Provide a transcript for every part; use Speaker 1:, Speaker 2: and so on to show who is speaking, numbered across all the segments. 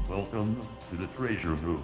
Speaker 1: Welcome to the treasure room.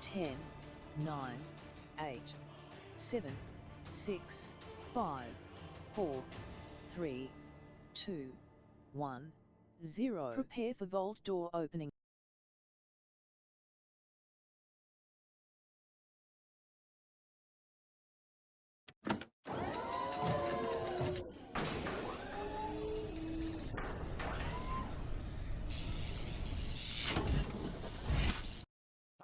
Speaker 2: Ten, 9, 8, 7, 6, 5, 4, 3, 2, 1, 0. Prepare for vault door opening.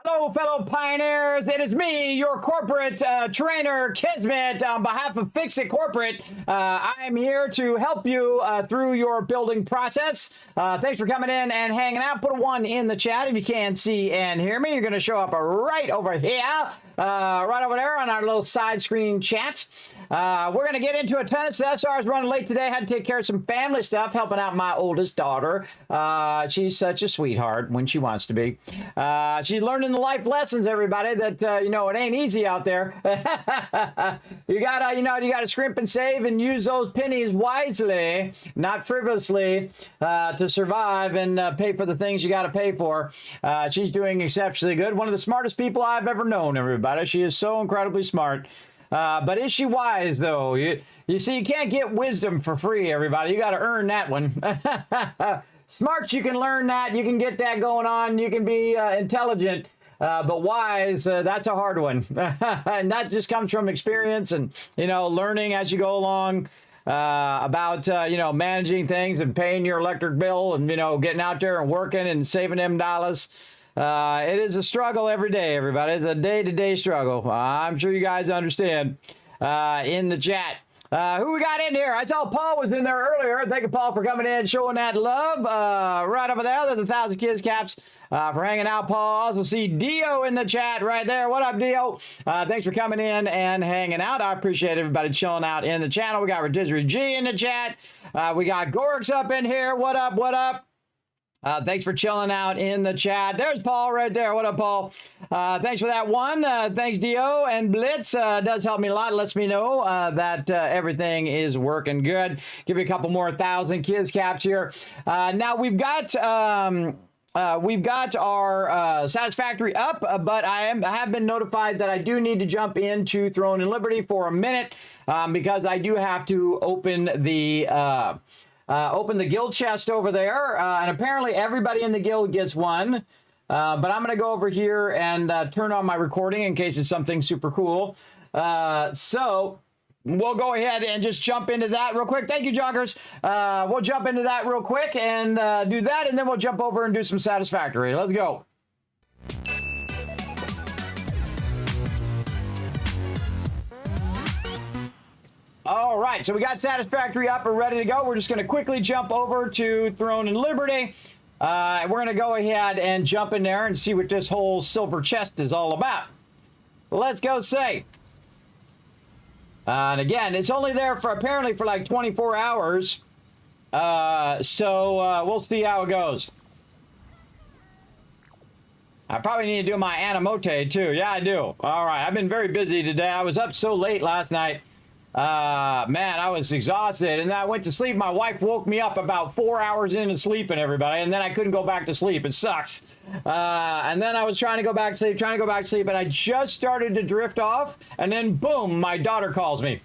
Speaker 3: Hello, fellow pioneers. It is me, your corporate trainer, Kismet, on behalf of FICSIT Corporate. I am here to help you through your building process. Thanks for coming in and hanging out. Put a 1 in the chat if you can see and hear me. You're going to show up right over here, right over there on our little side screen chat. We're going to get into a ton of stuff. Sorry I was running late today. Had to take care of some family stuff, helping out my oldest daughter. She's such a sweetheart when she wants to be. She's learning the life lessons, everybody, that, you know, it ain't easy out there. You gotta scrimp and save and use those pennies wisely, not frivolously, to survive and pay for the things you got to pay for. She's doing exceptionally good. One of the smartest people I've ever known, everybody. She is so incredibly smart. But is she wise, though? You see, you can't get wisdom for free, everybody. You got to earn that one. Smarts, you can learn that. You can get that going on. You can be intelligent. But wise, that's a hard one. And that just comes from experience and, learning as you go along about, managing things and paying your electric bill and, getting out there and working and saving them dollars. It is a struggle every day, everybody. It's a day-to-day struggle. I'm sure you guys understand in the chat. Who we got in here? I saw Paul was in there earlier. Thank you, Paul, for coming in, showing that love. Right over there, there's 1,000 kids caps for hanging out, Paul. Also see Dio in the chat right there. What up, Dio? Thanks for coming in and hanging out. I appreciate everybody chilling out in the channel. We got Rotisserie G in the chat. We got Gorks up in here. What up? What up? Thanks for chilling out in the chat. There's Paul right there. What up, Paul? Thanks for that one. Thanks, Dio. And Blitz does help me a lot. Lets me know that everything is working good. Give you a couple more 1,000 kids caps here. Now we've got our Satisfactory up, but I have been notified that I do need to jump into Throne and Liberty for a minute because I do have to open the guild chest over there, and apparently everybody in the guild gets one. But I'm going to go over here and turn on my recording in case it's something super cool. So we'll go ahead and just jump into that real quick. Thank you, Joggers. We'll jump into that real quick and do that, and then we'll jump over and do some Satisfactory. Let's go. All right, so we got Satisfactory up and ready to go. We're just going to quickly jump over to Throne and Liberty. We're going to go ahead and jump in there and see what this whole silver chest is all about. Let's go see. And again, it's only there for apparently for like 24 hours. So we'll see how it goes. I probably need to do my animote too. Yeah, I do. All right, I've been very busy today. I was up so late last night. Man, I was exhausted, and then I went to sleep. My wife woke me up about 4 hours into sleeping, everybody, and then I couldn't go back to sleep. It sucks. And then I was trying to go back to sleep, and I just started to drift off, and then boom, my daughter calls me.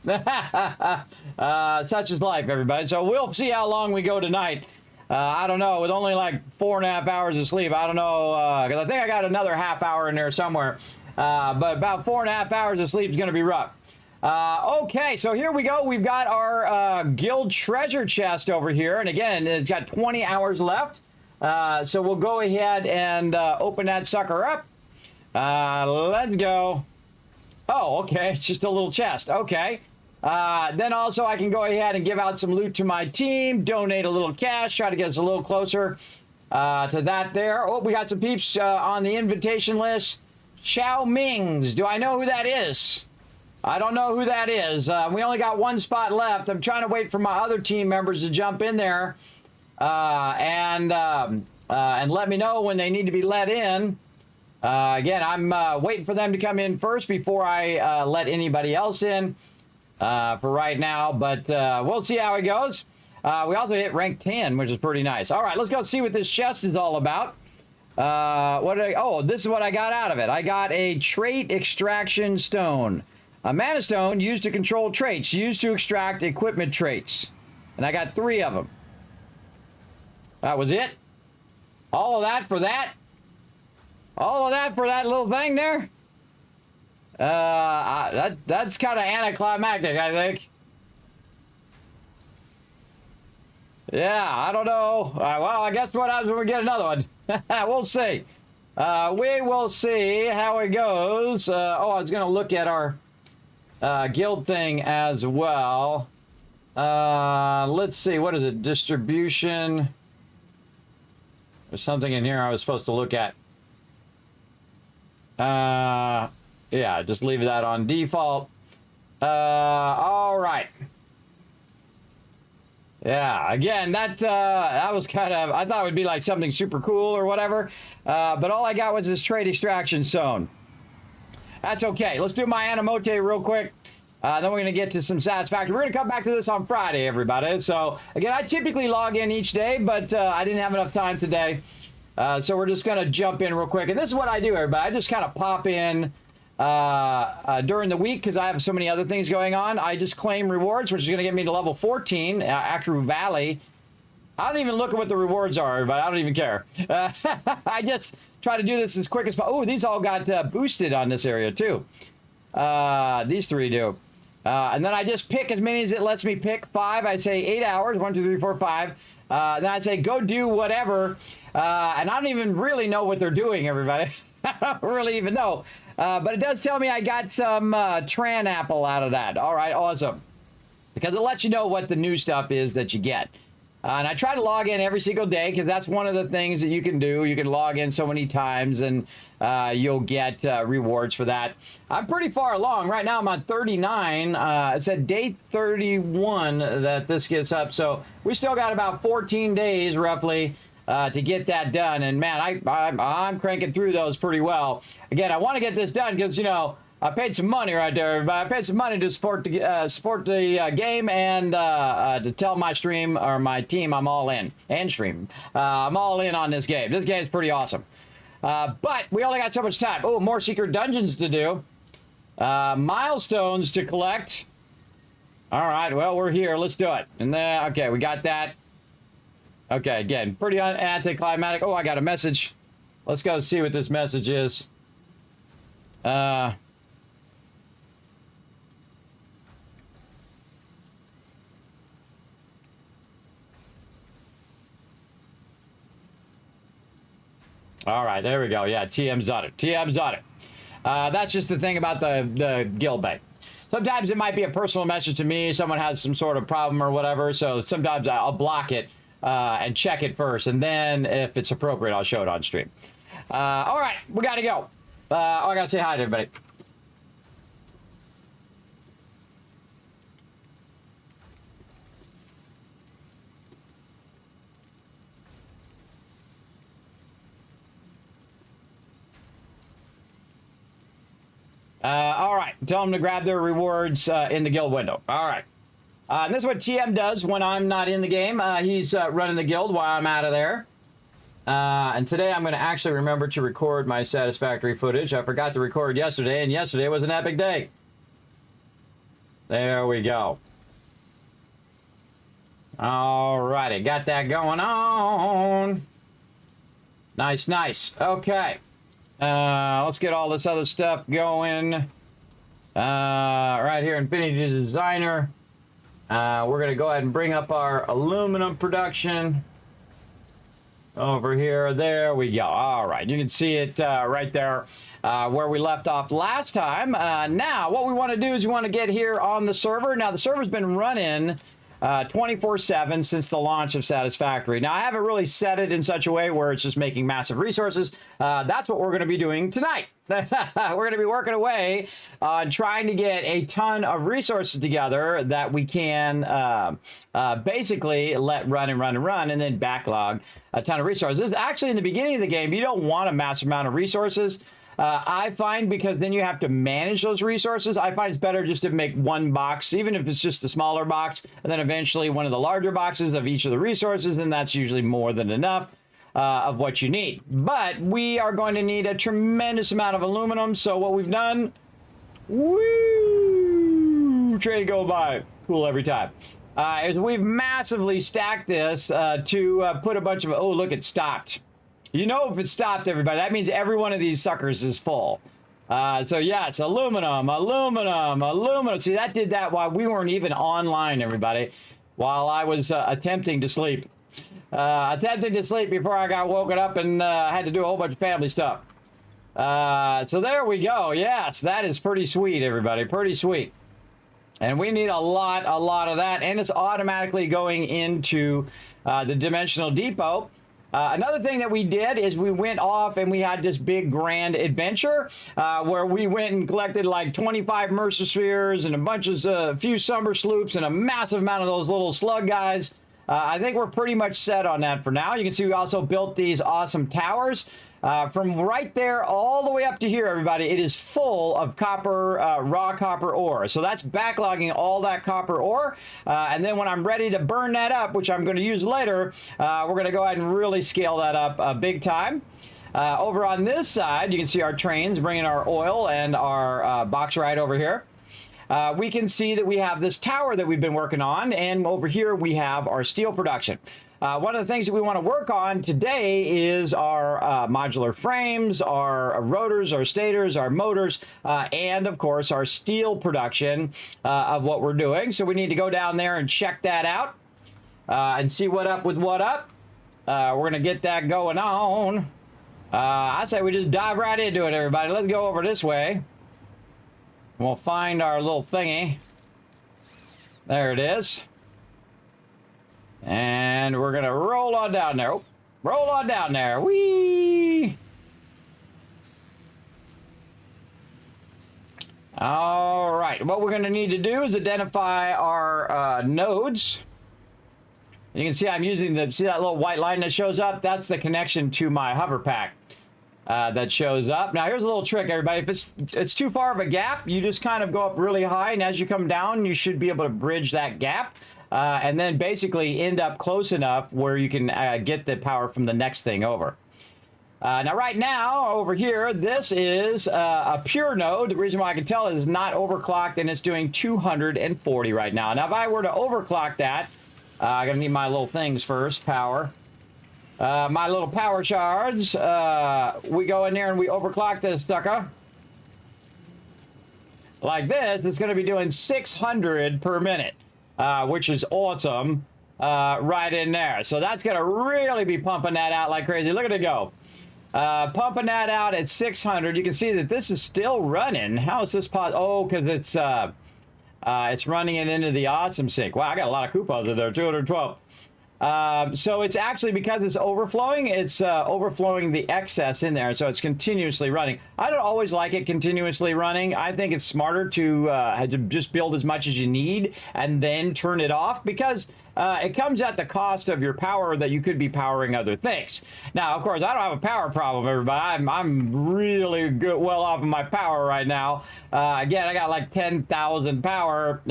Speaker 3: Such is life, everybody. So we'll see how long we go tonight. I don't know, with only like 4.5 hours of sleep. I don't know, because I think I got another half hour in there somewhere. But about 4.5 hours of sleep is going to be rough. Okay, so here we go. We've got our guild treasure chest over here. And again, it's got 20 hours left. So we'll go ahead and open that sucker up. Let's go. Oh, okay. It's just a little chest. Okay. Then also I can go ahead and give out some loot to my team, donate a little cash, try to get us a little closer to that there. Oh, we got some peeps on the invitation list. Chow Mings. Do I know who that is? I don't know who that is. We only got one spot left. I'm trying to wait for my other team members to jump in there and let me know when they need to be let in. Again, I'm waiting for them to come in first before I let anybody else in for right now. But we'll see how it goes. We also hit rank 10, which is pretty nice. All right, let's go see what this chest is all about. Oh, this is what I got out of it. I got a trait extraction stone. A mana stone used to control traits, used to extract equipment traits. And I got 3 of them. That was it? All of that for that? All of that for that little thing there? That's kind of anticlimactic, I think. Yeah, I don't know. Well, I guess what happens when we get another one? We'll see. We will see how it goes. Oh, I was going to look at our guild thing as well. Let's see, what is it? Distribution. There's something in here I was supposed to look at. Yeah, just leave that on default. All right. Yeah, again, that was kind of, I thought it would be like something super cool or whatever. But all I got was this trade extraction zone. That's okay. Let's do my animote real quick. Then we're going to get to some Satisfactory. We're going to come back to this on Friday, everybody. So, again, I typically log in each day, but I didn't have enough time today. So we're just going to jump in real quick. And this is what I do, everybody. I just kind of pop in during the week because I have so many other things going on. I just claim rewards, which is going to get me to level 14, Acru Valley. I don't even look at what the rewards are, everybody. I don't even care. I just try to do this as quick as possible. Oh, these all got boosted on this area, too. These 3 do. And then I just pick as many as it lets me pick. 5, I'd say 8 hours. 1, 2, 3, 4, 5. Then I'd say go do whatever. And I don't even really know what they're doing, everybody. I don't really even know. But it does tell me I got some Tran Apple out of that. All right, awesome. Because it lets you know what the new stuff is that you get. And I try to log in every single day because that's one of the things that you can do. You can log in so many times and you'll get rewards for that. I'm pretty far along. Right now I'm on 39. It said day 31 that this gets up. So we still got about 14 days roughly to get that done. And man, I'm cranking through those pretty well. Again, I want to get this done because, you know, I paid some money right there, but I paid some money to support the game and to tell my stream or my team I'm all in and stream. I'm all in on this game. This game is pretty awesome. But we only got so much time. Oh, more secret dungeons to do. Milestones to collect. All right, well, we're here. Let's do it. And then, okay, we got that. Okay, again, pretty anticlimactic. Oh, I got a message. Let's go see what this message is. All right, there we go. Yeah, TM's on it. TM's on it. That's just the thing about the guild bank. Sometimes it might be a personal message to me. Someone has some sort of problem or whatever. So sometimes I'll block it and check it first. And then if it's appropriate, I'll show it on stream. All right, we got to go. I got to say hi to everybody. All right, tell them to grab their rewards in the guild window. All right. And this is what TM does when I'm not in the game. He's running the guild while I'm out of there. And today I'm going to actually remember to record my Satisfactory footage. I forgot to record yesterday, and yesterday was an epic day. There we go. All righty, got that going on. Nice, nice. Okay. Let's get all this other stuff going. Right here, Infinity Designer. We're going to go ahead and bring up our aluminum production. Over here, there we go. All right, you can see it right there where we left off last time. Now, what we want to do is we want to get here on the server. Now, the server's been running 24/7 since the launch of Satisfactory. Now, I haven't really set it in such a way where it's just making massive resources. That's what we're going to be doing tonight. We're going to be working away on trying to get a ton of resources together that we can basically let run and then backlog a ton of resources. Actually, in the beginning of the game, you don't want a massive amount of resources. I find because then you have to manage those resources. I find it's better just to make one box, even if it's just a smaller box, and then eventually one of the larger boxes of each of the resources, and that's usually more than enough of what you need. But we are going to need a tremendous amount of aluminum, so what we've done, woo, train go by, cool every time, is we've massively stacked this to put a bunch of, oh, look, it stopped. You know if it stopped, everybody, that means every one of these suckers is full. So yeah, it's aluminum. See, that did that while we weren't even online, everybody, while I was attempting to sleep. Before I got woken up and had to do a whole bunch of family stuff. So there we go. Yes, that is pretty sweet, everybody. Pretty sweet. And we need a lot of that. And it's automatically going into the Dimensional Depot. Another thing that we did is we went off and we had this big grand adventure where we went and collected like 25 Mercer Spheres and a few Summer Sloops and a massive amount of those little slug guys. I think we're pretty much set on that for now. You can see we also built these awesome towers. From right there all the way up to here, everybody, it is full of copper, raw copper ore. So that's backlogging all that copper ore. And then when I'm ready to burn that up, which I'm going to use later, we're going to go ahead and really scale that up big time. Over on this side, you can see our trains bringing our oil and our bauxite over here. We can see that we have this tower that we've been working on, and over here we have our steel production. One of the things that we want to work on today is our modular frames, our rotors, our stators, our motors, and of course our steel production of what we're doing. So we need to go down there and check that out and see what up with what up. We're going to get that going on. I say we just dive right into it, everybody. Let's go over this way. We'll find our little thingy. There it is. And we're going to roll on down there. Oh, roll on down there. Whee! All right. What we're going to need to do is identify our nodes. You can see I'm using see that little white line that shows up? That's the connection to my hover pack that shows up. Now, here's a little trick, everybody. If it's too far of a gap, you just kind of go up really high, and as you come down, you should be able to bridge that gap. And then basically end up close enough where you can get the power from the next thing over. Now, right now, over here, this is a pure node. The reason why I can tell it is not overclocked, and it's doing 240 right now. Now, if I were to overclock that, I'm going to need my little things first, power. My little power shards. We go in there and we overclock this sucker. Like this, it's going to be doing 600 per minute. Which is awesome right in there. So that's going to really be pumping that out like crazy. Look at it go. Pumping that out at 600. You can see that this is still running. How is this possible? Oh, because it's running it into the awesome sync. Wow, I got a lot of coupons in there, 212. So it's actually, because it's overflowing the excess in there, so it's continuously running. I don't always like it continuously running. I think it's smarter to just build as much as you need and then turn it off, because it comes at the cost of your power that you could be powering other things. Now, of course, I don't have a power problem, everybody. I'm really good, well off of my power right now. Again, I got like 10,000 power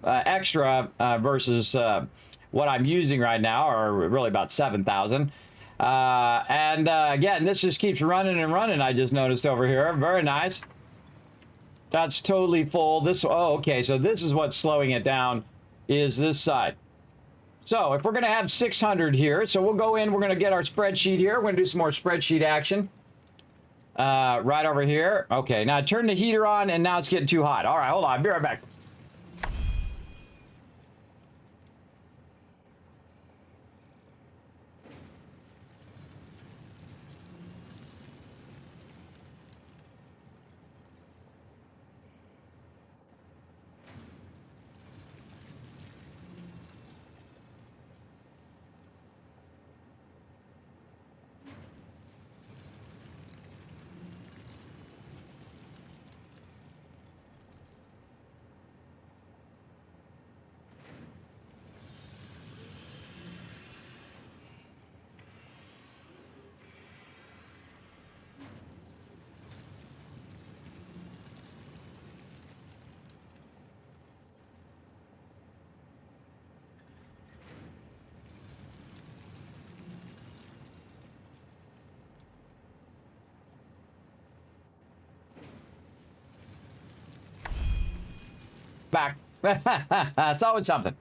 Speaker 3: extra versus what I'm using right now, or really about 7,000. Again, this just keeps running and running. I just noticed over here. Very nice. That's totally full. Oh, okay. So this is what's slowing it down, is this side. So if we're going to have 600 here, so we'll go in, we're going to get our spreadsheet here. We're going to do some more spreadsheet action. Right over here. Okay, now turn the heater on, and now it's getting too hot. All right, hold on. I'll be right back. Back. It's always something.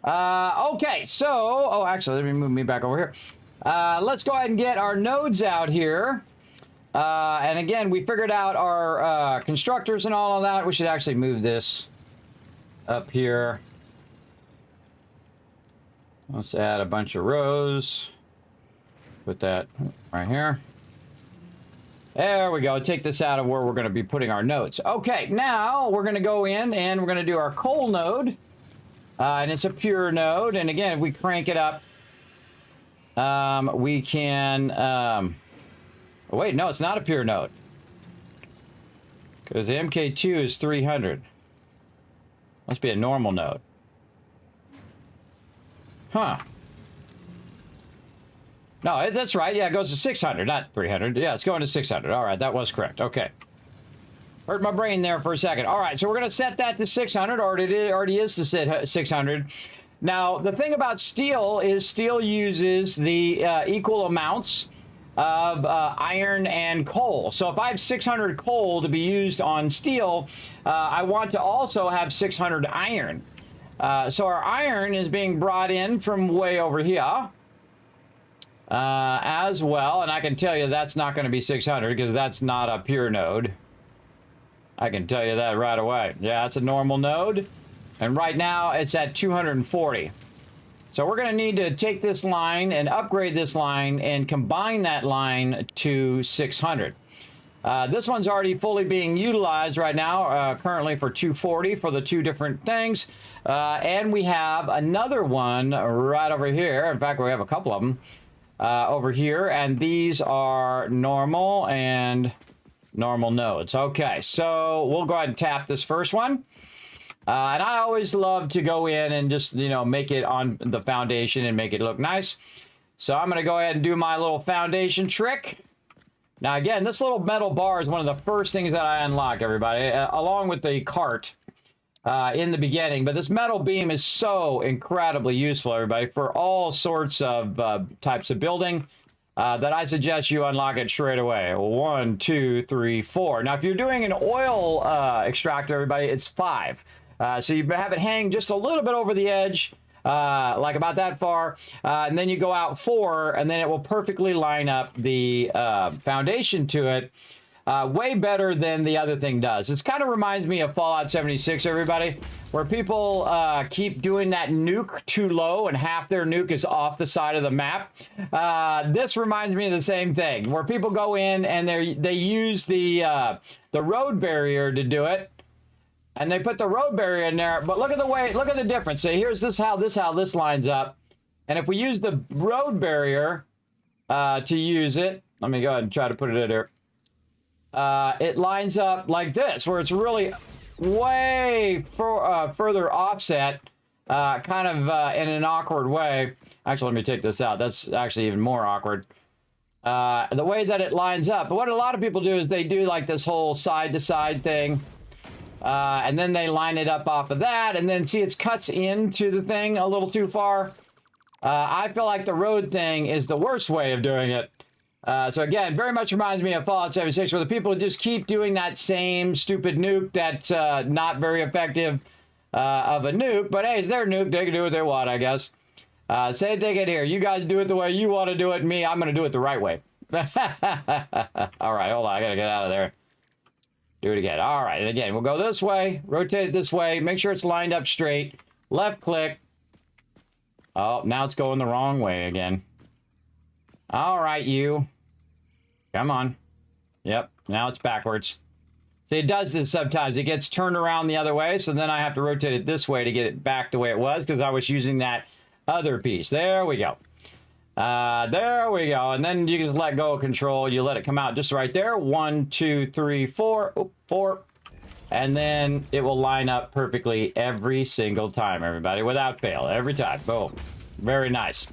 Speaker 3: Okay, so, oh, actually, let me move me back over here. Let's go ahead and get our nodes out here. And again, we figured out our constructors and all of that. We should actually move this up here. Let's add a bunch of rows. Put that right here. There we go. Take this out of where we're going to be putting our nodes. Okay, now we're going to go in and we're going to do our coal node. And it's a pure node. And again, if we crank it up, we can... oh, wait, no, it's not a pure node. Because the MK2 is 300. Must be a normal node. Huh. No, that's right. Yeah, it goes to 600, not 300. Yeah, it's going to 600. All right, that was correct. Okay. Hurt my brain there for a second. All right, so we're going to set that to 600, or it already is to set 600. Now, the thing about steel is steel uses the equal amounts of iron and coal. So if I have 600 coal to be used on steel, I want to also have 600 iron. So our iron is being brought in from way over here. as well. And I can tell you that's not going to be 600 because that's not a pure node. I can tell you that right away. Yeah, it's a normal node. And right now it's at 240. So we're going to need to take this line and upgrade this line and combine that line to 600. This one's already fully being utilized right now, currently for 240 for the two different things. And we have another one right over here. In fact, we have a couple of them over here. And these are normal and normal nodes. Okay, so we'll go ahead and tap this first one. And I always love to go in and just, you know, make it on the foundation and make it look nice. So I'm going to go ahead and do my little foundation trick. Now, again, this little metal bar is one of the first things that I unlock, everybody, along with the cart in the beginning. But this metal beam is so incredibly useful, everybody, for all sorts of types of building that I suggest you unlock it straight away. 1, 2, 3, 4. Now, if you're doing an oil extractor, everybody, it's 5. So you have it hang just a little bit over the edge, like about that far, and then you go out 4, and then it will perfectly line up the foundation to it, way better than the other thing does. This kind of reminds me of Fallout 76, everybody, where people keep doing that nuke too low and half their nuke is off the side of the map. This reminds me of the same thing, where people go in and they use the road barrier to do it. And they put the road barrier in there, but look at the way, look at the difference. So here's how this lines up. And if we use the road barrier to use it, let me go ahead and try to put it in there. It lines up like this, where it's really way further offset, kind of in an awkward way. Actually, let me take this out. That's actually even more awkward. The way that it lines up. But what a lot of people do is they do like this whole side-to-side thing. And then they line it up off of that, and then see it cuts into the thing a little too far. I feel like the road thing is the worst way of doing it. So again, very much reminds me of Fallout 76, where the people just keep doing that same stupid nuke that's not very effective of a nuke. But hey, it's their nuke. They can do what they want, I guess. Same thing in here. You guys do it the way you want to do it. Me, I'm going to do it the right way. All right, hold on. I got to get out of there. Do it again. All right, and again, we'll go this way, rotate it this way, make sure it's lined up straight, left click. Oh, now it's going the wrong way again. All right, you. Come on. Yep, now it's backwards. See, it does this sometimes. It gets turned around the other way, so then I have to rotate it this way to get it back the way it was, because I was using that other piece. There we go. There we go. And then you just let go of control. You let it come out just right there. 1, 2, 3, 4. Oh, 4. And then it will line up perfectly every single time, everybody, without fail. Every time. Boom. Very nice.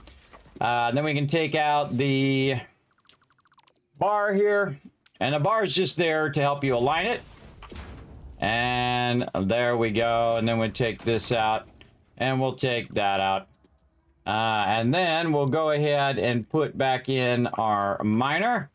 Speaker 3: Then we can take out the bar here. And the bar is just there to help you align it. And there we go. And then we take this out. And we'll take that out. And then we'll go ahead and put back in our miner.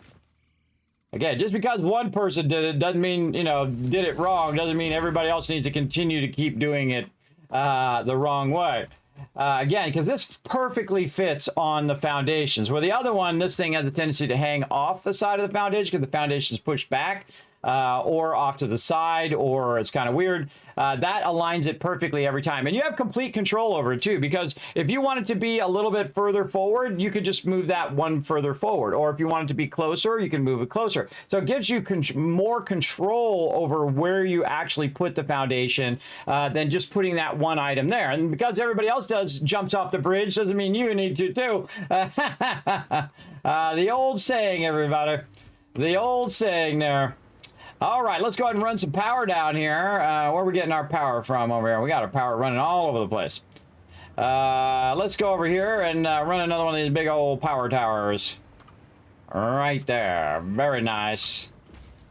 Speaker 3: Again, just because one person did it doesn't mean, you know, did it wrong. Doesn't mean everybody else needs to continue to keep doing it the wrong way. Again, because this perfectly fits on the foundations. Where the other one, this thing has a tendency to hang off the side of the foundation because the foundation is pushed back. Or off to the side, or it's kind of weird. That aligns it perfectly every time. And you have complete control over it too, because if you want it to be a little bit further forward, you could just move that one further forward. Or if you want it to be closer, you can move it closer. So it gives you more control over where you actually put the foundation than just putting that one item there. And because everybody else jumps off the bridge, doesn't mean you need to too. The old saying, everybody. The old saying there. All right, let's go ahead and run some power down here. Where are we getting our power from over here? We got our power running all over the place. Let's go over here and run another one of these big old power towers. Right there. Very nice.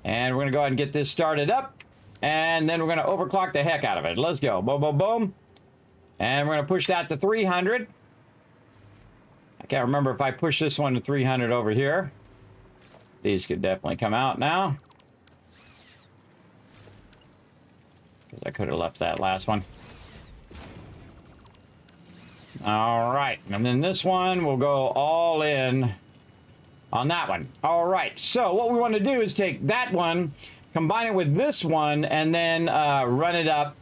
Speaker 3: And we're going to go ahead and get this started up. And then we're going to overclock the heck out of it. Let's go. Boom, boom, boom. And we're going to push that to 300. I can't remember if I push this one to 300 over here. These could definitely come out now. Because I could have left that last one. All right, and then this one will go all in on that one. All right, so what we want to do is take that one, combine it with this one, and then run it up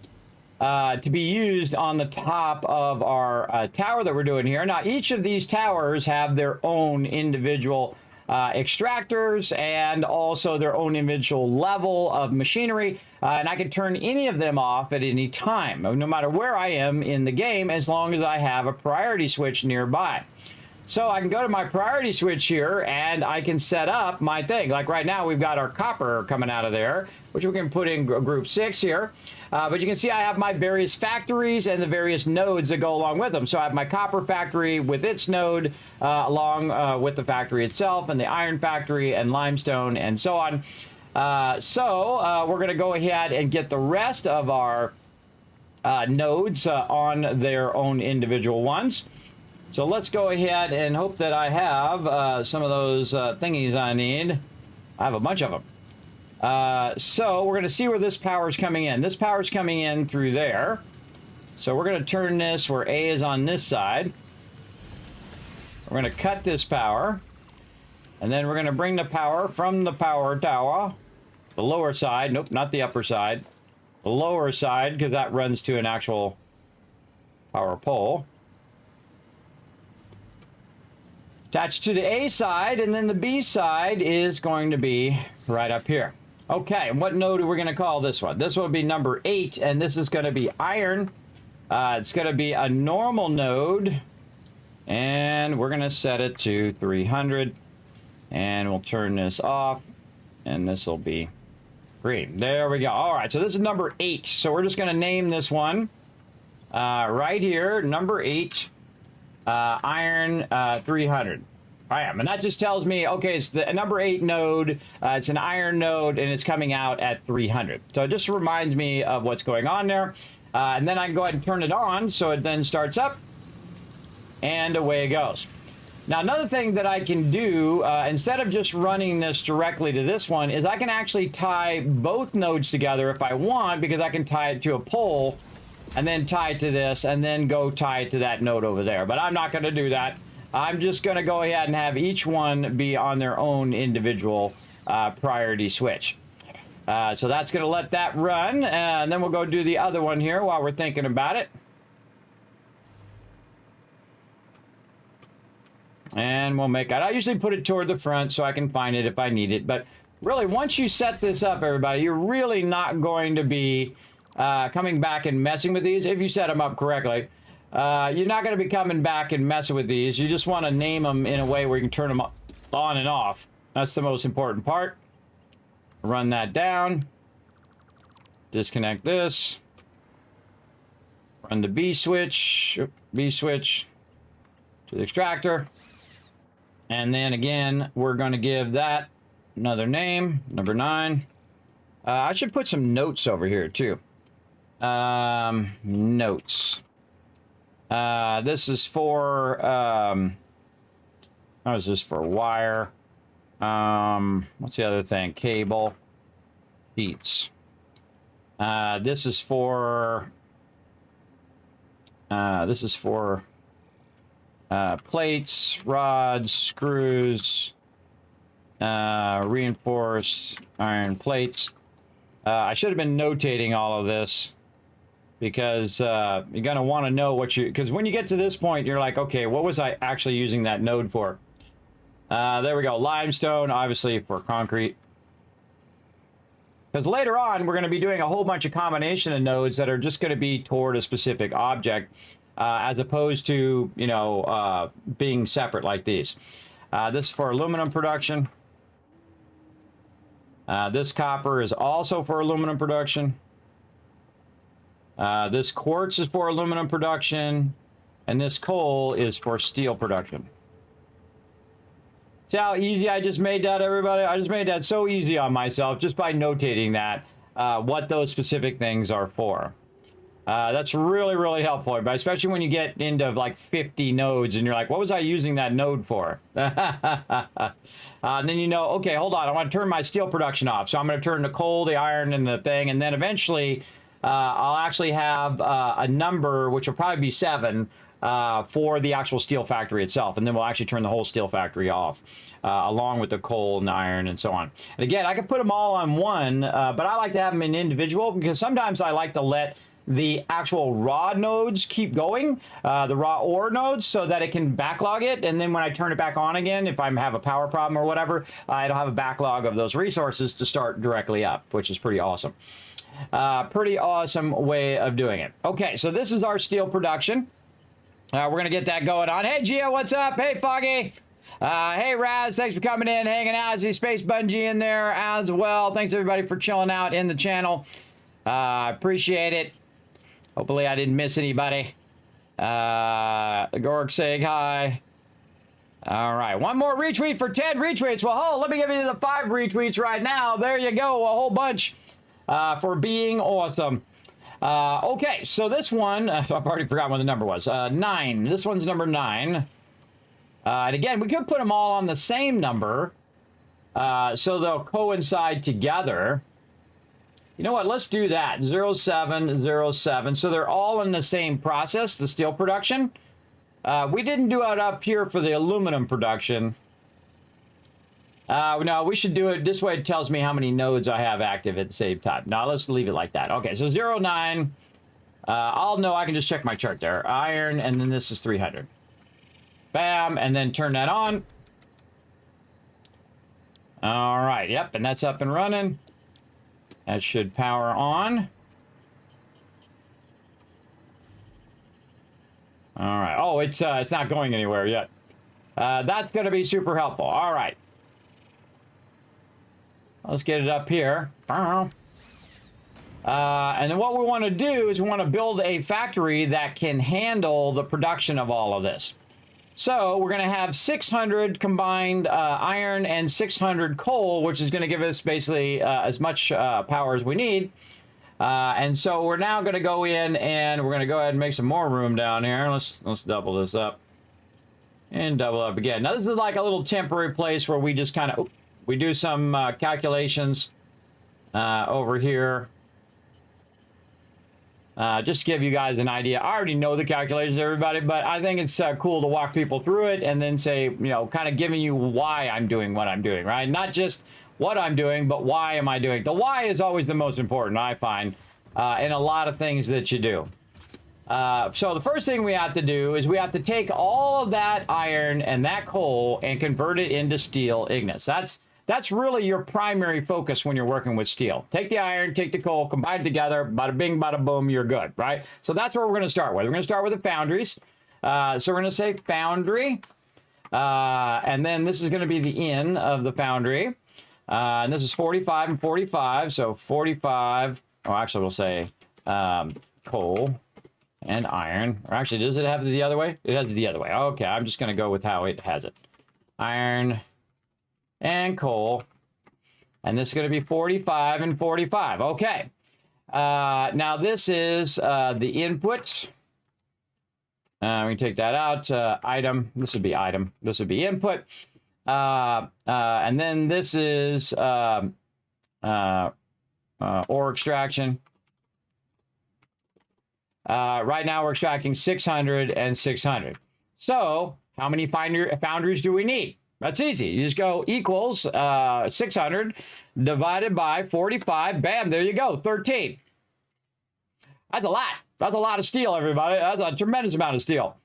Speaker 3: to be used on the top of our tower that we're doing here. Now, each of these towers have their own individual extractors and also their own individual level of machinery, and I can turn any of them off at any time, no matter where I am in the game, as long as I have a priority switch nearby. So I can go to my priority switch here and I can set up my thing. Like right now, we've got our copper coming out of there, which we can put in group 6 here. But you can see I have my various factories and the various nodes that go along with them. So I have my copper factory with its node along with the factory itself, and the iron factory and limestone and so on. We're going to go ahead and get the rest of our nodes on their own individual ones. So let's go ahead and hope that I have some of those thingies I need. I have a bunch of them. So we're going to see where this power is coming in. This power is coming in through there. So we're going to turn this where A is on this side. We're going to cut this power. And then we're going to bring the power from the power tower, the lower side. Nope, not the upper side. The lower side, because that runs to an actual power pole. Attached to the A side, and then the B side is going to be right up here. Okay, and what node are we going to call this one? This will be number 8, and this is going to be iron. It's going to be a normal node, and we're going to set it to 300, and we'll turn this off, and this will be green. There we go. All right, so this is number 8, so we're just going to name this one right here, number 8. Iron 300. I am, and that just tells me, okay, it's the number 8 node, it's an iron node, and it's coming out at 300. So it just reminds me of what's going on there. And then I can go ahead and turn it on, so it then starts up, and away it goes. Now, another thing that I can do, instead of just running this directly to this one, is I can actually tie both nodes together if I want, because I can tie it to a pole, and then tie it to this, and then go tie it to that node over there. But I'm not going to do that. I'm just going to go ahead and have each one be on their own individual priority switch. So that's going to let that run, and then we'll go do the other one here while we're thinking about it. And we'll make it. I usually put it toward the front so I can find it if I need it. But really, once you set this up, everybody, you're really not going to be coming back and messing with these if you set them up correctly. You're not going to be coming back and messing with these. You just want to name them in a way where you can turn them on and off. That's the most important part. Run that down. Disconnect this. Run the B switch to the extractor. And then again, we're going to give that another name, number 9. I should put some notes over here too. Notes. This is for, how is this for wire? What's the other thing? Cable. Sheets. This is for plates, rods, screws, reinforced iron plates. I should have been notating all of this, because you're going to want to know what you... Because when you get to this point, you're like, okay, what was I actually using that node for? There we go. Limestone, obviously, for concrete. Because later on, we're going to be doing a whole bunch of combination of nodes that are just going to be toward a specific object, as opposed to, you know, being separate like these. This is for aluminum production. This copper is also for aluminum production. This quartz is for aluminum production, and this coal is for steel production. See how easy I just made that, everybody? I just made that so easy on myself just by notating that, what those specific things are for. That's really, really helpful, but especially when you get into like 50 nodes and you're like, what was I using that node for? And then you know, okay, hold on, I want to turn my steel production off. So I'm going to turn the coal, the iron, and the thing, and then eventually I'll actually have a number, which will probably be 7, for the actual steel factory itself. And then we'll actually turn the whole steel factory off, along with the coal and the iron and so on. And again, I can put them all on one, but I like to have them in individual because sometimes I like to let the actual raw nodes keep going, the raw ore nodes, so that it can backlog it. And then when I turn it back on again, if I have a power problem or whatever, it'll have a backlog of those resources to start directly up, which is pretty awesome. Pretty awesome way of doing it. Okay, so this is our steel production. We're going to get that going on. Hey, Gio, what's up? Hey, Foggy. Hey, Raz, thanks for coming in, hanging out. I see Space Bungee in there as well. Thanks, everybody, for chilling out in the channel. Appreciate it. Hopefully I didn't miss anybody. Gorg saying hi. All right, one more retweet for 10 retweets. Well, let me give you the 5 retweets right now. There you go, a whole bunch for being awesome. Okay, so this one, I've already forgotten what the number was. 9. This one's number 9. And again, we could put them all on the same number so they'll coincide together. You know what? Let's do that. 0707. So they're all in the same process, the steel production. We didn't do it up here for the aluminum production. No, we should do it this way. It tells me how many nodes I have active at the same time. Now let's leave it like that. Okay, so 09. I'll know. I can just check my chart there. Iron, and then this is 300. Bam, and then turn that on. All right. Yep, and that's up and running. That should power on. All right. Oh, it's not going anywhere yet. That's going to be super helpful. All right. Let's get it up here. And then what we want to do is we want to build a factory that can handle the production of all of this. So we're going to have 600 combined iron and 600 coal, which is going to give us basically as much power as we need. And so we're now going to go in and we're going to go ahead and make some more room down here. Let's double this up and double up again. Now this is like a little temporary place where we just kind of we do some calculations over here. Just to give you guys an idea. I already know the calculations, everybody, but I think it's cool to walk people through it and then say, you know, kind of giving you why I'm doing what I'm doing, right? Not just what I'm doing, but why am I doing it? The why is always the most important, I find, in a lot of things that you do. So the first thing we have to do is we have to take all of that iron and that coal and convert it into steel ingots. That's really your primary focus when you're working with steel. Take the iron, take the coal, combine it together, bada bing, bada boom, you're good, right? So that's what we're going to start with. We're going to start with the foundries. So we're going to say foundry. And then this is going to be the in of the foundry. And this is 45 and 45. So 45, oh, actually we'll say coal and iron. Or actually, does it have it the other way? It has it the other way. Okay, I'm just going to go with how it has it. Iron and coal, and this is going to be 45 and 45. Okay, now this is the input. We can take that out. Item. This would be item. This would be input. And then this is ore extraction. Right now we're extracting 600 and 600. So how many foundries do we need? That's easy. You just go equals 600 divided by 45. Bam, there you go, 13. That's a lot. That's a lot of steel, everybody. That's a tremendous amount of steel.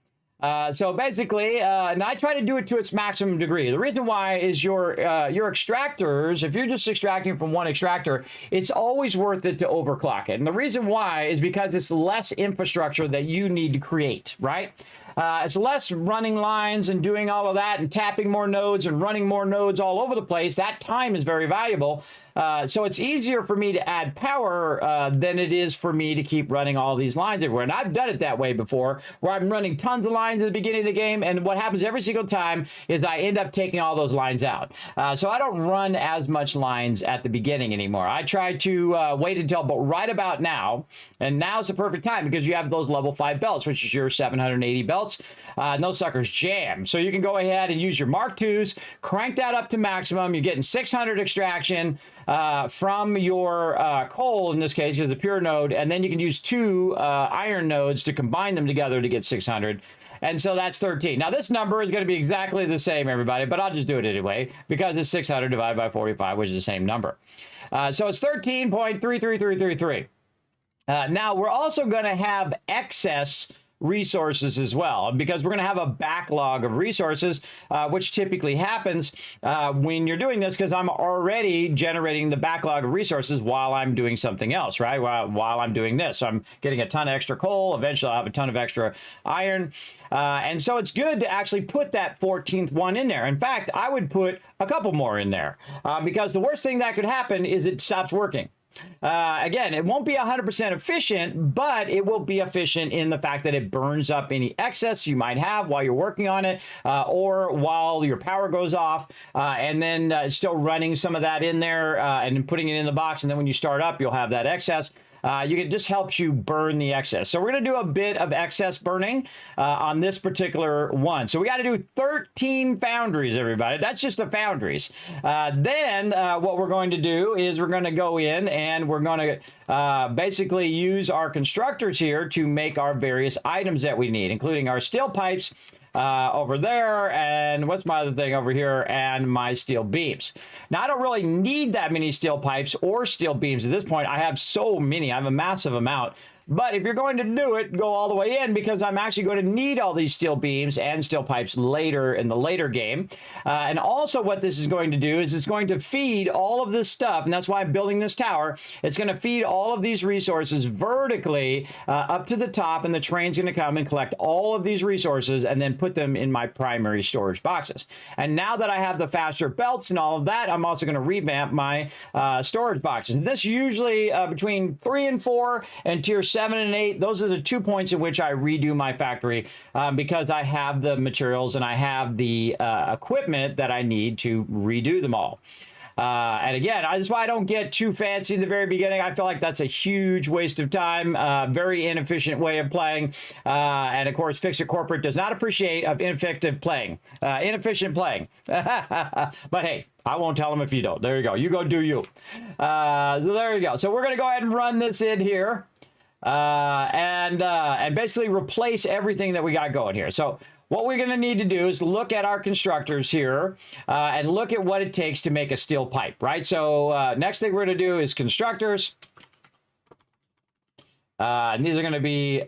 Speaker 3: So basically, and I try to do it to its maximum degree. The reason why is your extractors, if you're just extracting from one extractor, it's always worth it to overclock it. And the reason why is because it's less infrastructure that you need to create, right? It's less running lines and doing all of that and tapping more nodes and running more nodes all over the place. That time is very valuable. So it's easier for me to add power than it is for me to keep running all these lines everywhere. And I've done it that way before, where I'm running tons of lines at the beginning of the game, and what happens every single time is I end up taking all those lines out. So I don't run as much lines at the beginning anymore. I try to wait until right about now, and now's the perfect time because you have those level 5 belts, which is your 780 belts. And those suckers jam. So you can go ahead and use your Mark IIs, crank that up to maximum. You're getting 600 extraction from your coal, in this case, because the pure node, and then you can use 2 iron nodes to combine them together to get 600. And so that's 13. Now, this number is going to be exactly the same, everybody, but I'll just do it anyway because it's 600 divided by 45, which is the same number. So it's 13.33333. Now, we're also going to have excess resources as well, because we're going to have a backlog of resources, which typically happens when you're doing this, because I'm already generating the backlog of resources while I'm doing something else, right? While I'm doing this. So I'm getting a ton of extra coal. Eventually, I'll have a ton of extra iron. And so it's good to actually put that 14th one in there. In fact, I would put a couple more in there because the worst thing that could happen is it stops working. Again, it won't be 100% efficient, but it will be efficient in the fact that it burns up any excess you might have while you're working on it, or while your power goes off, and then still running some of that in there and putting it in the box. And then when you start up, you'll have that excess. It just helps you burn the excess. So we're going to do a bit of excess burning on this particular one. So we got to do 13 foundries, everybody. That's just the foundries. Then what we're going to do is we're going to go in and we're going to basically use our constructors here to make our various items that we need, including our steel pipes over there, and what's my other thing over here, and my steel beams. Now, I don't really need that many steel pipes or steel beams at this point. I have so many. I have a massive amount. But if you're going to do it, go all the way in, because I'm actually going to need all these steel beams and steel pipes later in the later game. And also what this is going to do is it's going to feed all of this stuff, and that's why I'm building this tower. It's going to feed all of these resources vertically up to the top, and the train's going to come and collect all of these resources and then put them in my primary storage boxes. And now that I have the faster belts and all of that, I'm also going to revamp my storage boxes. And this usually between 3 and 4 and tier 7 and 8, those are the 2 points in which I redo my factory because I have the materials and I have the equipment that I need to redo them all. And again, that's why I don't get too fancy in the very beginning. I feel like that's a huge waste of time, very inefficient way of playing. And of course, FICSIT Corporate does not appreciate of inefficient playing. But hey, I won't tell them if you don't. There you go. You go do you. So there you go. So we're going to go ahead and run this in here. And basically replace everything that we got going here. So what we're going to need to do is look at our constructors here and look at what it takes to make a steel pipe, right? So next thing we're going to do is constructors. And these are going to be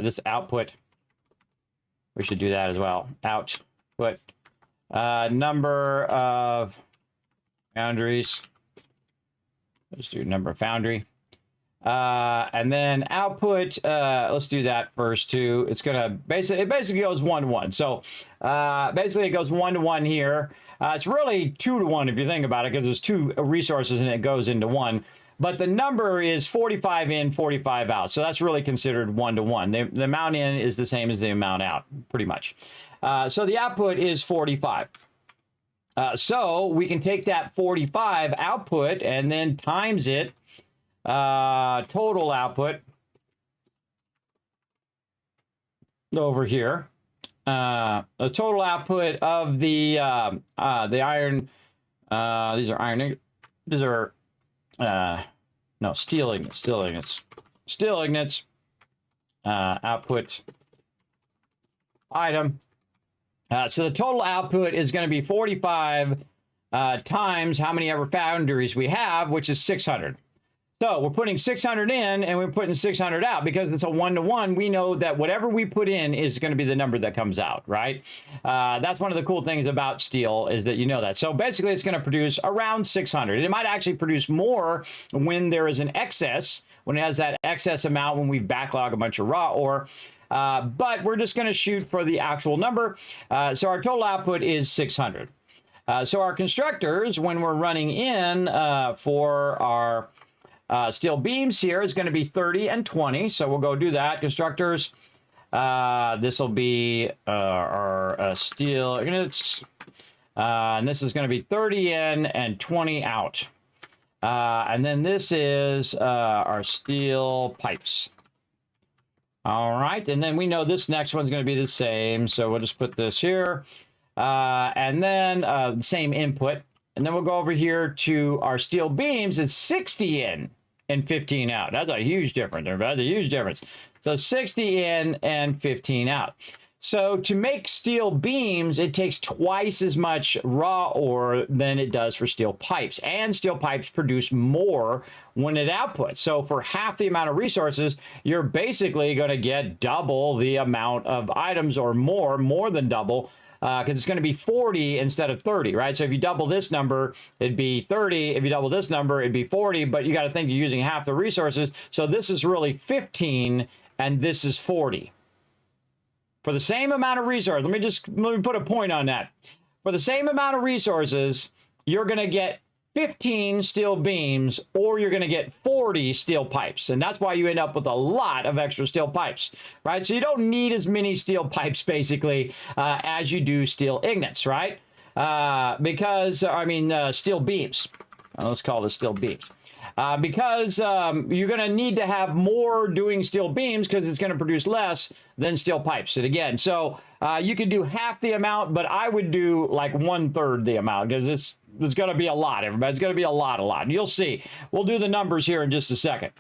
Speaker 3: this output. We should do that as well. Output number of foundries. Let's do number of foundry. And then output, let's do that first too. It's going to it basically goes 1 to 1. So basically it goes 1 to 1 here. It's really 2 to 1 if you think about it, because there's 2 resources and it goes into 1. But the number is 45 in, 45 out. So that's really considered 1 to 1. The amount in is the same as the amount out, pretty much. So the output is 45. So we can take that 45 output and then times it, total output over here. The total output of the iron, these are iron, these are, no, steel ignites, output item. So the total output is going to be 45 times how many ever foundries we have, which is 600. So we're putting 600 in and we're putting 600 out because it's a 1 to 1. We know that whatever we put in is going to be the number that comes out, right? That's one of the cool things about steel is that you know that. So basically it's going to produce around 600. It might actually produce more when there is an excess, when it has that excess amount, when we backlog a bunch of raw ore. But we're just going to shoot for the actual number. So our total output is 600. So our constructors, when we're running in for our steel beams here, is going to be 30 and 20. So we'll go do that. Constructors, this will be our steel units. And this is going to be 30 in and 20 out. And then this is our steel pipes. All right, and then we know this next one's going to be the same, so we'll just put this here. And then same input. And then we'll go over here to our steel beams. It's 60 in and 15 out. That's a huge difference. That's a huge difference. So 60 in and 15 out. So to make steel beams, it takes twice as much raw ore than it does for steel pipes. And steel pipes produce more when it outputs. So for half the amount of resources, you're basically going to get double the amount of items, or more than double, because it's going to be 40 instead of 30, right? So if you double this number, it'd be 30. If you double this number, it'd be 40. But you got to think you're using half the resources. So this is really 15, and this is 40. For the same amount of resources, let me put a point on that. For the same amount of resources, you're going to get 15 steel beams, or you're going to get 40 steel pipes. And that's why you end up with a lot of extra steel pipes, right? So you don't need as many steel pipes, basically, as you do steel ingots, right? Steel beams. Let's call this steel beams. Because you're going to need to have more doing steel beams, because it's going to produce less than steel pipes. And again, so you could do half the amount, but I would do like 1/3 the amount, because it's going to be a lot, everybody. It's going to be a lot. And you'll see. We'll do the numbers here in just a second.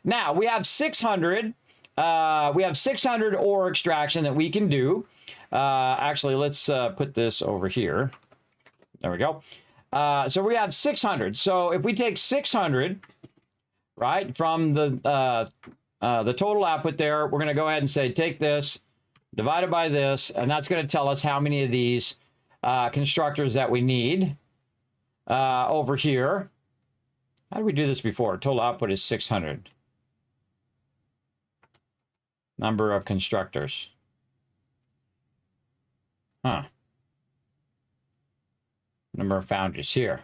Speaker 3: Now, we have 600. We have 600 ore extraction that we can do. Actually, let's put this over here. There we go. So we have 600. So if we take 600, right, from the total output there, we're going to go ahead and say, take this, divide it by this, and that's going to tell us how many of these constructors that we need over here. How did we do this before? Total output is 600. Number of constructors. Huh. Number of foundries here.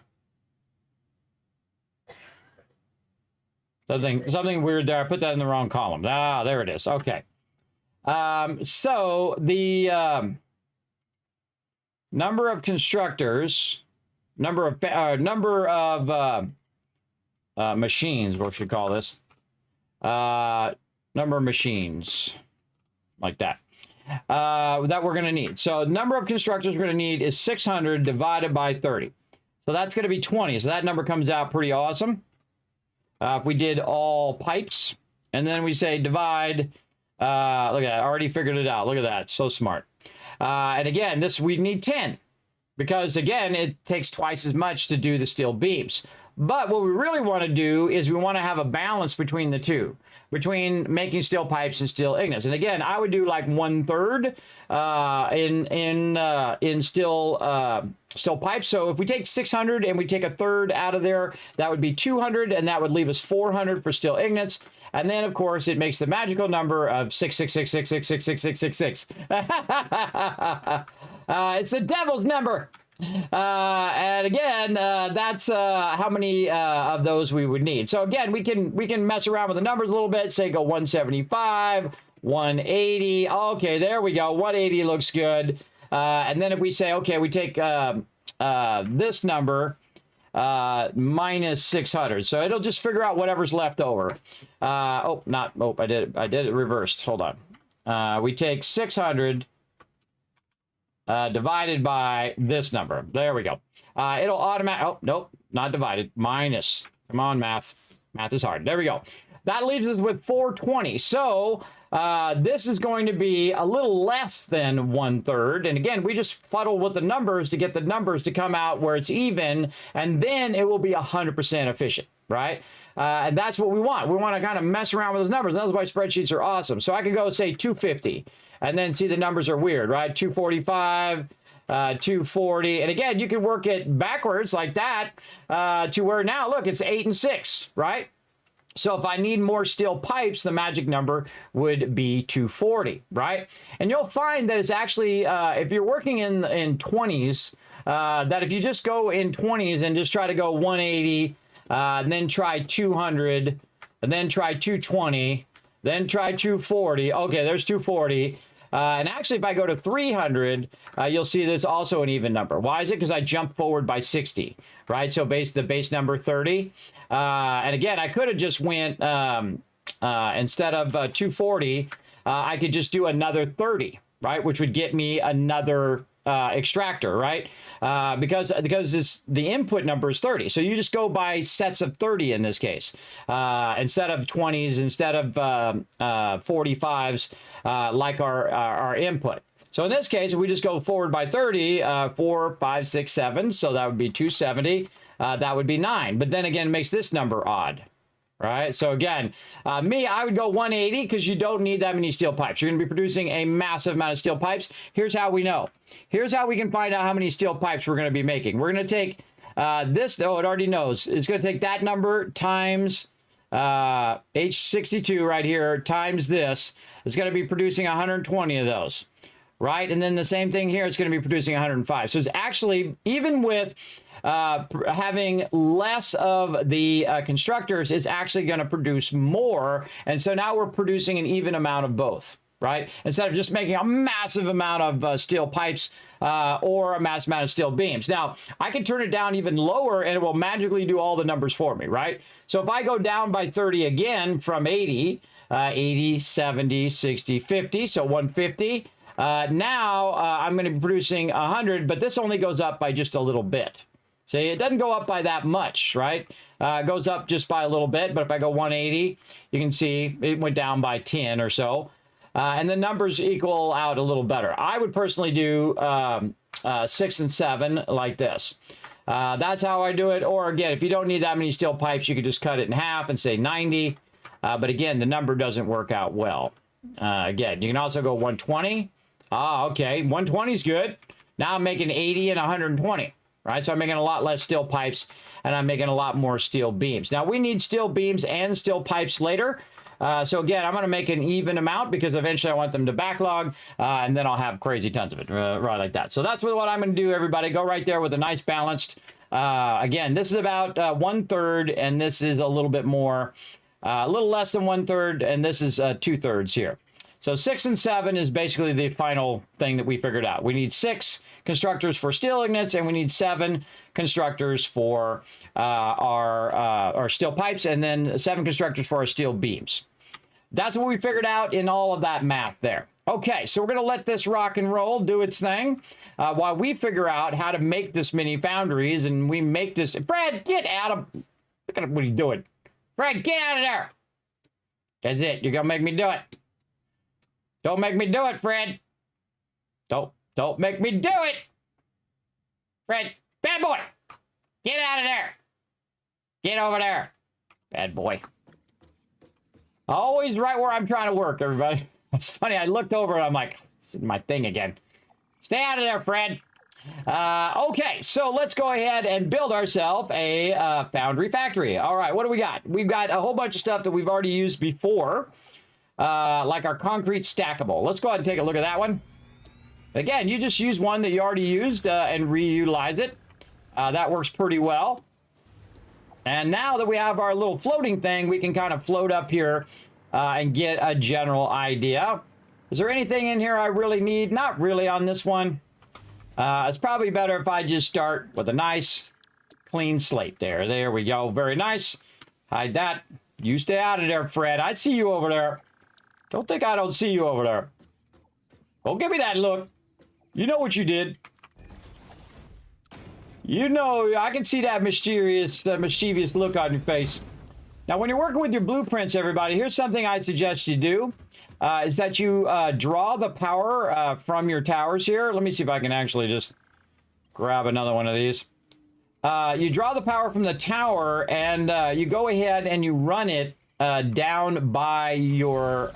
Speaker 3: Something weird there. I put that in the wrong column. Ah, there it is. Okay. So the number of constructors, number of machines, what should we call this? Number of machines, like that. That we're going to need. So the number of constructors we're going to need is 600 divided by 30. So that's going to be 20. So that number comes out pretty awesome. If we did all pipes, and then we say divide, look at that, I already figured it out. Look at that, so smart. And again, we need 10, because again, it takes twice as much to do the steel beams. But what we really want to do is we want to have a balance between the two, between making steel pipes and steel ingots. And again, I would do like 1/3 in steel pipes. So if we take 600 and we take 1/3 out of there, that would be 200, and that would leave us 400 for steel ingots. And then, of course, it makes the magical number of 66666666666. It's the devil's number. And again, that's how many of those we would need. So again, we can mess around with the numbers a little bit. Say go 175, 180. Okay, there we go. 180 looks good. And then if we say, okay, we take this number minus 600, so it'll just figure out whatever's left over. I did it reversed. Hold on. We take 600. Divided by this number. There we go. It'll automatic. Oh, nope, not divided. Minus. Come on, math. Math is hard. There we go. That leaves us with 420. So this is going to be a little less than 1/3. And again, we just fuddle with the numbers to get the numbers to come out where it's even, and then it will be 100% efficient, right? And that's what we want. We want to kind of mess around with those numbers. And that's why spreadsheets are awesome. So I can go say 250. And then see the numbers are weird, right? 245, 240. And again, you can work it backwards like that to where now, look, it's 8 and 6, right? So if I need more steel pipes, the magic number would be 240, right? And you'll find that it's actually, if you're working in 20s, that if you just go in 20s and just try to go 180, and then try 200, and then try 220, then try 240. Okay, there's 240. And actually, if I go to 300, you'll see there's also an even number. Why is it? Because I jumped forward by 60, right? So the base number 30. And again, I could have just went, instead of 240, I could just do another 30, right? Which would get me another extractor, right? Because the input number is 30. So you just go by sets of 30 in this case. Instead of 20s, instead of 45s, like our input. So in this case, if we just go forward by 30, 4, 5, 6, 7, so that would be 270. That would be 9. But then again, it makes this number odd, right? So again, I would go 180 because you don't need that many steel pipes. You're going to be producing a massive amount of steel pipes. Here's how we know. Here's how we can find out how many steel pipes we're going to be making. We're going to take this. Oh, it already knows. It's going to take that number times H62 right here times this. It's going to be producing 120 of those. Right? And then the same thing here, it's going to be producing 105. So it's actually, even with having less of the constructors, it's actually going to produce more. And so now we're producing an even amount of both, right? Instead of just making a massive amount of steel pipes or a massive amount of steel beams. Now, I can turn it down even lower and it will magically do all the numbers for me, right? So if I go down by 30 again from 80, 80, 70, 60, 50, so 150. Now I'm going to be producing 100, but this only goes up by just a little bit. See, it doesn't go up by that much, right? It goes up just by a little bit, but if I go 180, you can see it went down by 10 or so. And the numbers equal out a little better. I would personally do 6 and 7 like this. That's how I do it. Or again, if you don't need that many steel pipes, you could just cut it in half and say 90. But again, the number doesn't work out well. Again, you can also go 120. Okay, 120 is good. Now I'm making 80 and 120, right? So I'm making a lot less steel pipes, and I'm making a lot more steel beams. Now, we need steel beams and steel pipes later. So again, I'm going to make an even amount because eventually I want them to backlog, and then I'll have crazy tons of it, right like that. So that's what I'm going to do, everybody. Go right there with a nice balanced. Again, this is about 1/3, and this is a little bit more, a little less than 1/3, and this is 2/3 here. So 6 and 7 is basically the final thing that we figured out. We need 6 constructors for steel ingots, and we need 7 constructors for our steel pipes, and then 7 constructors for our steel beams. That's what we figured out in all of that math there. Okay, so we're going to let this rock and roll do its thing while we figure out how to make this mini foundries, and we make this. Fred, get out of. Look at what he's doing. Fred, get out of there. That's it. You're going to make me do it. Don't make me do it, Fred. Don't make me do it. Fred, bad boy. Get out of there. Get over there. Bad boy. Always right where I'm trying to work, everybody. It's funny. I looked over and I'm like, this is my thing again. Stay out of there, Fred. Okay, so let's go ahead and build ourselves a foundry factory. All right, what do we got? We've got a whole bunch of stuff that we've already used before. Like our concrete stackable. Let's go ahead and take a look at that one. Again, you just use one that you already used and reutilize it. That works pretty well. And now that we have our little floating thing, we can kind of float up here and get a general idea. Is there anything in here I really need? Not really on this one. It's probably better if I just start with a nice clean slate there. There we go. Very nice. Hide that. You stay out of there, Fred. I see you over there. Don't think I don't see you over there. Don't give me that look. You know what you did. You know, I can see that mischievous look on your face. Now, when you're working with your blueprints, everybody, here's something I suggest you do. Is that you draw the power from your towers here. Let me see if I can actually just grab another one of these. You draw the power from the tower, and you go ahead and you run it down by your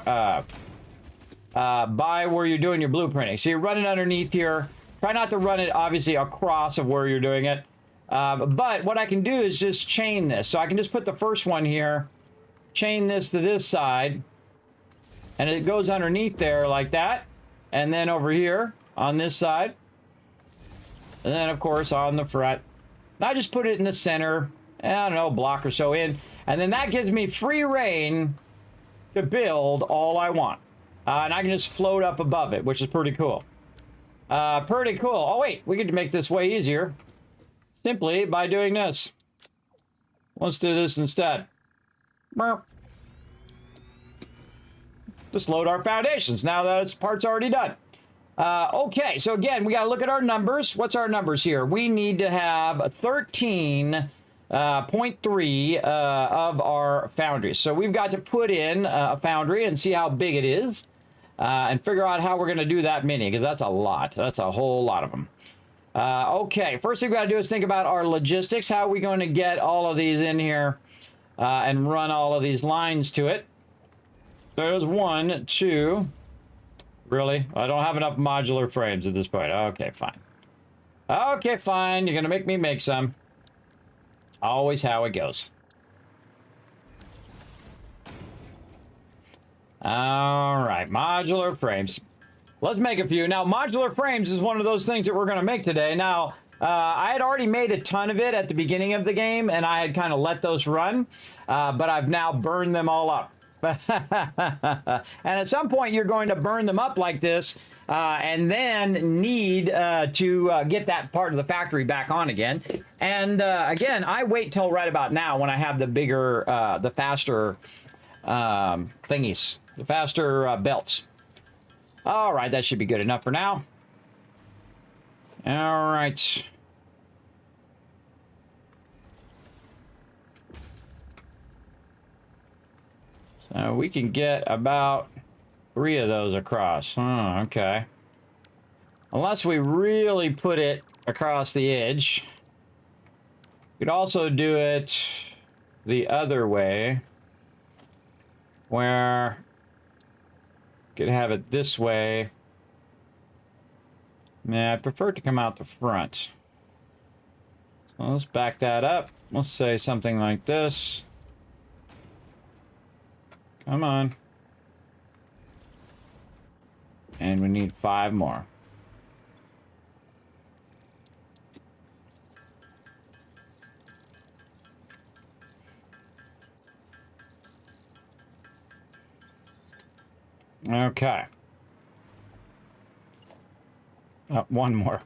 Speaker 3: by where you're doing your blueprinting. So you run it underneath here. Try not to run it obviously across of where you're doing it. But what I can do is just chain this. So I can just put the first one here, chain this to this side, and it goes underneath there like that. And then over here on this side, and then of course on the front. I just put it in the center, I don't know, a block or so in, and then that gives me free reign to build all I want. And I can just float up above it, which is pretty cool. Pretty cool. Oh, wait, we could make this way easier simply by doing this. Let's do this instead. Just load our foundations now that its part's already done. Okay, so again, we got to look at our numbers. What's our numbers here? We need to have 13.3 of our foundries. So we've got to put in a foundry and see how big it is and figure out how we're going to do that many, because that's a lot. That's a whole lot of them. Okay, first thing we got to do is think about our logistics. How are we going to get all of these in here and run all of these lines to it? There's 1, 2... Really? I don't have enough modular frames at this point. Okay, fine. Okay, fine. You're going to make me make some. Always how it goes. All right, modular frames. Let's make a few. Now, modular frames is one of those things that we're going to make today. Now, I had already made a ton of it at the beginning of the game, and I had kind of let those run, but I've now burned them all up. And at some point you're going to burn them up like this and then need to get that part of the factory back on again. And again, I wait till right about now when I have the bigger, the faster thingies, the faster belts. All right, that should be good enough for now. All right. So we can get about 3 of those across. Oh, okay. Unless we really put it across the edge. We could also do it the other way, where we could have it this way. Yeah, I prefer to come out the front. So let's back that up. Let's say something like this. Come on. And we need 5 more. Okay. 1 more.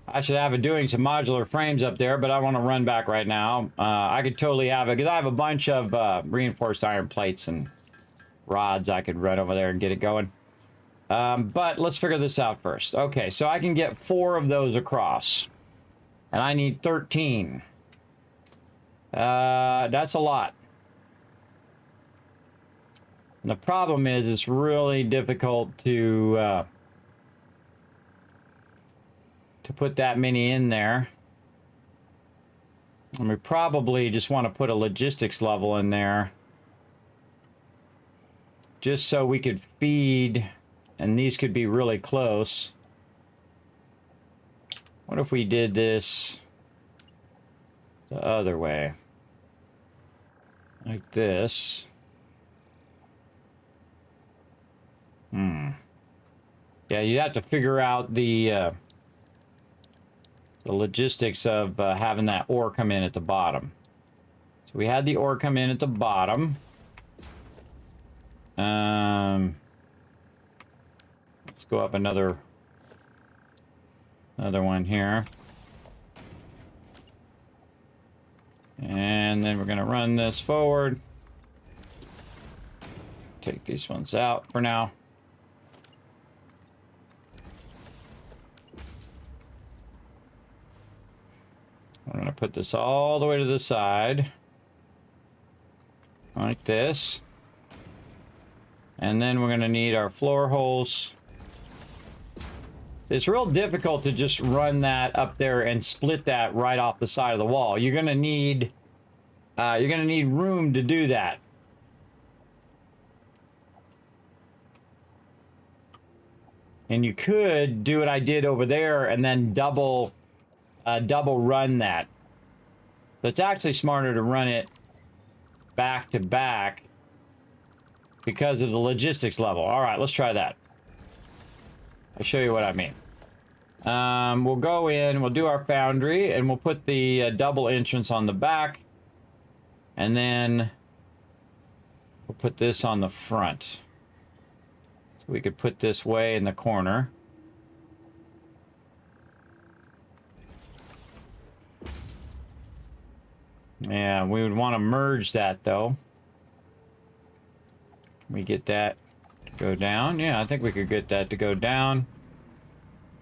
Speaker 3: I should have it doing some modular frames up there, but I want to run back right now. I could totally have it, because I have a bunch of reinforced iron plates and rods I could run over there and get it going. But let's figure this out first. Okay, so I can get 4 of those across. And I need 13. That's a lot. And the problem is it's really difficult to put that many in there. And we probably just want to put a logistics level in there, just so we could feed, and these could be really close. What if we did this the other way? Like this. Yeah, you'd have to figure out the logistics of having that ore come in at the bottom. So we had the ore come in at the bottom. Let's go up another one here. And then we're going to run this forward. Take these ones out for now. We're going to put this all the way to the side. Like this. And then we're going to need our floor holes. It's real difficult to just run that up there and split that right off the side of the wall. You're going to need room to do that. And you could do what I did over there and then double run that. But it's actually smarter to run it back to back because of the logistics level. All right, let's try that. I'll show you what I mean. We'll go in, we'll do our foundry, and we'll put the double entrance on the back. And then we'll put this on the front. So we could put this way in the corner. Yeah, we would want to merge that though. We get that to go down. Yeah, I think we could get that to go down.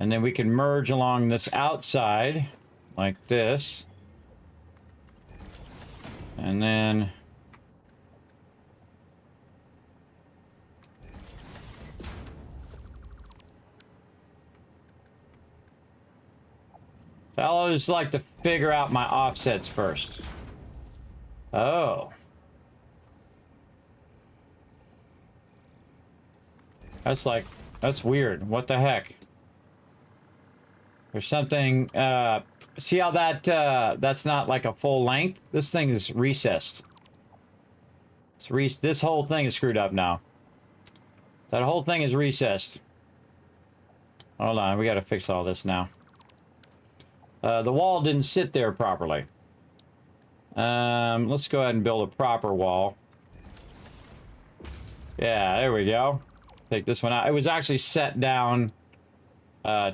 Speaker 3: And then we can merge along this outside like this. And then I always like to figure out my offsets first. Oh. That's weird. What the heck? There's something, see how that, that's not like a full length? This thing is recessed. This whole thing is screwed up now. That whole thing is recessed. Hold on, we gotta fix all this now. The wall didn't sit there properly. Let's go ahead and build a proper wall. Yeah, there we go. Take this one out. It was actually set down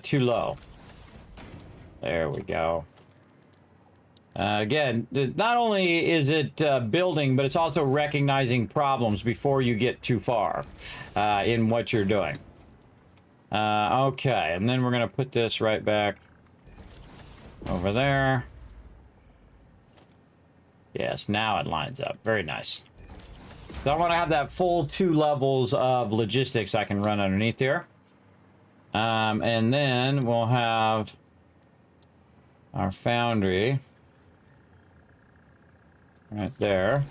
Speaker 3: too low. There we go. Again, not only is it building, but it's also recognizing problems before you get too far in what you're doing. Okay, and then we're going to put this right back over there. Yes, now it lines up. Very nice. So I want to have that full 2 levels of logistics I can run underneath here. And then we'll have our foundry right there.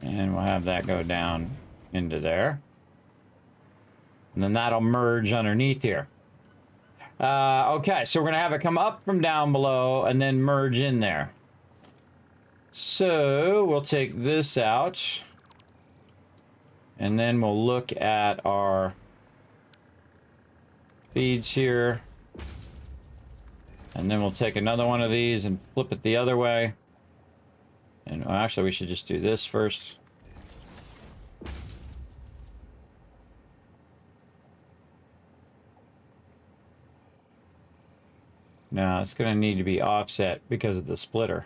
Speaker 3: And we'll have that go down into there. And then that'll merge underneath here. Okay, so we're going to have it come up from down below and then merge in there. So we'll take this out. And then we'll look at our feeds here. And then we'll take another one of these and flip it the other way. And well, actually, we should just do this first. Now, it's going to need to be offset because of the splitter.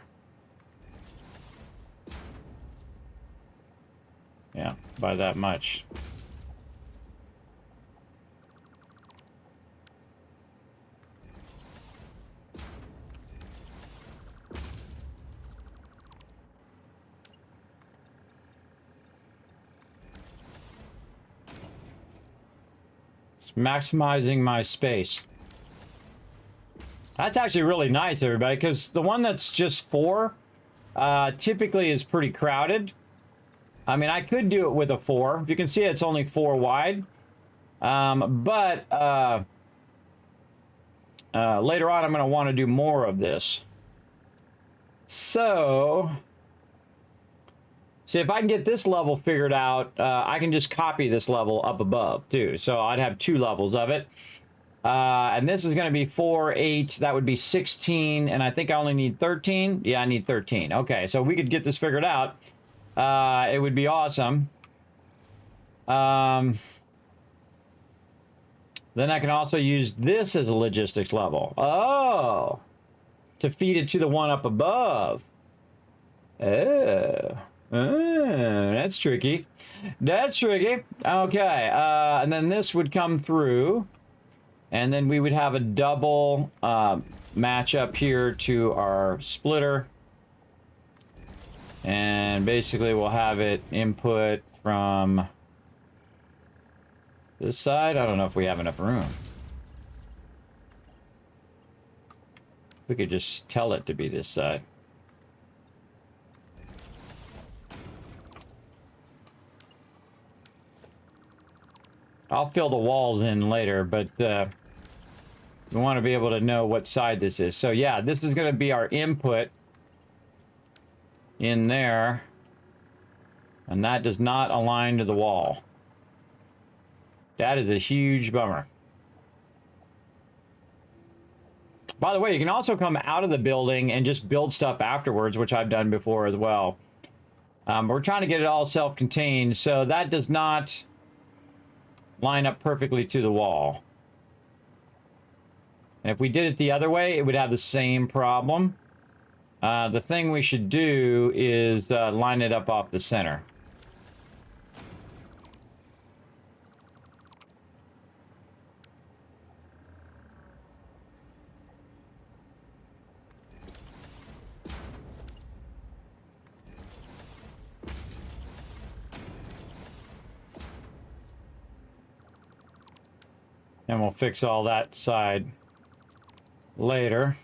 Speaker 3: Yeah, by that much. It's maximizing my space. That's actually really nice, everybody, because the one that's just 4 typically is pretty crowded. I mean, I could do it with a 4. You can see it's only 4 wide. But later on, I'm going to want to do more of this. So, see, if I can get this level figured out, I can just copy this level up above, too. So I'd have 2 levels of it. And this is going to be 4, 8. That would be 16. And I think I only need 13. Yeah, I need 13. Okay, so we could get this figured out. It would be awesome. Then I can also use this as a logistics level. Oh, to feed it to the one up above. Oh, that's tricky. That's tricky. Okay, and then this would come through. And then we would have a double match up here to our splitter. And basically we'll have it input from this side. I don't know if we have enough room. We could just tell it to be this side. I'll fill the walls in later, but we want to be able to know what side this is. So yeah, this is going to be our input in there, and that does not align to the wall. That is a huge bummer. By the way, you can also come out of the building and just build stuff afterwards, which I've done before as well. We're trying to get it all self-contained, so that does not line up perfectly to the wall. And if we did it the other way, it would have the same problem. The thing we should do is line it up off the center. And we'll fix all that side later.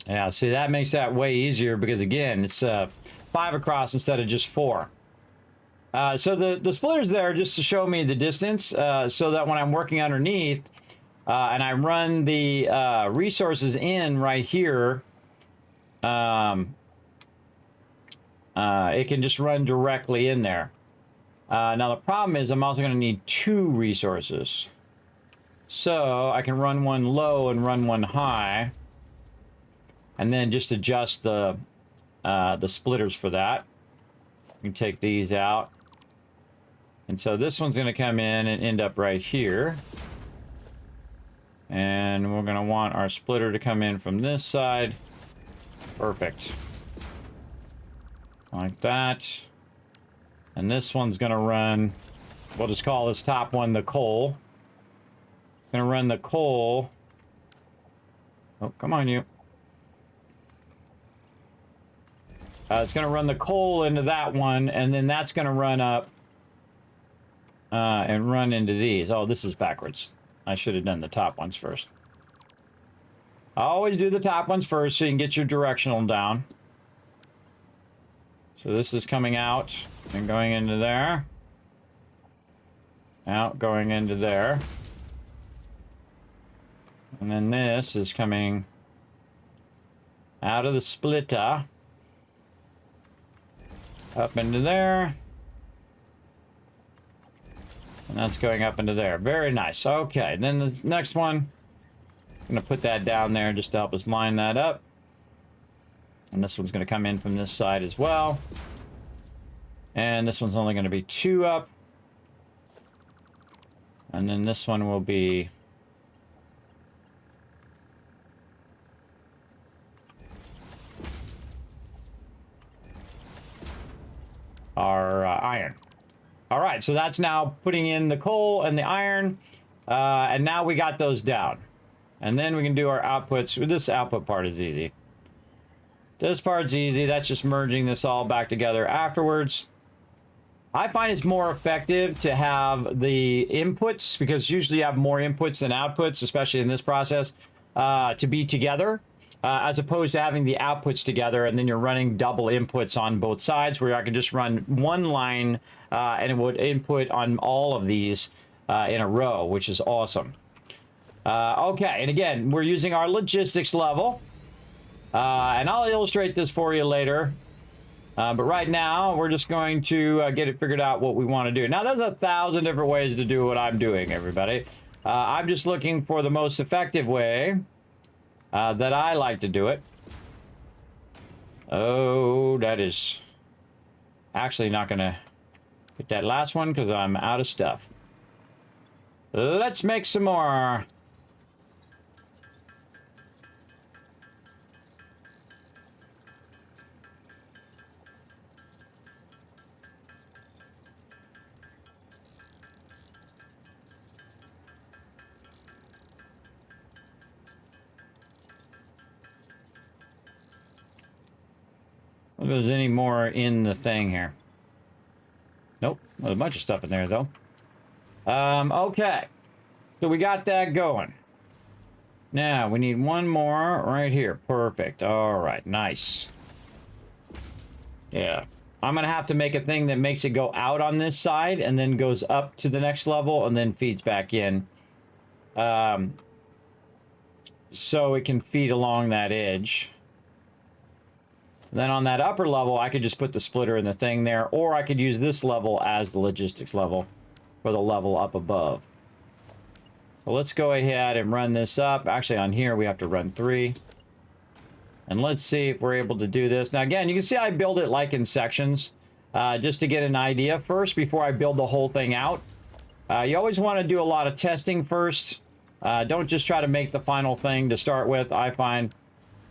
Speaker 3: Yeah, see, that makes that way easier because, again, it's 5 across instead of just 4. So the splitter's there just to show me the distance so that when I'm working underneath and I run the resources in right here, it can just run directly in there. Now, the problem is I'm also going to need 2 resources. So I can run one low and run one high. And then just adjust the splitters for that. You can take these out. And so this one's going to come in and end up right here. And we're going to want our splitter to come in from this side. Perfect. Like that. And this one's going to run, we'll just call this top one the coal. Going to run the coal. Oh, come on, you. It's going to run the coal into that one, and then that's going to run up and run into these. Oh, this is backwards. I should have done the top ones first. I always do the top ones first so you can get your directional down. So this is coming out and going into there. Out, going into there. And then this is coming out of the splitter. Up into there. And that's going up into there. Very nice. Okay, then the next one, I'm going to put that down there just to help us line that up. And this one's going to come in from this side as well. And this one's only going to be 2 up. And then this one will be our iron. All right, so that's now putting in the coal and the iron, and now we got those down. And then we can do our outputs. This output part is easy. This part's easy. That's just merging this all back together afterwards. I find it's more effective to have the inputs, because usually you have more inputs than outputs, especially in this process, to be together. As opposed to having the outputs together and then you're running double inputs on both sides, where I can just run one line and it would input on all of these in a row, which is awesome. Okay, and again, we're using our logistics level. And I'll illustrate this for you later. But right now, we're just going to get it figured out what we want to do. Now, there's 1,000 different ways to do what I'm doing, everybody. I'm just looking for the most effective way that I like to do it. Oh, that is actually not going to hit that last one because I'm out of stuff. Let's make some more. If there's any more in the thing here. Nope. There's a bunch of stuff in there, though. Okay. So we got that going. Now, we need one more right here. Perfect. All right. Nice. Yeah. I'm going to have to make a thing that makes it go out on this side and then goes up to the next level and then feeds back in. So it can feed along that edge. Then on that upper level, I could just put the splitter in the thing there, or I could use this level as the logistics level for the level up above. So let's go ahead and run this up. Actually, on here, we have to run 3. And let's see if we're able to do this. Now, again, you can see I build it like in sections, just to get an idea first before I build the whole thing out. You always want to do a lot of testing first. Don't just try to make the final thing to start with, I find.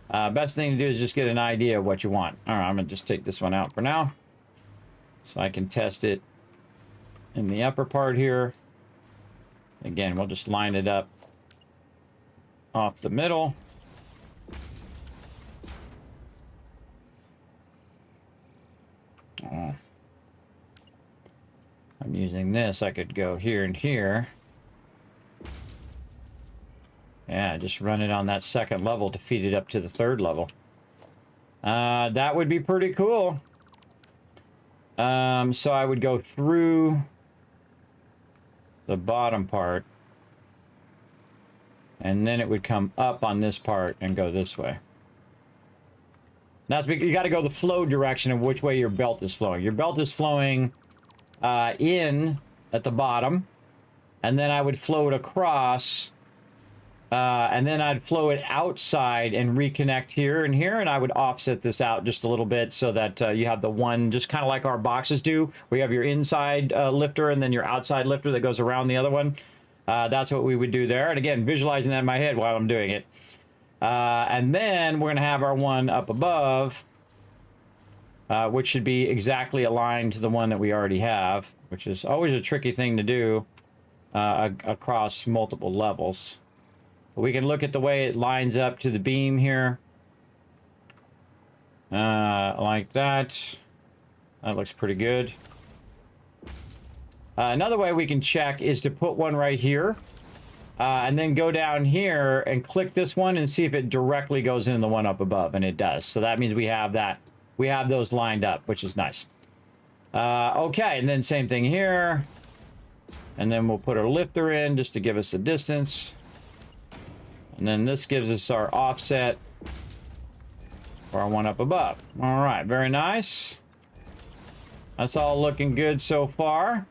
Speaker 3: Best thing to do is just get an idea of what you want. All right, I'm going to just take this one out for now. So I can test it in the upper part here. Again, we'll just line it up off the middle. I'm using this, I could go here and here. Yeah, just run it on that second level to feed it up to the third level. That would be pretty cool. So I would go through the bottom part. And then it would come up on this part and go this way. That's because you got to go the flow direction of which way your belt is flowing. Your belt is flowing in at the bottom. And then I would flow it across. And then I'd flow it outside and reconnect here and here. And I would offset this out just a little bit so that you have the one, just kind of like our boxes do. We have your inside lifter and then your outside lifter that goes around the other one. That's what we would do there. And again, visualizing that in my head while I'm doing it. And then we're going to have our one up above, which should be exactly aligned to the one that we already have, which is always a tricky thing to do across multiple levels. But we can look at the way it lines up to the beam here. Like that. That looks pretty good. Another way we can check is to put one right here. And then go down here and click this one and see if it directly goes into the one up above. And it does. So that means we have that. We have those lined up, which is nice. Okay, and then same thing here. And then we'll put our lifter in just to give us the distance. And then this gives us our offset for our one up above. All right, very nice. That's all looking good so far.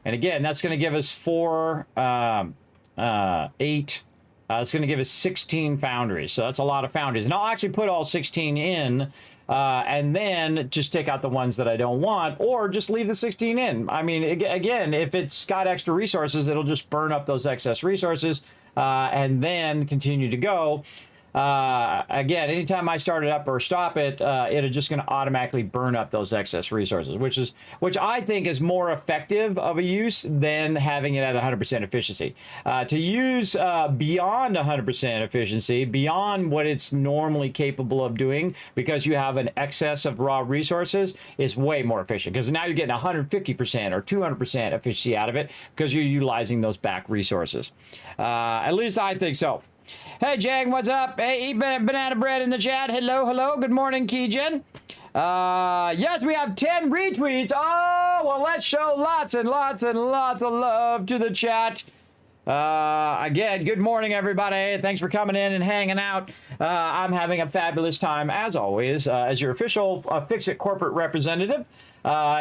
Speaker 3: And again, that's going to give us 8. It's going to give us 16 foundries. So that's a lot of foundries. And I'll actually put all 16 in and then just take out the ones that I don't want, or just leave the 16 in. I mean, again, if it's got extra resources, it'll just burn up those excess resources and then continue to go. Again, anytime I start it up or stop it, it's just going to automatically burn up those excess resources, which I think is more effective of a use than having it at 100% efficiency. To use beyond 100% efficiency, beyond what it's normally capable of doing, because you have an excess of raw resources, is way more efficient, because now you're getting 150% or 200% efficiency out of it because you're utilizing those back resources. At least I think so. Hey, Jag, what's up? Hey, eat banana bread in the chat. Hello, hello. Good morning, Keejan. Yes, we have 10 retweets. Oh, well, let's show lots and lots and lots of love to the chat. Again, good morning, everybody. Thanks for coming in and hanging out. I'm having a fabulous time, as always, as your official FICSIT corporate representative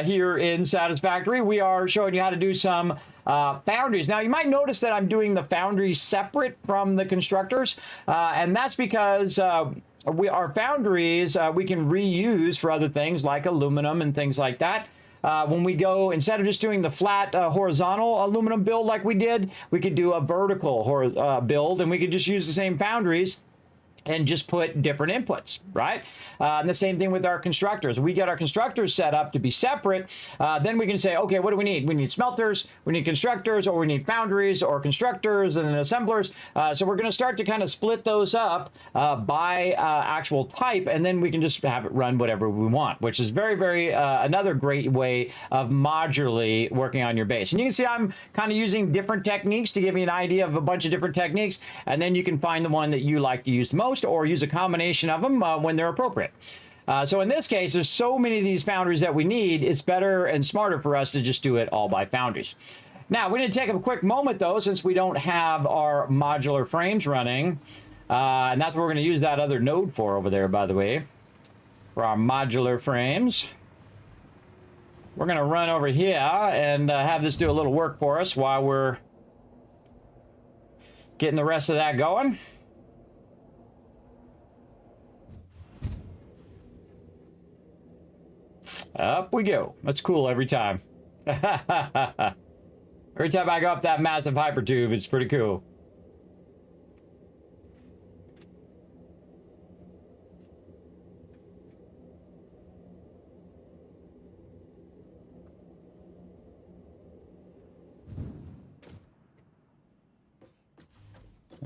Speaker 3: here in Satisfactory. We are showing you how to do some foundries. Now, you might notice that I'm doing the foundries separate from the constructors, and that's because our foundries we can reuse for other things like aluminum and things like that. When we go, instead of just doing the flat horizontal aluminum build like we did, we could do a vertical build, and we could just use the same foundries and just put different inputs, right? And the same thing with our constructors. We get our constructors set up to be separate. Then we can say, okay, what do we need? We need smelters, we need constructors, or we need foundries, or constructors and assemblers. So we're going to start to kind of split those up by actual type, and then we can just have it run whatever we want, which is very, very another great way of modularly working on your base. And you can see I'm kind of using different techniques to give you an idea of a bunch of different techniques, and then you can find the one that you like to use the most, or use a combination of them when they're appropriate. So in this case, there's so many of these foundries that we need, it's better and smarter for us to just do it all by foundries. Now, we're going to take a quick moment, though, since we don't have our modular frames running. And that's what we're going to use that other node for over there, by the way, for our modular frames. We're going to run over here and have this do a little work for us while we're getting the rest of that going. Up we go. That's cool every time. Every time I go up that massive hypertube, it's pretty cool.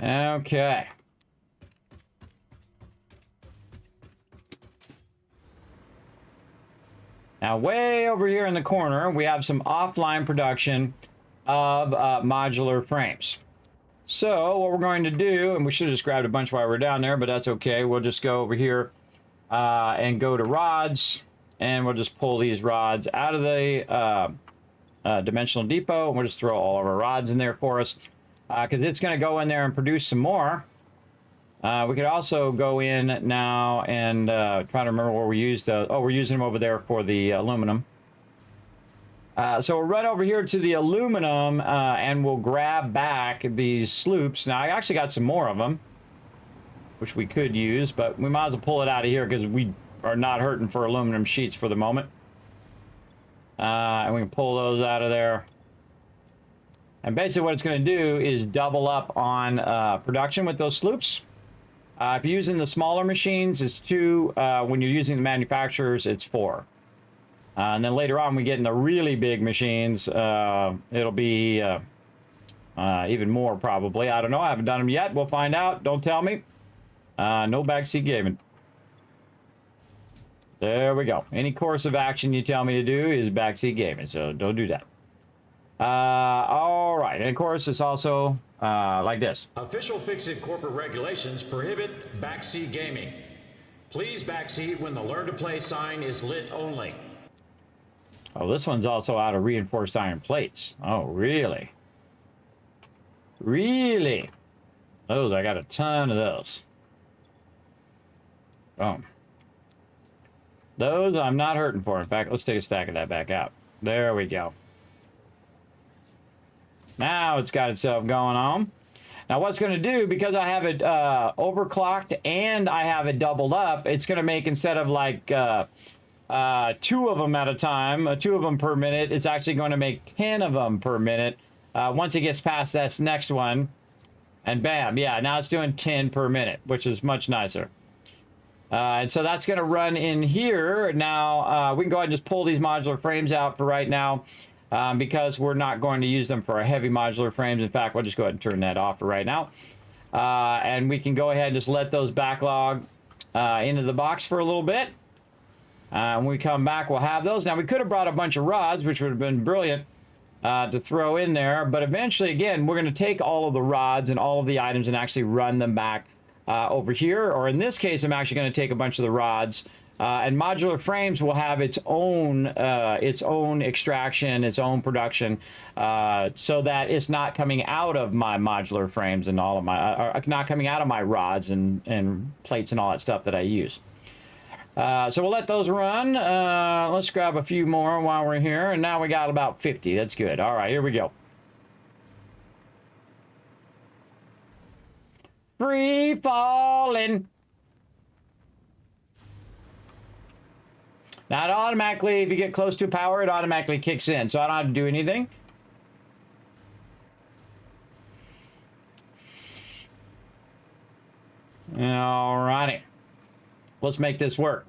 Speaker 3: Okay. Now, way over here in the corner, we have some offline production of modular frames. So what we're going to do, and we should have just grabbed a bunch while we're down there, but that's okay. We'll just go over here and go to rods, and we'll just pull these rods out of the dimensional depot, and we'll just throw all of our rods in there for us, because it's going to go in there and produce some more. We could also go in now and try to remember where we used. Oh, we're using them over there for the aluminum. So we'll run over here to the aluminum and we'll grab back these sloops. Now, I actually got some more of them, which we could use, but we might as well pull it out of here because we are not hurting for aluminum sheets for the moment. And we can pull those out of there. And basically what it's going to do is double up on production with those sloops. If you're using the smaller machines, it's 2. When you're using the manufacturers, it's 4. And then later on, we get in the really big machines, it'll be even more probably. I don't know. I haven't done them yet. We'll find out. Don't tell me. No backseat gaming. There we go. Any course of action you tell me to do is backseat gaming, so don't do that. All right. And of course, it's also like this.
Speaker 4: Official FICSIT corporate regulations prohibit backseat gaming. Please backseat when the Learn to Play sign is lit only.
Speaker 3: Oh, this one's also out of reinforced iron plates. Oh, really? Really? Those, I got a ton of those. Boom. Those I'm not hurting for. In fact, let's take a stack of that back out. There we go. Now it's got itself going on. Now what it's going to do, because I have it overclocked and I have it doubled up, it's going to make, instead of like 2 of them at a time, 2 of them per minute, it's actually going to make 10 of them per minute. Once it gets past that next one, and bam, yeah, now it's doing 10 per minute, which is much nicer. And so that's going to run in here. Now, we can go ahead and just pull these modular frames out for right now, because we're not going to use them for our heavy modular frames. In fact, we'll just go ahead and turn that off for right now. And we can go ahead and just let those backlog into the box for a little bit. When we come back, we'll have those. Now, we could have brought a bunch of rods, which would have been brilliant to throw in there. But eventually, again, we're going to take all of the rods and all of the items and actually run them back over here. Or in this case, I'm actually going to take a bunch of the rods. And modular frames will have its own extraction, its own production, so that it's not coming out of my modular frames and all of my, not coming out of my rods and plates and all that stuff that I use. So we'll let those run. Let's grab a few more while we're here. And now we got about 50. That's good. All right, here we go. Free falling. Now, it automatically, if you get close to power, it automatically kicks in. So I don't have to do anything. All righty. Let's make this work.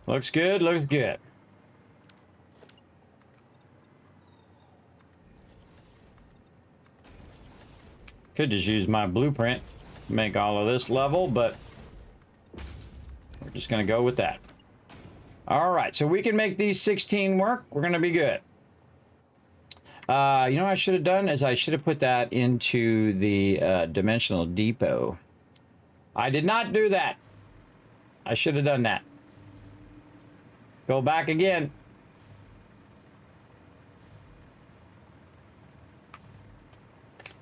Speaker 3: Looks good, looks good. Could just use my blueprint to make all of this level, but we're just going to go with that. All right, so we can make these 16 work. We're going to be good. You know what I should have done is I should have put that into the dimensional depot. I did not do that. I should have done that. Go back again.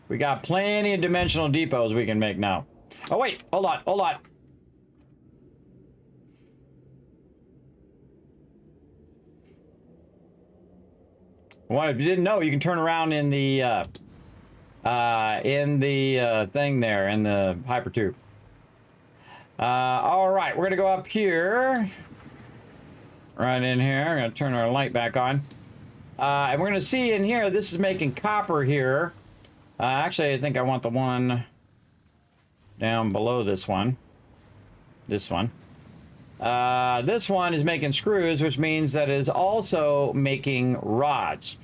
Speaker 3: We got plenty of dimensional depots we can make now. Oh, wait. Hold on. Hold on. Well, if you didn't know, you can turn around in the thing there, in the hyper tube. All right. We're going to go up here. Right in here. I'm going to turn our light back on. And we're going to see in here, this is making copper here. Actually, I think I want the one down below this one. This one. This one is making screws, which means that it is also making rods.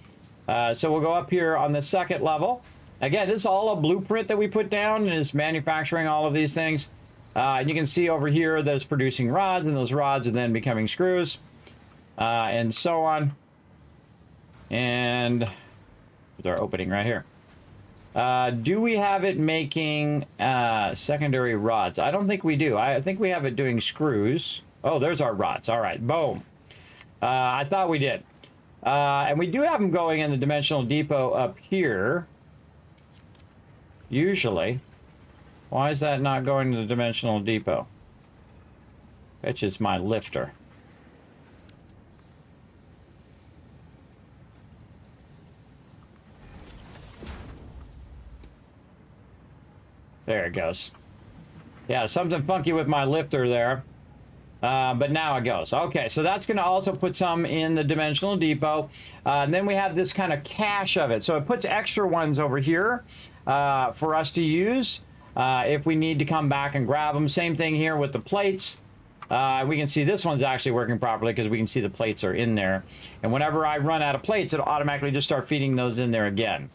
Speaker 3: So we'll go up here on the second level. Again, this is all a blueprint that we put down, and it's manufacturing all of these things. And you can see over here that it's producing rods, and those rods are then becoming screws, and so on. And with our opening right here. Do we have it making secondary rods? I don't think we do. I think we have it doing screws. Oh, there's our rods. All right, boom. I thought we did. And we do have them going in the dimensional depot up here. Usually. Why is that not going to the dimensional depot? Which is my lifter. There it goes. Yeah, something funky with my lifter there. But now it goes. Okay, so that's going to also put some in the dimensional depot. And then we have this kind of cache of it. So it puts extra ones over here for us to use if we need to come back and grab them. Same thing here with the plates. We can see this one's actually working properly because we can see the plates are in there. And whenever I run out of plates, it'll automatically just start feeding those in there again.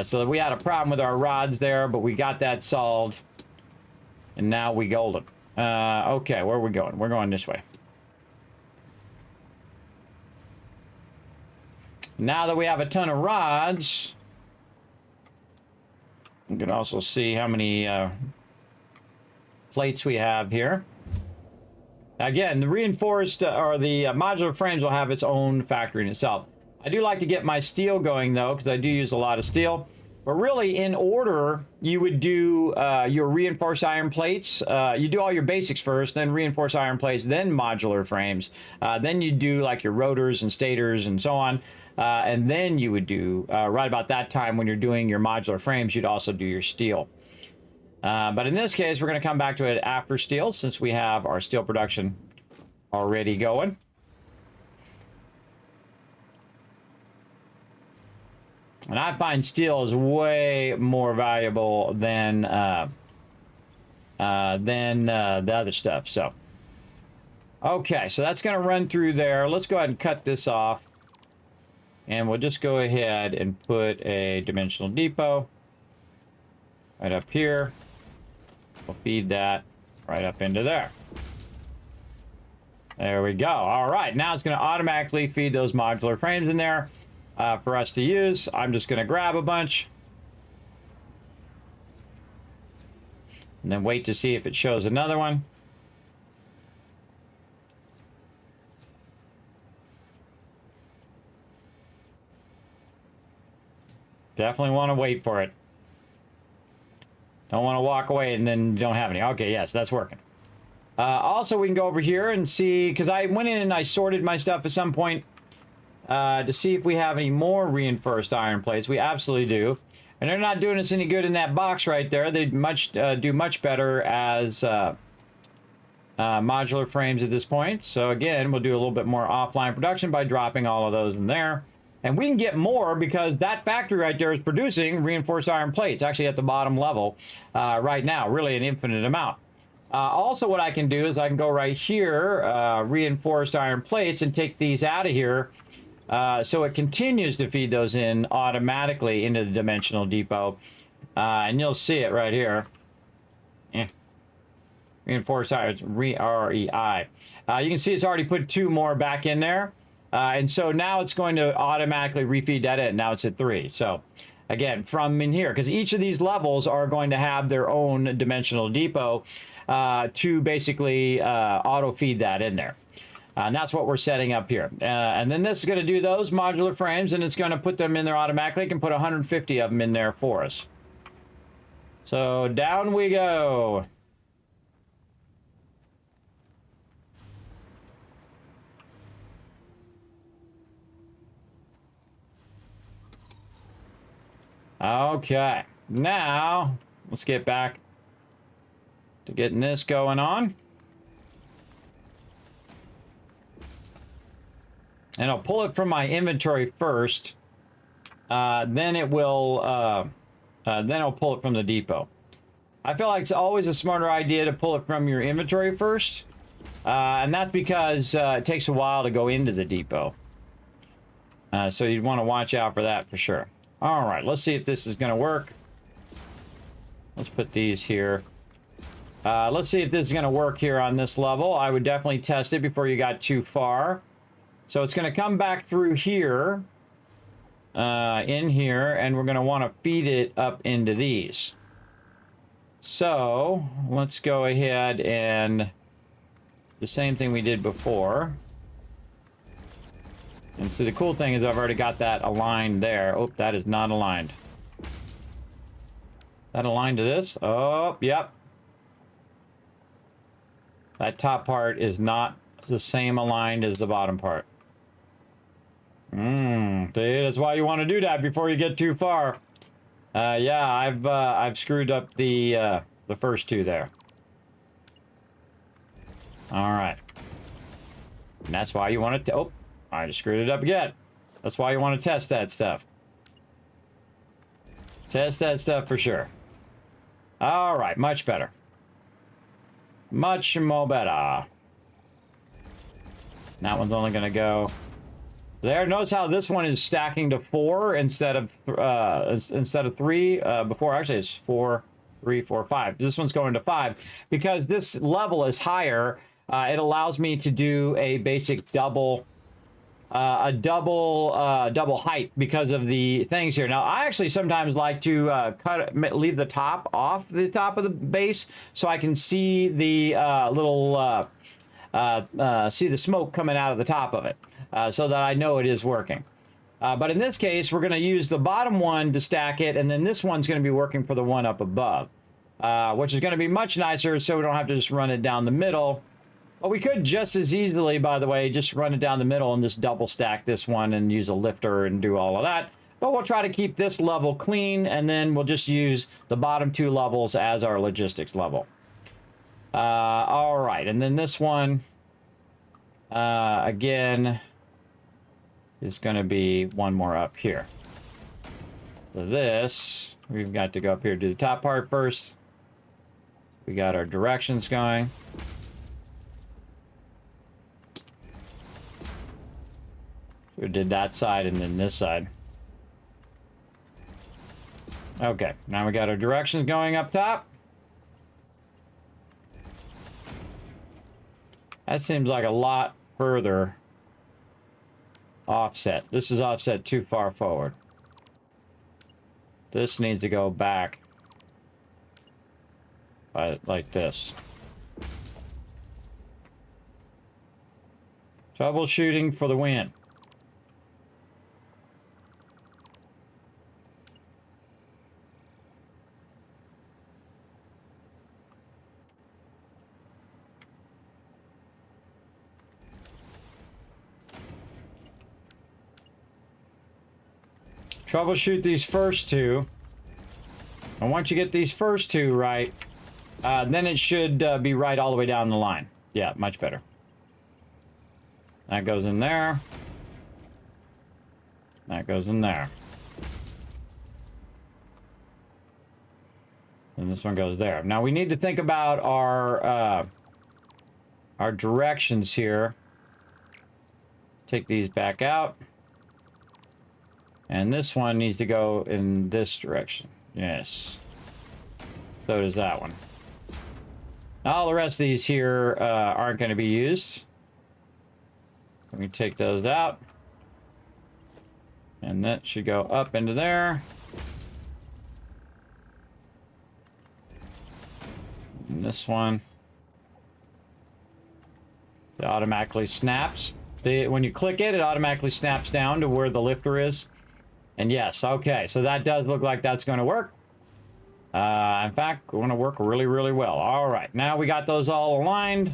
Speaker 3: So we had a problem with our rods there, but we got that solved. And now we golden. Okay, where are we going? We're going this way. Now that we have a ton of rods, we can also see how many plates we have here. Again, the reinforced or the modular frames will have its own factory in itself. I do like to get my steel going, though, because I do use a lot of steel. But really, in order, you would do your reinforced iron plates. You do all your basics first, then reinforced iron plates, then modular frames. Then you do like your rotors and stators and so on. And then you would do, right about that time when you're doing your modular frames, you'd also do your steel. But in this case, we're going to come back to it after steel, since we have our steel production already going. And I find steel is way more valuable than the other stuff. So, okay, so that's going to run through there. Let's go ahead and cut this off. And we'll just go ahead and put a dimensional depot right up here. We'll feed that right up into there. There we go. All right, now it's going to automatically feed those modular frames in there. For us to use. I'm just going to grab a bunch and then wait to see if it shows another one. Definitely want to wait for it. Don't want to walk away and then don't have any. Okay, yes, that's working. Also, we can go over here and see, because I went in and I sorted my stuff at some point to see if we have any more reinforced iron plates. We absolutely do. And they're not doing us any good in that box right there. They do much better as modular frames at this point. So again, we'll do a little bit more offline production by dropping all of those in there. And we can get more because that factory right there is producing reinforced iron plates, actually at the bottom level right now, really an infinite amount. Also, what I can do is I can go right here, reinforced iron plates, and take these out of here. So it continues to feed those in automatically into the dimensional depot. And you'll see it right here. Reinforced iron, REI. You can see it's already put 2 more back in there. And so now it's going to automatically refeed that in. Now it's at 3. So again, from in here, because each of these levels are going to have their own dimensional depot to basically auto feed that in there. And that's what we're setting up here. And then this is going to do those modular frames, and it's going to put them in there automatically. It can put 150 of them in there for us. So down we go. Okay, now let's get back to getting this going on. And I'll pull it from my inventory first. Then it will. Then I'll pull it from the depot. I feel like it's always a smarter idea to pull it from your inventory first, and that's because it takes a while to go into the depot. So you'd want to watch out for that for sure. All right, let's see if this is going to work. Let's put these here. Let's see if this is going to work here on this level. I would definitely test it before you got too far. So it's going to come back through here, in here, and we're going to want to feed it up into these. So let's go ahead and the same thing we did before. And so the cool thing is I've already got that aligned there. Oh, that is not aligned. That aligned to this? Oh, yep. That top part is not the same aligned as the bottom part. See, that's why you want to do that before you get too far. Yeah, I've screwed up the first two there. All right. And that's why you want to... Oh, I just screwed it up again. That's why you want to test that stuff. Test that stuff for sure. All right, much better. Much more better. That one's only going to go there. Notice how this one is stacking to 4 instead of 3. Before, actually, it's 4, 3, 4, 5. This one's going to 5 because this level is higher. It allows me to do a basic double height because of the things here. Now, I actually sometimes like to leave the top off the top of the base so I can see the see the smoke coming out of the top of it, so that I know it is working. But in this case, we're going to use the bottom one to stack it, and then this one's going to be working for the one up above, which is going to be much nicer, so we don't have to just run it down the middle. But we could just as easily, by the way, just run it down the middle and just double stack this one and use a lifter and do all of that. But we'll try to keep this level clean, and then we'll just use the bottom 2 levels as our logistics level. All right, and then this one, again, is going to be one more up here. So this, we've got to go up here to the top part first. We got our directions going. We did that side and then this side. Okay, now we got our directions going up top. That seems like a lot further offset. This is offset too far forward. This needs to go back like this. Troubleshooting for the win. Troubleshoot these first 2. And once you get these first 2 right, then it should be right all the way down the line. Yeah, much better. That goes in there. That goes in there. And this one goes there. Now we need to think about our directions here. Take these back out. And this one needs to go in this direction. Yes. So does that one. All the rest of these here aren't going to be used. Let me take those out. And that should go up into there. And this one. It automatically snaps. When you click it, it automatically snaps down to where the lifter is. And yes, okay, so that does look like that's going to work. In fact, going to work really, really well. All right, now we got those all aligned.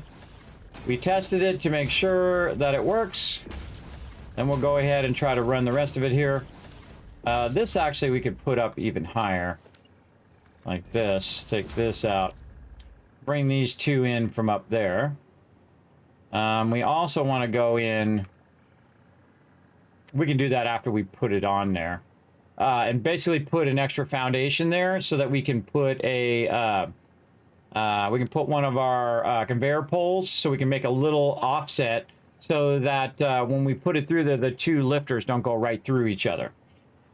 Speaker 3: We tested it to make sure that it works. Then we'll go ahead and try to run the rest of it here. This actually we could put up even higher. Like this. Take this out. Bring these 2 in from up there. We also want to go in... We can do that after we put it on there. And basically put an extra foundation there so that we can put a... we can put one of our conveyor poles so we can make a little offset so that when we put it through there, the two lifters don't go right through each other.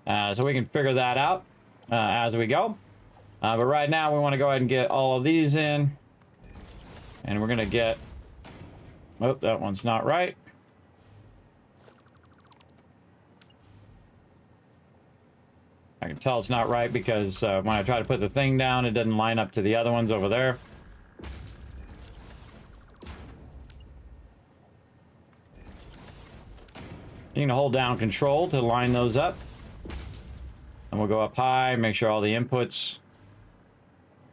Speaker 3: So we can figure that out as we go. But right now we want to go ahead and get all of these in. And we're going to get... Oh, that one's not right. I can tell it's not right because when I try to put the thing down, it doesn't line up to the other ones over there. You can hold down Control to line those up. And we'll go up high, make sure all the inputs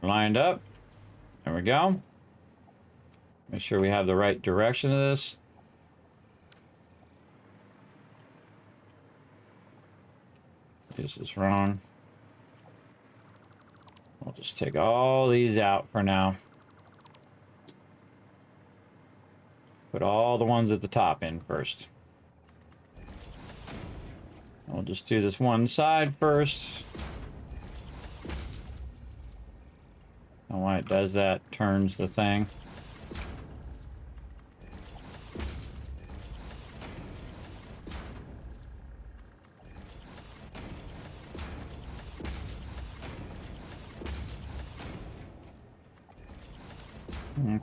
Speaker 3: are lined up. There we go. Make sure we have the right direction of this. This is wrong. We'll just take all these out for now. Put all the ones at the top in first. We'll just do this one side first. And why it does that, turns the thing.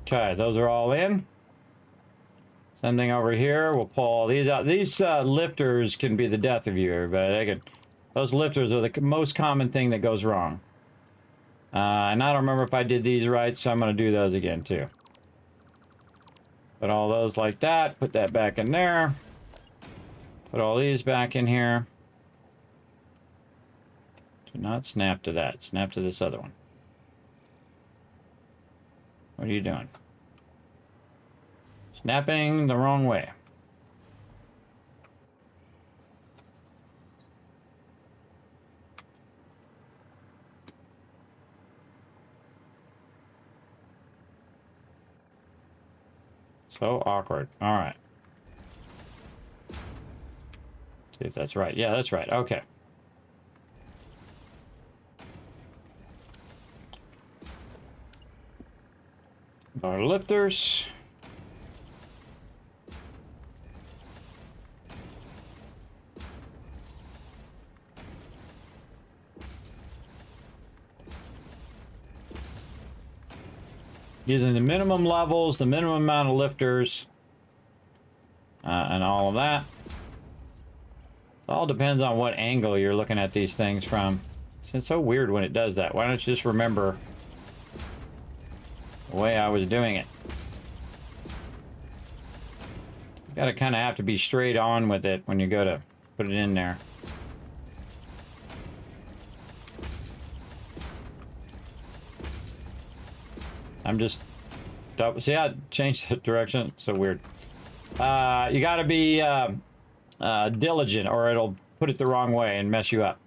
Speaker 3: Okay, those are all in. Same thing over here. We'll pull all these out. These lifters can be the death of you, everybody. Those lifters are the most common thing that goes wrong. And I don't remember if I did these right, so I'm going to do those again, too. Put all those like that. Put that back in there. Put all these back in here. Do not snap to that. Snap to this other one. What are you doing? Snapping the wrong way. So awkward. All right. See if that's right. Yeah, that's right. Okay. Our lifters. Using the minimum levels, the minimum amount of lifters, and all of that. It all depends on what angle you're looking at these things from. It's so weird when it does that. Why don't you just remember the way I was doing it? You gotta kind of have to be straight on with it when you go to put it in there. I'm just... See how it changed the direction? It's so weird. You gotta be diligent or it'll put it the wrong way and mess you up.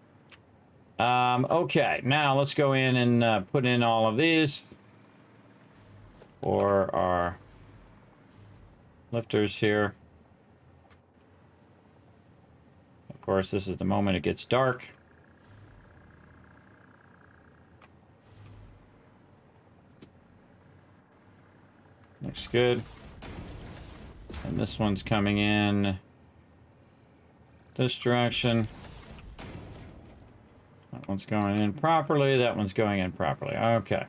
Speaker 3: Okay, now let's go in and put in all of these for our lifters here. Of course, this is the moment it gets dark. Looks good. And this one's coming in this direction. That one's going in properly. That one's going in properly. Okay.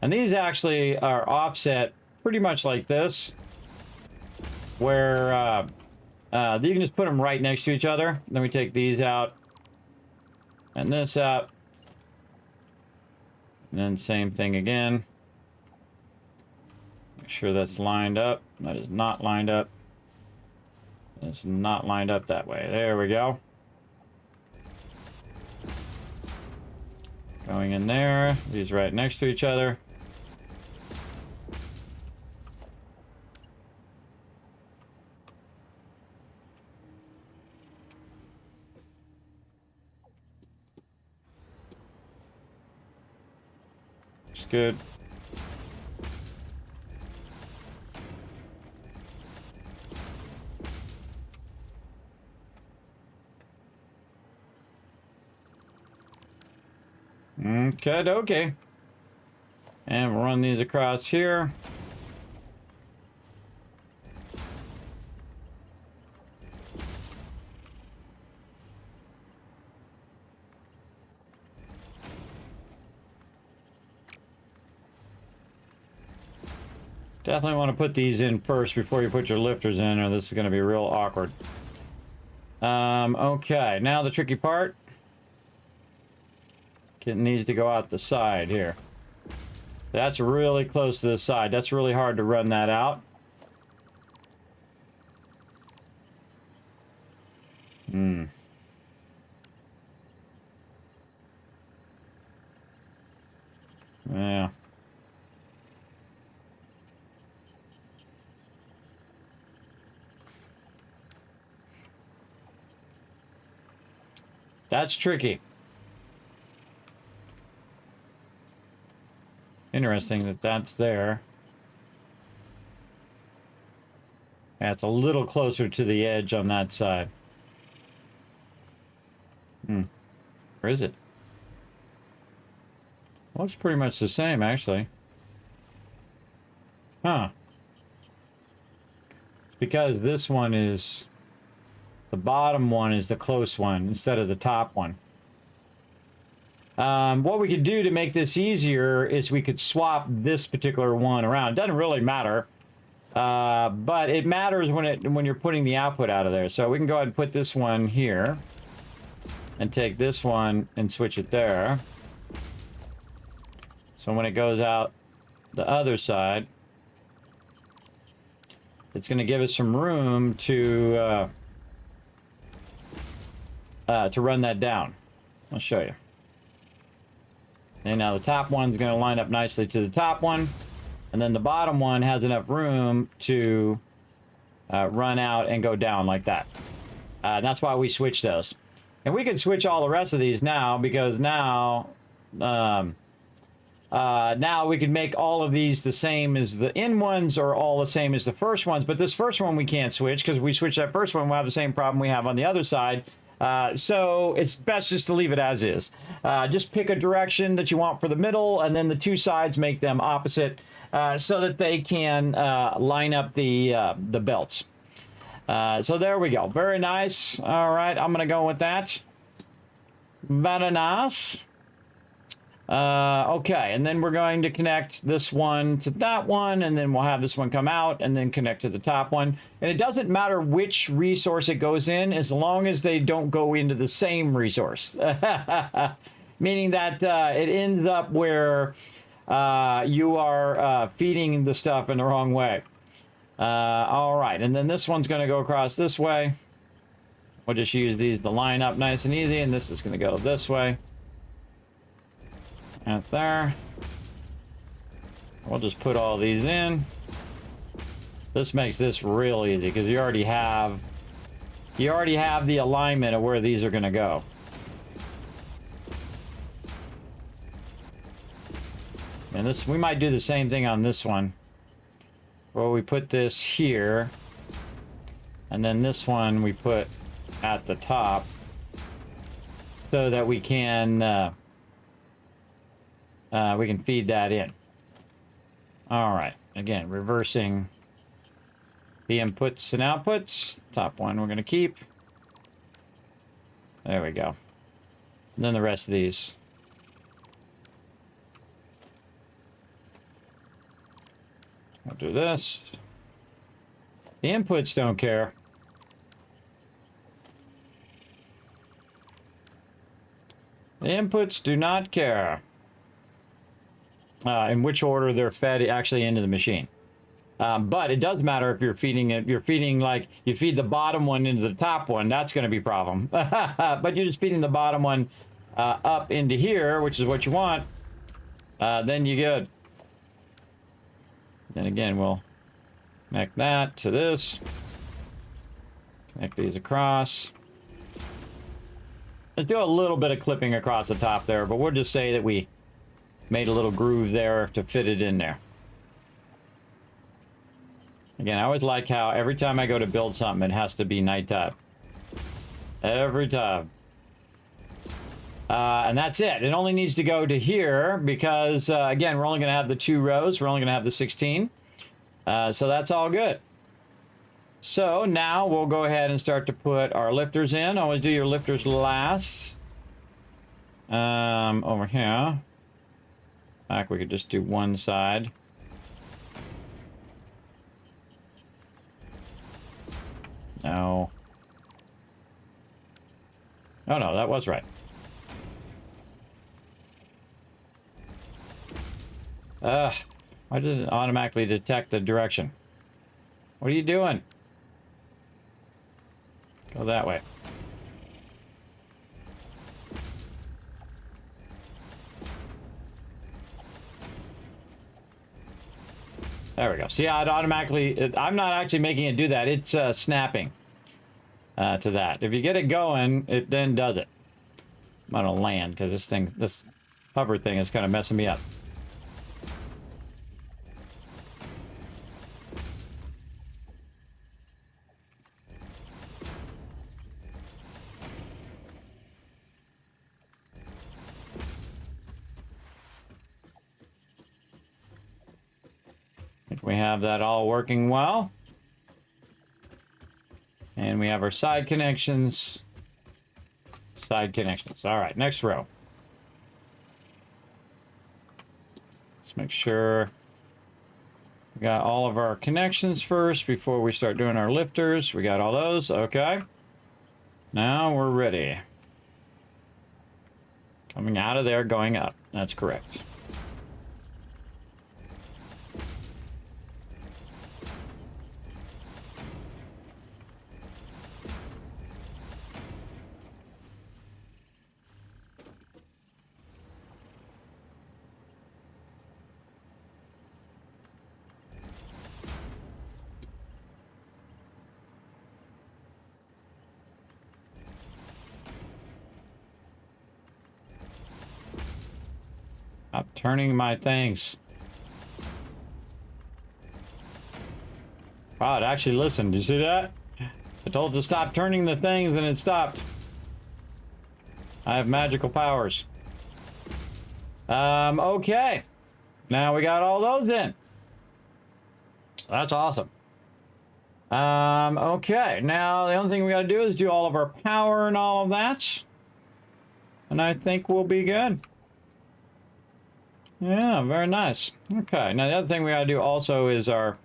Speaker 3: And these actually are offset pretty much like this, where you can just put them right next to each other. Then we take these out and this out. And then same thing again. Make sure that's lined up. That is not lined up. It's not lined up that way. There we go. Going in there. These right next to each other. It's good. Okay. And we'll run these across here. Definitely want to put these in first before you put your lifters in, or this is going to be real awkward. Okay, now the tricky part. It needs to go out the side here. That's really close to the side. That's really hard to run that out. Yeah. That's tricky. Interesting that that's there. Yeah, it's a little closer to the edge on that side. Where is it? Looks pretty much the same, actually. Huh. It's because this one is... The bottom one is the close one instead of the top one. What we could do to make this easier is we could swap this particular one around. It doesn't really matter. But it matters when you're putting the output out of there. So we can go ahead and put this one here. And take this one and switch it there. So when it goes out the other side, it's going to give us some room to run that down. I'll show you. And now the top one's going to line up nicely to the top one. And then the bottom one has enough room to run out and go down like that. And that's why we switch those. And we can switch all the rest of these now, because now we can make all of these the same as the in ones, or all the same as the first ones. But this first one we can't switch, because if we switch that first one, we'll have the same problem we have on the other side. So it's best just to leave it as is. Just pick a direction that you want for the middle, and then the two sides make them opposite, so that they can line up the belts. So there we go. Very nice. All right, I'm going to go with that. Very nice. Okay, and then we're going to connect this one to that one, and then we'll have this one come out and then connect to the top one. And it doesn't matter which resource it goes in, as long as they don't go into the same resource. Meaning that it ends up where you are feeding the stuff in the wrong way. All right, and then this one's going to go across this way. We'll just use these to line up nice and easy, and this is going to go this way. Out there. We'll just put all these in. This makes this real easy, because you already have the alignment of where these are going to go. And this, we might do the same thing on this one. Well, we put this here, and then this one we put at the top, so that we can feed that in. All right, again, reversing the inputs and outputs. Top one we're going to keep. There we go. And then the rest of these. I'll do this. The inputs don't care. The inputs do not care in which order they're fed actually into the machine. But it does matter if you're feeding it. You're feeding, like, you feed the bottom one into the top one. That's going to be a problem. But you're just feeding the bottom one up into here, which is what you want. Then you're good. Then again, we'll connect that to this. Connect these across. Let's do a little bit of clipping across the top there, but we'll just say that we made a little groove there to fit it in there. Again, I always like how every time I go to build something, it has to be nighttime. Every time. And that's it. It only needs to go to here because, again, we're only going to have the 2 rows. We're only going to have the 16. So that's all good. So now we'll go ahead and start to put our lifters in. Always do your lifters last. Over here. In fact, we could just do one side. No. Oh no, that was right. Why did it automatically detect the direction? What are you doing? Go that way. There we go. See how it automatically... I'm not actually making it do that. It's snapping to that. If you get it going, it then does it. I'm gonna land because this hover thing is kind of messing me up. We have that all working well. And we have our side connections. Side connections. All right, next row. Let's make sure we got all of our connections first before we start doing our lifters. We got all those. Okay. Now we're ready. Coming out of there, going up. That's correct. Stop turning my things. Wow, it actually listened. Did you see that? I told it to stop turning the things and it stopped. I have magical powers. Okay. Now we got all those in. That's awesome. Okay. Now the only thing we got to do is do all of our power and all of that. And I think we'll be good. Yeah, very nice. Okay, now the other thing we gotta do also is our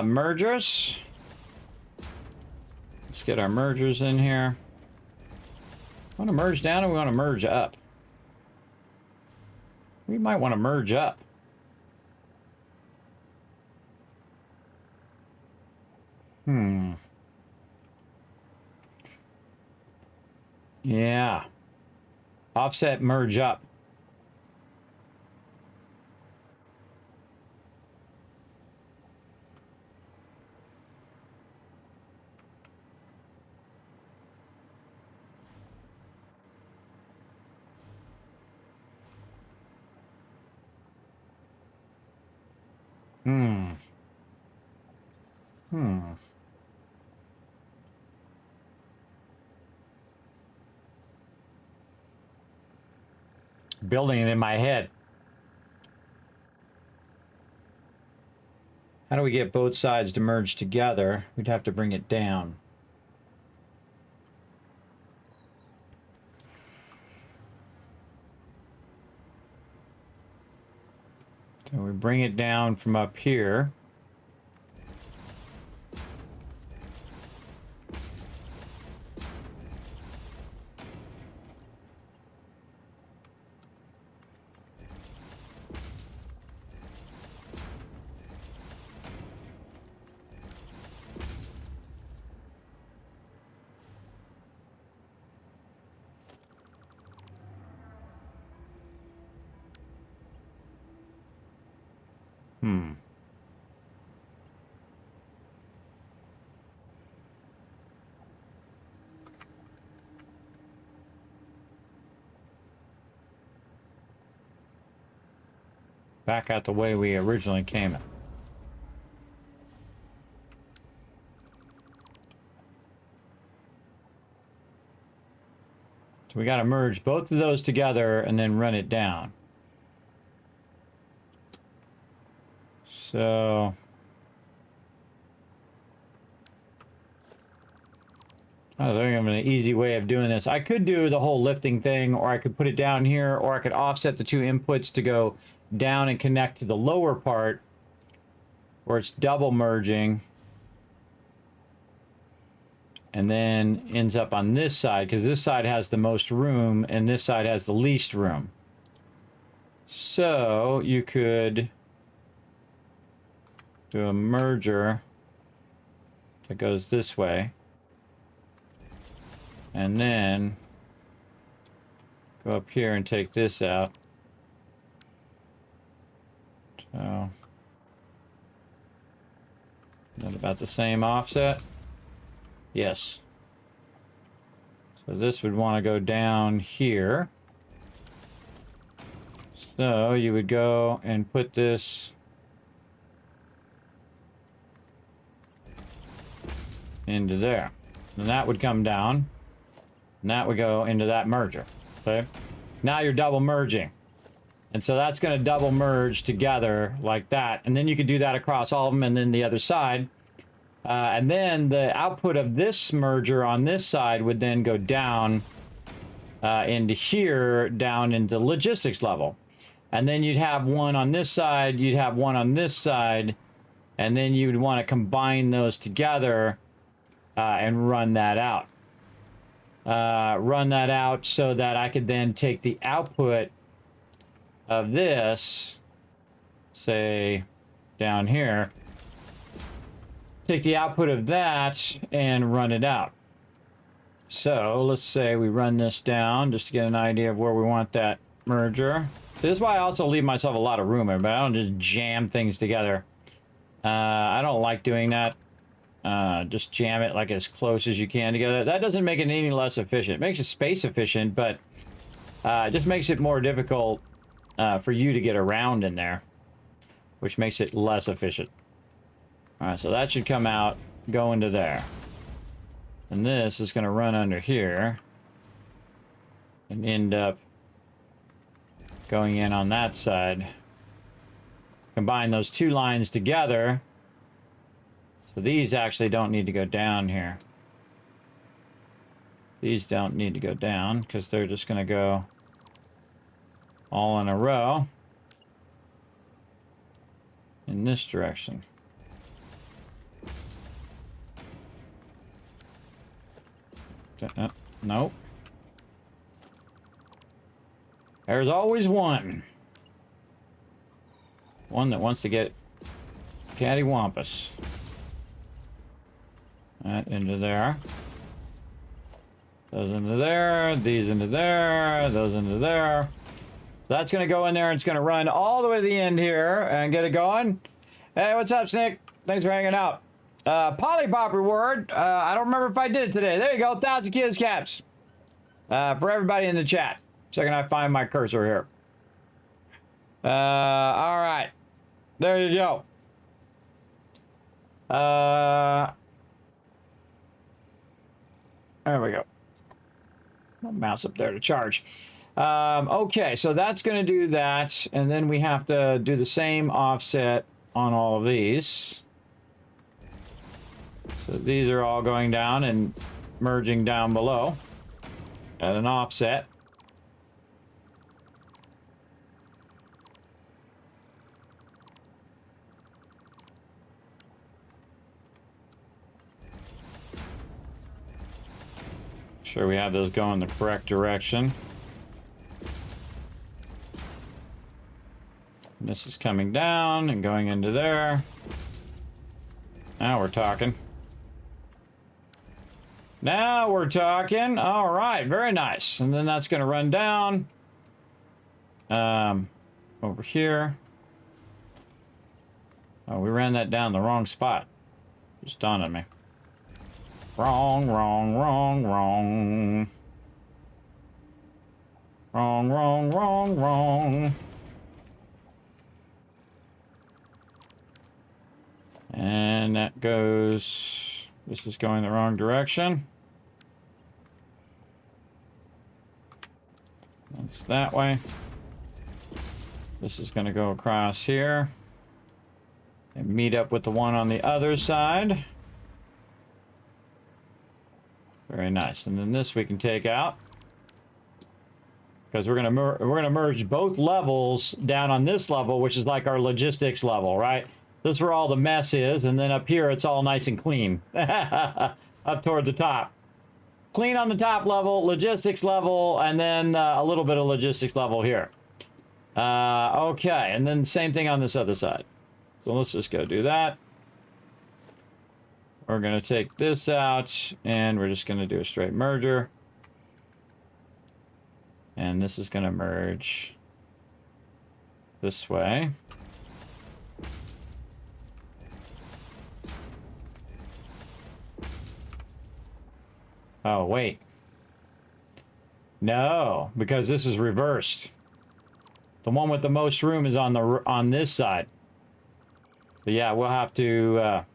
Speaker 3: mergers. Let's get our mergers in here. Want to merge down or we want to merge up? We might want to merge up. Yeah. Offset merge up. Building it in my head. How do we get both sides to merge together? We'd have to bring it down. So we bring it down from up here. Back out the way we originally came in. So we got to merge both of those together and then run it down. So I think I'm an easy way of doing this. I could do the whole lifting thing, or I could put it down here, or I could offset the two inputs to go down and connect to the lower part where it's double merging. and then ends up on this side, because this side has the most room and this side has the least room. So you could do a merger that goes this way, and then go up here and take this out. So, is that about the same offset? Yes. So this would want to go down here. So you would go and put this into there. And that would come down. And that would go into that merger. Okay? Now you're double merging. And so that's going to double merge together like that. And then you could do that across all of them and then the other side. And then the output of this merger on this side would then go down into here, down into logistics level. And then you'd have one on this side, you'd have one on this side, and then you would want to combine those together and run that out. Run that out so that I could then take the output of this, say, down here, take the output of that and run it out. So let's say we run this down just to get an idea of where we want that merger. This is why I also leave myself a lot of room, but I don't just jam things together. I don't like doing that. Just jam it like as close as you can together. That doesn't make it any less efficient. It makes it space efficient, but it just makes it more difficult for you to get around in there, which makes it less efficient. All right, so that should come out, go into there. And this is going to run under here and end up going in on that side. Combine those two lines together. So these actually don't need to go down here. These don't need to go down because they're just going to go all in a row in this direction. Nope. There's always one. One that wants to get cattywampus. That into there. Those into there. These into there. Those into there. So that's going to go in there and it's going to run all the way to the end here and get it going. Hey, what's up, Snick? Thanks for hanging out. Polypop reward. I don't remember if I did it today. There you go. 1,000 kids caps. For everybody in the chat. Second I find my cursor here. All right. There you go. There we go. Mouse up there to charge. Okay, so that's going to do that. And then we have to do the same offset on all of these. So these are all going down and merging down below at an offset. Sure we have those going the correct direction. And this is coming down and going into there. Now we're talking. Now we're talking. All right, very nice. And then that's going to run down over here. Oh, we ran that down the wrong spot. Just dawned on me. Wrong, wrong, wrong, wrong. Wrong, wrong, wrong, wrong. And that goes... This is going the wrong direction. That's that way. This is going to go across here and meet up with the one on the other side. Very nice. And then this we can take out because we're gonna merge both levels down on this level, which is like our logistics level, right? This is where all the mess is, and then up here it's all nice and clean. up toward the top. Clean on the top level, logistics level, and then a little bit of logistics level here. Okay, and then same thing on this other side. So let's just go do that. We're going to take this out, and we're just going to do a straight merger. And this is going to merge this way. Oh, wait. No, because this is reversed. The one with the most room is on this side. So yeah, we'll have to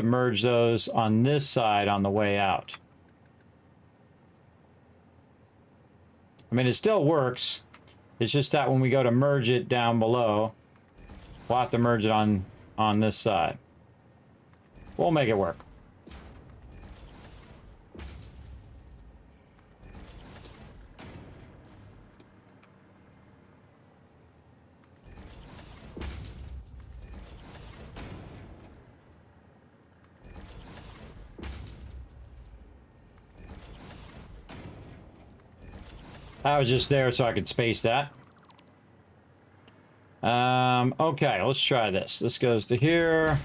Speaker 3: merge those on this side on the way out. I mean, it still works. It's just that when we go to merge it down below, we'll have to merge it on this side. We'll make it work. I was just there so I could space that. Okay, let's try this. This goes to here.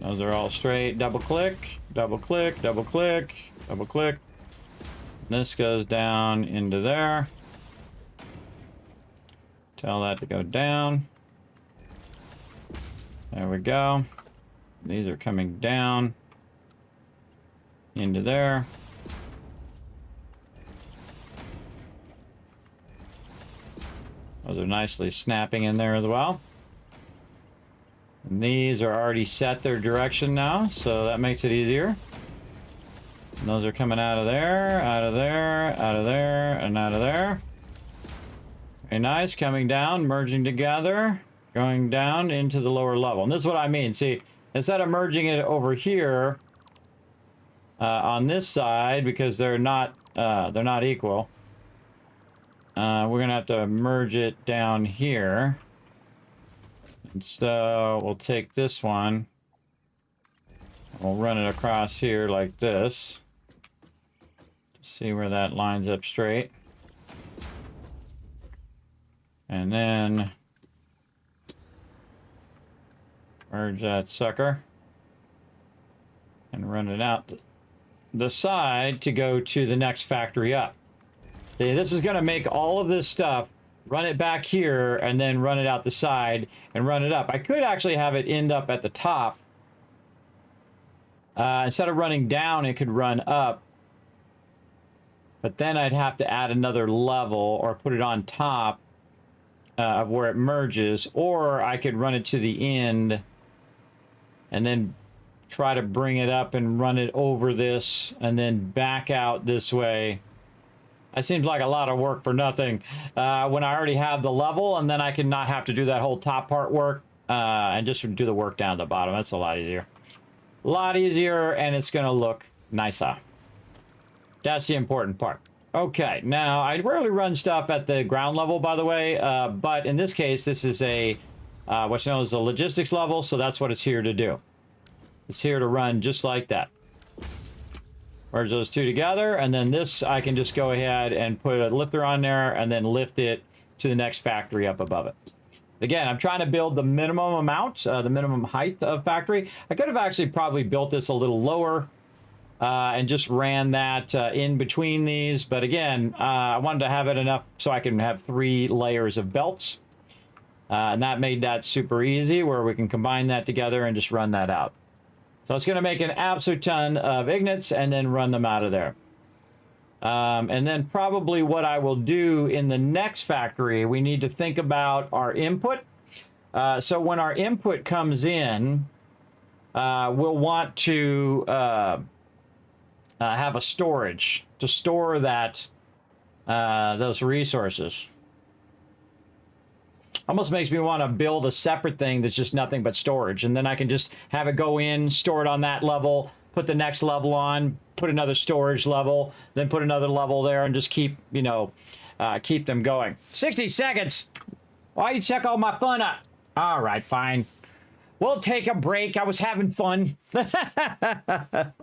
Speaker 3: Those are all straight. Double click, double click, double click, double click. This goes down into there. Tell that to go down. There we go. These are coming down into there. Those are nicely snapping in there as well. And these are already set their direction now, so that makes it easier. And those are coming out of there, out of there, out of there, and out of there. Very nice, coming down, merging together, going down into the lower level. And this is what I mean. See, instead of merging it over here on this side, because they're not equal, we're gonna have to merge it down here. And so we'll take this one, we'll run it across here like this. See where that lines up straight. And then merge that sucker and run it out the side to go to the next factory up. See, this is going to make all of this stuff, run it back here, and then run it out the side and run it up. I could actually have it end up at the top. Instead of running down, it could run up. But then I'd have to add another level or put it on top of where it merges. Or I could run it to the end and then try to bring it up and run it over this and then back out this way. That seems like a lot of work for nothing when I already have the level, and then I can not have to do that whole top part work and just do the work down at the bottom. That's a lot easier. A lot easier, and it's going to look nicer. That's the important part. Okay, now I rarely run stuff at the ground level, by the way, but in this case, this is a what's known as the logistics level, so that's what it's here to do. It's here to run just like that. Merge those two together, and then this I can just go ahead and put a lifter on there and then lift it to the next factory up above it. Again, I'm trying to build the minimum amount, the minimum height of factory. I could have actually probably built this a little lower and just ran that in between these, but again, I wanted to have it enough so I can have 3 layers of belts, and that made that super easy where we can combine that together and just run that out. So it's going to make an absolute ton of ignits and then run them out of there. And then probably what I will do in the next factory, we need to think about our input. So when our input comes in, we'll want to have a storage to store that those resources. Almost makes me want to build a separate thing that's just nothing but storage, and then I can just have it go in, store it on that level, put the next level on, put another storage level, then put another level there, and just keep, you know, keep them going. 60 seconds. Why you check all my fun up? All right, fine. We'll take a break. I was having fun. Got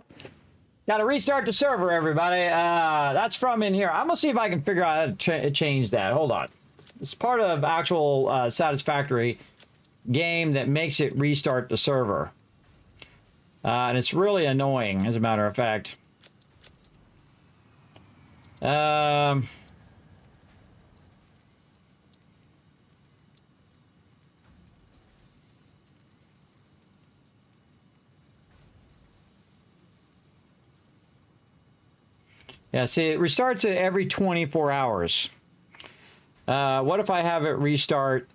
Speaker 3: to restart the server, everybody. That's from in here. I'm going to see if I can figure out how to change that. Hold on. It's part of actual Satisfactory game that makes it restart the server. And it's really annoying, as a matter of fact. Yeah, see, it restarts it every 24 hours. What if I have it restart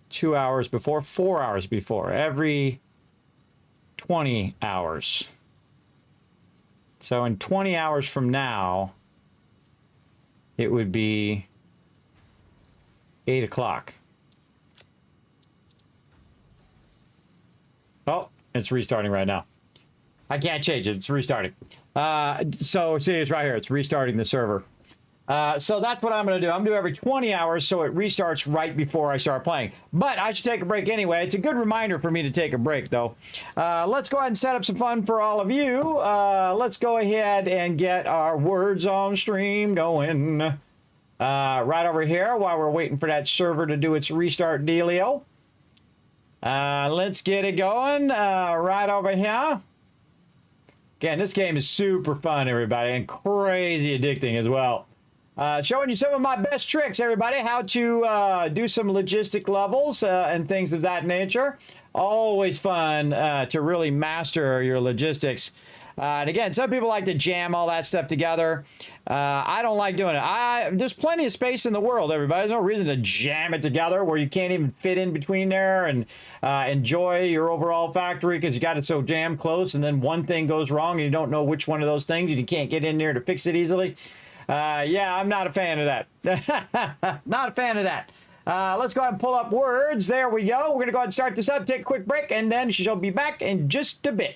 Speaker 3: 2 hours before, 4 hours before, every 20 hours? So in 20 hours from now, it would be 8 o'clock. Oh, it's restarting right now. I can't change it. It's restarting. So see, it's right here. It's restarting the server. So that's what I'm going to do. I'm going to do every 20 hours so it restarts right before I start playing. But I should take a break anyway. It's a good reminder for me to take a break, though. Let's go ahead and set up some fun for all of you. Let's go ahead and get our words on stream going. Right over here while we're waiting for that server to do its restart dealio. Let's get it going right over here. Again, this game is super fun, everybody, and crazy addicting as well. Showing you some of my best tricks, everybody, how to do some logistic levels and things of that nature. Always fun to really master your logistics. And again, some people like to jam all that stuff together. I don't like doing it. There's plenty of space in the world, everybody. There's no reason to jam it together where you can't even fit in between there and enjoy your overall factory because you got it so jammed close, and then one thing goes wrong and you don't know which one of those things and you can't get in there to fix it easily. Yeah, I'm not a fan of that. Not a fan of that. Let's go ahead and pull up words. There we go. We're going to go ahead and start this up, take a quick break, and then she'll be back in just a bit.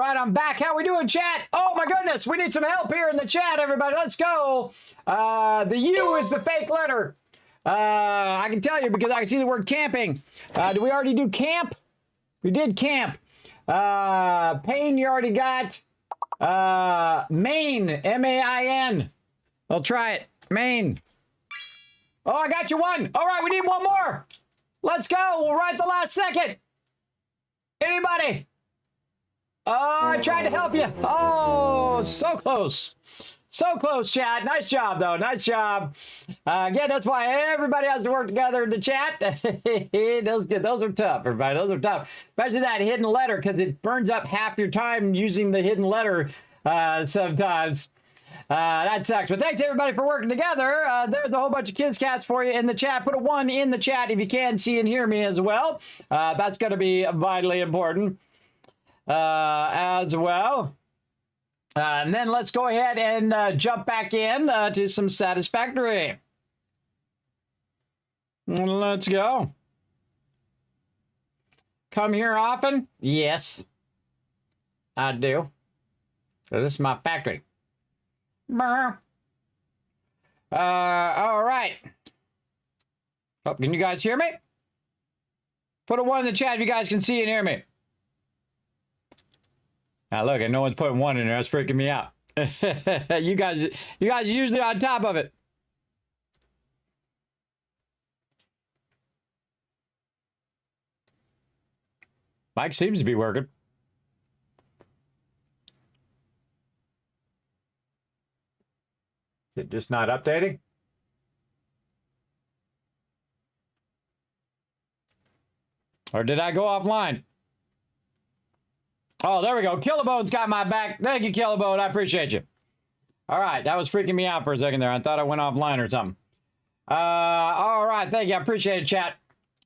Speaker 3: Right, I'm back. How we doing, chat? Oh my goodness, we need some help here in the chat, everybody. Let's go. The U is the fake letter. I can tell you because I can see the word camping. Do we already do camp? We did camp. Pain, you already got. Main, M-A-I-N. I'll try it. Main. Oh, I got you one. All right, we need one more. Let's go. We'll write the last second. Anybody? Oh, I tried to help you. Oh, so close. So close, chat. Nice job, though. Nice job. Again, that's why everybody has to work together in the chat. Those are tough, everybody. Those are tough. Especially that hidden letter, because it burns up half your time using the hidden letter sometimes. That sucks. But thanks, everybody, for working together. There's a whole bunch of Kiscats for you in the chat. Put a 1 in the chat if you can see and hear me as well. That's going to be vitally important. as well. And then let's go ahead and jump back in to some Satisfactory. Let's go. Come here often? Yes, I do. So this is my factory. All right. Oh, can you guys hear me? Put a 1 in the chat if you guys can see and hear me. Now look, no one's putting 1 in there. That's freaking me out. you guys are usually on top of it. Mike seems to be working. Is it just not updating? Or did I go offline? Oh, there we go. Killabone's got my back. Thank you, Killabone. I appreciate you. All right. That was freaking me out for a second there. I thought I went offline or something. All right. Thank you. I appreciate it, chat.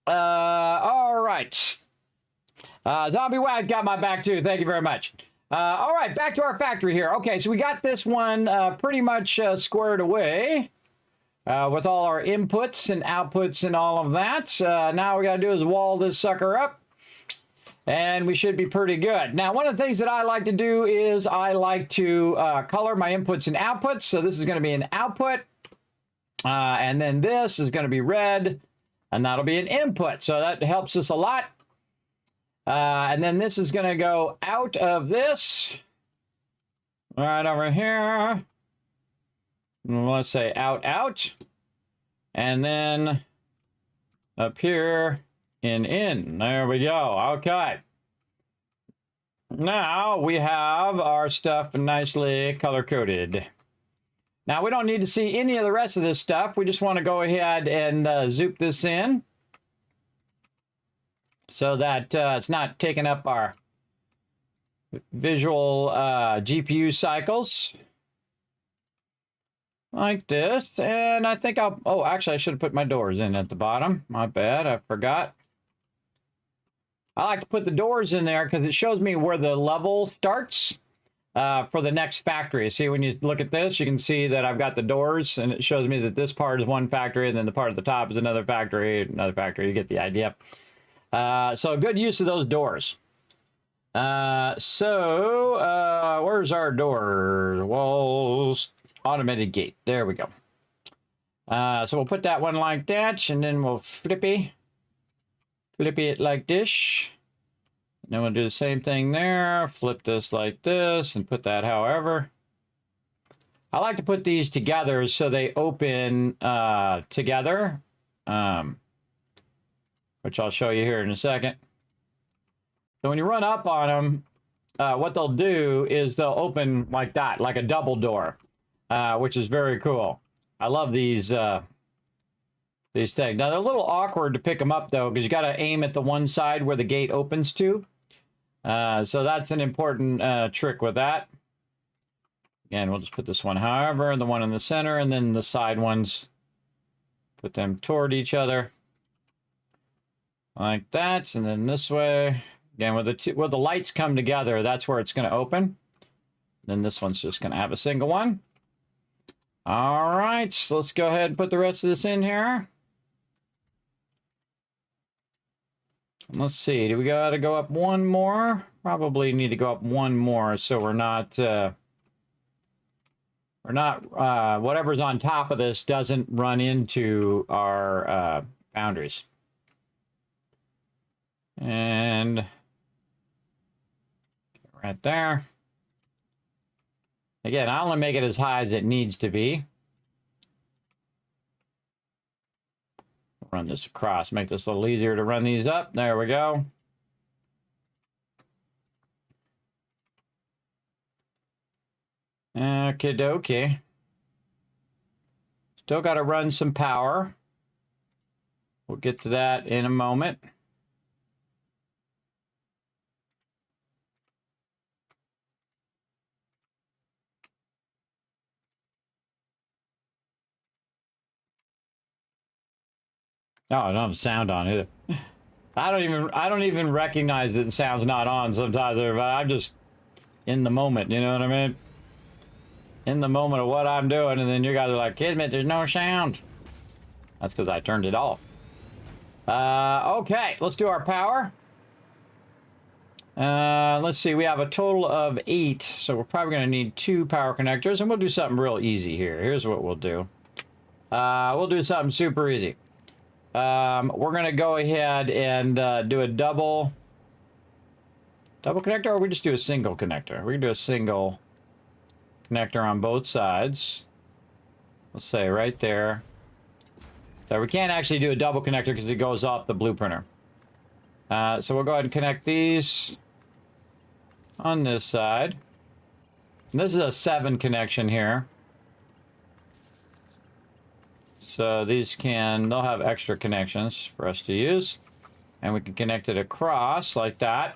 Speaker 3: All right. Zombie Wag got my back too. Thank you very much. All right, back to our factory here. Okay, so we got this one pretty much squared away with all our inputs and outputs and all of that. Now we got to do is wall this sucker up, and we should be pretty good. Now, one of the things that I like to do is I like to color my inputs and outputs. So this is going to be an output, and then this is going to be red, and that'll be an input. So that helps us a lot. And then this is going to go out of this, right over here. Let's say out, out. And then up here, in. There we go. Okay. Now we have our stuff nicely color-coded. Now we don't need to see any of the rest of this stuff. We just want to go ahead and zoom this in, so that it's not taking up our visual GPU cycles like this. And I think I'll, oh, actually I should have put my doors in at the bottom. My bad, I forgot. I like to put the doors in there because it shows me where the level starts for the next factory. See, when you look at this, you can see that I've got the doors, and it shows me that this part is one factory, and then the part at the top is another factory, You get the idea. So good use of those doors. Where's our door? Walls, automated gate. There we go. So we'll put that one like that, and then we'll flippy it like this. And then we'll do the same thing there. Flip this like this, and put that however. I like to put these together so they open together. Which I'll show you here in a second. So when you run up on them, what they'll do is they'll open like that, like a double door, which is very cool. I love these things. Now they're a little awkward to pick them up though, because you got to aim at the one side where the gate opens to. So that's an important trick with that. Again, we'll just put this one however, the one in the center, and then the side ones, put them toward each other. Like that, and then this way. Again, where the lights come together, that's where it's going to open. Then this one's just going to have a single one. All right, so let's go ahead and put the rest of this in here. Let's see, do we got to go up one more? Probably need to go up one more, so we're not whatever's on top of this doesn't run into our boundaries. And right there. Again, I only make it as high as it needs to be. Run this across, make this a little easier to run these up. There we go. Okie dokie. Still got to run some power. We'll get to that in a moment. Oh, I don't have sound on it. I don't even recognize that the sound's not on sometimes. I'm just in the moment, you know what I mean? In the moment of what I'm doing, and then you guys are like, Kismet, there's no sound. That's because I turned it off. Okay, let's do our power. Let's see, we have a total of 8, so we're probably going to need 2 power connectors, and we'll do something real easy here. Here's what we'll do. We'll do something super easy. We're going to go ahead and do a double connector, or we just do a single connector? We can do a single connector on both sides. Let's say right there. So we can't actually do a double connector because it goes off the blueprinter. So we'll go ahead and connect these on this side. And this is a 7 connection here. So these they'll have extra connections for us to use. And we can connect it across like that.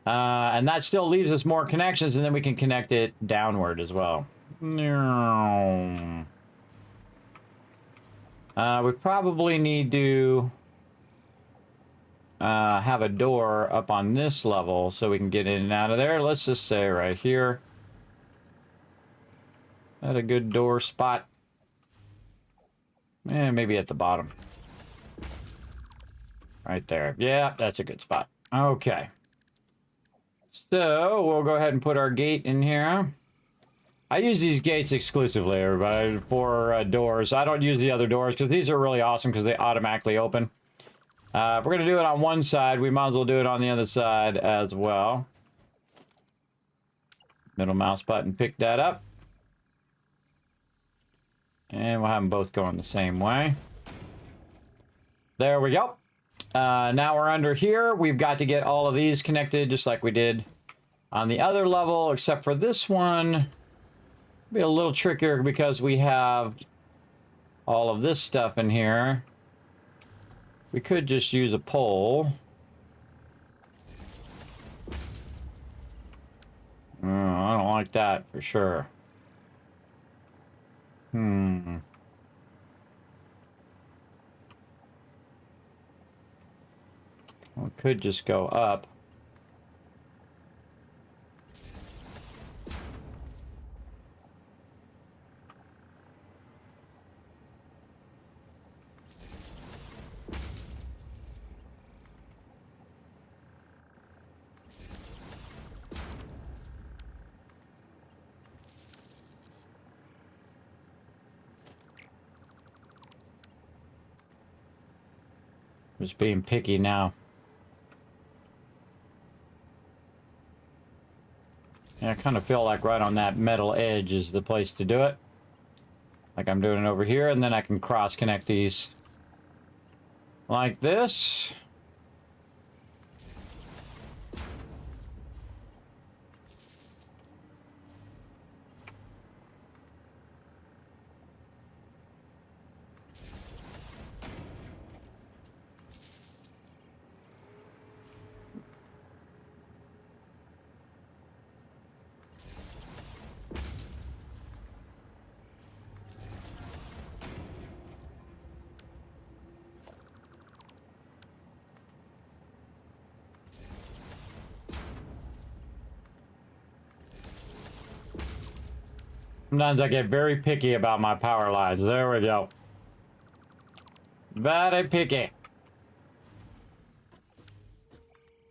Speaker 3: And that still leaves us more connections, and then we can connect it downward as well. We probably need to have a door up on this level so we can get in and out of there. Let's just say right here. That's a good door spot. And maybe at the bottom. Right there. Yeah, that's a good spot. Okay. So we'll go ahead and put our gate in here. I use these gates exclusively, everybody, for doors. I don't use the other doors because these are really awesome because they automatically open. If we're going to do it on one side, we might as well do it on the other side as well. Middle mouse button, pick that up. And we'll have them both going the same way. There we go. Now we're under here. We've got to get all of these connected just like we did on the other level, except for this one. Be a little trickier because we have all of this stuff in here. We could just use a pole. I don't like that for sure. We could just go up. Just being picky now. Yeah, I kind of feel like right on that metal edge is the place to do it. Like I'm doing it over here, and then I can cross connect these like this. Sometimes I get very picky about my power lines. There we go. Very picky.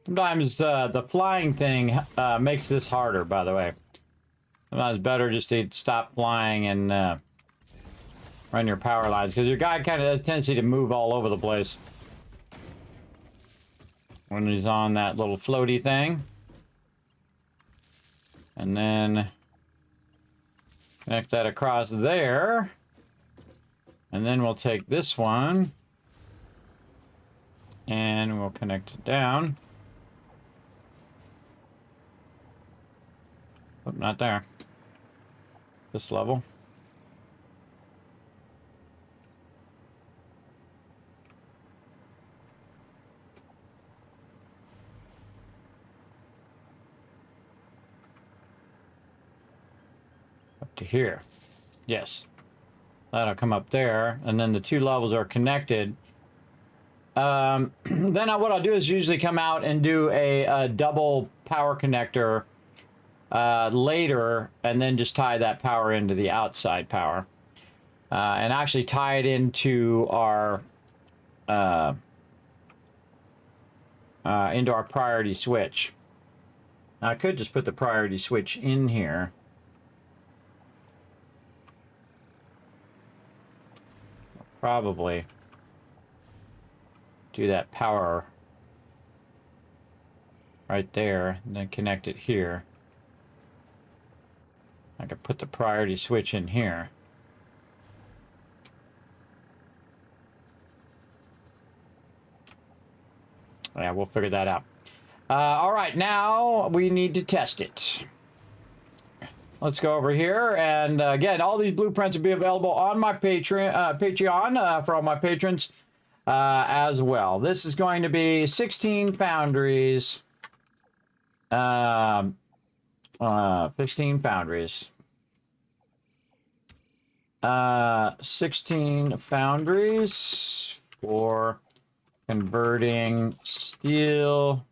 Speaker 3: Sometimes the flying thing makes this harder, by the way. Sometimes it's better just to stop flying and run your power lines, because your guy kind of has a tendency to move all over the place when he's on that little floaty thing. And then connect that across there. And then we'll take this one and we'll connect it down. Oh, not there. This level. Up to here. Yes. That'll come up there, and then the two levels are connected. Then what I'll do is usually come out and do a double power connector later, and then just tie that power into the outside power, and actually tie it into our priority switch. Now, I could just put the priority switch in here. Probably do that power right there, and then connect it here. I could put the priority switch in here. Yeah, we'll figure that out. All right, now we need to test it. Let's go over here, and again, all these blueprints will be available on my Patreon for all my patrons as well. This is going to be 16 foundries. 16 foundries. 16 foundries for converting steel,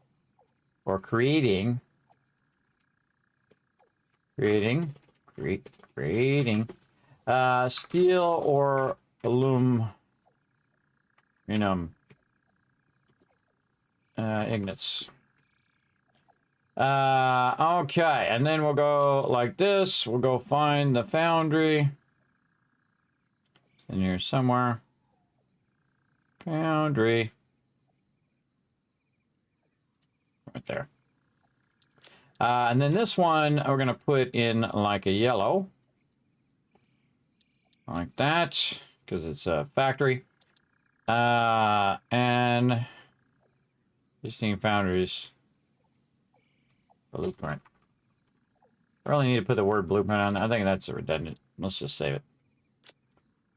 Speaker 3: or creating steel or aluminum ingots. Okay, and then we'll go like this. We'll go find the foundry. It's in here somewhere. Foundry. Right there. And then this one we're going to put in like a yellow. Like that, because it's a factory. And 16 foundries. Blueprint. I really need to put the word blueprint on. I think that's redundant. Let's just save it.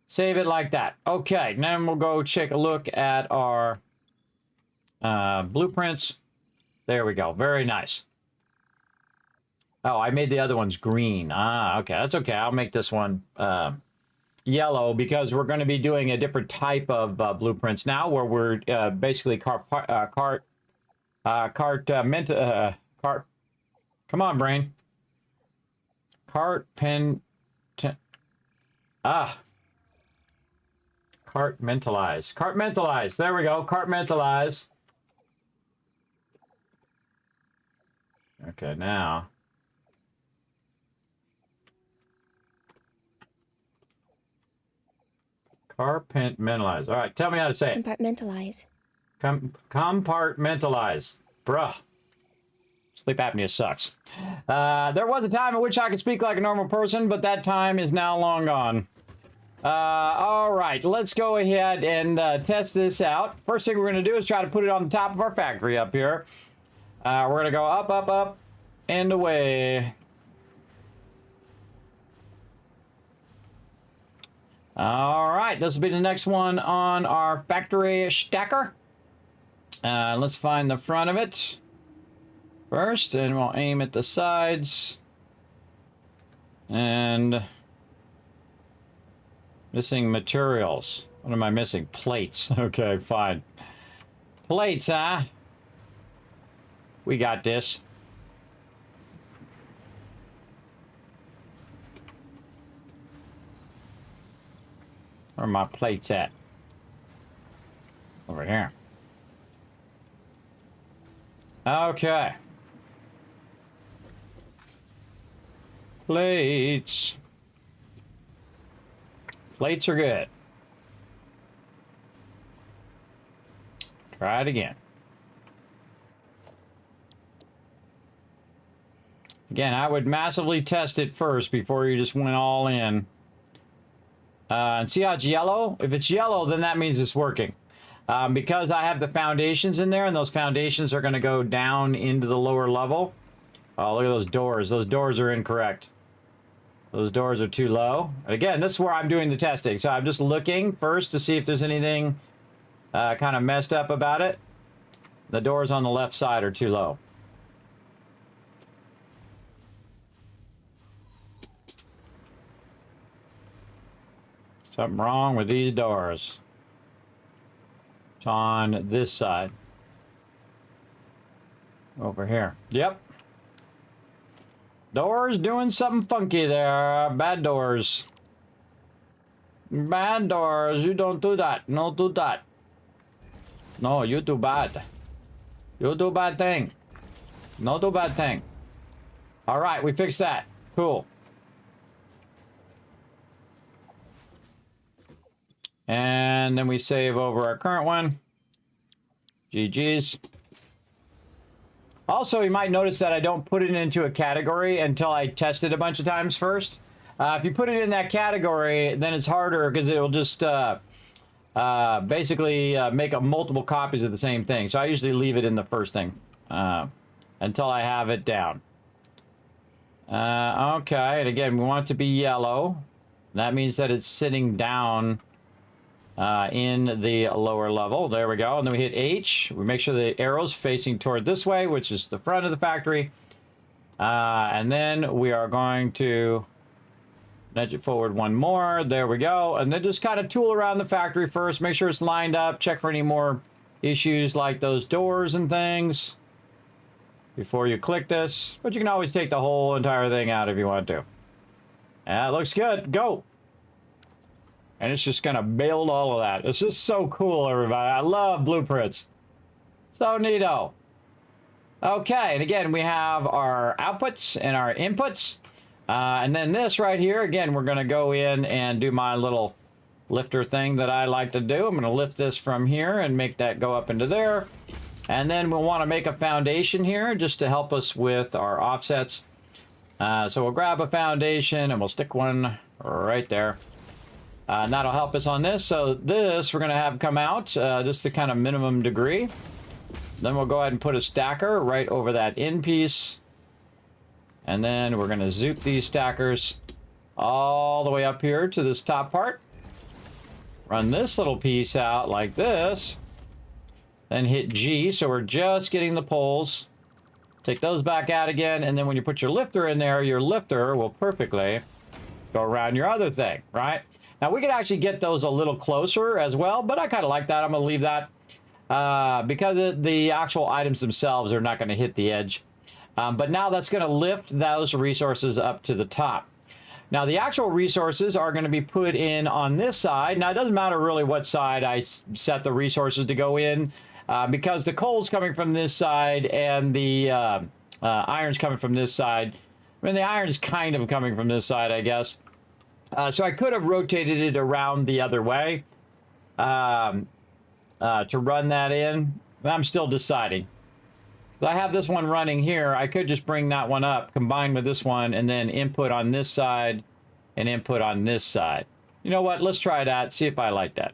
Speaker 3: Save it like that. Okay, now we'll go take a look at our blueprints. There we go. Very nice. Oh, I made the other ones green. Ah, okay. That's okay. I'll make this one yellow, because we're going to be doing a different type of blueprints now, where we're basically come on, brain. Compartmentalize. There we go. Compartmentalize. Okay, now. Compartmentalize. All right, tell me how to say it.
Speaker 5: Compartmentalize.
Speaker 3: Compartmentalize. Bruh. Sleep apnea sucks. There was a time in which I could speak like a normal person, but that time is now long gone. All right, let's go ahead and test this out. First thing we're going to do is try to put it on the top of our factory up here. We're going to go up, up, up, and away. All right, this will be the next one on our factory stacker. Let's find the front of it first, and we'll aim at the sides. And missing materials. What am I missing? Plates. Okay, fine. Plates, huh? We got this. Where are my plates at? Over here. Okay. Plates. Plates are good. Try it again. Again, I would massively test it first before you just went all in. And see how it's yellow? If it's yellow, then that means it's working. Because I have the foundations in there, and those foundations are going to go down into the lower level. Oh, look at those doors. Those doors are incorrect. Those doors are too low. Again, this is where I'm doing the testing. So I'm just looking first to see if there's anything kind of messed up about it. The doors on the left side are too low. Something wrong with these doors. It's on this side. Over here. Yep. Doors doing something funky there. Bad doors. Bad doors. You don't do that. No do that. No, you do bad. You do bad thing. No do bad thing. Alright, we fixed that. Cool. And then we save over our current one. GG's. Also, you might notice that I don't put it into a category until I test it a bunch of times first. If you put it in that category, then it's harder because it will just basically make up multiple copies of the same thing. So I usually leave it in the first thing until I have it down. Okay, and again, we want it to be yellow. That means that it's sitting down in the lower level. There we go. And then we hit H. We make sure the arrow's facing toward this way, which is the front of the factory. And then we are going to nudge it forward one more. There we go. And then just kind of tool around the factory first. Make sure it's lined up. Check for any more issues like those doors and things before you click this. But you can always take the whole entire thing out if you want to. That looks good. Go. And it's just going to build all of that. It's just so cool, everybody. I love blueprints. So neato. Okay, and again, we have our outputs and our inputs. And then this right here, again, we're going to go in and do my little lifter thing that I like to do. I'm going to lift this from here and make that go up into there. And then we'll want to make a foundation here just to help us with our offsets. So we'll grab a foundation and we'll stick one right there. And that'll help us on this. So this we're going to have come out just the kind of minimum degree. Then we'll go ahead and put a stacker right over that in piece. And then we're going to zoop these stackers all the way up here to this top part. Run this little piece out like this. Then hit G, so we're just getting the poles. Take those back out again, and then when you put your lifter in there, your lifter will perfectly go around your other thing, right? Now, we could actually get those a little closer as well, but I kind of like that. I'm going to leave that because the actual items themselves are not going to hit the edge. But now that's going to lift those resources up to the top. Now, the actual resources are going to be put in on this side. Now, it doesn't matter really what side I set the resources to go in because the coal's coming from this side and the iron's coming from this side. I mean, the iron's kind of coming from this side, I guess. So I could have rotated it around the other way to run that in. I'm still deciding. I have this one running here. I could just bring that one up, combine with this one, and then input on this side and input on this side. You know what? Let's try that, see if I like that.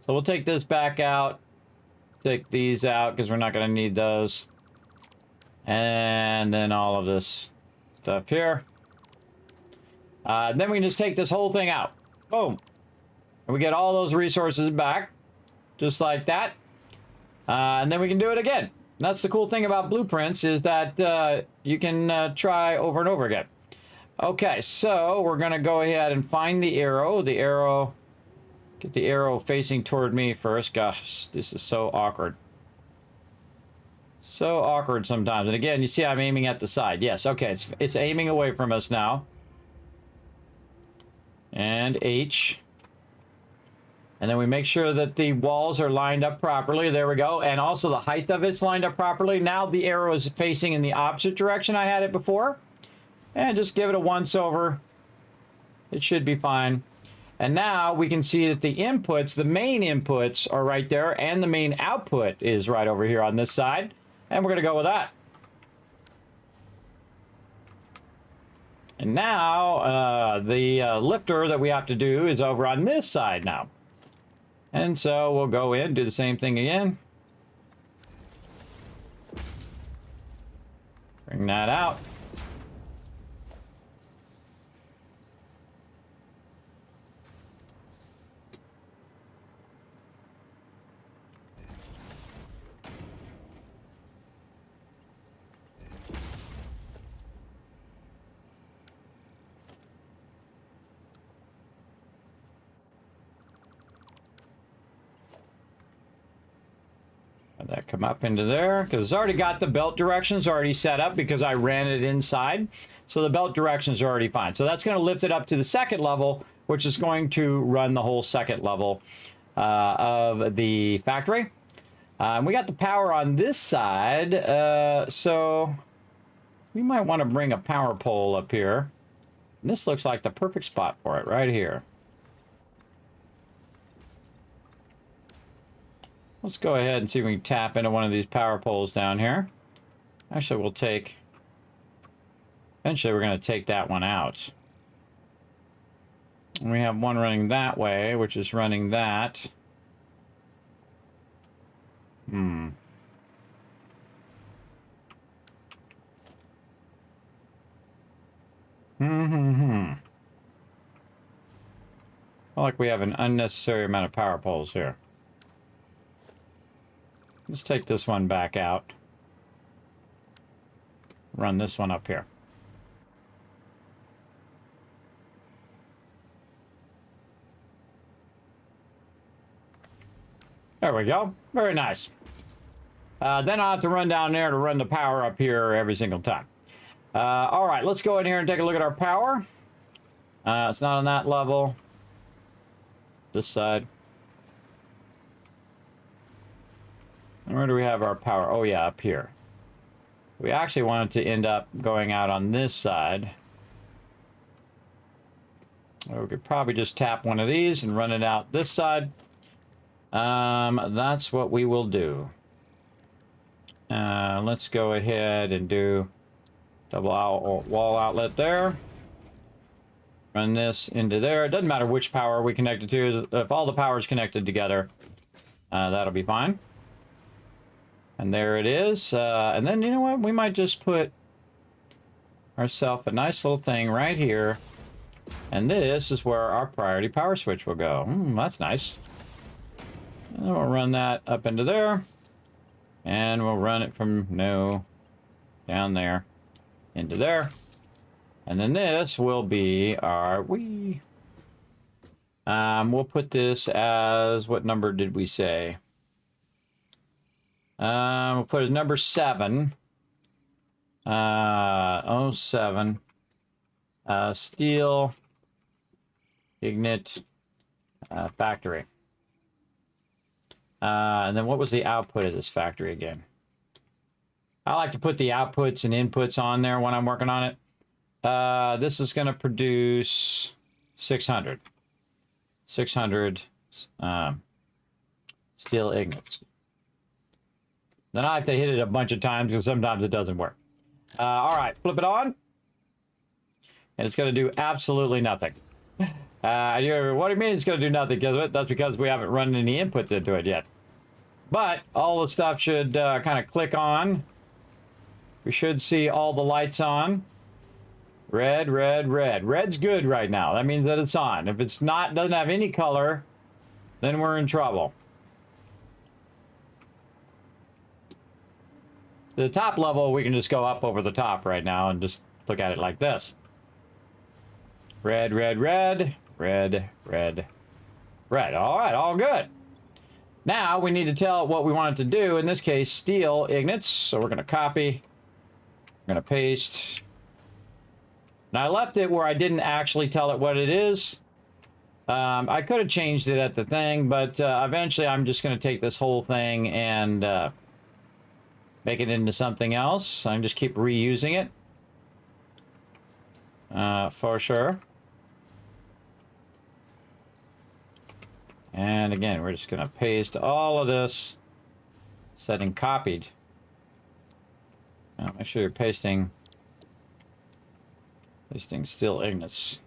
Speaker 3: So we'll take this back out, take these out because we're not going to need those. And then all of this stuff here. Then we can just take this whole thing out. Boom. And we get all those resources back, just like that. And then we can do it again. And that's the cool thing about blueprints is that you can try over and over again. Okay, so we're going to go ahead and find the arrow. Get the arrow facing toward me first. Gosh, this is so awkward. So awkward sometimes. And again, you see I'm aiming at the side. Yes, okay, it's aiming away from us now. And H. And then we make sure that the walls are lined up properly. There we go. And also the height of it's lined up properly. Now the arrow is facing in the opposite direction I had it before. And just give it a once over. It should be fine. And now we can see that the inputs, the main inputs are right there. And the main output is right over here on this side. And we're going to go with that. And now the lifter that we have to do is over on this side now. And so we'll go in, do the same thing again. Bring that out. come up into there, because it's already got the belt directions already set up because I ran it inside. So the belt directions are already fine. So that's going to lift it up to the second level, which is going to run the whole second level of the factory. We got the power on this side, so we might want to bring a power pole up here. And this looks like the perfect spot for it, right here. Let's go ahead and see if we can tap into one of these power poles down here. Actually, we'll take... Eventually, we're going to take that one out. And we have one running that way, which is running that. Hmm. I feel like we have an unnecessary amount of power poles here. Let's take this one back out. Run this one up here. There we go. Very nice. Then I'll have to run down there to run the power up here every single time. All right, let's go in here and take a look at our power. It's not on that level. This side. And where do we have our power? Oh, yeah, up here. We actually wanted to end up going out on this side. Or we could probably just tap one of these and run it out this side. That's what we will do. Let's go ahead and do double wall outlet there. Run this into there. It doesn't matter which power we connect it to. If all the power is connected together, that'll be fine. And there it is. And then, you know what? We might just put ourselves a nice little thing right here. And this is where our priority power switch will go. That's nice. And then we'll run that up into there. And we'll run it from down there into there. And then this will be our we'll put this as, what number did we say? We'll put it as number 7. 07. Steel. Ignite. Factory. And then what was the output of this factory again? I like to put the outputs and inputs on there when I'm working on it. This is going to produce 600. 600 steel ignites. Then I have to hit it a bunch of times because sometimes it doesn't work. All right, flip it on. And it's going to do absolutely nothing. What do you mean it's going to do nothing? That's because we haven't run any inputs into it yet. But all the stuff should kind of click on. We should see all the lights on. Red, red, red. Red's good right now. That means that it's on. If it's not, doesn't have any color, then we're in trouble. The top level, we can just go up over the top right now and just look at it like this. Red, red, red, red, red, red. All right, all good. Now we need to tell it what we want it to do. In this case, steel ignites. So we're going to copy. We're going to paste. Now I left it where I didn't actually tell it what it is. I could have changed it at the thing, but eventually I'm just going to take this whole thing and make it into something else. I'm just keep reusing it. For sure. And again, we're just going to paste all of this. Setting copied. Now, make sure you're pasting steel ignites.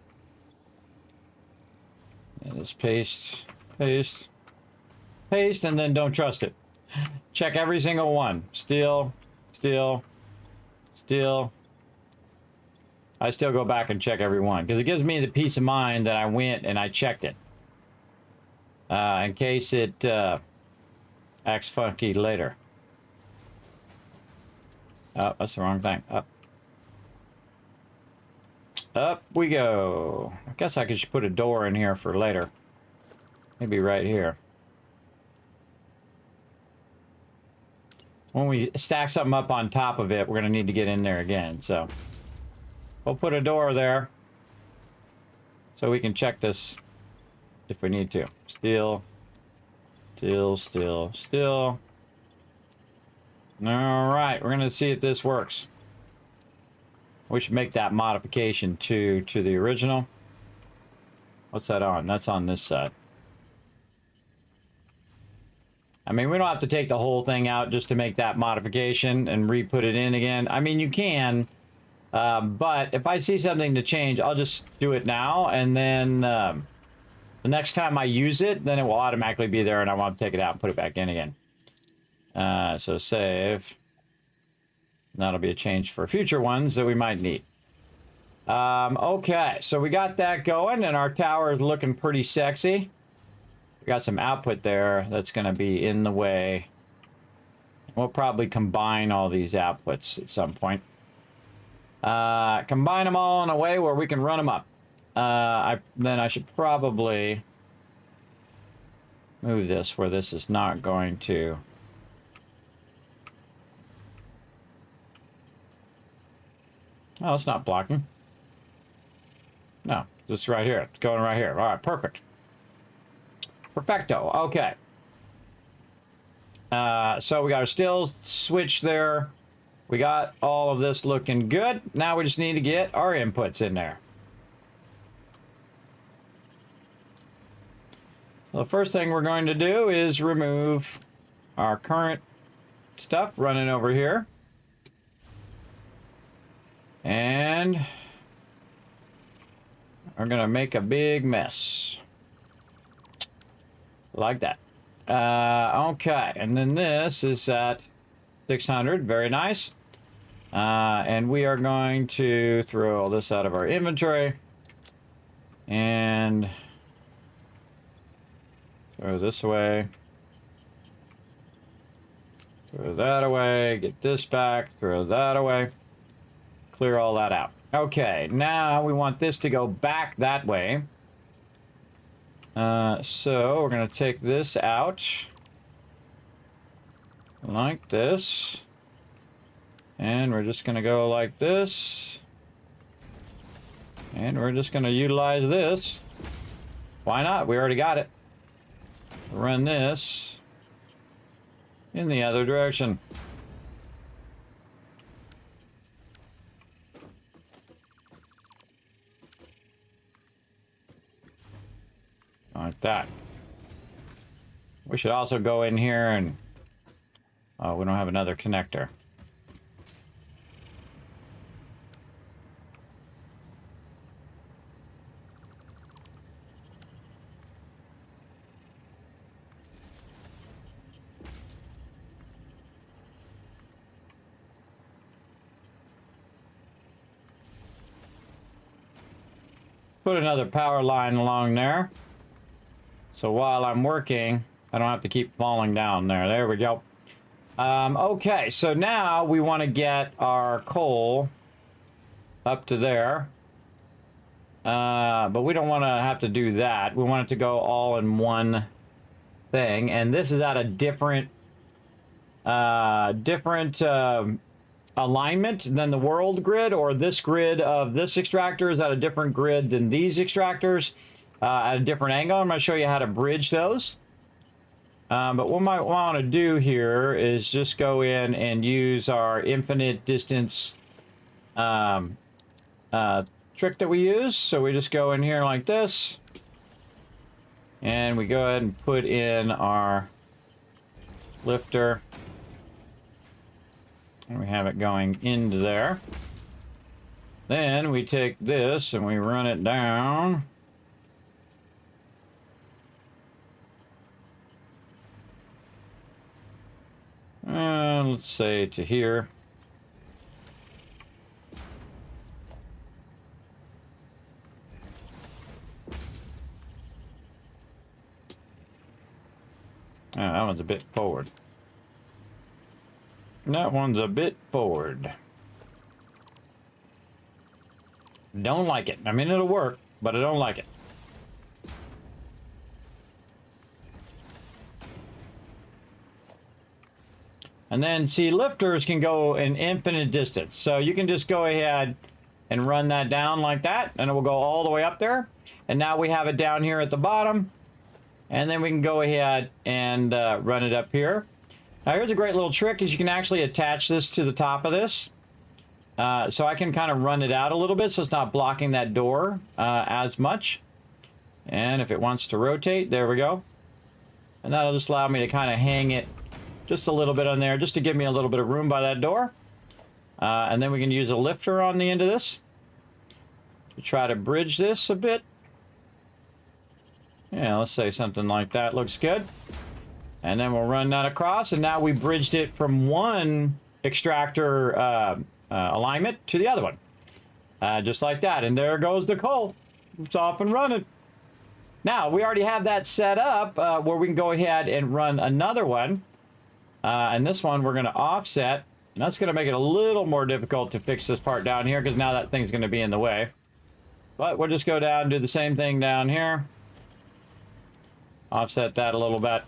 Speaker 3: And just paste, paste, paste, and then don't trust it. Check every single one. Steel, steel, steel. I still go back and check every one because it gives me the peace of mind that I went and I checked it. In case it acts funky later. Oh, that's the wrong thing. Up. Up we go. I guess I could just put a door in here for later. Maybe right here. when we stack something up on top of it, we're going to need to get in there again. So we'll put a door there so we can check this if we need to. Steel, steel, steel, steel. All right, we're going to see if this works. We should make that modification to the original. What's that on? That's on this side. I mean, we don't have to take the whole thing out just to make that modification and re-put it in again. I mean, you can, but if I see something to change, I'll just do it now, and then the next time I use it, then it will automatically be there, and I won't take it out and put it back in again. So save. That'll be a change for future ones that we might need. Okay, so we got that going, and our tower is looking pretty sexy. We got some output there that's going to be in the way. We'll probably combine all these outputs at some point. Combine them all in a way where we can run them up. Then I should probably move this where this is not going to... Oh, it's not blocking. No, this is right here. It's going right here. All right, perfect. Perfecto. Okay. So we got our still switch there. We got all of this looking good. Now we just need to get our inputs in there. So the first thing we're going to do is remove our current stuff running over here. And we're going to make a big mess. Like that. Okay, and then this is at 600. Very nice. And we are going to throw all this out of our inventory. And throw this away. Throw that away. Get this back. Throw that away. Clear all that out. Okay, now we want this to go back that way. So we're going to take this out like this, and we're just going to go like this, and we're just going to utilize this. Why not? We already got it. Run this in the other direction. Like that. We should also go in here and... Oh, we don't have another connector. Put another power line along there. So while I'm working, I don't have to keep falling down there. There we go. Okay, so now we want to get our coal up to there. But we don't want to have to do that. We want it to go all in one thing. And this is at a different alignment than the world grid, or this grid of this extractor is at a different grid than these extractors. At a different angle. I'm going to show you how to bridge those. But what we might want to do here is just go in and use our infinite distance trick that we use. So we just go in here like this. And we go ahead and put in our lifter. And we have it going into there. Then we take this and we run it down. Let's say to here. That one's a bit forward. That one's a bit forward. Don't like it. I mean, it'll work, but I don't like it. And then see, lifters can go an infinite distance. So you can just go ahead and run that down like that, and it will go all the way up there. And now we have it down here at the bottom. And then we can go ahead and run it up here. Now here's a great little trick, is you can actually attach this to the top of this. So I can kind of run it out a little bit so it's not blocking that door as much. And if it wants to rotate, there we go. And that'll just allow me to kind of hang it just a little bit on there, just to give me a little bit of room by that door. And then we can use a lifter on the end of this to try to bridge this a bit. Yeah, let's say something like that looks good. And then we'll run that across, and now we bridged it from one extractor alignment to the other one. Just like that. And there goes the coal. It's off and running. Now, we already have that set up where we can go ahead and run another one. And this one we're going to offset. And that's going to make it a little more difficult to fix this part down here, because now that thing's going to be in the way. But we'll just go down and do the same thing down here. Offset that a little bit.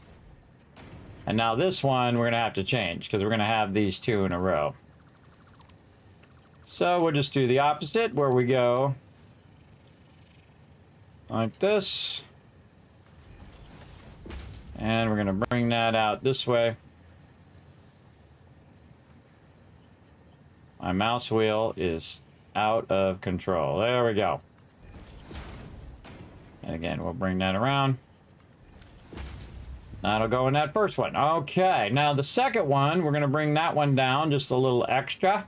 Speaker 3: And now this one we're going to have to change, because we're going to have these two in a row. So we'll just do the opposite, where we go like this. And we're going to bring that out this way. My mouse wheel is out of control. There we go. And again, we'll bring that around. That'll go in that first one. Okay, now the second one, we're going to bring that one down just a little extra.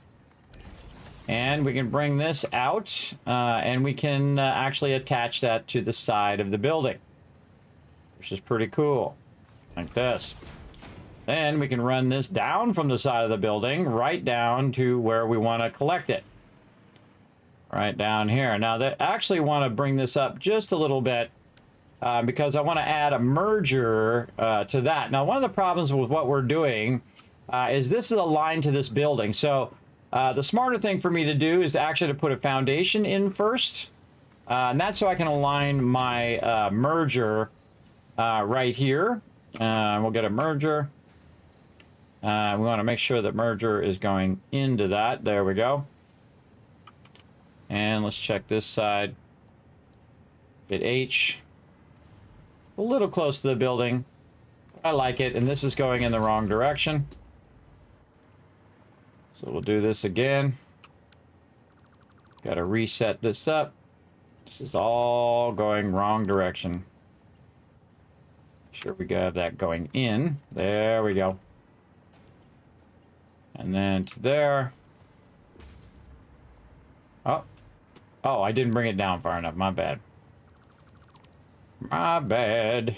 Speaker 3: And we can bring this out, and we can actually attach that to the side of the building, which is pretty cool, like this. Then we can run this down from the side of the building right down to where we want to collect it. Right down here. Now, I actually want to bring this up just a little bit because I want to add a merger to that. Now, one of the problems with what we're doing is this is aligned to this building. So the smarter thing for me to do is to actually put a foundation in first. And that's so I can align my merger right here. We'll get a merger. We want to make sure that merger is going into that. There we go. And let's check this side. Hit H. A little close to the building. I like it, and this is going in the wrong direction. So we'll do this again. Got to reset this up. This is all going wrong direction. Make sure we got that going in. There we go. And then to there. Oh, I didn't bring it down far enough. My bad. My bad.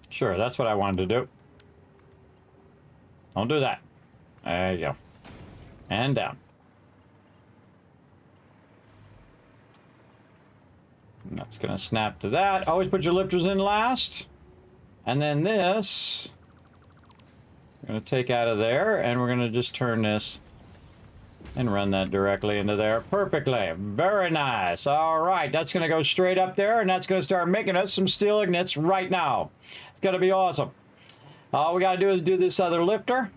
Speaker 3: Sure, that's what I wanted to do. Don't do that. There you go. And down. And that's going to snap to that. Always put your lifters in last. And then this, we're going to take out of there, and we're going to just turn this and run that directly into there perfectly. Very nice. All right, that's going to go straight up there, and that's going to start making us some steel ignits right now. It's going to be awesome. All we got to do is do this other lifter.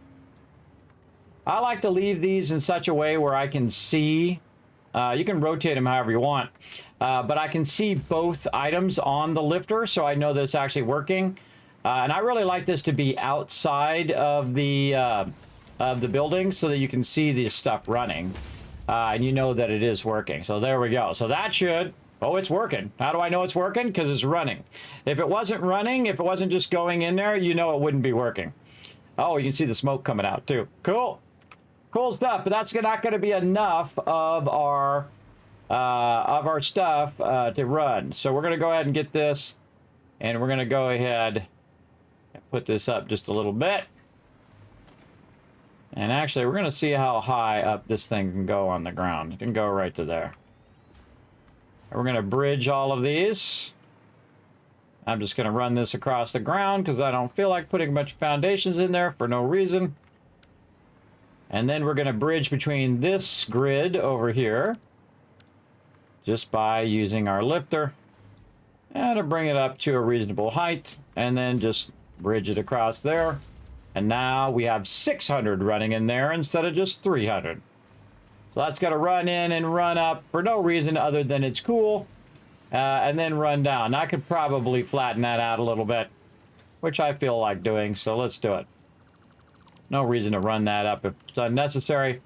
Speaker 3: I like to leave these in such a way where I can see. You can rotate them however you want, but I can see both items on the lifter, so I know that it's actually working. And I really like this to be outside of the building so that you can see the stuff running, and you know that it is working. So there we go. So that should, oh, it's working. How do I know it's working? Because it's running. If it wasn't running, if it wasn't just going in there, you know it wouldn't be working. Oh, you can see the smoke coming out too. Cool. Cool stuff, but that's not going to be enough of our stuff to run. So we're going to go ahead and get this, and we're going to go ahead and put this up just a little bit. And actually, we're going to see how high up this thing can go on the ground. It can go right to there. And we're going to bridge all of these. I'm just going to run this across the ground because I don't feel like putting a bunch of foundations in there for no reason. And then we're going to bridge between this grid over here just by using our lifter. And to bring it up to a reasonable height, and then just bridge it across there. And now we have 600 running in there instead of just 300. So that's going to run in and run up for no reason other than it's cool. And then run down. I could probably flatten that out a little bit, which I feel like doing, so let's do it. No reason to run that up if it's unnecessary.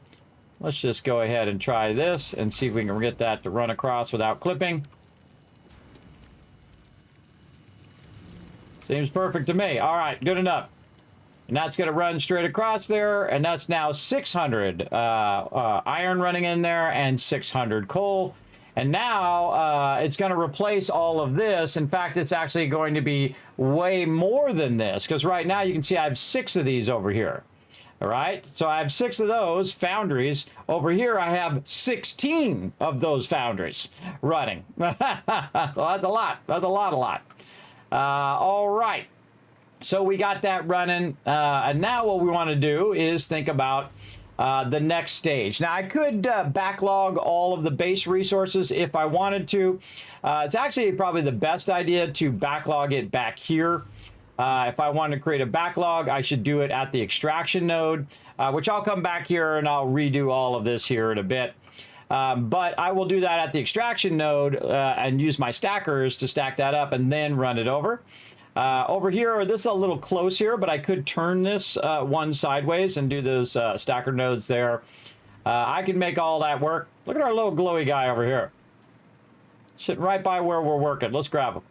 Speaker 3: Let's just go ahead and try this and see if we can get that to run across without clipping. Seems perfect to me. All right, good enough. And that's going to run straight across there, and that's now 600 iron running in there and 600 coal. And now it's going to replace all of this. In fact, it's actually going to be way more than this, because right now you can see I have 6 of these over here. All right, so I have 6 of those foundries. Over here, I have 16 of those foundries running. So that's a lot. That's a lot. All right. So we got that running. And now what we want to do is think about the next stage. Now, I could backlog all of the base resources if I wanted to. It's actually probably the best idea to backlog it back here. If I wanted to create a backlog, I should do it at the extraction node, which I'll come back here and I'll redo all of this here in a bit. But I will do that at the extraction node and use my stackers to stack that up and then run it over. Over here, this is a little close here, but I could turn this one sideways and do those stacker nodes there. I can make all that work. Look at our little glowy guy over here. Sitting right by where we're working. Let's grab him.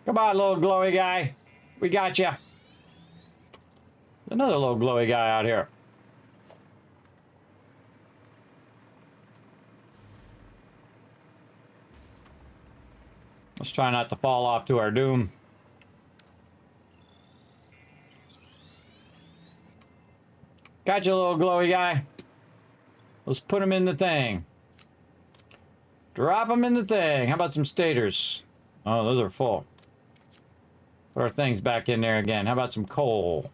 Speaker 3: Come on, little glowy guy. We got you. Another little glowy guy out here. Let's try not to fall off to our doom. Got you, little glowy guy. Let's put him in the thing. Drop him in the thing. How about some stators? Oh, those are full. Put our things back in there again. How about some coal?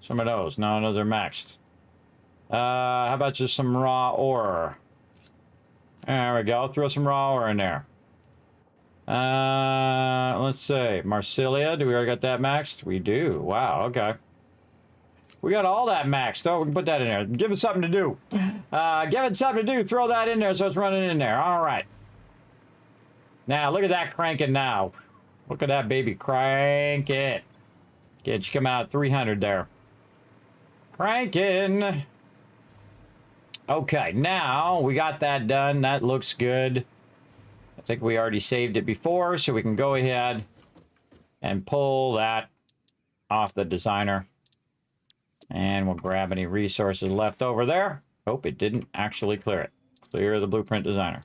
Speaker 3: Some of those. No, those are maxed. How about just some raw ore? There we go. Throw some raw ore in there. Let's see. Marsilia. Do we already got that maxed? We do. Wow. Okay. We got all that maxed. Oh, we can put that in there. Give it something to do. Give it something to do. Throw that in there so it's running in there. All right. Now, look at that cranking now. Look at that baby. Crank it. Get you come out at 300 there. Cranking. Okay, now we got that done. That looks good. I think we already saved it before, so we can go ahead and pull that off the designer. And we'll grab any resources left over there. Hope it didn't actually clear it. Clear the blueprint designer.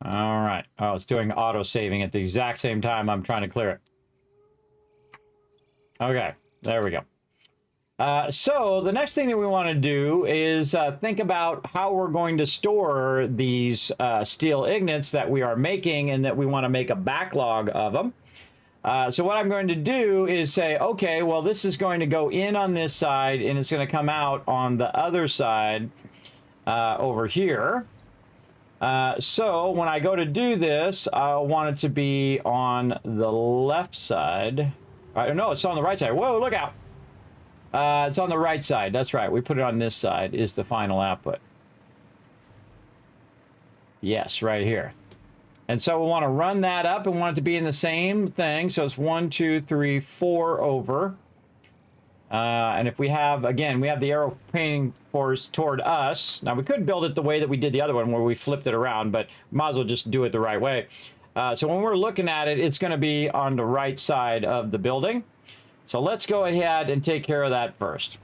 Speaker 3: All right. Oh, it's doing auto saving at the exact same time I'm trying to clear it. Okay, there we go. So the next thing that we want to do is think about how we're going to store these steel ignits that we are making and that we want to make a backlog of them. So what I'm going to do is say, okay, well, this is going to go in on this side and it's going to come out on the other side over here. So when I go to do this, I want it to be on the left side. No, it's on the right side. Whoa, look out. It's on the right side. That's right. We put it on this side is the final output. Yes, right here. And so we want to run that up and want it to be in the same thing. So it's 1, 2, 3, 4 over. And if we have, again, we have the arrow pointing force toward us. Now, we could build it the way that we did the other one where we flipped it around, but might as well just do it the right way. So when we're looking at it, it's going to be on the right side of the building. So let's go ahead and take care of that first.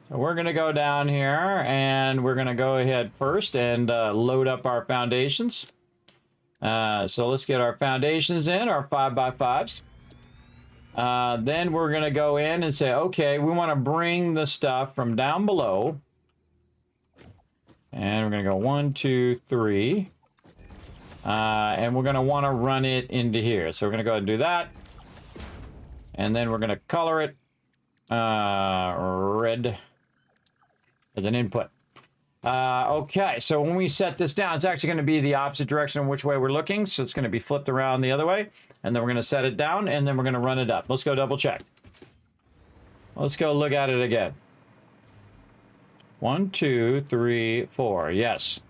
Speaker 3: So we're going to go down here and we're going to go ahead first and load up our foundations. So let's get our foundations in, our 5x5s. Then we're going to go in and say, okay, we want to bring the stuff from down below. And we're going to go 1, 2, 3. And we're going to want to run it into here. So we're going to go ahead and do that. And then we're going to color it red as an input. Okay, so when we set this down, it's actually going to be the opposite direction in which way we're looking. So it's going to be flipped around the other way. And then we're going to set it down, and then we're going to run it up. Let's go double check. Let's go look at it again. 1, 2, 3, 4. Yes.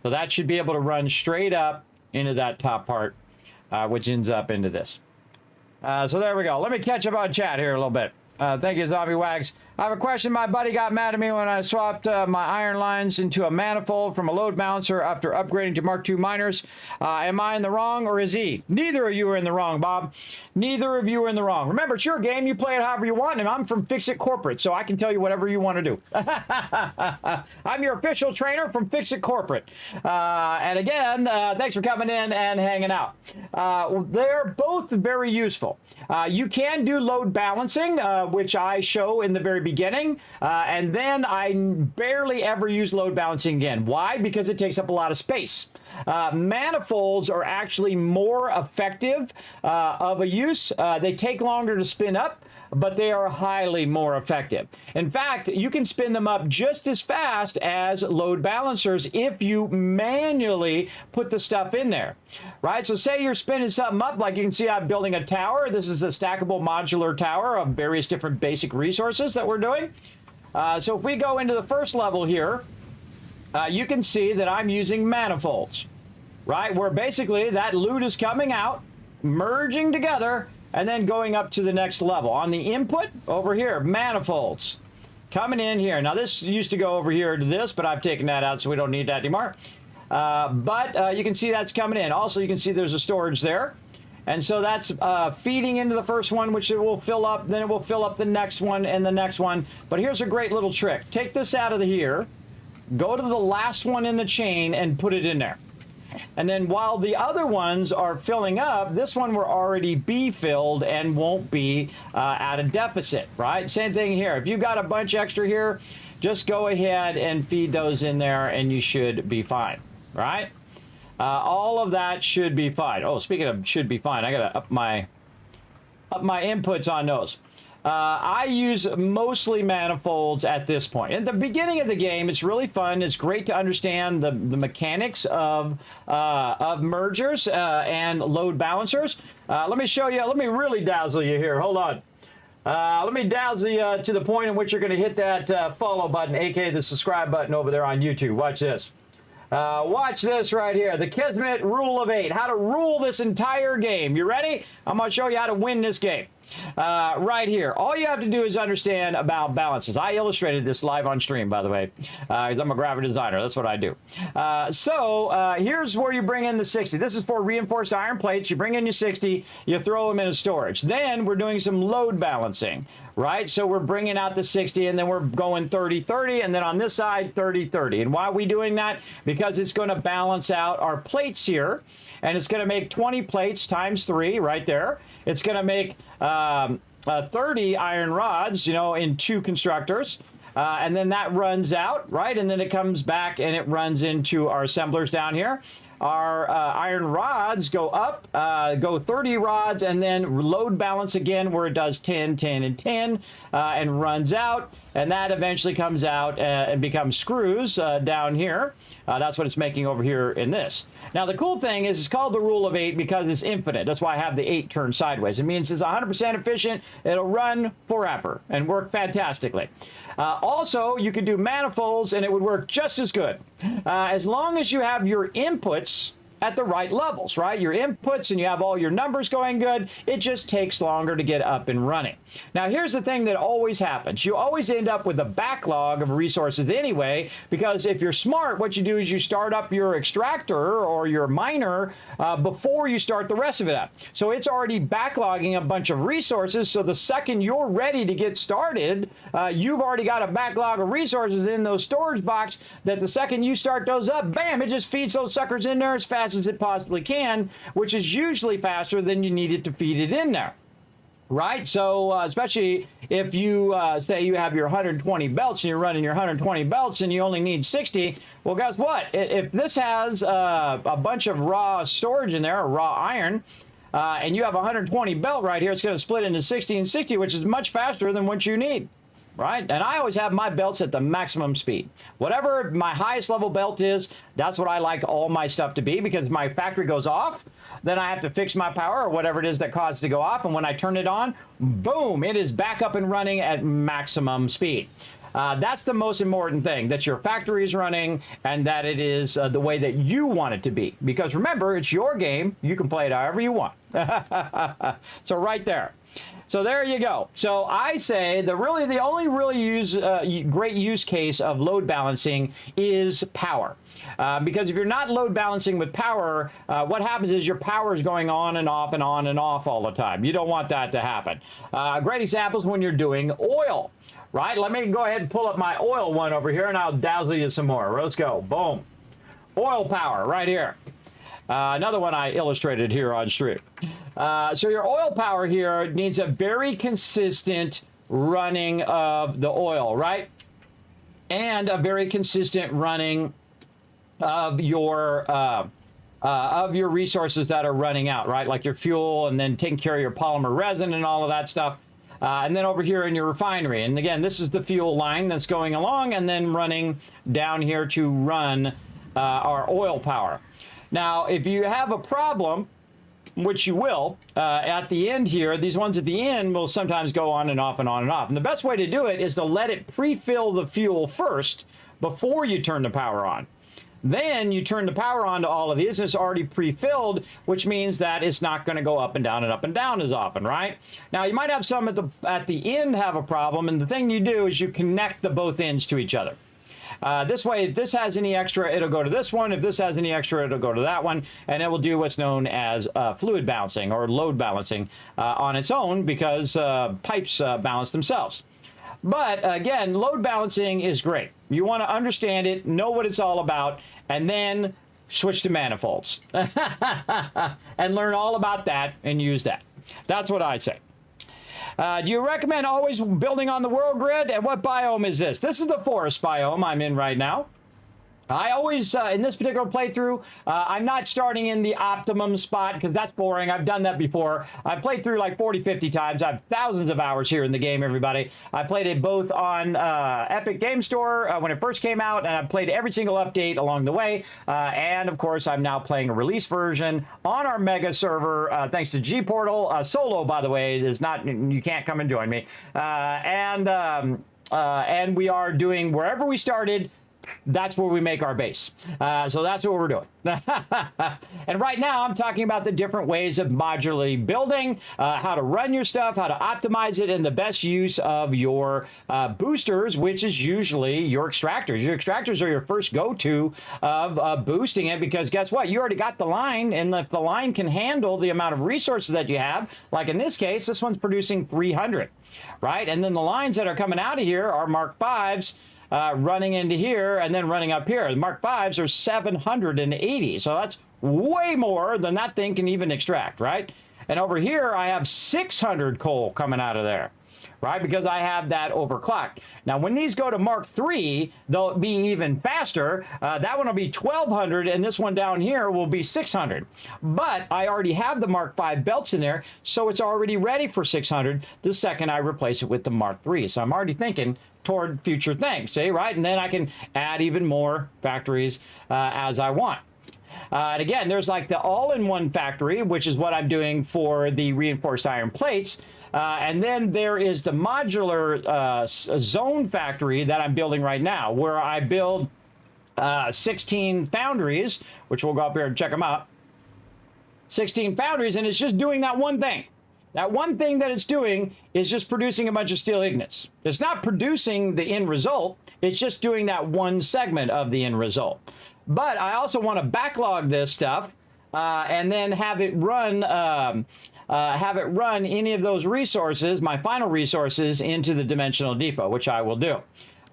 Speaker 3: So that should be able to run straight up into that top part, which ends up into this. So there we go. Let me catch up on chat here a little bit. Thank you, Zombie Wags. I have a question. My buddy got mad at me when I swapped my iron lines into a manifold from a load balancer after upgrading to Mark II miners. Am I in the wrong, or is he? Neither of you are in the wrong, Bob. Neither of you are in the wrong. Remember, it's your game. You play it however you want, and I'm from FICSIT Corporate, so I can tell you whatever you want to do. I'm your official trainer from FICSIT Corporate. And again, thanks for coming in and hanging out. They're both very useful. You can do load balancing, which I show in the very beginning, and then I barely ever use load balancing again. Why? Because it takes up a lot of space. Manifolds are actually more effective of a use. They take longer to spin up, but they are highly more effective. In fact, you can spin them up just as fast as load balancers if you manually put the stuff in there, right? So say you're spinning something up, like you can see I'm building a tower. This is a stackable modular tower of various different basic resources that we're doing. So if we go into the first level here, you can see that I'm using manifolds, right? Where basically that loot is coming out, merging together, and then going up to the next level. On the input, over here, manifolds. Coming in here. Now, this used to go over here to this, but I've taken that out, so we don't need that anymore. But you can see that's coming in. Also, you can see there's a storage there. And so that's feeding into the first one, which it will fill up. Then it will fill up the next one and the next one. But here's a great little trick. Take this out of here. Go to the last one in the chain and put it in there. And then while the other ones are filling up, this one will already be filled and won't be at a deficit, right? Same thing here. If you've got a bunch extra here, just go ahead and feed those in there and you should be fine, right? All of that should be fine. Oh, speaking of should be fine, I gotta up my inputs on those. I use mostly manifolds at this point. At the beginning of the game, it's really fun. It's great to understand the mechanics of mergers and load balancers. Let me show you. Let me really dazzle you here. Hold on. Let me dazzle you to the point in which you're going to hit that follow button, aka the subscribe button over there on YouTube. Watch this. Watch this right here. The Kismet rule of 8. How to rule this entire game. You ready? I'm going to show you how to win this game. Right here. All you have to do is understand about balances. I illustrated this live on stream, by the way. I'm a graphic designer. That's what I do. Here's where you bring in the 60. This is for reinforced iron plates. You bring in your 60. You throw them in a storage. Then we're doing some load balancing, right? So we're bringing out the 60, and then we're going 30-30, and then on this side, 30-30. And why are we doing that? Because it's going to balance out our plates here, and it's going to make 20 plates times 3 right there. It's going to make 30 iron rods, you know, in 2 constructors. And then that runs out, right? And then it comes back and it runs into our assemblers down here. Our iron rods go up, go 30 rods, and then load balance again where it does 10, 10, and 10, and runs out. And that eventually comes out and becomes screws down here. That's what it's making over here in this. Now, the cool thing is it's called the rule of 8 because it's infinite. That's why I have the 8 turned sideways. It means it's 100% efficient. It'll run forever and work fantastically. Also, you could do manifolds and it would work just as good. As long as you have your inputs at the right levels, right? Your inputs and you have all your numbers going good. It just takes longer to get up and running. Now, here's the thing that always happens. You always end up with a backlog of resources anyway, because if you're smart, what you do is you start up your extractor or your miner before you start the rest of it up. So it's already backlogging a bunch of resources. So the second you're ready to get started, you've already got a backlog of resources in those storage box that the second you start those up, bam, it just feeds those suckers in there as fast as it possibly can, which is usually faster than you need it to feed it in there. Right? So, especially if you say you have your 120 belts and you're running your 120 belts and you only need 60, well, guess what? If this has a bunch of raw storage in there, or raw iron, and you have a 120 belt right here, it's going to split into 60 and 60, which is much faster than what you need. right? And I always have my belts at the maximum speed. Whatever my highest level belt is, that's what I like all my stuff to be, because if my factory goes off, then I have to fix my power or whatever it is that caused it to go off. And when I turn it on, boom, it is back up and running at maximum speed. That's the most important thing, that your factory is running and that it is the way that you want it to be. Because remember, it's your game. You can play it however you want. So right there. So there you go. So I say the only great use case of load balancing is power. Because if you're not load balancing with power, what happens is your power is going on and off and on and off all the time. You don't want that to happen. Great examples when you're doing oil. Right? Let me go ahead and pull up my oil one over here, and I'll dazzle you some more. Let's go. Boom. Oil power right here. Another one I illustrated here on stream. So your oil power here needs a very consistent running of the oil, right? And a very consistent running of your resources that are running out, right? Like your fuel, and then taking care of your polymer resin and all of that stuff. And then over here in your refinery. And again, this is the fuel line that's going along and then running down here to run our oil power. Now, if you have a problem, which you will, at the end here, these ones at the end will sometimes go on and off and on and off. And the best way to do it is to let it pre-fill the fuel first before you turn the power on. Then you turn the power on to all of these, and it's already pre-filled, which means that it's not going to go up and down as often, right? Now, you might have some at the end have a problem, and the thing you do is you connect the both ends to each other. This way, if this has any extra, it'll go to this one. If this has any extra, it'll go to that one, and it will do what's known as fluid balancing or load balancing on its own, because pipes balance themselves. But again, load balancing is great. You want to understand it, know what it's all about, and then switch to manifolds and learn all about that and use that. That's what I say. Do you recommend always building on the world grid? And what biome is this? This is the forest biome I'm in right now. I always, in this particular playthrough, I'm not starting in the optimum spot because that's boring. I've done that before. I've played through like 40, 50 times. I have thousands of hours here in the game, everybody. I played it both on Epic Game Store when it first came out, and I've played every single update along the way. And, of course, I'm now playing a release version on our mega server, thanks to gportal. Solo, by the way, is not, you can't come and join me. And we are doing wherever we started. That's where we make our base. So that's what we're doing. And right now I'm talking about the different ways of modularly building, how to run your stuff, how to optimize it, and the best use of your boosters, which is usually your extractors. Your extractors are your first go-to of boosting it, because guess what? You already got the line, and if the line can handle the amount of resources that you have, like in this case, this one's producing 300, right? And then the lines that are coming out of here are Mark 5s, running into here and then running up here. The Mark 5s are 780, so that's way more than that thing can even extract, right? And over here, I have 600 coal coming out of there, right? Because I have that overclocked. Now, when these go to Mark 3, they'll be even faster. That one will be 1200, and this one down here will be 600. But I already have the Mark 5 belts in there, so it's already ready for 600 the second I replace it with the Mark 3. So I'm already thinking toward future things, see, right? And then I can add even more factories as I want. And again, there's like the all-in-one factory, which is what I'm doing for the reinforced iron plates. And then there is the modular zone factory that I'm building right now, where I build 16 foundries, which we'll go up here and check them out. 16 foundries, and it's just doing that one thing. That one thing that it's doing is just producing a bunch of steel ingots. It's not producing the end result. It's just doing that one segment of the end result. But I also want to backlog this stuff and then have it run any of those resources, my final resources, into the dimensional depot, which I will do.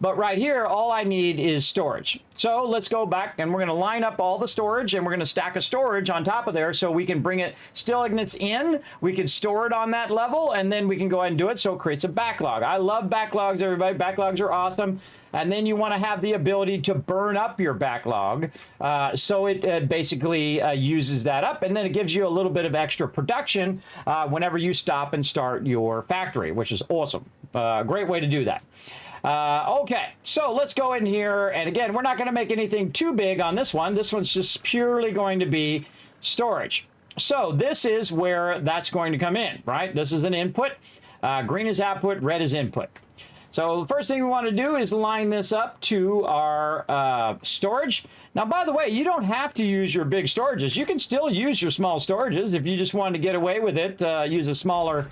Speaker 3: But right here, all I need is storage. So let's go back and we're going to line up all the storage and we're going to stack a storage on top of there so we can bring it stalagnates in. We can store it on that level and then we can go ahead and do it. So it creates a backlog. I love backlogs, everybody. Backlogs are awesome. And then you want to have the ability to burn up your backlog. So it basically uses that up. And then it gives you a little bit of extra production whenever you stop and start your factory, which is awesome. Great way to do that. Okay, so let's go in here. And again, we're not going to make anything too big on this one. This one's just purely going to be storage. So this is where that's going to come in, right? This is an input. Green is output, red is input. So the first thing we want to do is line this up to our storage. Now, by the way, you don't have to use your big storages. You can still use your small storages if you just wanted to get away with it. Use a smaller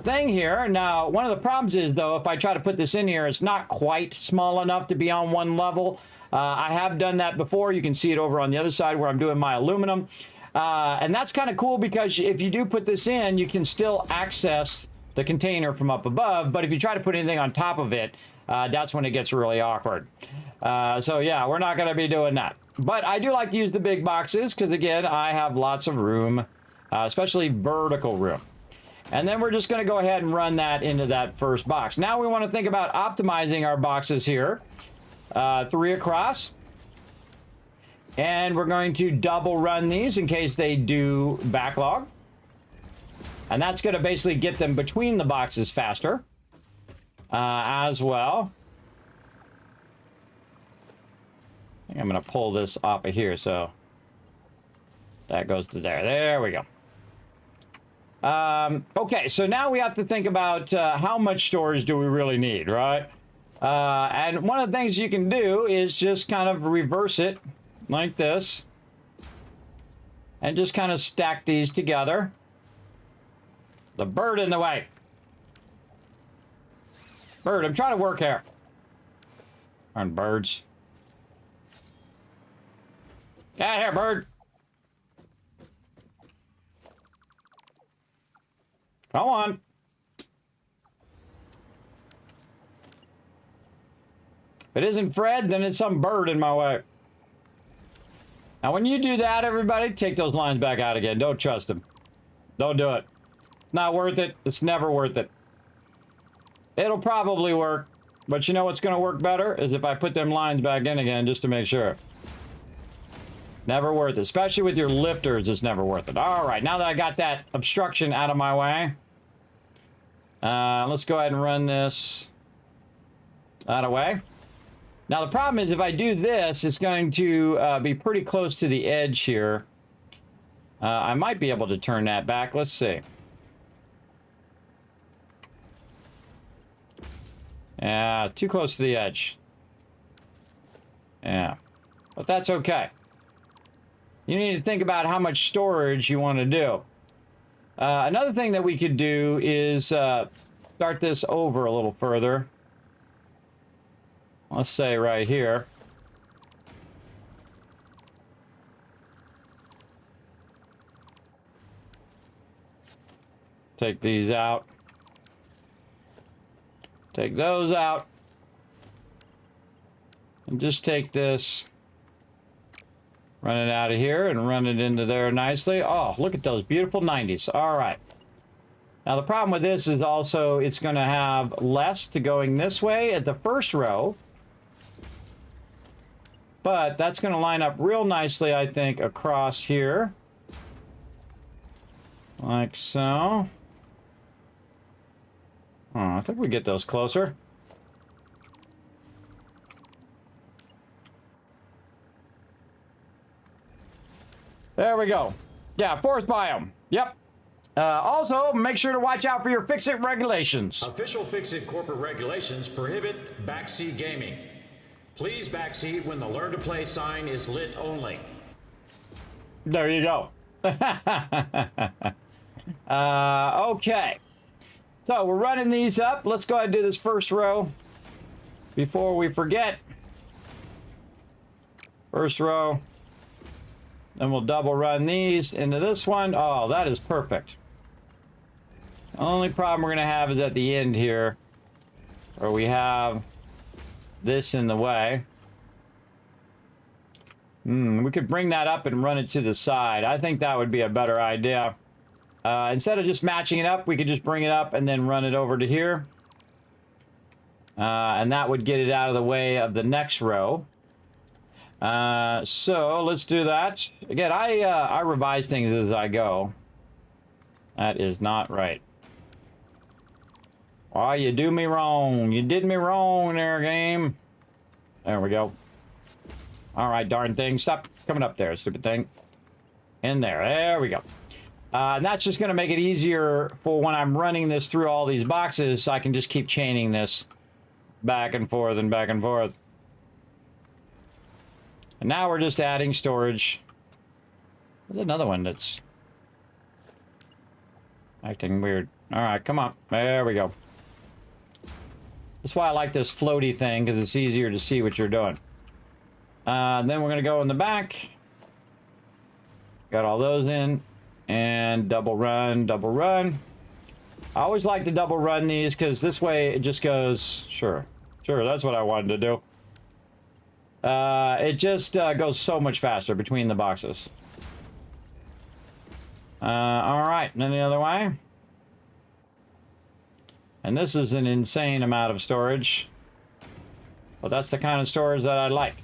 Speaker 3: thing here. Now, one of the problems is, though, if I try to put this in here, it's not quite small enough to be on one level. I have done that before. You can see it over on the other side where I'm doing my aluminum. And that's kind of cool because if you do put this in, you can still access the container from up above. But if you try to put anything on top of it, that's when it gets really awkward. So yeah, we're not going to be doing that. But I do like to use the big boxes because, again, I have lots of room, especially vertical room. And then we're just going to go ahead and run that into that first box. Now we want to think about optimizing our boxes here. 3 across. And we're going to double run these in case they do backlog. And that's going to basically get them between the boxes faster as well. I think I'm going to pull this off of here, so that goes to there. There we go. Okay, so now we have to think about how much storage do we really need, right? And one of the things you can do is just kind of reverse it like this. And just kind of stack these together. The bird in the way. Bird, I'm trying to work here. On birds. Get out here, bird. Come on. If it isn't Fred, then it's some bird in my way. Now, when you do that, everybody, take those lines back out again. Don't trust them. Don't do it. Not worth it. It's never worth it. It'll probably work, but you know what's going to work better is if I put them lines back in again just to make sure. Never worth it. Especially with your lifters, it's never worth it. All right, now that I got that obstruction out of my way, let's go ahead and run this that away. Now, the problem is if I do this, it's going to be pretty close to the edge here. I might be able to turn that back. Let's see. Yeah, too close to the edge. Yeah, but that's okay. You need to think about how much storage you want to do. Another thing that we could do is start this over a little further. Let's say right here. Take these out. Take those out. And just take this, run it out of here and run it into there nicely. Oh, look at those beautiful 90s. All right. Now, the problem with this is also it's going to have less to going this way at the first row. But that's going to line up real nicely, I think, across here. Like so. Oh, I think we get those closer. There we go. Yeah, forest biome. Yep. Also, make sure to watch out for your FICSIT regulations.
Speaker 4: Official FICSIT corporate regulations prohibit backseat gaming. Please backseat when the Learn to Play sign is lit only.
Speaker 3: There you go. Okay. So we're running these up. Let's go ahead and do this first row before we forget. First row. Then we'll double run these into this one. Oh, that is perfect. The only problem we're going to have is at the end here, where we have this in the way. We could bring that up and run it to the side. I think that would be a better idea. Instead of just matching it up, we could just bring it up and then run it over to here. And that would get it out of the way of the next row. So let's do that. Again, I revise things as I go. That is not right. Oh, you do me wrong. You did me wrong there, game. There we go. All right, darn thing. Stop coming up there, stupid thing. In there. There we go. And that's just going to make it easier for when I'm running this through all these boxes, so I can just keep chaining this back and forth and back and forth. And now we're just adding storage. There's another one that's acting weird. All right, come on. There we go. That's why I like this floaty thing, because it's easier to see what you're doing. Then we're going to go in the back. Got all those in. And double run, double run. I always like to double run these, because this way it just goes... Sure, that's what I wanted to do. It just goes so much faster between the boxes. Alright, and then the other way. And this is an insane amount of storage. But that's the kind of storage that I like.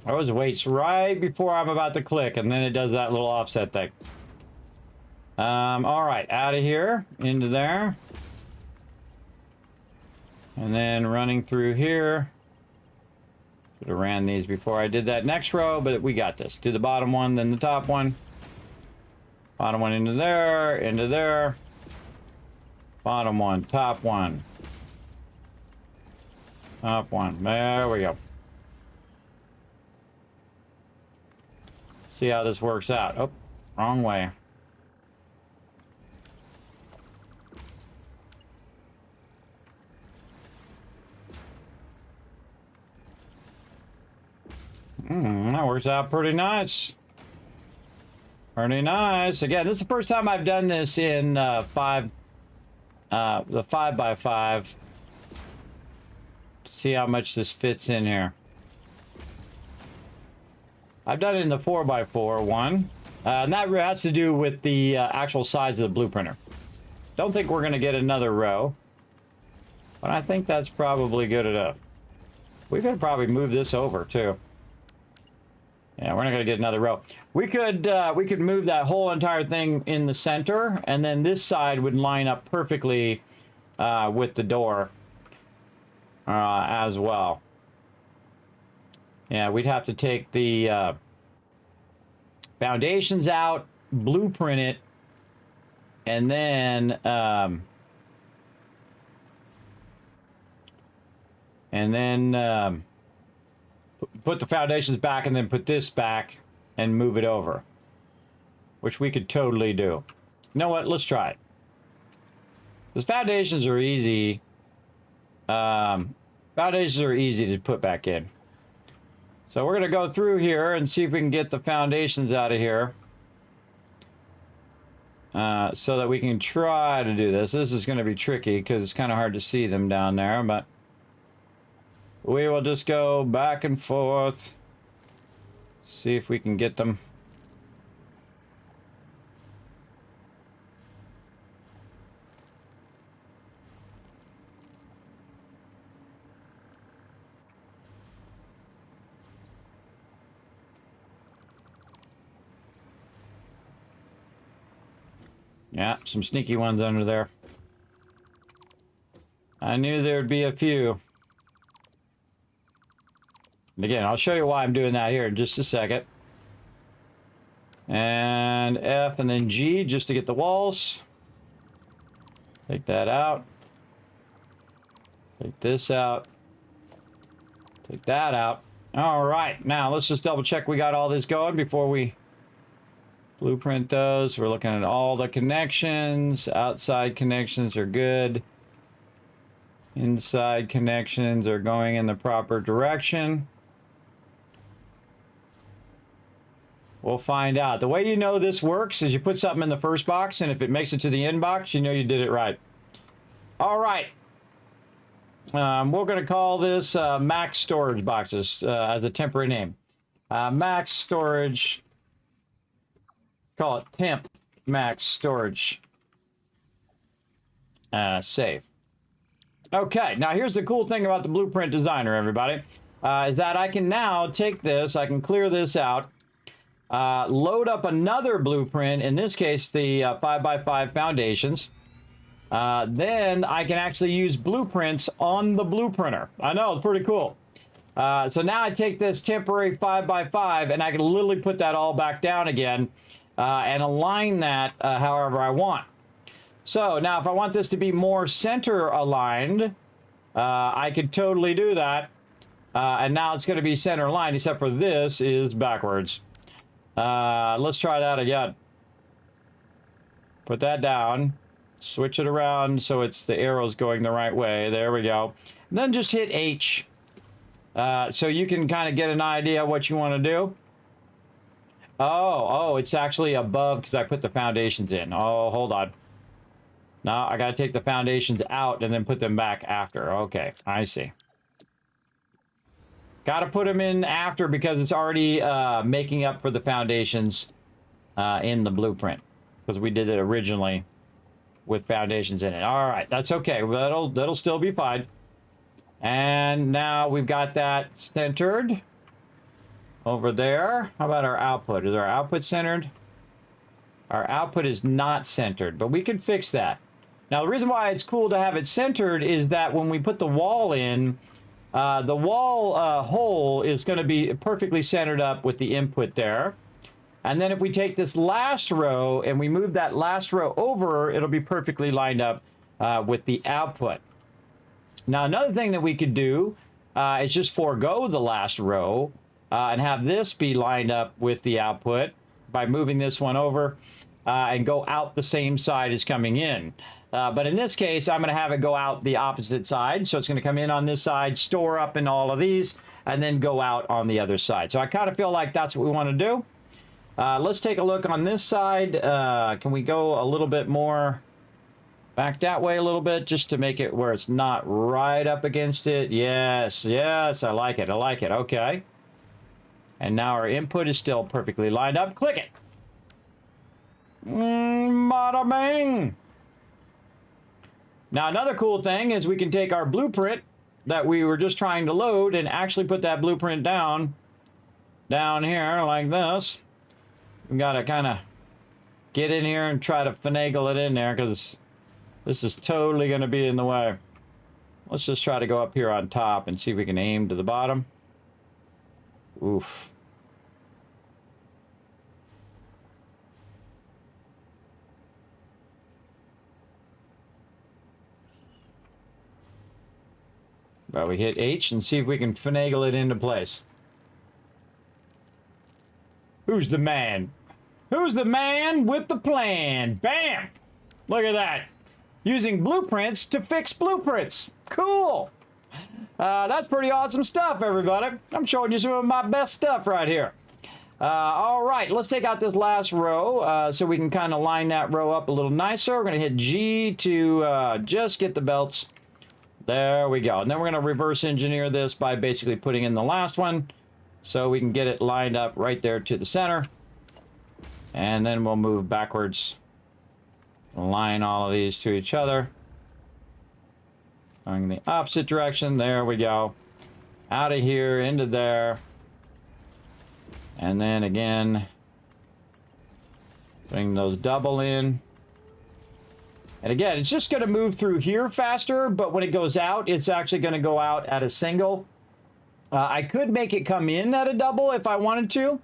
Speaker 3: I always waits right before I'm about to click, and then it does that little offset thing. All right, out of here, into there. And then running through here. Should have ran these before I did that next row, but we got this. Do the bottom one, then the top one. Bottom one into there, into there. Bottom one, top one. Top one, there we go. See how this works out. Oh, wrong way. That works out pretty nice. Pretty nice. Again, this is the first time I've done this in the 5x5. See how much this fits in here. I've done it in the 4x4 one. And that has to do with the actual size of the blueprinter. Don't think we're going to get another row. But I think that's probably good enough. We could probably move this over too. Yeah, we're not going to get another row. We could move that whole entire thing in the center, and then this side would line up perfectly with the door as well. Yeah, we'd have to take the foundations out, blueprint it, and then put the foundations back, and then put this back and move it over, which we could totally do. You know what? Let's try it. Because foundations are easy. Foundations are easy to put back in. So we're going to go through here and see if we can get the foundations out of here. So that we can try to do this. This is going to be tricky because it's kind of hard to see them down there, but we will just go back and forth. See if we can get them. Yeah, some sneaky ones under there. I knew there'd be a few. And again, I'll show you why I'm doing that here in just a second. And F and then G just to get the walls. Take that out. Take this out. Take that out. All right, now let's just double check we got all this going before we blueprint those. We're looking at all the connections. Outside connections are good. Inside connections are going in the proper direction. We'll find out. The way you know this works is you put something in the first box, and if it makes it to the end box, you know you did it right. All right. We're going to call this max storage boxes as a temporary name. Max storage. Call it temp max storage. Save. Okay, now here's the cool thing about the Blueprint Designer, everybody, is that I can now take this, I can clear this out, load up another blueprint, in this case the 5x5 foundations. Then I can actually use blueprints on the blueprinter. I know, it's pretty cool. So now I take this temporary 5x5 and I can literally put that all back down again and align that however I want. So now if I want this to be more center aligned, I could totally do that. And now it's going to be center aligned, except for this is backwards. Let's try that again. Put that down. Switch it around so it's the arrows going the right way. There we go. And then just hit H. So you can kind of get an idea what you want to do. Oh, it's actually above because I put the foundations in. Oh, hold on. Now I got to take the foundations out and then put them back after. Okay, I see. Got to put them in after because it's already making up for the foundations in the blueprint. Because we did it originally with foundations in it. All right, that's okay. That'll still be fine. And now we've got that centered over there. How about our output? Is our output centered? Our output is not centered, but we can fix that. Now, the reason why it's cool to have it centered is that when we put the wall in, the wall hole is going to be perfectly centered up with the input there. And then if we take this last row and we move that last row over, it'll be perfectly lined up with the output. Now, another thing that we could do is just forego the last row and have this be lined up with the output by moving this one over and go out the same side as coming in. But in this case, I'm going to have it go out the opposite side. So it's going to come in on this side, store up in all of these, and then go out on the other side. So I kind of feel like that's what we want to do. Let's take a look on this side. Can we go a little bit more back that way a little bit just to make it where it's not right up against it? Yes, I like it. Okay. And now our input is still perfectly lined up. Click it. Bada bing. Now, another cool thing is we can take our blueprint that we were just trying to load and actually put that blueprint down here like this. We got to kind of get in here and try to finagle it in there because this is totally going to be in the way. Let's just try to go up here on top and see if we can aim to the bottom. Oof. Well, we hit H and see if we can finagle it into place. Who's the man? Who's the man with the plan? Bam! Look at that. Using blueprints to fix blueprints. Cool. That's pretty awesome stuff, everybody. I'm showing you some of my best stuff right here. All right, let's take out this last row so we can kind of line that row up a little nicer. We're going to hit G to just get the belts. There we go. And then we're going to reverse engineer this by basically putting in the last one so we can get it lined up right there to the center. And then we'll move backwards. Align all of these to each other. Going in the opposite direction. There we go. Out of here, into there. And then again, bring those double in. And again, it's just going to move through here faster, but when it goes out, it's actually going to go out at a single. I could make it come in at a double if I wanted to.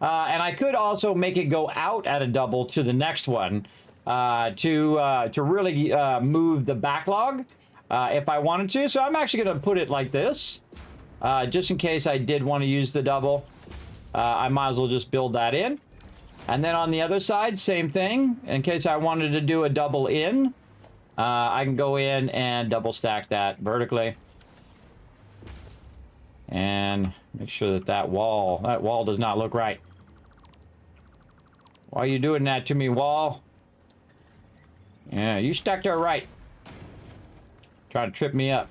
Speaker 3: And I could also make it go out at a double to the next one to really move the backlog if I wanted to. So I'm actually going to put it like this, just in case I did want to use the double. I might as well just build that in. And then on the other side, same thing. In case I wanted to do a double in, I can go in and double stack that vertically. And make sure that that wall does not look right. Why are you doing that to me, wall? Yeah, you stuck there right. Trying to trip me up.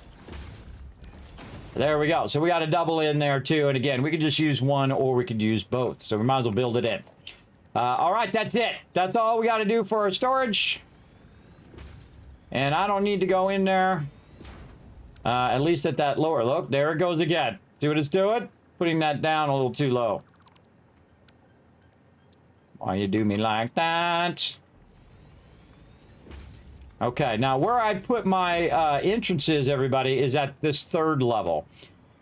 Speaker 3: There we go. So we got a double in there too. And again, we could just use one or we could use both. So we might as well build it in. All right, that's it. That's all we got to do for our storage. And I don't need to go in there. At least at that lower. Look, there it goes again. See what it's doing? Putting that down a little too low. Why you do me like that? Okay, now where I put my entrances, everybody, is at this third level.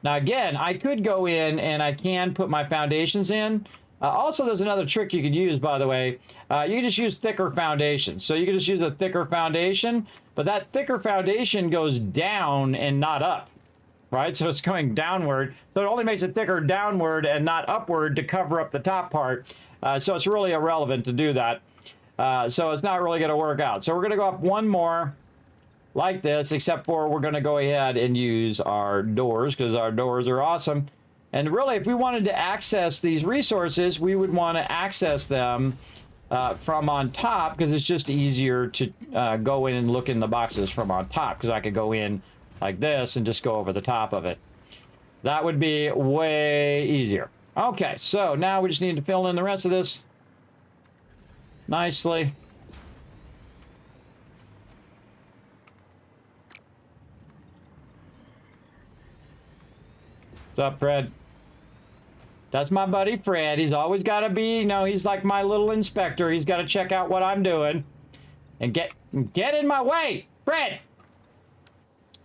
Speaker 3: Now again, I could go in and I can put my foundations in. Also, there's another trick you could use, by the way. You can just use thicker foundations. So you can just use a thicker foundation, but that thicker foundation goes down and not up, right? So it's going downward. So it only makes it thicker downward and not upward to cover up the top part. So it's really irrelevant to do that. So it's not really going to work out. So we're going to go up one more like this, except for we're going to go ahead and use our doors because our doors are awesome. And really, if we wanted to access these resources, we would want to access them from on top because it's just easier to go in and look in the boxes from on top because I could go in like this and just go over the top of it. That would be way easier. Okay, so now we just need to fill in the rest of this nicely. What's up, Fred? That's my buddy Fred. He's always got to be, you know, he's like my little inspector. He's got to check out what I'm doing and get in my way, Fred.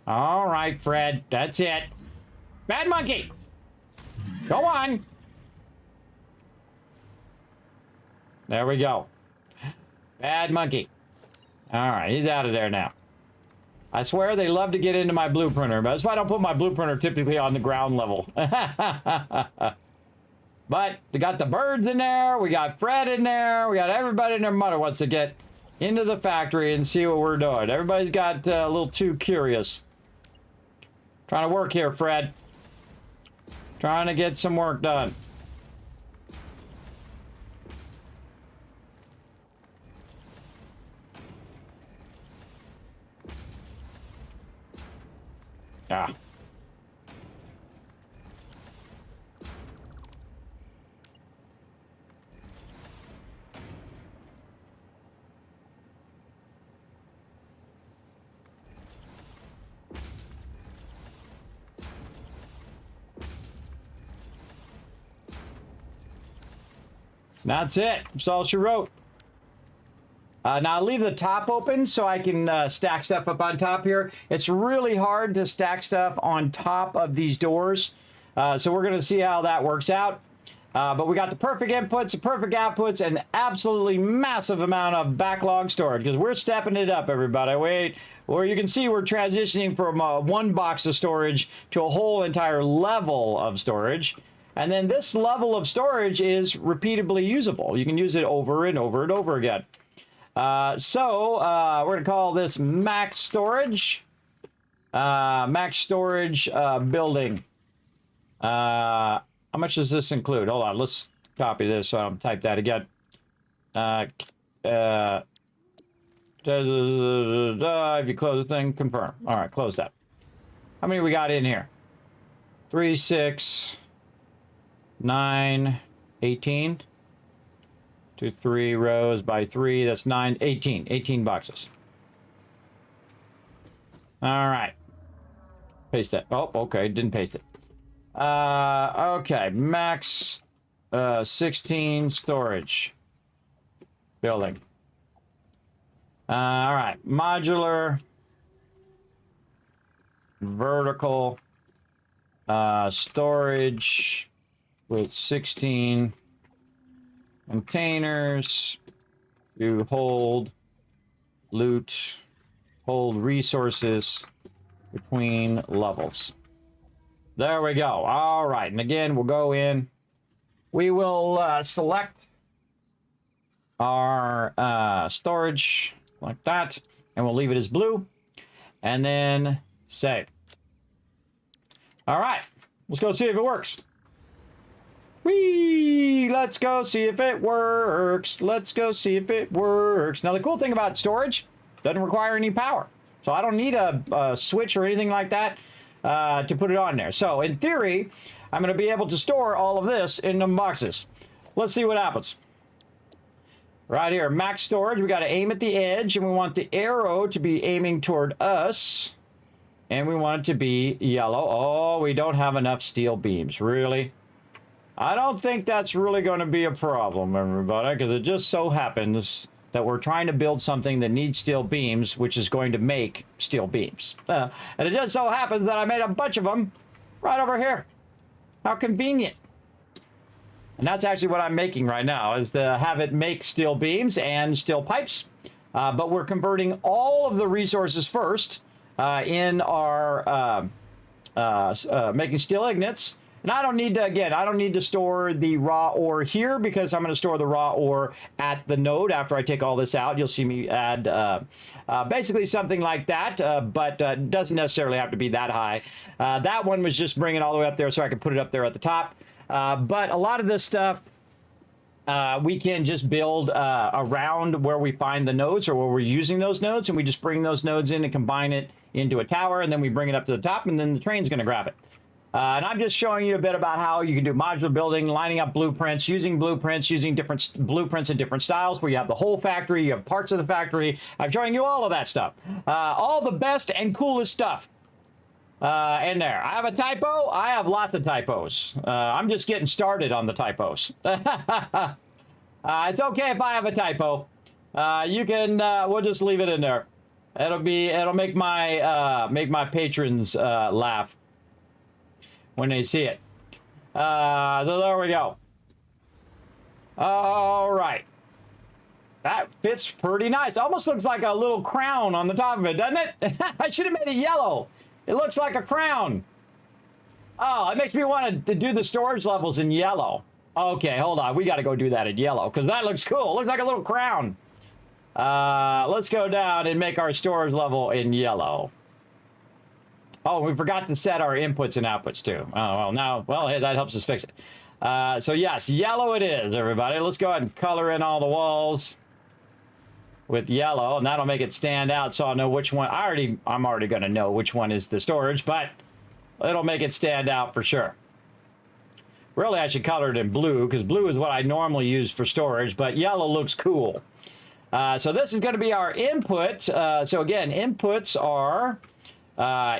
Speaker 3: All right, Fred, that's it. Bad monkey. Go on. There we go. Bad monkey. All right, he's out of there now. I swear they love to get into my blueprinter, but that's why I don't put my blueprinter typically on the ground level. But we got the birds in there, we got Fred in there, we got everybody and their mother wants to get into the factory and see what we're doing. Everybody's got a little too curious. Trying to work here, Fred. Trying to get some work done. Ah. That's it. That's all she wrote. Now I'll leave the top open so I can stack stuff up on top here. It's really hard to stack stuff on top of these doors. So we're going to see how that works out. But we got the perfect inputs, the perfect outputs, and absolutely massive amount of backlog storage because we're stepping it up, everybody. Wait, where you can see we're transitioning from one box of storage to a whole entire level of storage. And then this level of storage is repeatably usable. You can use it over and over and over again. So we're going to call this max storage. Max storage building. How much does this include? Hold on, let's copy this. So I'll type that again. If you close the thing, confirm. All right, close that. How many we got in here? 3, 6, 9, 18. 2, 3 rows by 3. That's 9, 18. 18 boxes. All right. Paste that. Oh, okay. Didn't paste it. Okay. Max 16 storage building. All right. Modular. Vertical. Storage with 16 containers to hold loot, hold resources between levels. There we go. All right. And again, we'll go in. We will select our storage like that. and we'll leave it as blue, and then save. All right, let's go see if it works. Whee! Let's go see if it works. Let's go see if it works. Now, the cool thing about storage, doesn't require any power. So I don't need a switch or anything like that to put it on there. So in theory, I'm going to be able to store all of this in the boxes. Let's see what happens. Right here, max storage. We got to aim at the edge, and we want the arrow to be aiming toward us. And we want it to be yellow. Oh, we don't have enough steel beams. Really? I don't think that's really going to be a problem, everybody, because it just so happens that we're trying to build something that needs steel beams, which is going to make steel beams. And it just so happens that I made a bunch of them right over here. How convenient. And that's actually what I'm making right now, is to have it make steel beams and steel pipes. But we're converting all of the resources first in our making steel ingots. And I don't need to, again, I don't need to store the raw ore here because I'm going to store the raw ore at the node after I take all this out. You'll see me add basically something like that, but doesn't necessarily have to be that high. That one was just bringing it all the way up there so I could put it up there at the top. But a lot of this stuff, we can just build around where we find the nodes or where we're using those nodes, and we just bring those nodes in and combine it into a tower, and then we bring it up to the top, and then the train's going to grab it. And I'm just showing you a bit about how you can do modular building, lining up blueprints, using different blueprints in different styles, where you have the whole factory, you have parts of the factory. I'm showing you all of that stuff. All the best and coolest stuff in there. I have a typo. I have lots of typos. I'm just getting started on the typos. It's okay if I have a typo. You can, we'll just leave it in there. It'll make my patrons laugh when they see it. So there we go. All right. That fits pretty nice. Almost looks like a little crown on the top of it, doesn't it? I should have made it yellow. It looks like a crown. Oh, it makes me want to do the storage levels in yellow. Okay, hold on. We got to go do that in yellow because that looks cool. It looks like a little crown. Let's go down and make our storage level in yellow. Oh, we forgot to set our inputs and outputs too. Oh, well, hey, that helps us fix it. So yes, yellow it is, everybody. Let's go ahead and color in all the walls with yellow, and that'll make it stand out so I'll know which one. I'm already going to know which one is the storage, but it'll make it stand out for sure. Really, I should color it in blue because blue is what I normally use for storage, but yellow looks cool. So this is going to be our input. So again, inputs are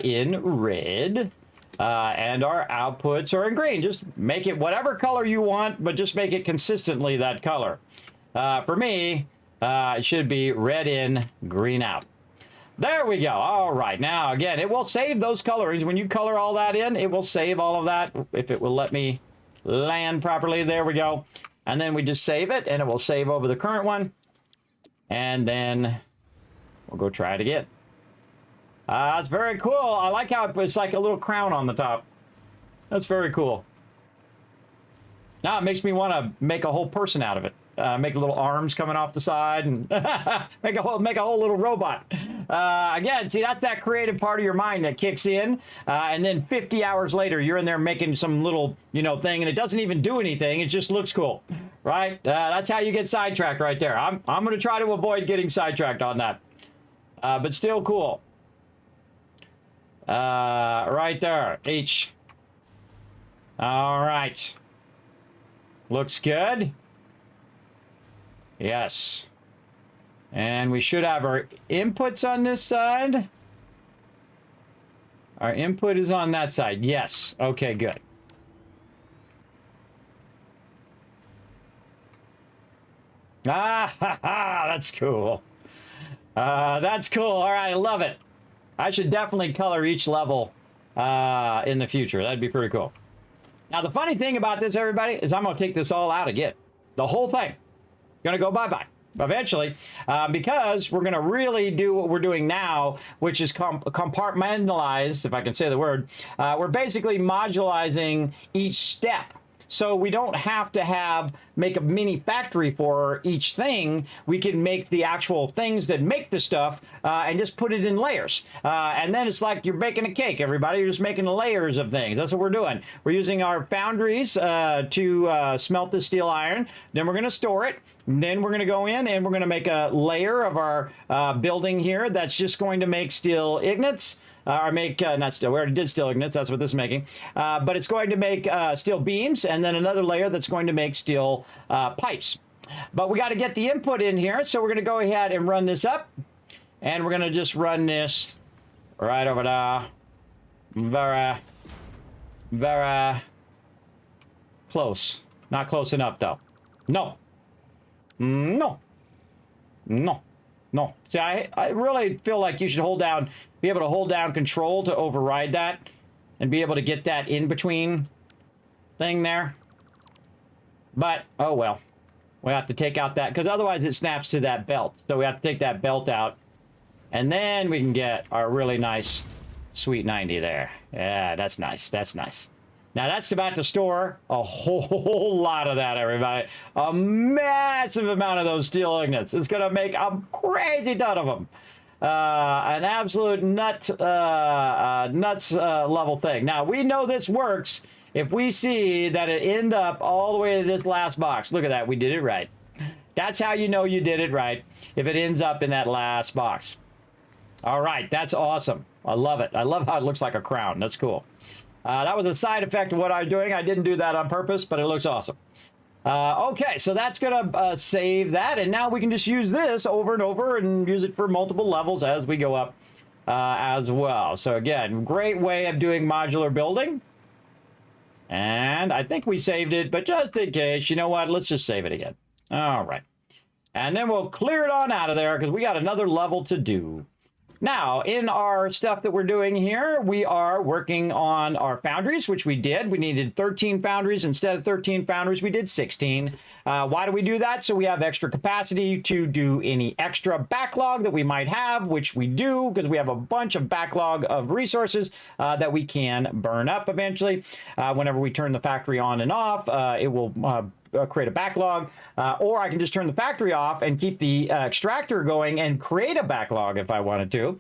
Speaker 3: in red, and our outputs are in green. Just make it whatever color you want, but just make it consistently that color. For me, it should be red in, green out. There we go. All right. Now, again, it will save those colorings. When you color all that in, it will save all of that. If it will let me land properly, there we go. And then we just save it, and it will save over the current one. And then we'll go try it again. That's very cool. I like how it's like a little crown on the top. That's very cool. Now it makes me want to make a whole person out of it. Make little arms coming off the side and make a whole little robot. Again, see, that's that creative part of your mind that kicks in, and then 50 hours later, you're in there making some little, thing, and it doesn't even do anything. It just looks cool, right? That's how you get sidetracked right there. I'm going to try to avoid getting sidetracked on that, but still cool. Right there, H. All right. Looks good. Yes. And we should have our inputs on this side. Our input is on that side. Yes. Okay, good. That's cool. That's cool. All right, I love it. I should definitely color each level in the future. That'd be pretty cool. Now, the funny thing about this, everybody, is I'm going to take this all out again. The whole thing. Going to go bye-bye eventually, because we're going to really do what we're doing now, which is compartmentalize, if I can say the word. We're basically modularizing each step. So we don't have to have make a mini factory for each thing, we can make the actual things that make the stuff and just put it in layers. And then it's like you're baking a cake, everybody. You're just making layers of things. That's what we're doing. We're using our foundries to smelt the steel iron. Then we're going to store it. Then we're going to go in and we're going to make a layer of our building here that's just going to make steel ingots. Or make, not steel, we already did steel ingots, that's what this is making. But it's going to make steel beams, and then another layer that's going to make steel pipes. But we got to get the input in here, so we're going to go ahead and run this up. And we're going to just run this right over there. Very close. Not close enough, though. No. No. No. No. See, I really feel like you should be able to hold down control to override that and be able to get that in between thing there. But, oh well. We have to take out that, because otherwise it snaps to that belt. So we have to take that belt out. And then we can get our really nice sweet 90 there. Yeah, that's nice. That's nice. Now that's about to store a whole lot of that, everybody. A massive amount of those steel ingots. It's going to make a crazy ton of them. An absolute nuts level thing. Now, we know this works if we see that it end up all the way to this last box. Look at that. We did it right. That's how you know you did it right, if it ends up in that last box. All right. That's awesome. I love it. I love how it looks like a crown. That's cool. That was a side effect of what I was doing. I didn't do that on purpose, but it looks awesome. Okay, so that's going to save that, and now we can just use this over and over and use it for multiple levels as we go up as well. So again, great way of doing modular building. And I think we saved it, but just in case, you know what? Let's just save it again. All right. And then we'll clear it on out of there because we got another level to do. Now, in our stuff that we're doing here, we are working on our foundries, which we did. We needed 13 foundries. Instead of 13 foundries, we did 16. Why do we do that? So we have extra capacity to do any extra backlog that we might have, which we do because we have a bunch of backlog of resources that we can burn up eventually. Whenever we turn the factory on and off, it will create a backlog, or I can just turn the factory off and keep the extractor going and create a backlog if I wanted to.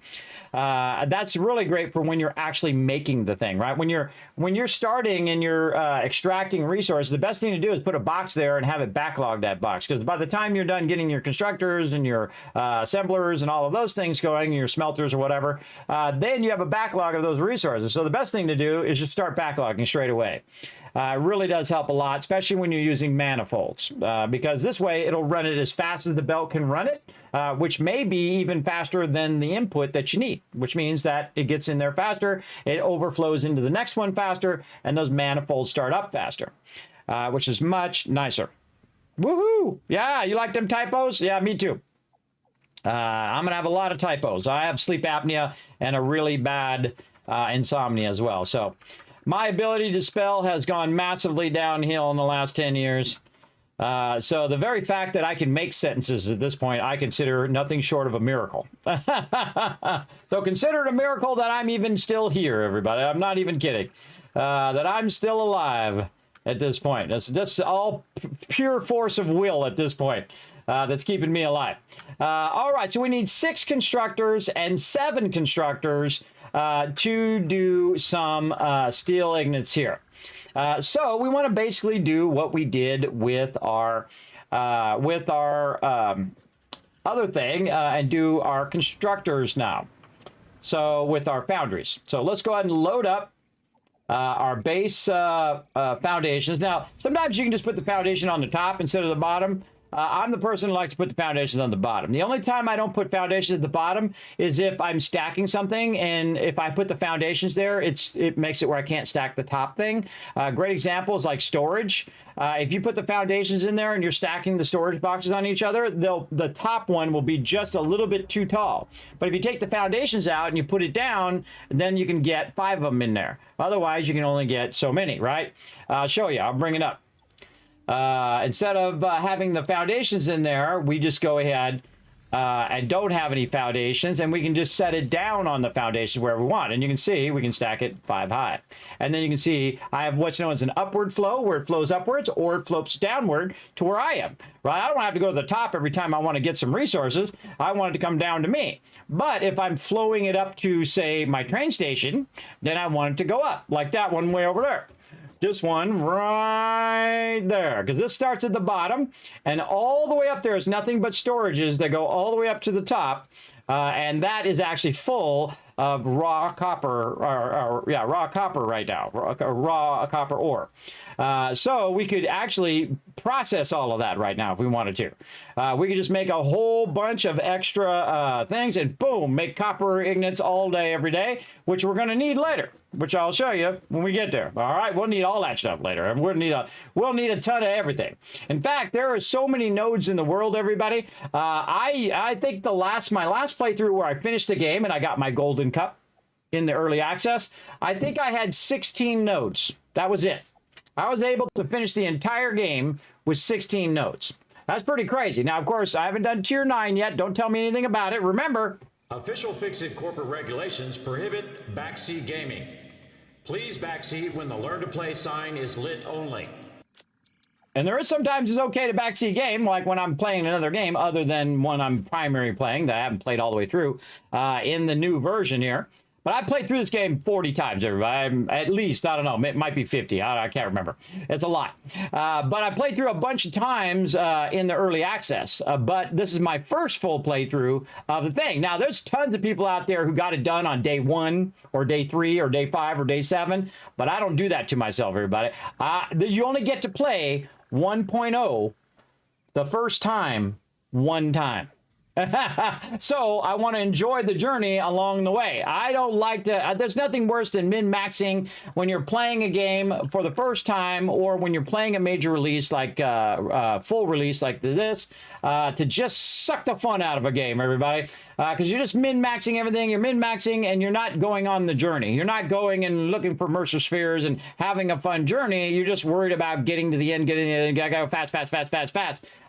Speaker 3: That's really great for when you're actually making the thing, right? When you're starting and you're extracting resources, the best thing to do is put a box there and have it backlog that box, because by the time you're done getting your constructors and your assemblers and all of those things going, your smelters or whatever, then you have a backlog of those resources. So the best thing to do is just start backlogging straight away. It really does help a lot, especially when you're using manifolds, because this way it'll run it as fast as the belt can run it, which may be even faster than the input that you need, which means that it gets in there faster, it overflows into the next one faster, and those manifolds start up faster, which is much nicer. Woohoo! Yeah, you like them typos? Yeah, me too. I'm going to have a lot of typos. I have sleep apnea and a really bad insomnia as well, so my ability to spell has gone massively downhill in the last 10 years. So the very fact that I can make sentences at this point, I consider nothing short of a miracle. So consider it a miracle that I'm even still here, everybody. I'm not even kidding. That I'm still alive at this point. It's just all pure force of will at this point. That's keeping me alive. All right, so we need 6 constructors and 7 constructors to do some steel ingots here. So we want to basically do what we did with our other thing and do our constructors now. So with our foundries. So let's go ahead and load up our base foundations. Now, sometimes you can just put the foundation on the top instead of the bottom. I'm the person who likes to put the foundations on the bottom. The only time I don't put foundations at the bottom is if I'm stacking something, and if I put the foundations there, it makes it where I can't stack the top thing. Great example is like storage. If you put the foundations in there and you're stacking the storage boxes on each other, the top one will be just a little bit too tall. But if you take the foundations out and you put it down, then you can get 5 of them in there. Otherwise, you can only get so many, right? I'll show you. I'll bring it up. Instead of having the foundations in there, we just go ahead and don't have any foundations, and we can just set it down on the foundation wherever we want. And you can see we can stack it 5 high. And then you can see I have what's known as an upward flow, where it flows upwards or it flows downward to where I am. Right? I don't have to go to the top every time I want to get some resources. I want it to come down to me. But if I'm flowing it up to, say, my train station, then I want it to go up, like that one way over there. This one right there, because this starts at the bottom, and all the way up there is nothing but storages that go all the way up to the top, and that is actually full of raw copper, raw copper right now, raw copper ore. So we could actually process all of that right now if we wanted to. We could just make a whole bunch of extra things and boom, make copper ingots all day, every day, which we're going to need later, which I'll show you when we get there. All right, we'll need all that stuff later, and we'll need a ton of everything. In fact, there are so many nodes in the world, everybody. I think my last playthrough where I finished the game and I got my golden cup in the early access, I think I had 16 nodes. That was it. I was able to finish the entire game with 16 nodes. That's pretty crazy. Now, of course, I haven't done tier 9 yet. Don't tell me anything about it. Remember,
Speaker 4: official FICSIT corporate regulations prohibit backseat gaming. Please backseat when the learn to play sign is lit only.
Speaker 3: And there is sometimes it's okay to backseat game, like when I'm playing another game other than one I'm primary playing that I haven't played all the way through in the new version here. But I played through this game 40 times, everybody. At least, I don't know, it might be 50. I can't remember. It's a lot. But I played through a bunch of times in the early access. But this is my first full playthrough of the thing. Now, there's tons of people out there who got it done on day 1 or day 3 or day 5 or day 7. But I don't do that to myself, everybody. You only get to play 1.0 the first time, one time. So I want to enjoy the journey along the way. I don't like to, there's nothing worse than min-maxing when you're playing a game for the first time, or when you're playing a major release like full release like this, to just suck the fun out of a game, everybody. Because you're just min-maxing everything. You're min-maxing and you're not going on the journey. You're not going and looking for Mercer spheres and having a fun journey. You're just worried about getting to the end, gotta go fast.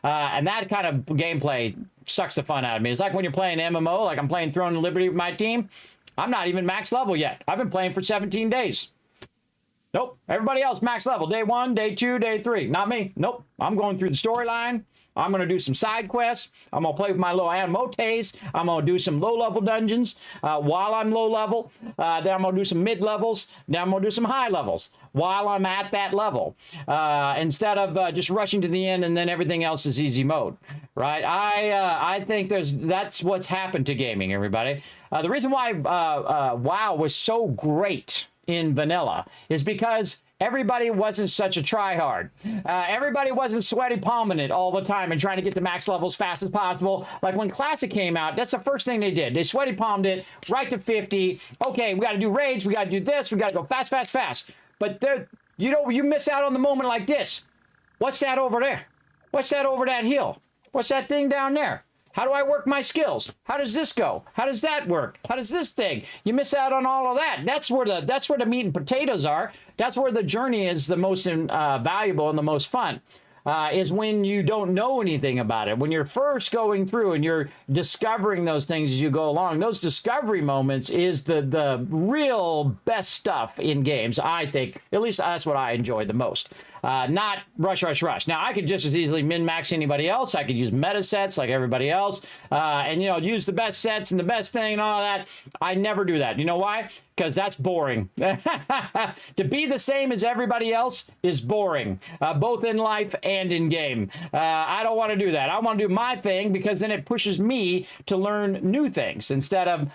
Speaker 3: And that kind of gameplay sucks the fun out of me. It's like when you're playing MMO, like I'm playing Throne of Liberty with my team. I'm not even max level yet. I've been playing for 17 days. Nope. Everybody else max level. Day 1, day 2, day 3. Not me. Nope. I'm going through the storyline. I'm going to do some side quests. I'm going to play with my low animotes. I'm going to do some low-level dungeons while I'm low level. Then I'm going to do some mid-levels. Then I'm going to do some high levels while I'm at that level. Instead of just rushing to the end and then everything else is easy mode. Right? I think that's what's happened to gaming, everybody. The reason why WoW was so great in vanilla is because everybody wasn't such a tryhard. Everybody wasn't sweaty palming it all the time and trying to get to max levels as fast as possible. Like when Classic came out, that's the first thing they did. They sweaty palmed it right to 50. Okay, we got to do raids. We got to do this. We got to go fast. But you miss out on the moment like this. What's that over there? What's that over that hill? What's that thing down there? How do I work my skills? How does this go? How does that work? How does this thing? You miss out on all of that. That's where the meat and potatoes are. That's where the journey is the most valuable and the most fun. Is when you don't know anything about it. When you're first going through and you're discovering those things as you go along, those discovery moments is the real best stuff in games, I think. At least that's what I enjoy the most. Not rush. Now, I could just as easily min-max anybody else. I could use meta sets like everybody else. And, use the best sets and the best thing and all that. I never do that. You know why? Because that's boring. To be the same as everybody else is boring, both in life and in game. I don't want to do that. I want to do my thing because then it pushes me to learn new things instead of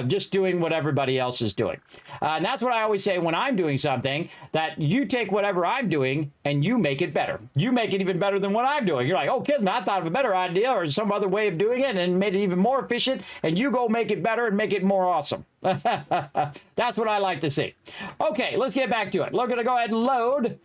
Speaker 3: just doing what everybody else is doing. And that's what I always say when I'm doing something, that you take whatever I'm doing and you make it better. You make it even better than what I'm doing. You're like, oh, Kismet, I thought of a better idea or some other way of doing it and made it even more efficient, and you go make it better and make it more awesome. That's what I like to see. Okay, let's get back to it. We're going to go ahead and load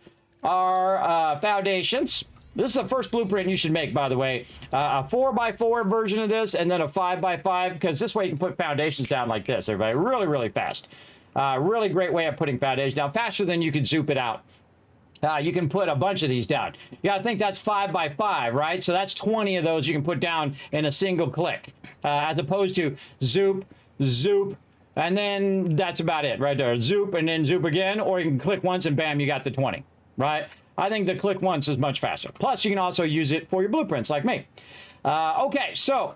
Speaker 3: our foundations. This is the first blueprint you should make, by the way. A 4x4 version of this, and then a 5x5, because this way you can put foundations down like this, everybody. Really, really fast. Really great way of putting foundations down, faster than you can zoop it out. you can put a bunch of these down. You gotta think that's 5 by 5, right? So that's 20 of those you can put down in a single click, as opposed to zoop, zoop, and then that's about it right there. Zoop and then zoop again, or you can click once and bam, you got the 20, right? I think the click once is much faster. Plus, you can also use it for your blueprints like me. Okay, so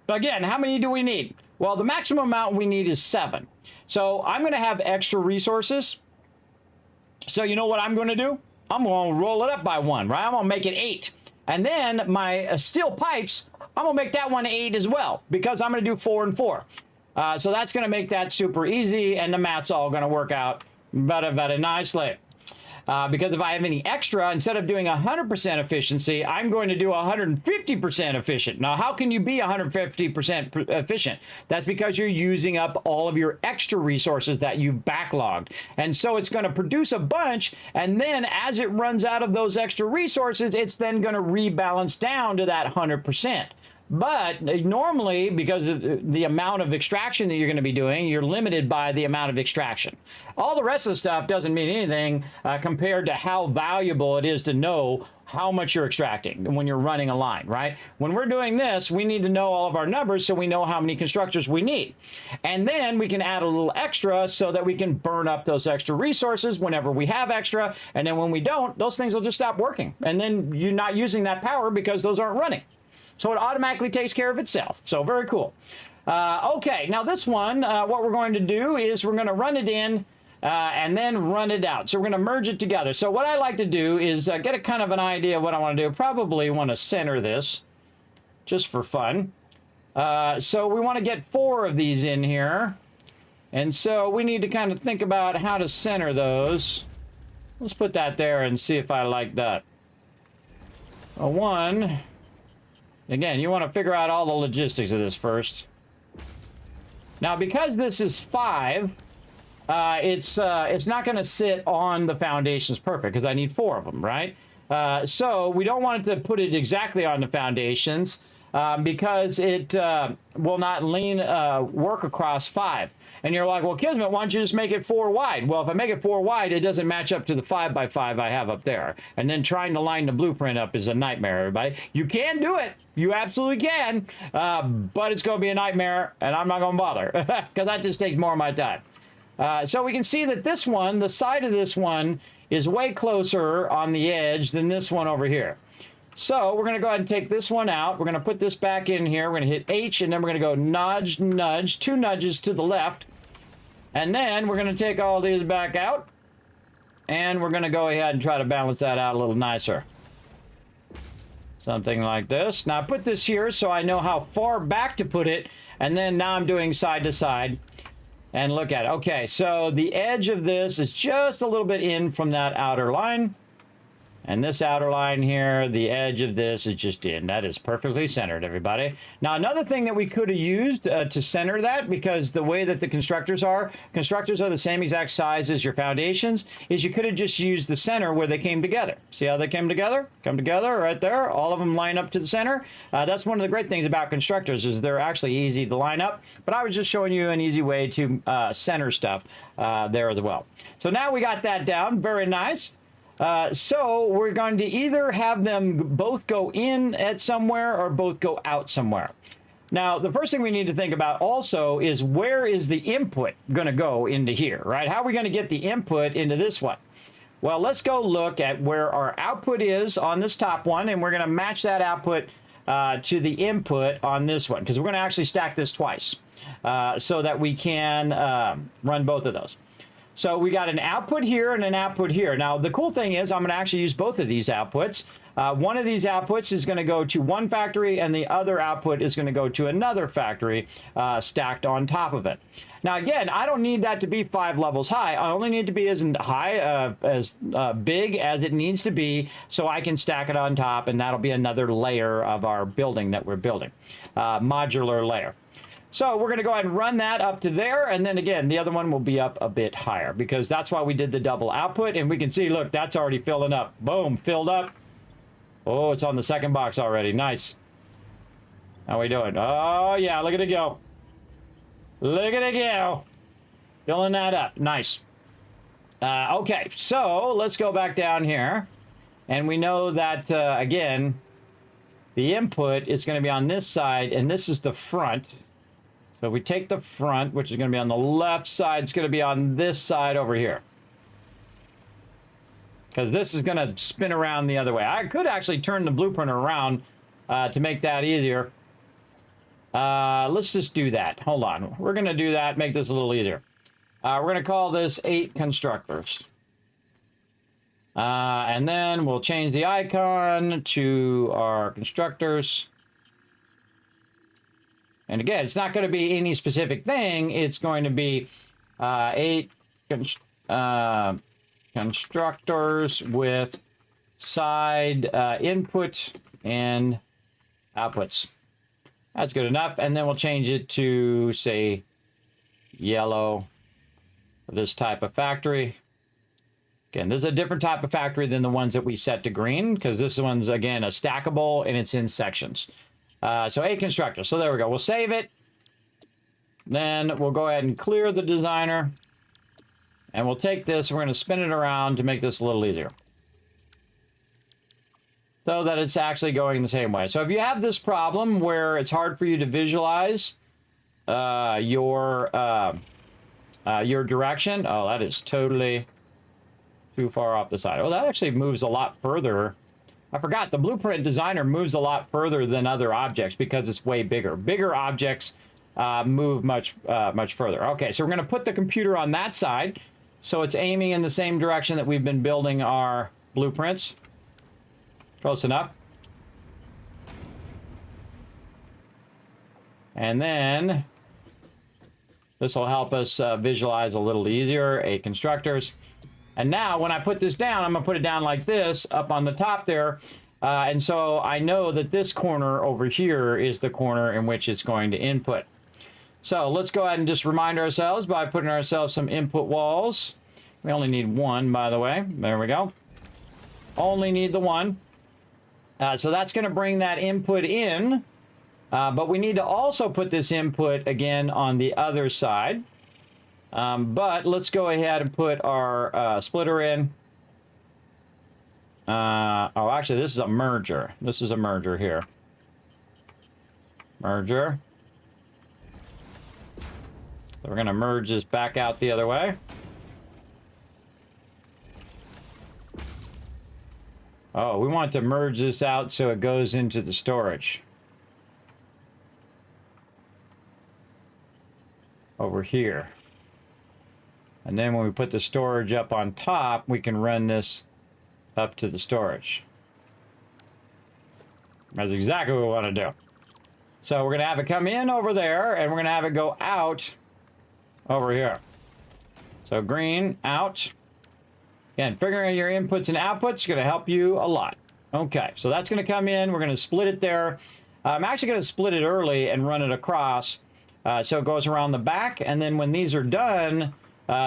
Speaker 3: again, how many do we need? Well, the maximum amount we need is 7. So I'm gonna have extra resources. So you know what I'm going to do? I'm going to roll it up by 1, right? I'm going to make it 8. And then my steel pipes, I'm going to make that one 8 as well, because I'm going to do 4 and 4. So that's going to make that super easy, and the math's all going to work out very, very nicely. Because if I have any extra, instead of doing 100% efficiency, I'm going to do 150% efficient. Now, how can you be 150% efficient? That's because you're using up all of your extra resources that you've backlogged. And so it's going to produce a bunch, and then as it runs out of those extra resources, it's then going to rebalance down to that 100%. But normally, because of the amount of extraction that you're going to be doing, you're limited by the amount of extraction. All the rest of the stuff doesn't mean anything compared to how valuable it is to know how much you're extracting when you're running a line, right? When we're doing this, we need to know all of our numbers so we know how many constructors we need. And then we can add a little extra so that we can burn up those extra resources whenever we have extra. And then when we don't, those things will just stop working. And then you're not using that power because those aren't running. So it automatically takes care of itself. So very cool. Okay, now this one, what we're going to do is we're going to run it in and then run it out. So we're going to merge it together. So what I like to do is get a kind of an idea of what I want to do. Probably want to center this just for fun. So we want to get 4 of these in here. And so we need to kind of think about how to center those. Let's put that there and see if I like that. 1. Again, you want to figure out all the logistics of this first. Now, because this is 5, it's not going to sit on the foundations perfect because I need 4 of them, right? So we don't want it to put it exactly on the foundations because it will not work across 5. And you're like, well, Kismet, why don't you just make it 4 wide? Well, if I make it 4 wide, it doesn't match up to the 5 by 5 I have up there. And then trying to line the blueprint up is a nightmare, everybody. You can do it. You absolutely can. But it's going to be a nightmare, and I'm not going to bother because that just takes more of my time. So we can see that this one, the side of this one, is way closer on the edge than this one over here. So we're going to go ahead and take this one out. We're going to put this back in here. We're going to hit H, and then we're going to go nudge, nudge, 2 nudges to the left. And then we're going to take all these back out. And we're going to go ahead and try to balance that out a little nicer. Something like this. Now I put this here so I know how far back to put it. And then now I'm doing side to side. And look at it. Okay, so the edge of this is just a little bit in from that outer line. And this outer line here, the edge of this is just in. That is perfectly centered, everybody. Now, another thing that we could have used to center that, because the way that the constructors are the same exact size as your foundations, is you could have just used the center where they came together. See how they came together? Come together right there. All of them line up to the center. That's one of the great things about constructors is they're actually easy to line up. But I was just showing you an easy way to center stuff there as well. So now we got that down. Very nice. So we're going to either have them both go in at somewhere or both go out somewhere. Now, the first thing we need to think about also is where is the input going to go into here, right? How are we going to get the input into this one? Well, let's go look at where our output is on this top one, and we're going to match that output to the input on this one, because we're going to actually stack this twice so that we can run both of those. So we got an output here and an output here. Now, the cool thing is I'm going to actually use both of these outputs. One of these outputs is going to go to one factory, and the other output is going to go to another factory stacked on top of it. Now, again, I don't need that to be 5 levels high. I only need to be as high, as big as it needs to be so I can stack it on top, and that'll be another layer of our building that we're building, modular layer. So we're going to go ahead and run that up to there. And then again, the other one will be up a bit higher because that's why we did the double output. And we can see, look, that's already filling up. Boom, filled up. Oh, it's on the second box already. Nice. How we doing? Oh, yeah, look at it go. Look at it go. Filling that up. Nice. Okay, so let's go back down here. And we know that, again, the input is going to be on this side, and this is the front. So if we take the front, which is going to be on the left side, it's going to be on this side over here. Because this is going to spin around the other way. I could actually turn the blueprint around to make that easier. Let's just do that. Hold on. We're going to do that, make this a little easier. We're going to call this 8 constructors. And then we'll change the icon to our constructors. And again, it's not going to be any specific thing. It's going to be 8 constructors with side input and outputs. That's good enough. And then we'll change it to, say, yellow for this type of factory. Again, this is a different type of factory than the ones that we set to green, because this one's, again, a stackable, and it's in sections. So 8 constructors. So there we go. We'll save it. Then we'll go ahead and clear the designer. And we'll take this, we're going to spin it around to make this a little easier. So that it's actually going the same way. So if you have this problem where it's hard for you to visualize your direction, oh, that is totally too far off the side. Oh, that actually moves a lot further. I forgot, the blueprint designer moves a lot further than other objects because it's way bigger. Bigger objects move much further. Okay, so we're going to put the computer on that side, so it's aiming in the same direction that we've been building our blueprints. Close enough. And then this will help us visualize a little easier, 8 constructors. And now when I put this down, I'm going to put it down like this up on the top there. And so I know that this corner over here is the corner in which it's going to input. So let's go ahead and just remind ourselves by putting ourselves some input walls. We only need 1, by the way. There we go. Only need the 1. So that's going to bring that input in. But we need to also put this input again on the other side. But let's go ahead and put our splitter in. Oh, actually, this is a merger. This is a merger here. Merger. So we're going to merge this back out the other way. Oh, we want to merge this out so it goes into the storage. Over here. And then when we put the storage up on top, we can run this up to the storage. That's exactly what we want to do. So we're going to have it come in over there, and we're going to have it go out over here. So green, out. Again, figuring out your inputs and outputs is going to help you a lot. Okay, so that's going to come in. We're going to split it there. I'm actually going to split it early and run it across. So it goes around the back, and then when these are done,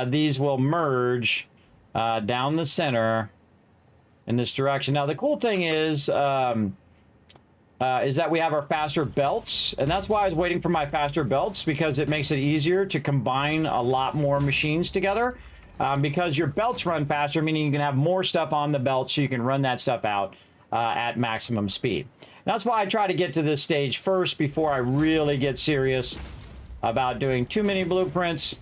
Speaker 3: these will merge down the center in this direction. Now, the cool thing is that we have our faster belts, and that's why I was waiting for my faster belts, because it makes it easier to combine a lot more machines together. Because your belts run faster, meaning you can have more stuff on the belt, so you can run that stuff out at maximum speed. That's why I try to get to this stage first before I really get serious about doing too many blueprints.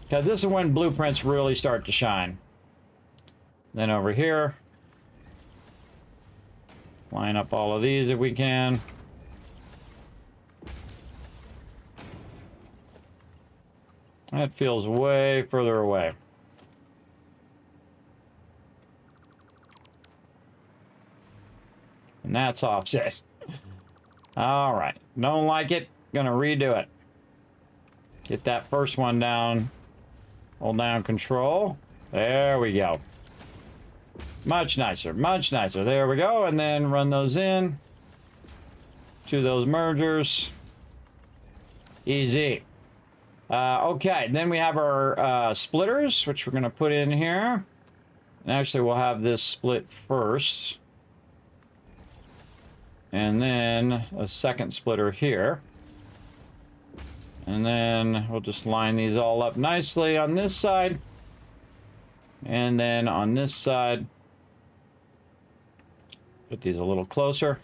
Speaker 3: Because this is when blueprints really start to shine. Then over here, line up all of these if we can. That feels way further away. And that's offset. All right. Don't like it. Gonna redo it. Get that first one down. Hold down control. There we go. Much nicer. Much nicer. There we go. And then run those in to those mergers. Easy. Okay, then we have our splitters, which we're going to put in here. And actually, we'll have this split first. And then a second splitter here. And then we'll just line these all up nicely on this side. And then on this side, put these a little closer.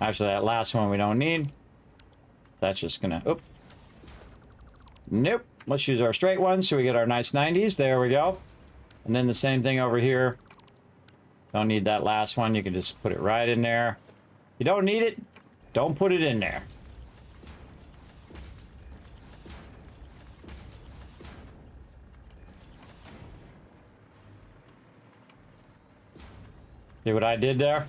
Speaker 3: Actually, that last one we don't need. That's just gonna, oop. Nope. Let's use our straight ones so we get our nice 90s. There we go. And then the same thing over here. Don't need that last one. You can just put it right in there. You don't need it, don't put it in there. See what I did there?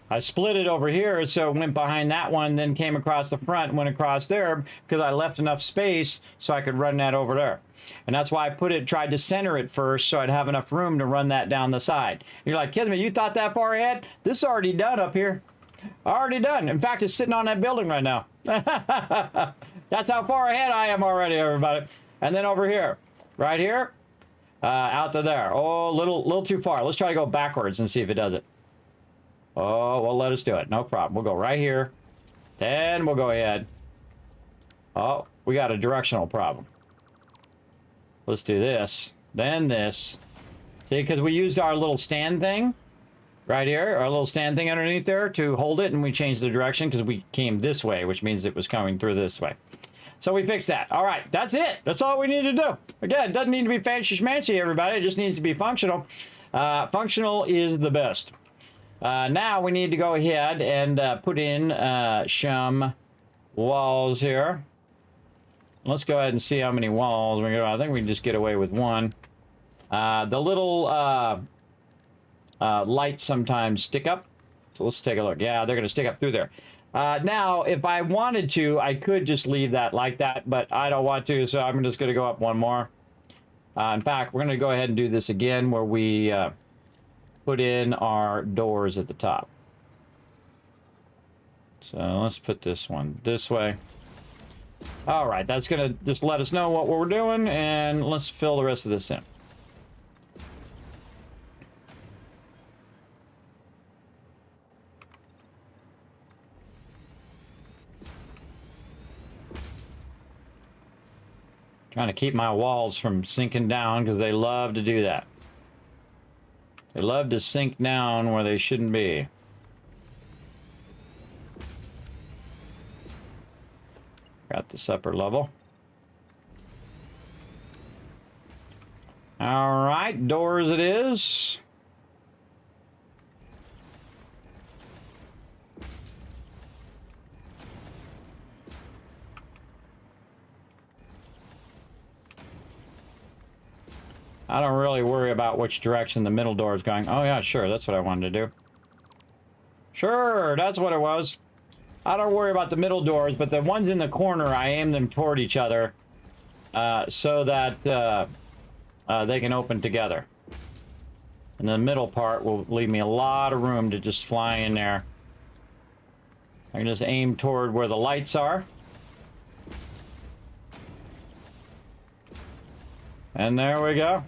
Speaker 3: I split it over here, so it went behind that one, then came across the front, went across there, because I left enough space so I could run that over there. And that's why I tried to center it first, so I'd have enough room to run that down the side. You're like, Kismet, you thought that far ahead? This is already done up here. Already done. In fact, it's sitting on that building right now. That's how far ahead I am already, everybody. And then over here, right here, out to there. Oh, little too far. Let's try to go backwards and see if it does it. Oh, well, let us do it. No problem. We'll go right here. Then we'll go ahead. Oh, we got a directional problem. Let's do this. Then this. See, because we used our little stand thing right here, our little stand thing underneath there to hold it, and we changed the direction because we came this way, which means it was coming through this way. So we fixed that. All right, that's it. That's all we need to do. Again, it doesn't need to be fancy schmancy, everybody. It just needs to be functional. Functional is the best. Now we need to go ahead and put in some walls here. Let's go ahead and see how many walls we got. I think we can just get away with one. The little lights sometimes stick up. So let's take a look. Yeah, they're going to stick up through there. Now, if I wanted to, I could just leave that like that, but I don't want to, so I'm just going to go up one more. In fact, we're going to go ahead and do this again where we put in our doors at the top. So let's put this one this way. All right, that's going to just let us know what we're doing, and let's fill the rest of this in. Trying to keep my walls from sinking down because they love to do that. They love to sink down where they shouldn't be. Got this upper level. All right, doors it is. I don't really worry about which direction the middle door is going. Oh yeah, sure, that's what I wanted to do. Sure, that's what it was. I don't worry about the middle doors, but the ones in the corner, I aim them toward each other so that they can open together. And the middle part will leave me a lot of room to just fly in there. I can just aim toward where the lights are. And there we go.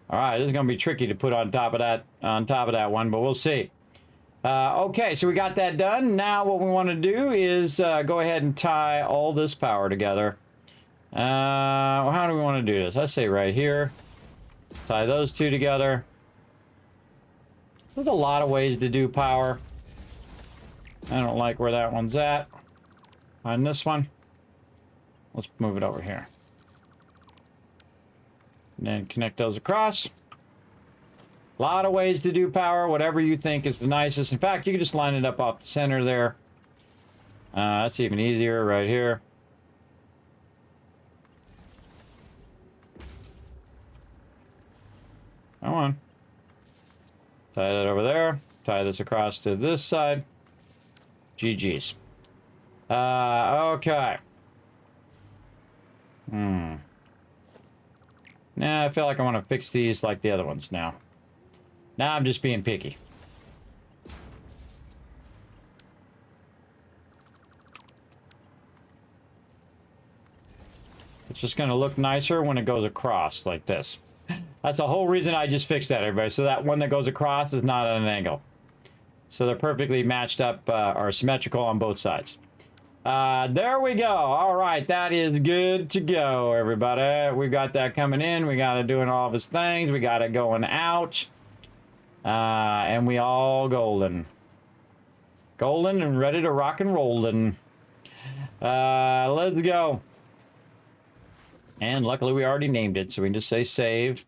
Speaker 3: All right, this is going to be tricky to put on top of that one, but we'll see. Okay, so we got that done. Now what we want to do is go ahead and tie all this power together. How do we want to do this? I say right here. Tie those two together. There's a lot of ways to do power. I don't like where that one's at. On this one. Let's move it over here. And then connect those across. A lot of ways to do power, whatever you think is the nicest. In fact, you can just line it up off the center there. That's even easier right here. Come on. Tie that over there. Tie this across to this side. GG's. Okay. Nah, I feel like I want to fix these like the other ones now. Now I'm just being picky. It's just going to look nicer when it goes across like this. That's the whole reason I just fixed that, everybody. So that one that goes across is not at an angle. So they're perfectly matched up or symmetrical on both sides. There we go. All right, that is good to go, everybody. We got that coming in. We got it doing all of its things. We got it going out. And we all golden. Golden and ready to rock and rollin'. Let's go. And luckily we already named it, so we can just say save.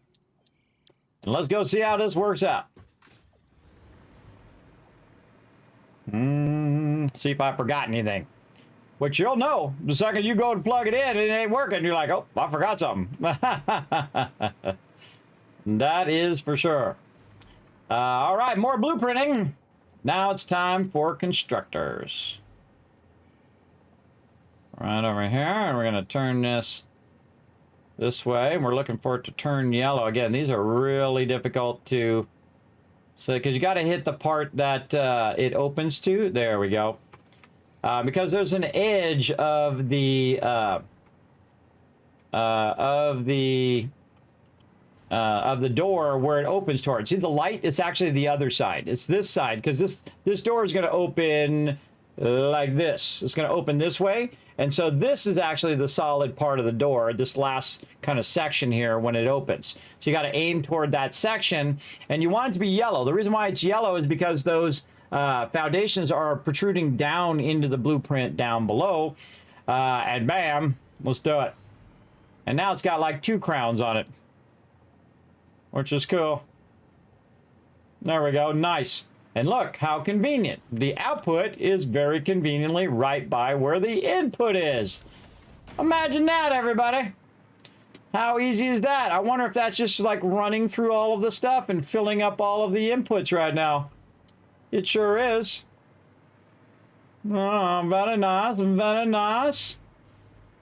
Speaker 3: And let's go see how this works out. See if I forgot anything. Which you'll know the second you go to plug it in and it ain't working. You're like, oh, I forgot something. That is for sure. All right, more blueprinting. Now it's time for constructors. Right over here, and we're going to turn this way. We're looking for it to turn yellow. Again, these are really difficult to... So, because you got to hit the part that it opens to. There we go. Because there's an edge of the door where it opens towards. See the light? It's actually the other side. It's this side because this door is going to open like this. It's going to open this way. And so this is actually the solid part of the door, this last kind of section here when it opens. So you got to aim toward that section, and you want it to be yellow. The reason why it's yellow is because those foundations are protruding down into the blueprint down below. And bam, let's do it. And now it's got like 2 crowns on it, which is cool. There we go, nice. And look, how convenient. The output is very conveniently right by where the input is. Imagine that, everybody. How easy is that? I wonder if that's just like running through all of the stuff and filling up all of the inputs right now. It sure is. Oh, very nice, very nice.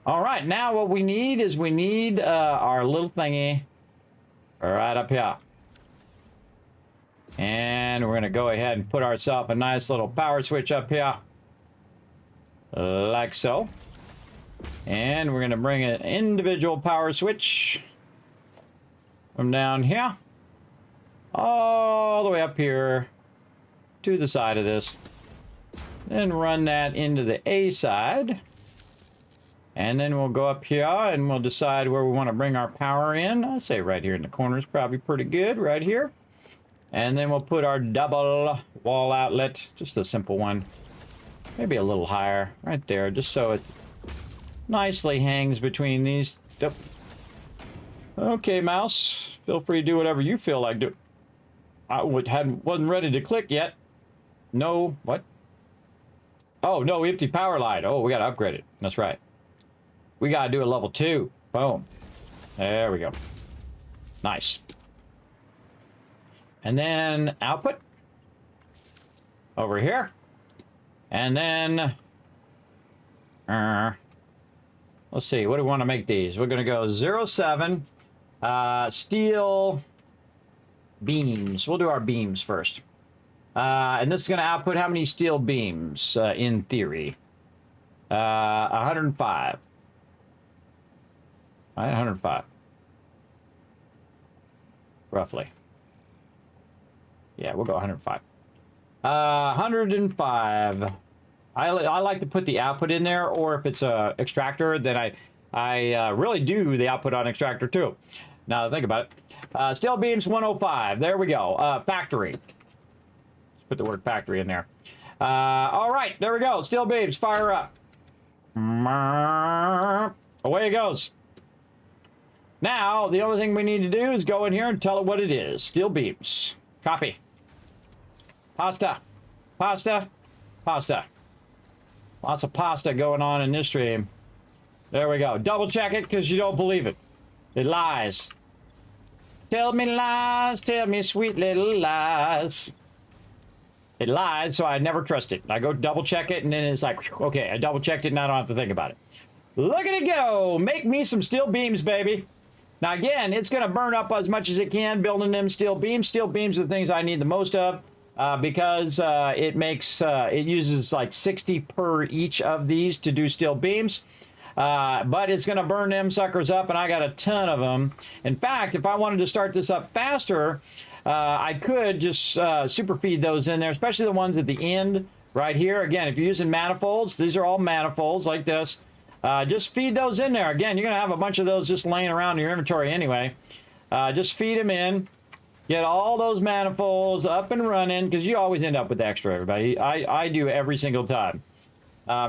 Speaker 3: All right, now what we need is our little thingy right up here. And we're going to go ahead and put ourselves a nice little power switch up here. Like so. And we're going to bring an individual power switch from down here all the way up here to the side of this. Then run that into the A side. And then we'll go up here and we'll decide where we want to bring our power in. I'll say right here in the corner is probably pretty good, right here. And then we'll put our double wall outlet, just a simple one. Maybe a little higher, right there, just so it nicely hangs between these. Okay, mouse, feel free to do whatever you feel like do. I wasn't ready to click yet. No, what? Oh, no, empty power line. Oh, we got to upgrade it. That's right. We got to do a level 2. Boom. There we go. Nice. And then output over here. And then let's see, what do we want to make these? We're going to go 07 steel beams. We'll do our beams first. And this is going to output how many steel beams in theory? 105. All right, 105. Roughly. Yeah, we'll go 105. 105. I like to put the output in there, or if it's a extractor, then I really do the output on extractor too. Now that I think about it. Steel beams 105. There we go. Factory. Let's put the word factory in there. All right, there we go. Steel beams, fire up. Away it goes. Now, the only thing we need to do is go in here and tell it what it is. Steel beams. Copy. Pasta. Pasta. Pasta. Lots of pasta going on in this stream. There we go. Double check it because you don't believe it. It lies. Tell me lies. Tell me sweet little lies. It lies, so I never trust it. I go double check it, and then it's like, okay, I double checked it, and I don't have to think about it. Look at it go. Make me some steel beams, baby. Now, again, it's going to burn up as much as it can building them steel beams. Steel beams are the things I need the most of because it uses like 60 per each of these to do steel beams. but it's going to burn them suckers up, and I got a ton of them. In fact, if I wanted to start this up faster, I could just super feed those in there, especially the ones at the end right here. Again, if you're using manifolds, these are all manifolds like this. Just feed those in there. Again, you're going to have a bunch of those just laying around in your inventory anyway. Just feed them in. Get all those manifolds up and running, because you always end up with extra, everybody. I do every single time.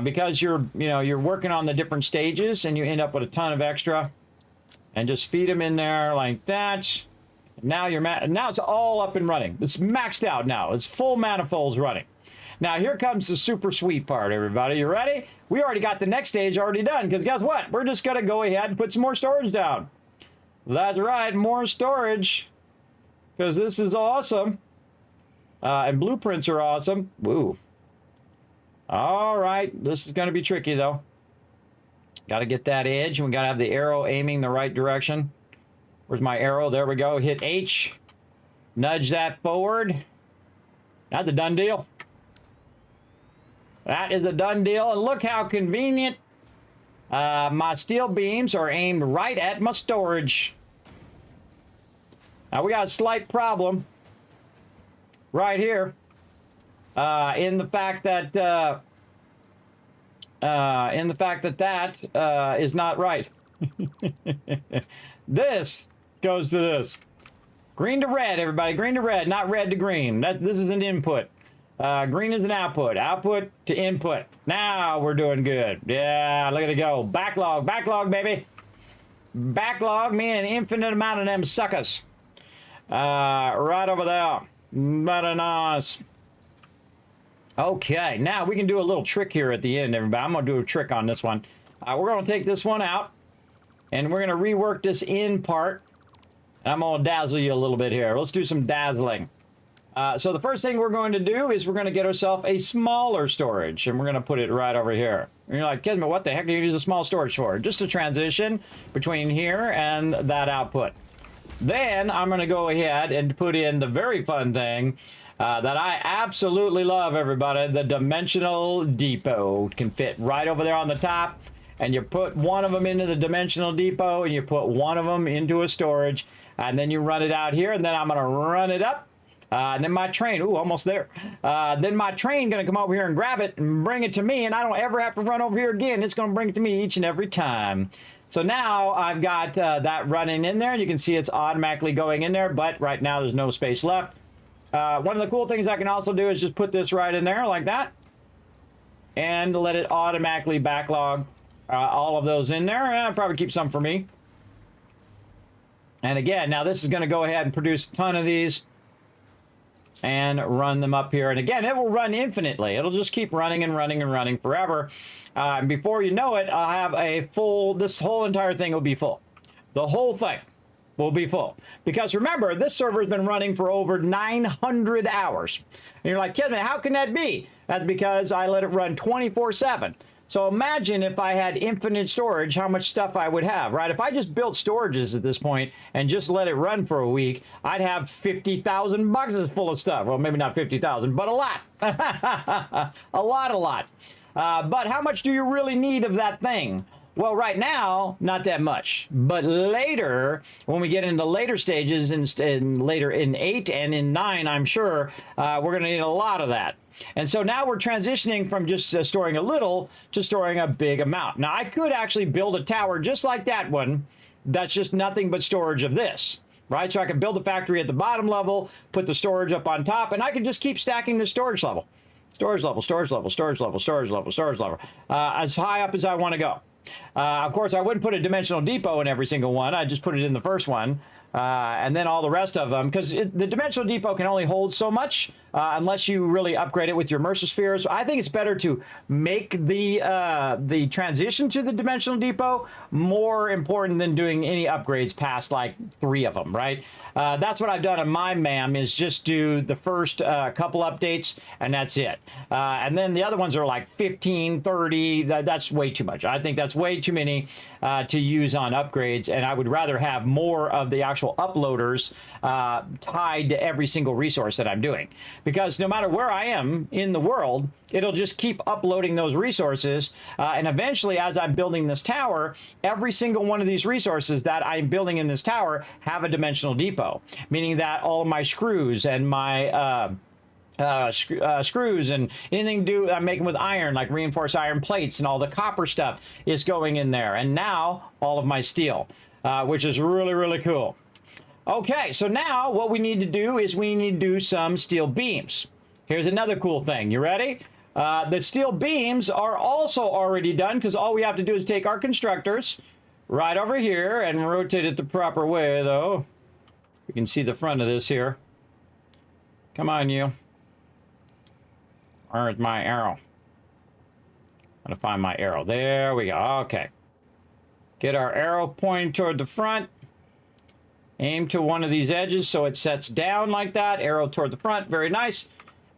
Speaker 3: Because you're working on the different stages and you end up with a ton of extra. And just feed them in there like that. Now now it's all up and running. It's maxed out now. It's full manifolds running. Now here comes the super sweet part, everybody. You ready? We already got the next stage already done, because guess what? We're just going to go ahead and put some more storage down. That's right, more storage. Because this is awesome. And blueprints are awesome. Woo. All right. This is going to be tricky, though. Got to get that edge. We got to have the arrow aiming the right direction. Where's my arrow? There we go. Hit H. Nudge that forward. That's a done deal. That is a done deal. And look how convenient. My steel beams are aimed right at my storage. Now we got a slight problem right here in the fact that that is not right. This goes to this. Green to red, everybody. Green to red, not red to green. This is an input. Green is an output. Output to input. Now we're doing good. Yeah, look at it go. Backlog, backlog, baby. Backlog, me an infinite amount of them suckers. Right over there. Very nice. Okay, now we can do a little trick here at the end, everybody. I'm going to do a trick on this one. We're going to take this one out, and we're going to rework this in part. I'm going to dazzle you a little bit here. Let's do some dazzling. So the first thing we're going to do is we're going to get ourselves a smaller storage, and we're going to put it right over here. And you're like, Kismet, what the heck do you use a small storage for? Just a transition between here and that output. Then I'm going to go ahead and put in the very fun thing that I absolutely love, everybody. The dimensional depot can fit right over there on the top. And you put one of them into the dimensional depot, and you put one of them into a storage. And then you run it out here, and then I'm going to run it up. And then my train, ooh, almost there. Then my train going to come over here and grab it and bring it to me. And I don't ever have to run over here again. It's going to bring it to me each and every time. So now I've got that running in there. You can see it's automatically going in there, but right now there's no space left. One of the cool things I can also do is just put this right in there like that. And let it automatically backlog all of those in there. I'll probably keep some for me. And again, now this is going to go ahead and produce a ton of these. And run them up here. And again, it will run infinitely. It'll just keep running and running and running forever. And before you know it, I'll have a full, this whole entire thing will be full. The whole thing will be full. Because remember, this server has been running for over 900 hours. And you're like, Kismet, how can that be? That's because I let it run 24/7. So imagine if I had infinite storage, how much stuff I would have, right? If I just built storages at this point and just let it run for a week, I'd have 50,000 boxes full of stuff. Well, maybe not 50,000, but a lot. a lot. But how much do you really need of that thing? Well, right now, not that much. But later, when we get into later stages, later in 8 and in 9, I'm sure, we're going to need a lot of that. And so now we're transitioning from just storing a little to storing a big amount. Now, I could actually build a tower just like that one. That's just nothing but storage of this, right? So I could build a factory at the bottom level, put the storage up on top, and I could just keep stacking the storage level. Storage level, storage level, storage level, storage level, storage level, as high up as I want to go. Of course, I wouldn't put a dimensional depot in every single one. I'd just put it in the first one. And then all the rest of them, because the dimensional depot can only hold so much unless you really upgrade it with your immersive spheres. I think it's better to make the transition to the dimensional depot more important than doing any upgrades past like 3 of them, right? That's what I've done on my MAM, is just do the first couple updates, and that's it. And then the other ones are like 15, 30. That's way too much. I think that's way too many to use on upgrades, and I would rather have more of the actual actual uploaders tied to every single resource that I'm doing. Because no matter where I am in the world, it'll just keep uploading those resources. And eventually, as I'm building this tower, every single one of these resources that I'm building in this tower have a dimensional depot, meaning that all of my screws and my screws and anything I'm making with iron, like reinforced iron plates, and all the copper stuff is going in there. And now all of my steel, which is really, really cool. Okay, so now what we need to do is we need to do some steel beams. Here's another cool thing. You ready? The steel beams are also already done, because all we have to do is take our constructors right over here and rotate it the proper way, though. You can see the front of this here. Come on, you. Where's my arrow? I'm gonna find my arrow. There we go. Okay. Get our arrow pointing toward the front. Aim to one of these edges so it sets down like that. Arrow toward the front. Very nice.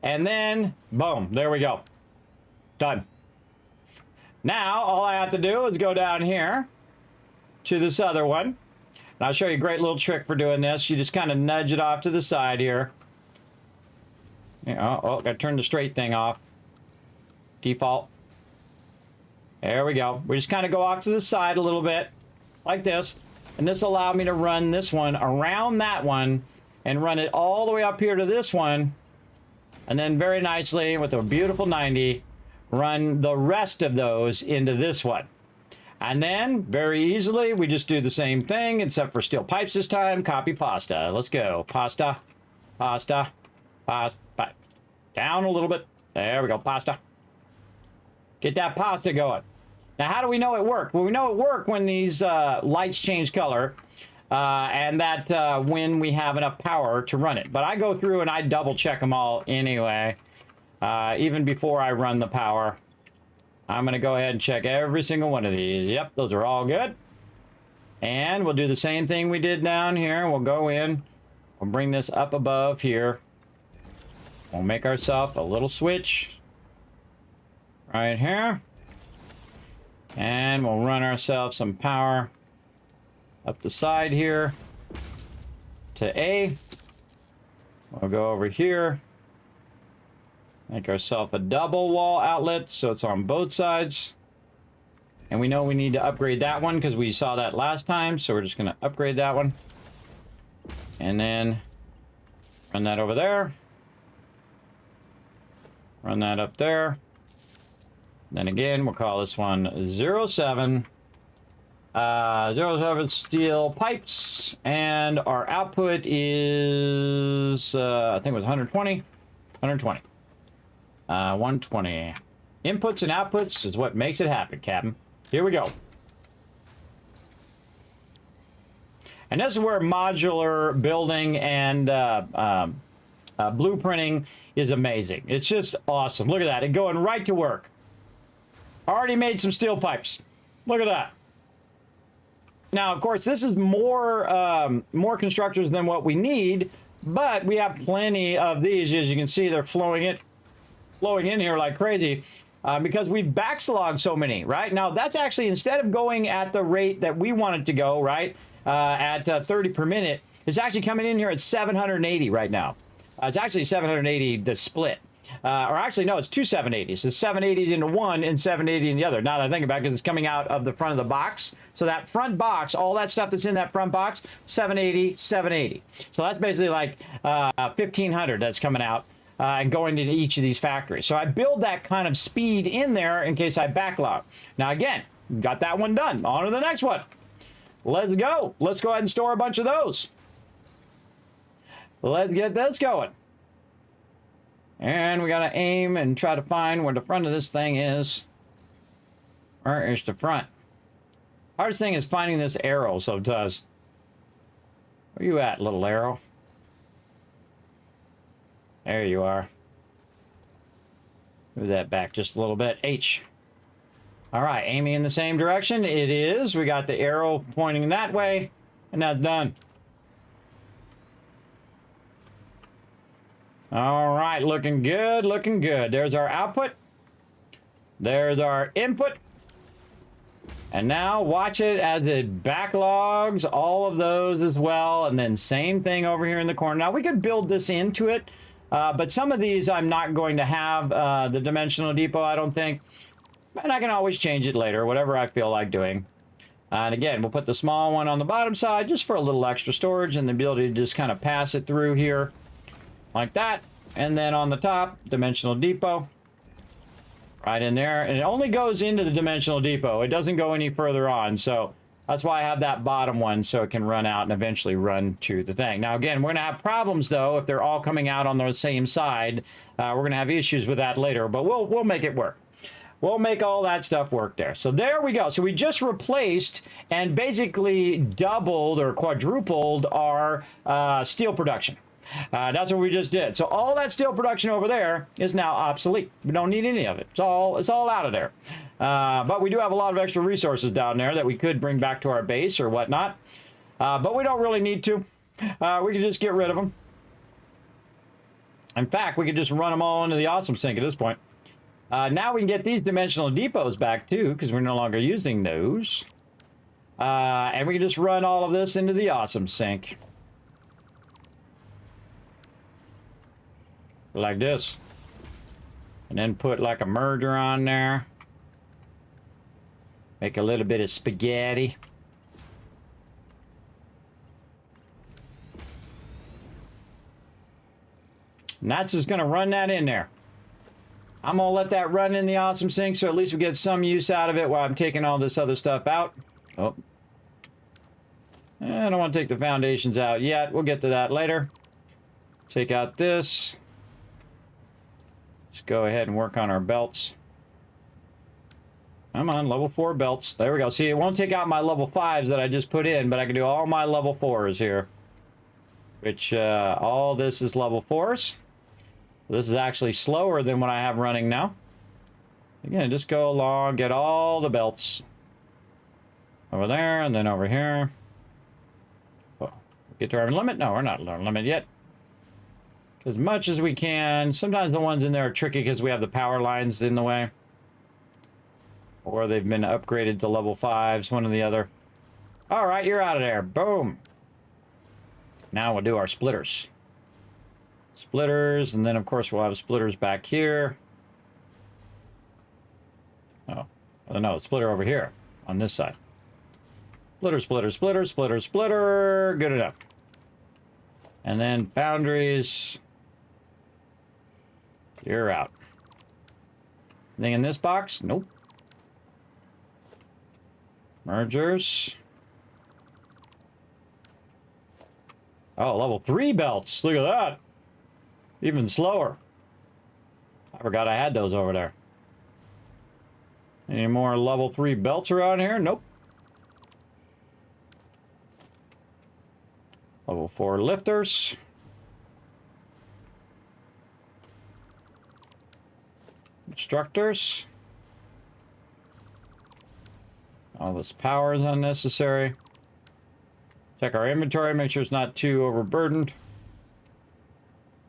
Speaker 3: And then, boom. There we go. Done. Now, all I have to do is go down here to this other one. And I'll show you a great little trick for doing this. You just kind of nudge it off to the side here. Oh, gotta turn the straight thing off. Default. There we go. We just kind of go off to the side a little bit, like this. And this will allow me to run this one around that one and run it all the way up here to this one. And then very nicely, with a beautiful 90, run the rest of those into this one. And then, very easily, we just do the same thing, except for steel pipes this time. Copy pasta. Let's go. Pasta. Pasta. Pasta. Down a little bit. There we go. Pasta. Get that pasta going. Now, how do we know it worked? Well, we know it worked when these lights change color, and that when we have enough power to run it. But I go through and I double check them all anyway, even before I run the power. I'm going to go ahead and check every single one of these. Yep, those are all good. And we'll do the same thing we did down here. We'll go in. We'll bring this up above here. We'll make ourselves a little switch right here. And we'll run ourselves some power up the side here to A. We'll go over here. Make ourselves a double wall outlet so it's on both sides. And we know we need to upgrade that one because we saw that last time. So we're just going to upgrade that one. And then run that over there. Run that up there. Then again, we'll call this one 07. 07 steel pipes. And our output is, I think it was 120. 120. 120. Inputs and outputs is what makes it happen, Captain. Here we go. And this is where modular building and blueprinting is amazing. It's just awesome. Look at that. It's going right to work. Already made some steel pipes. Look at that. Now, of course, this is more constructors than what we need, but we have plenty of these. As you can see, they're flowing in here like crazy because we've backlogged so many, right? Now, that's actually, instead of going at the rate that we want it to go, right, at 30 per minute, it's actually coming in here at 780 right now. It's actually 780 the split. Or actually, no, it's two 780s. It's 780s into one and 780 in the other. Now that I think about it, because it's coming out of the front of the box. So that front box, all that stuff that's in that front box, 780, 780. So that's basically like 1,500 that's coming out and going into each of these factories. So I build that kind of speed in there in case I backlog. Now again, got that one done. On to the next one. Let's go. Let's go ahead and store a bunch of those. Let's get this going. And we got to aim and try to find where the front of this thing is. Where is the front? Hardest thing is finding this arrow sometimes. Where you at, little arrow? There you are. Move that back just a little bit. H. All right, aiming in the same direction. It is. We got the arrow pointing that way, and that's done. All right, looking good, looking good. There's our output. There's our input. And now watch it as it backlogs all of those as well. And then same thing over here in the corner. Now we could build this into it, but some of these I'm not going to have the dimensional depot, I don't think. And I can always change it later, whatever I feel like doing. And again, we'll put the small one on the bottom side just for a little extra storage and the ability to just kind of pass it through here like that. And then on the top, dimensional depot. Right in there, and it only goes into the dimensional depot. It doesn't go any further on, so that's why I have that bottom one, so it can run out and eventually run to the thing. Now again, we're gonna have problems though if they're all coming out on the same side. We're gonna have issues with that later, but we'll make it work. We'll make all that stuff work there. So there we go. So we just replaced and basically doubled or quadrupled our steel production. That's what we just did. So all that steel production over there is now obsolete. We don't need any of it. It's all out of there. But we do have a lot of extra resources down there that we could bring back to our base or whatnot. But we don't really need to. We can just get rid of them. In fact, we could just run them all into the awesome sink at this point. Now we can get these dimensional depots back too, because we're no longer using those. And we can just run all of this into the awesome sink. Like this. And then put like a merger on there. Make a little bit of spaghetti. And that's just going to run that in there. I'm going to let that run in the awesome sink so at least we get some use out of it while I'm taking all this other stuff out. Oh. I don't want to take the foundations out yet. We'll get to that later. Take out this. Let's go ahead and work on our belts. Come on, level 4 belts. There we go. See, it won't take out my level 5s that I just put in, but I can do all my level 4s here. Which, all this is level 4s. This is actually slower than what I have running now. Again, just go along, get all the belts. Over there, and then over here. Oh, get to our limit? No, we're not at our limit yet. As much as we can. Sometimes the ones in there are tricky because we have the power lines in the way. Or they've been upgraded to level 5s, one or the other. Alright, you're out of there. Boom. Now we'll do our splitters. Splitters, and then of course we'll have splitters back here. Oh, no, splitter over here on this side. Splitter, splitter, splitter, splitter, splitter. Good enough. And then foundries. You're out. Anything in this box? Nope. Mergers. Oh, level 3 belts. Look at that. Even slower. I forgot I had those over there. Any more level 3 belts around here? Nope. Level 4 lifters. Instructors. All this power is unnecessary. Check our inventory, make sure it's not too overburdened.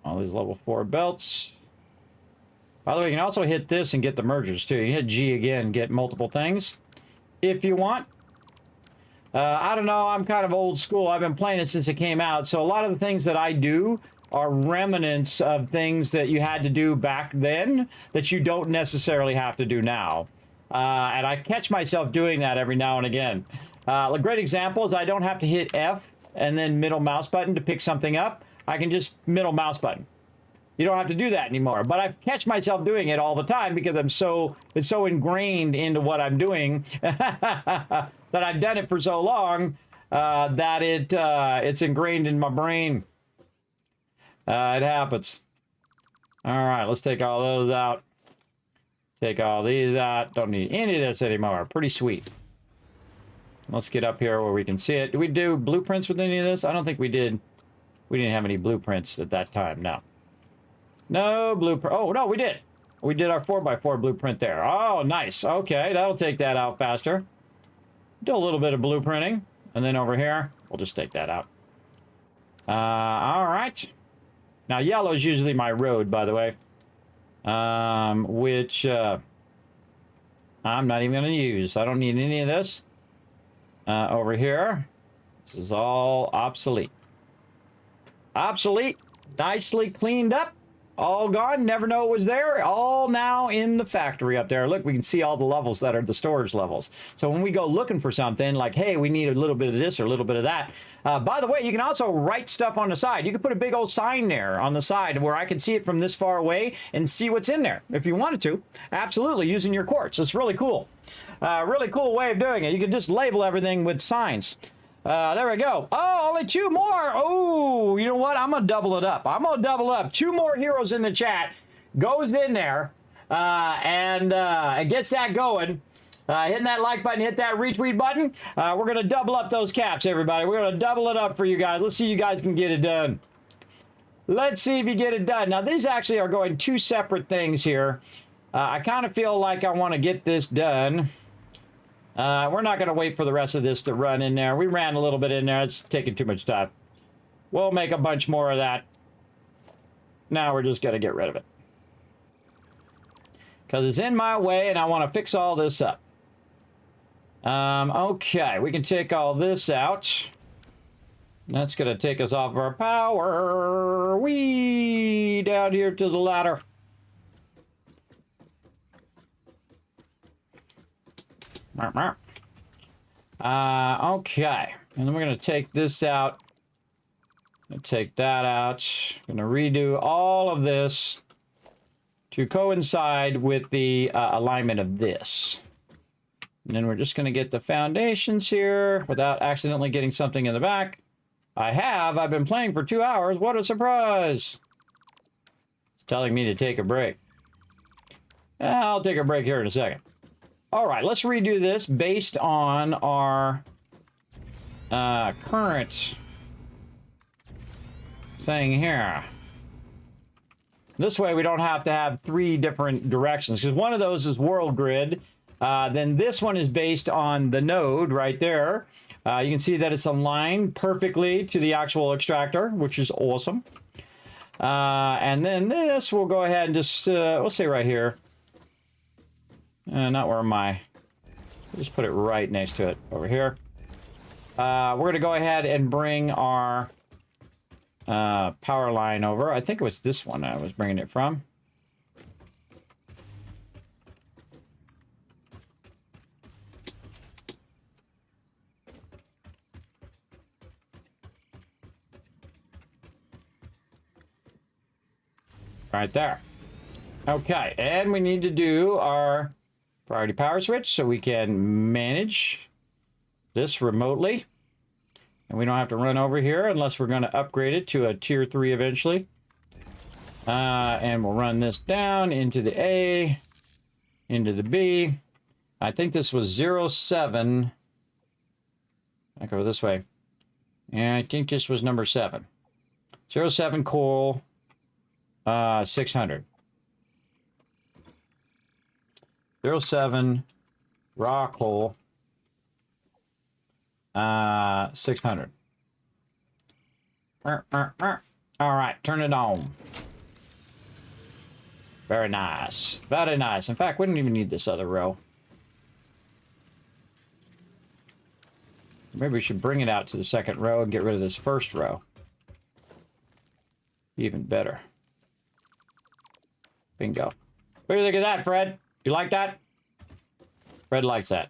Speaker 3: All these level 4 belts. By the way, you can also hit this and get the mergers too. You can hit G again, get multiple things if you want. I don't know, I'm kind of old school. I've been playing it since it came out, so a lot of the things that I do are remnants of things that you had to do back then that you don't necessarily have to do now. And I catch myself doing that every now and again. A great example is I don't have to hit F and then middle mouse button to pick something up. I can just middle mouse button. You don't have to do that anymore. But I catch myself doing it all the time because it's so ingrained into what I'm doing that I've done it for so long that it's ingrained in my brain. It happens. All right, let's take all those out. Take all these out. Don't need any of this anymore. Pretty sweet. Let's get up here where we can see it. Did we do blueprints with any of this? I don't think we did. We didn't have any blueprints at that time. No. No blueprint. Oh, no, we did. We did our 4x4 blueprint there. Oh, nice. Okay, that'll take that out faster. Do a little bit of blueprinting. And then over here, we'll just take that out. All right. Now, yellow is usually my road, by the way. I'm not even going to use. I don't need any of this. Over here. This is all obsolete. Obsolete. Nicely cleaned up. All gone. Never know it was there. All now in the factory up there. Look, we can see all the levels that are the storage levels. So when we go looking for something like, hey, we need a little bit of this or a little bit of that. By the way, you can also write stuff on the side. You can put a big old sign there on the side where I can see it from this far away and see what's in there if you wanted to. Absolutely, using your quartz. It's really cool. Really cool way of doing it. You can just label everything with signs. There we go. Oh, only 2 more. Oh, you know what? I'm going to double it up. I'm going to double up. 2 more heroes in the chat. Goes in there and it gets that going. Hitting that like button, hit that retweet button. We're going to double up those caps, everybody. We're going to double it up for you guys. Let's see if you guys can get it done. Let's see if you get it done. Now, these actually are going 2 separate things here. I kind of feel like I want to get this done. We're not going to wait for the rest of this to run in there. We ran a little bit in there. It's taking too much time. We'll make a bunch more of that. Now we're just going to get rid of it. Because it's in my way and I want to fix all this up. Okay, we can take all this out. That's going to take us off our power. Whee! Down here to the ladder. Okay. And then we're going to take this out. Take that out. Going to redo all of this to coincide with the alignment of this. And then we're just going to get the foundations here without accidentally getting something in the back. I've been playing for 2 hours. What a surprise. It's telling me to take a break. I'll take a break here in a second. All right, let's redo this based on our current thing here. This way we don't have to have 3 different directions, because one of those is world grid. Then this one is based on the node right there. You can see that it's aligned perfectly to the actual extractor, which is awesome. And then this, we'll go ahead and just, we'll say right here. Not where my, just put it right next to it over here. We're going to go ahead and bring our power line over. I think it was this one I was bringing it from. Right there. Okay, and we need to do our priority power switch so we can manage this remotely. And we don't have to run over here unless we're going to upgrade it to a tier 3 eventually. And we'll run this down into the A, into the B. I think this was 07. I go this way. And I think this was number 7. 07 coal, 600. 07 raw coal, 600. All right, turn it on. Very nice. Very nice. In fact, we don't even need this other row. Maybe we should bring it out to the second row and get rid of this first row. Even better. Bingo. What do you think of that, Fred? You like that? Fred likes that.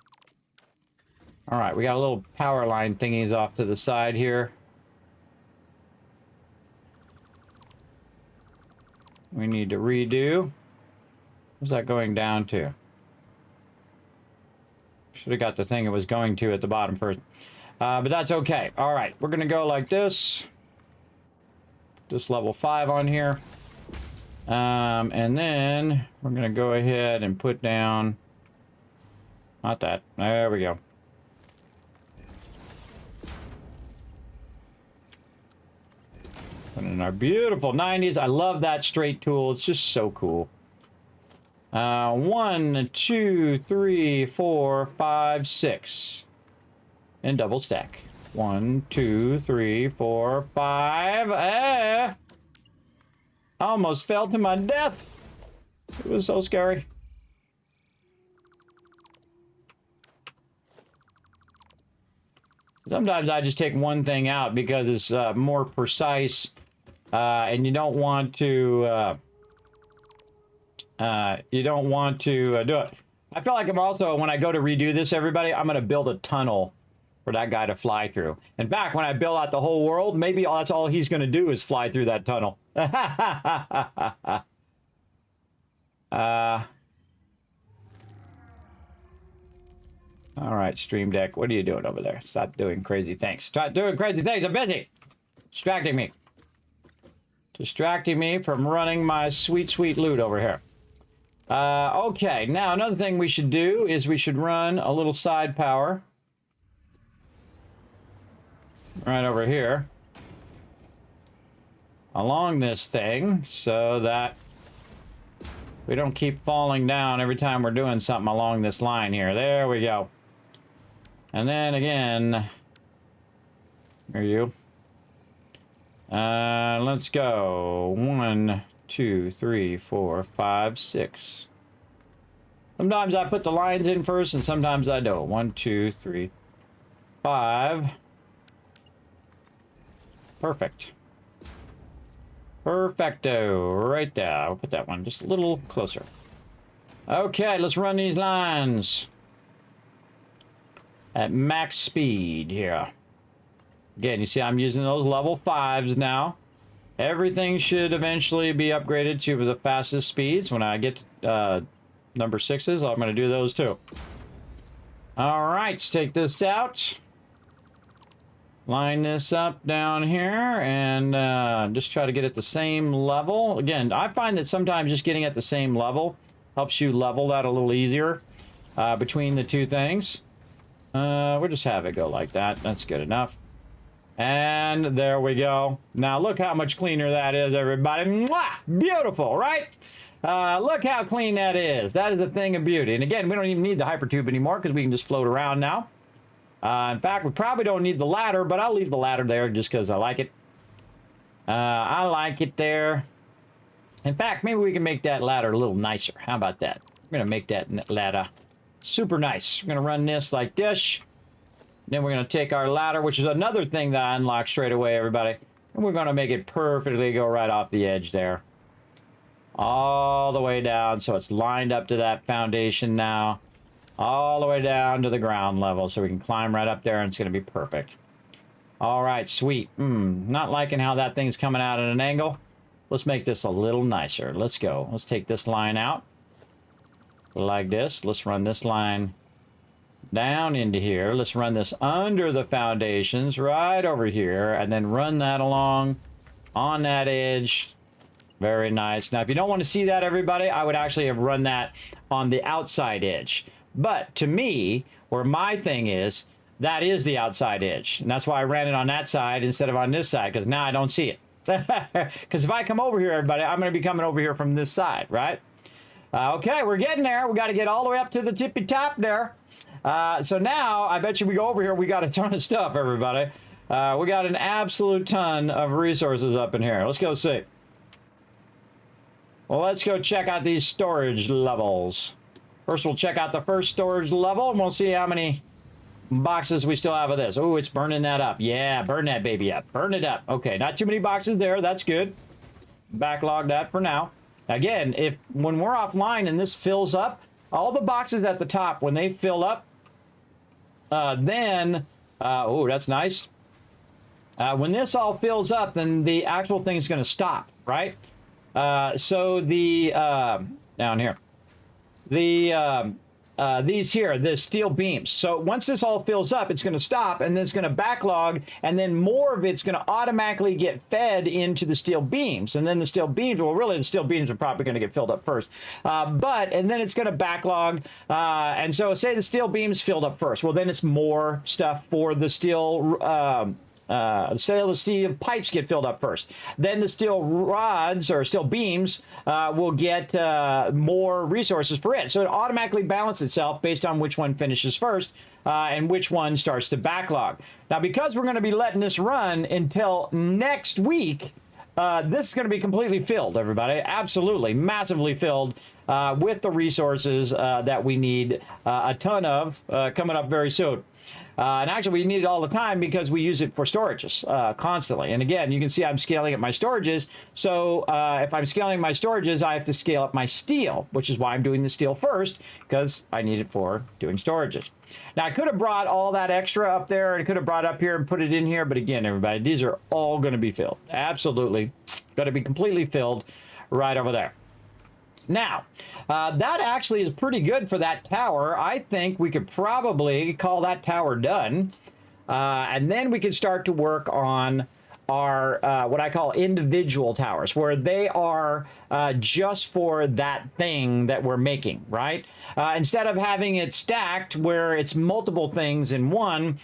Speaker 3: All right, we got a little power line thingies off to the side here. We need to redo. What's that going down to? Should have got the thing it was going to at the bottom first. But that's okay. All right, we're going to go like this. Just level 5 on here. And then we're going to go ahead and put down... Not that. There we go. Put in our beautiful 90s. I love that straight tool. It's just so cool. 1, 2, 3, 4, 5, 6. And double stack. 1, 2, 3, 4, 5. Almost fell to my death. It was so scary. Sometimes I just take one thing out because it's more precise, and you don't want to do it. I feel like I'm also, when I go to redo this, everybody, I'm going to build a tunnel for that guy to fly through. In fact, when I build out the whole world, maybe that's all he's going to do is fly through that tunnel. All right, Stream Deck, what are you doing over there? Stop doing crazy things. Stop doing crazy things. I'm busy. Distracting me. Distracting me from running my sweet, sweet loot over here. Okay, now another thing we should do is we should run a little side power. Right over here. Along this thing, so that we don't keep falling down every time we're doing something along this line here. There we go. And then again, here you. Let's go. 1, 2, 3, 4, 5, 6. Sometimes I put the lines in first, and sometimes I don't. 1, 2, 3, 5. Perfect. Perfecto. Right there. I'll put that one just a little closer. Okay, let's run these lines at max speed here. Again, you see I'm using those level 5s now. Everything should eventually be upgraded to the fastest speeds. When I get number 6s, I'm going to do those too. All right, let's take this out. Line this up down here and just try to get at the same level. Again, I find that sometimes just getting at the same level helps you level that a little easier between the two things. We'll just have it go like that. That's good enough. And there we go. Now look how much cleaner that is, everybody. Mwah! Beautiful, right? Look how clean that is. That is a thing of beauty. And again, we don't even need the hypertube anymore because we can just float around now. In fact, we probably don't need the ladder, but I'll leave the ladder there just because I like it. I like it there. In fact, maybe we can make that ladder a little nicer. How about that? We're going to make that ladder super nice. We're going to run this like this. Then we're going to take our ladder, which is another thing that I unlocked straight away, everybody. And we're going to make it perfectly go right off the edge there. All the way down, so it's lined up to that foundation now. All the way down to the ground level, so we can climb right up there, and it's going to be perfect. All right, sweet. Not liking how that thing's coming out at an angle. Let's make this a little nicer. Let's go. Let's take this line out. Like this. Let's run this line down into here. Let's run this under the foundations right over here, and then run that along on that edge. Very nice. Now, if you don't want to see that, everybody, I would actually have run that on the outside edge. But to me, where my thing is, that is the outside edge. And that's why I ran it on that side instead of on this side, because now I don't see it. Because if I come over here, everybody, I'm going to be coming over here from this side, right? Okay, we're getting there. We got to get all the way up to the tippy top there. So now, I bet you we go over here, we got a ton of stuff, everybody. We got an absolute ton of resources up in here. Let's go see. Well, let's go check out these storage levels. First, we'll check out the first storage level, and we'll see how many boxes we still have of this. Oh, it's burning that up. Yeah, burn that baby up. Burn it up. Okay, not too many boxes there. That's good. Backlog that for now. Again, when we're offline and this fills up, all the boxes at the top, when they fill up, oh, that's nice. When this all fills up, then the actual thing is going to stop, right? So the, down here, these here, the steel beams. So once this all fills up, it's going to stop, and then it's going to backlog, and then more of it's going to automatically get fed into the steel beams. And then the steel beams, well, really, the steel beams are probably going to get filled up first. And then it's going to backlog. And so say the steel beams filled up first. Well, then it's more stuff for the steel, say the steel pipes get filled up first. Then the steel rods or steel beams will get more resources for it. So it automatically balances itself based on which one finishes first and which one starts to backlog. Now, because we're going to be letting this run until next week, this is going to be completely filled, everybody. Absolutely, massively filled. with the resources that we need a ton of coming up very soon. And actually, we need it all the time because we use it for storages constantly. And again, you can see I'm scaling up my storages. So if I'm scaling my storages, I have to scale up my steel, which is why I'm doing the steel first, because I need it for doing storages. Now, I could have brought all that extra up there and could have brought up here and put it in here. But again, everybody, these are all going to be filled. Absolutely going to be completely filled right over there. Now, that actually is pretty good for that tower. I think we could probably call that tower done. And then we can start to work on our, what I call individual towers, where they are just for that thing that we're making, right? Instead of having it stacked where it's multiple things in one,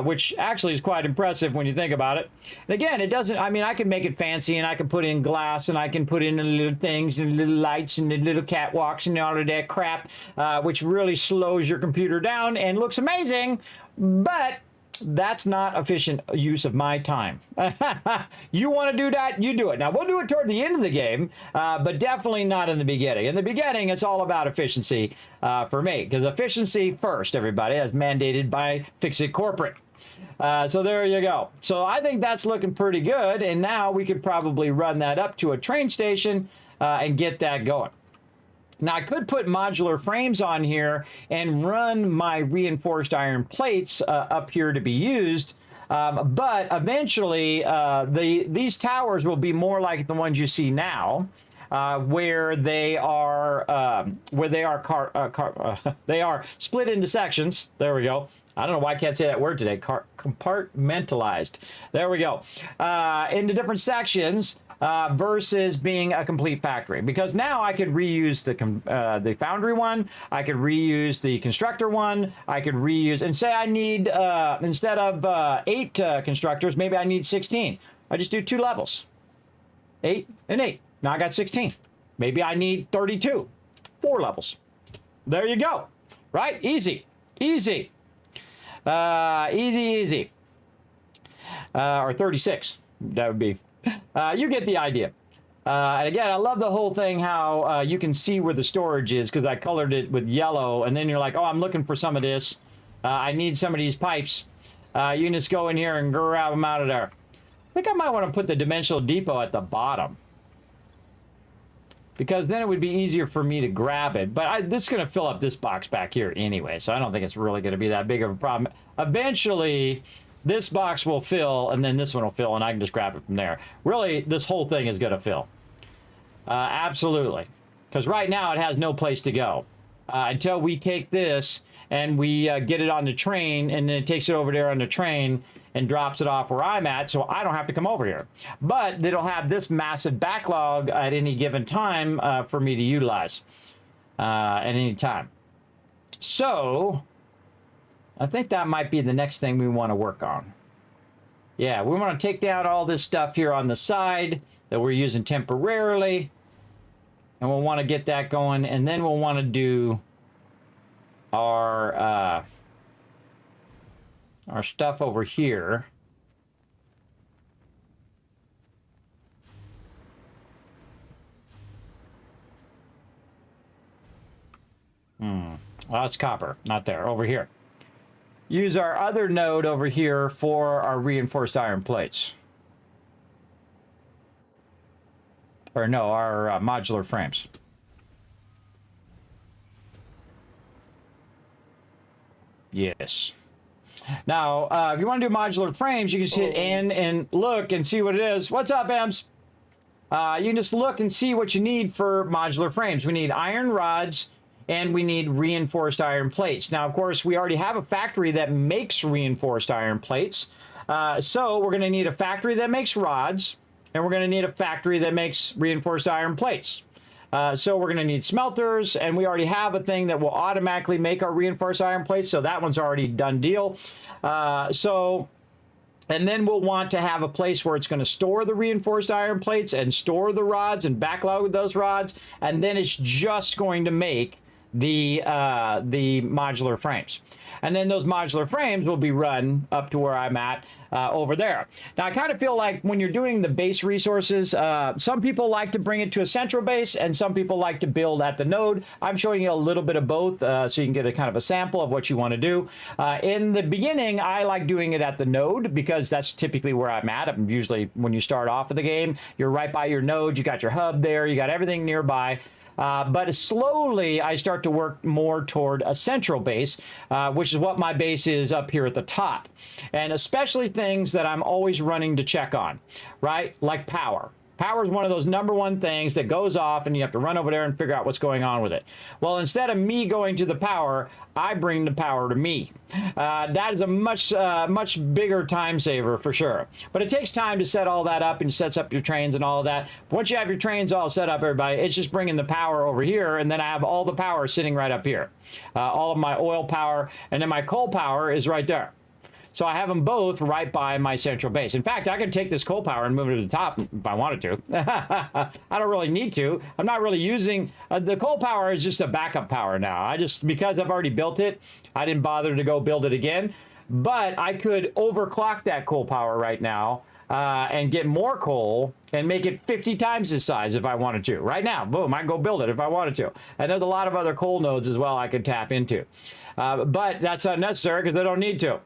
Speaker 3: which actually is quite impressive when you think about it. And again, it doesn't, I mean, I can make it fancy and I can put in glass and I can put in the little things and little lights and the little catwalks and all of that crap, which really slows your computer down and looks amazing, but that's not efficient use of my time. You want to do that, you do it. Now, we'll do it toward the end of the game, but definitely not in the beginning. In the beginning, it's all about efficiency for me, because efficiency first, everybody, as mandated by FICSIT Corporate. So there you go. So I think that's looking pretty good, and now we could probably run that up to a train station and get that going. Now, I could put modular frames on here and run my reinforced iron plates up here to be used, but eventually these towers will be more like the ones you see now, where they are they are split into sections. There we go. I don't know why I can't say that word today. Compartmentalized. There we go. Into different sections. Versus being a complete factory, because now I could reuse the foundry one, I could reuse the constructor one, I could reuse, and say I need instead of 8 constructors, maybe I need 16. I just do 2 levels, 8 and 8. Now I got 16. Maybe I need 32, 4 levels. There you go. Right? Easy, easy, easy. Or 36. That would be. You get the idea. And again, I love the whole thing, how you can see where the storage is, because I colored it with yellow, and then you're like, oh, I'm looking for some of this. I need some of these pipes. You can just go in here and grab them out of there. I think I might want to put the dimensional depot at the bottom, because then it would be easier for me to grab it. But this is going to fill up this box back here anyway, so I don't think it's really going to be that big of a problem. Eventually, this box will fill, and then this one will fill, and I can just grab it from there. Really, this whole thing is going to fill. Absolutely. Because right now, it has no place to go. Until we take this, and we get it on the train, and then it takes it over there on the train, and drops it off where I'm at, so I don't have to come over here. But it'll have this massive backlog at any given time for me to utilize at any time. So I think that might be the next thing we want to work on. Yeah, we want to take down all this stuff here on the side that we're using temporarily. And we'll want to get that going. And then we'll want to do our stuff over here. Well, it's copper, not there, over here. Use our other node over here for our reinforced iron plates. Or no, our modular frames. Yes. Now, if you want to do modular frames, you can just hit N and look and see what it is. What's up, Ems? You can just look and see what you need for modular frames. We need iron rods, and we need reinforced iron plates. Now, of course, we already have a factory that makes reinforced iron plates. So we're going to need a factory that makes rods, and we're going to need a factory that makes reinforced iron plates. So we're going to need smelters, and we already have a thing that will automatically make our reinforced iron plates, so that one's already done deal. And then we'll want to have a place where it's going to store the reinforced iron plates and store the rods and backlog those rods, and then it's just going to make the modular frames. and then those modular frames will be run up to where I'm at over there. Now, I kind of feel like when you're doing the base resources, some people like to bring it to a central base, and some people like to build at the node. I'm showing you a little bit of both, so you can get a kind of a sample of what you want to do. In the beginning, I like doing it at the node because that's typically where I'm at. I'm usually, when you start off with the game, you're right by your node, you got your hub there, you got everything nearby. But slowly, I start to work more toward a central base, which is what my base is up here at the top. And especially things that I'm always running to check on, right? Like power. Power is one of those #1 things that goes off and you have to run over there and figure out what's going on with it. Well, instead of me going to the power, I bring the power to me. That is a much bigger time saver for sure. But it takes time to set all that up and sets up your trains and all of that. Once you have your trains all set up, everybody, it's just bringing the power over here, and then I have all the power sitting right up here. All of my oil power, and then my coal power is right there. So I have them both right by my central base. In fact, I could take this coal power and move it to the top if I wanted to. I don't really need to. I'm not really using... the coal power is just a backup power now. Because I've already built it, I didn't bother to go build it again. But I could overclock that coal power right now and get more coal and make it 50 times this size if I wanted to. Right now, boom, I can go build it if I wanted to. And there's a lot of other coal nodes as well I could tap into. But that's unnecessary because I don't need to.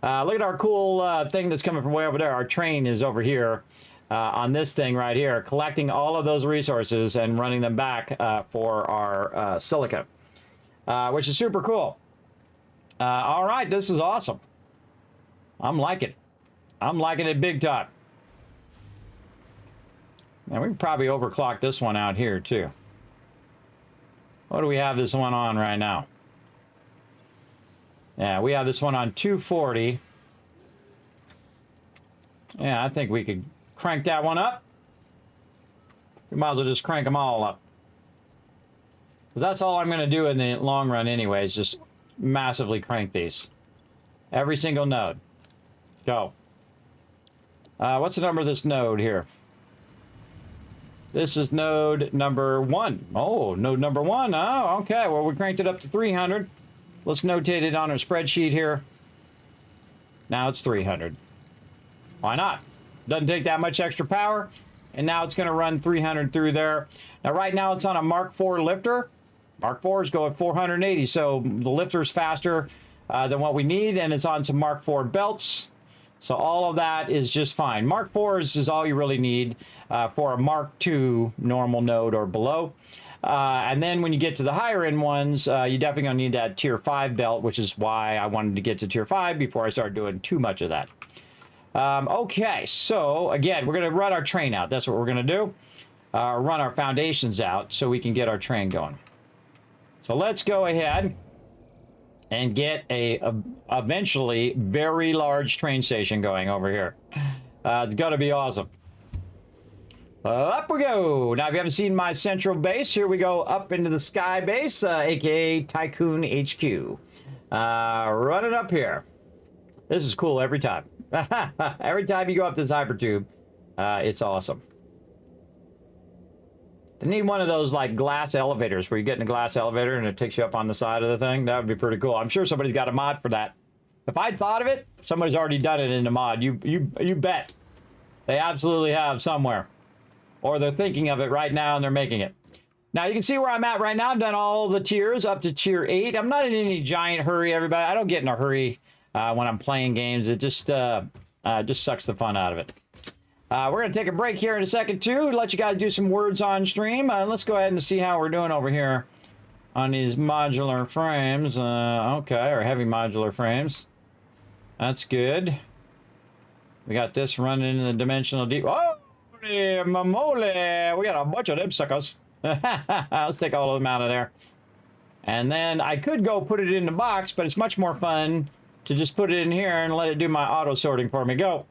Speaker 3: Look at our cool thing that's coming from way over there. Our train is over here on this thing right here, collecting all of those resources and running them back for our silica, which is super cool. All right, this is awesome. I'm liking it. I'm liking it big time. Now, we can probably overclock this one out here, too. What do we have this one on right now? Yeah, we have this one on 240. Yeah, I think we could crank that one up. We might as well just crank them all up. Because that's all I'm going to do in the long run anyway, is just massively crank these. Every single node. Go. What's the number of this node here? This is node number 1. Oh, node number 1. Oh, okay. Well, we cranked it up to 300. Let's notate it on our spreadsheet here. Now it's 300. Why not? Doesn't take that much extra power. And now it's going to run 300 through there. Now, right now, it's on a Mark IV lifter. Mark IVs go at 480, so the lifter's faster than what we need, and it's on some Mark IV belts. So all of that is just fine. Mark IVs is all you really need for a Mark II normal node or below. And then when you get to the higher end ones, you're definitely going to need that Tier 5 belt, which is why I wanted to get to Tier 5 before I start doing too much of that. Okay, so again, we're going to run our train out. That's what we're going to do. Run our foundations out so we can get our train going. So let's go ahead and get a eventually very large train station going over here. It's going to be awesome. Up we go. Now, if you haven't seen my central base, here we go up into the sky base, aka Tycoon HQ. Run it up here. This is cool every time. Every time you go up this hypertube, it's awesome. They need one of those like glass elevators where you get in a glass elevator and it takes you up on the side of the thing. That would be pretty cool. I'm sure somebody's got a mod for that. If I'd thought of it, somebody's already done it in the mod. You bet. They absolutely have somewhere. Or they're thinking of it right now and they're making it. Now you can see where I'm at right now. I've done all the tiers up to tier 8. I'm not in any giant hurry, everybody. I don't get in a hurry when I'm playing games. It just sucks the fun out of it. We're going to take a break here in a second, too, to let you guys do some words on stream. Let's go ahead and see how we're doing over here on these modular frames. Okay, or heavy modular frames. That's good. We got this running in the dimensional deep. Oh, mamole! We got a bunch of them suckers. Let's take all of them out of there. And then I could go put it in the box, but it's much more fun to just put it in here and let it do my auto sorting for me. Go.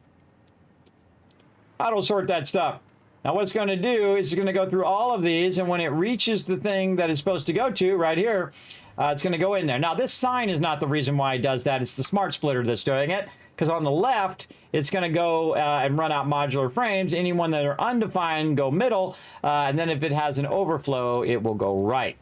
Speaker 3: Auto sort that stuff. Now what it's going to do is it's going to go through all of these, and when it reaches the thing that it's supposed to go to right here, it's going to go in there. Now this sign is not the reason why it does that. It's the smart splitter that's doing it. because on the left, it's going to go and run out modular frames. Any one that are undefined go middle, and then if it has an overflow, it will go right.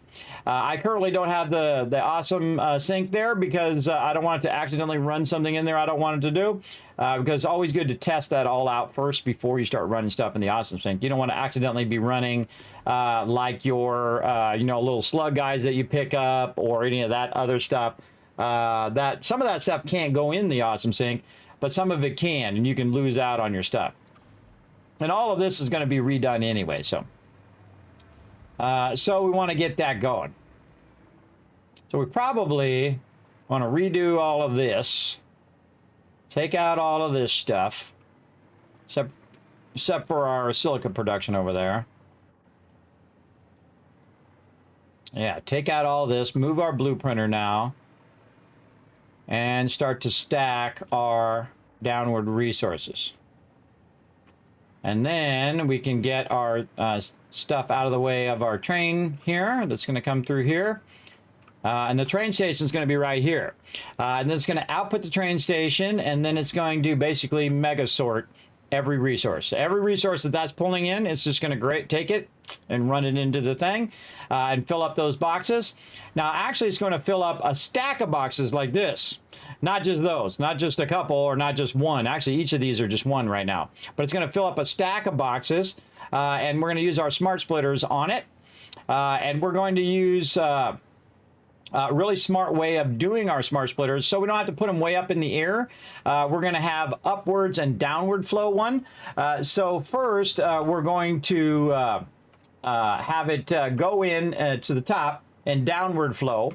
Speaker 3: I currently don't have the awesome sync there because I don't want it to accidentally run something in there I don't want it to do. Because it's always good to test that all out first before you start running stuff in the awesome sync. You don't want to accidentally be running like your you know, little slug guys that you pick up or any of that other stuff. That some of that stuff can't go in the awesome sync, but some of it can, and you can lose out on your stuff. And all of this is going to be redone anyway, so we want to get that going. So we probably want to redo all of this, take out all of this stuff, except for our silica production over there. Yeah, take out all this, move our blueprinter now, and start to stack our downward resources. And then we can get our stuff out of the way of our train here. That's going to come through here. And the train station is going to be right here. And then it's going to output the train station, and then it's going to basically mega sort every resource. Every resource that's pulling in, it's just going to take it and run it into the thing and fill up those boxes. Now, actually, it's going to fill up a stack of boxes like this. Not just those, not just a couple or not just one. Actually, each of these are just one right now. But it's going to fill up a stack of boxes, and we're going to use our smart splitters on it. And we're going to use a really smart way of doing our smart splitters, so we don't have to put them way up in the air. We're going to have upwards and downward flow one. So first, we're going to have it go in to the top and downward flow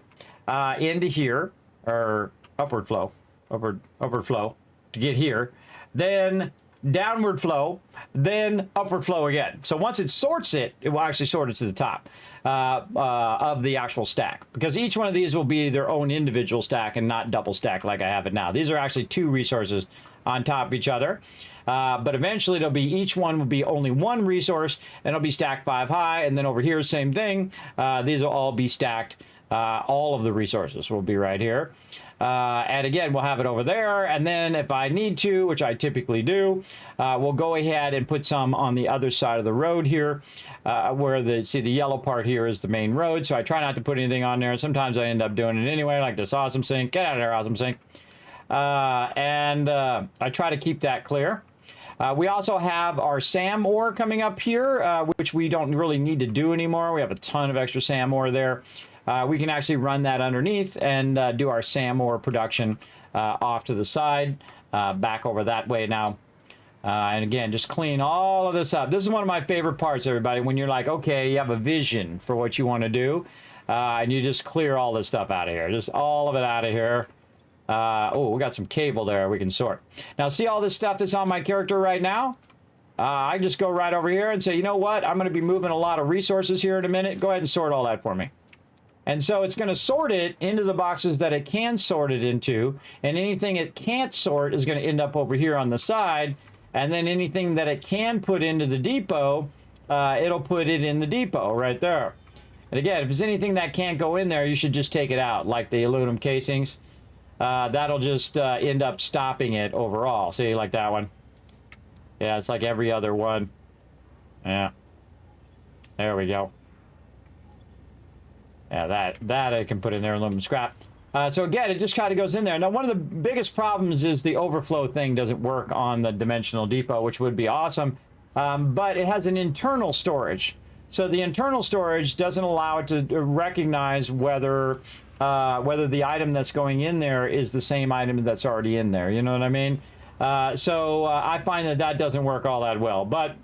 Speaker 3: into here, or upward flow to get here. Then downward flow, then upward flow again. So once it sorts it, it will actually sort it to the top of the actual stack, because each one of these will be their own individual stack and not double stack like I have it now. These are actually two resources on top of each other, but eventually it'll be, each one will be only one resource, and it'll be stacked 5 high. And then over here, same thing. These will all be stacked. All of the resources will be right here. And again, we'll have it over there, and then if I need to, which I typically do, we'll go ahead and put some on the other side of the road here, where the yellow part here is the main road. So I try not to put anything on there. Sometimes I end up doing it anyway, like this awesome sync. Get out of there, awesome sync. I try to keep that clear. We also have our SAM ore coming up here, which we don't really need to do anymore. We have a ton of extra SAM ore there. We can actually run that underneath and do our SAM ore production off to the side, back over that way now. And again, just clean all of this up. This is one of my favorite parts, everybody, when you're like, okay, you have a vision for what you want to do, and you just clear all this stuff out of here. Just all of it out of here. Oh, we got some cable there we can sort. Now, see all this stuff that's on my character right now? I just go right over here and say, you know what? I'm going to be moving a lot of resources here in a minute. Go ahead and sort all that for me. And so it's going to sort it into the boxes that it can sort it into, and anything it can't sort is going to end up over here on the side, and then anything that it can put into the depot, it'll put it in the depot right there. And again, if there's anything that can't go in there, you should just take it out, like the aluminum casings. That'll just end up stopping it overall. See, like that one. Yeah, it's like every other one. Yeah. There we go. Yeah, that I can put in there, aluminum scrap. So again, it just kind of goes in there. Now, one of the biggest problems is the overflow thing doesn't work on the dimensional depot, which would be awesome. But it has an internal storage. So the internal storage doesn't allow it to recognize whether the item that's going in there is the same item that's already in there. You know what I mean? So I find that doesn't work all that well. But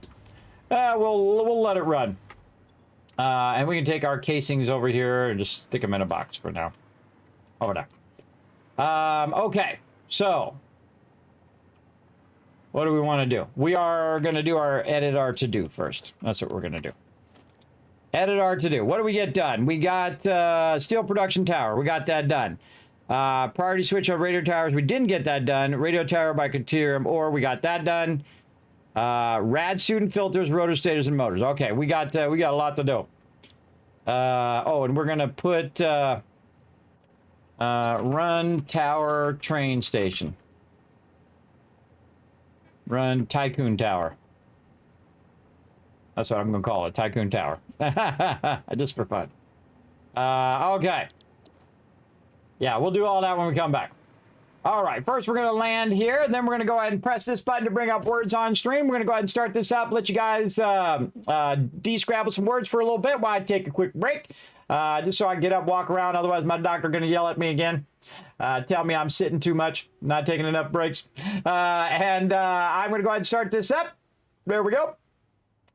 Speaker 3: we'll let it run. And we can take our casings over here and just stick them in a box for now. Over there. Okay, so what do we want to do? We are going to do our edit our to-do first. That's what we're going to do. Edit our to-do. What do we get done? We got steel production tower. We got that done. Priority switch on radio towers. We didn't get that done. Radio tower by Deuterium ore. We got that done. Rad student filters, rotor stators, and motors. Okay, we got a lot to do. Oh, and we're gonna put run tower train station. Run Tycoon Tower. That's what I'm going to call it, Tycoon Tower. Just for fun. Okay. Yeah, we'll do all that when we come back. All right, first we're going to land here, and then we're going to go ahead and press this button to bring up words on stream. We're going to go ahead and start this up, let you guys de-scrabble some words for a little bit while I take a quick break, just so I can get up, walk around. Otherwise, my doctor going to yell at me again. Tell me I'm sitting too much, not taking enough breaks. I'm going to go ahead and start this up. There we go.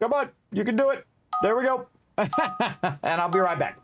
Speaker 3: Come on, you can do it. There we go. And I'll be right back.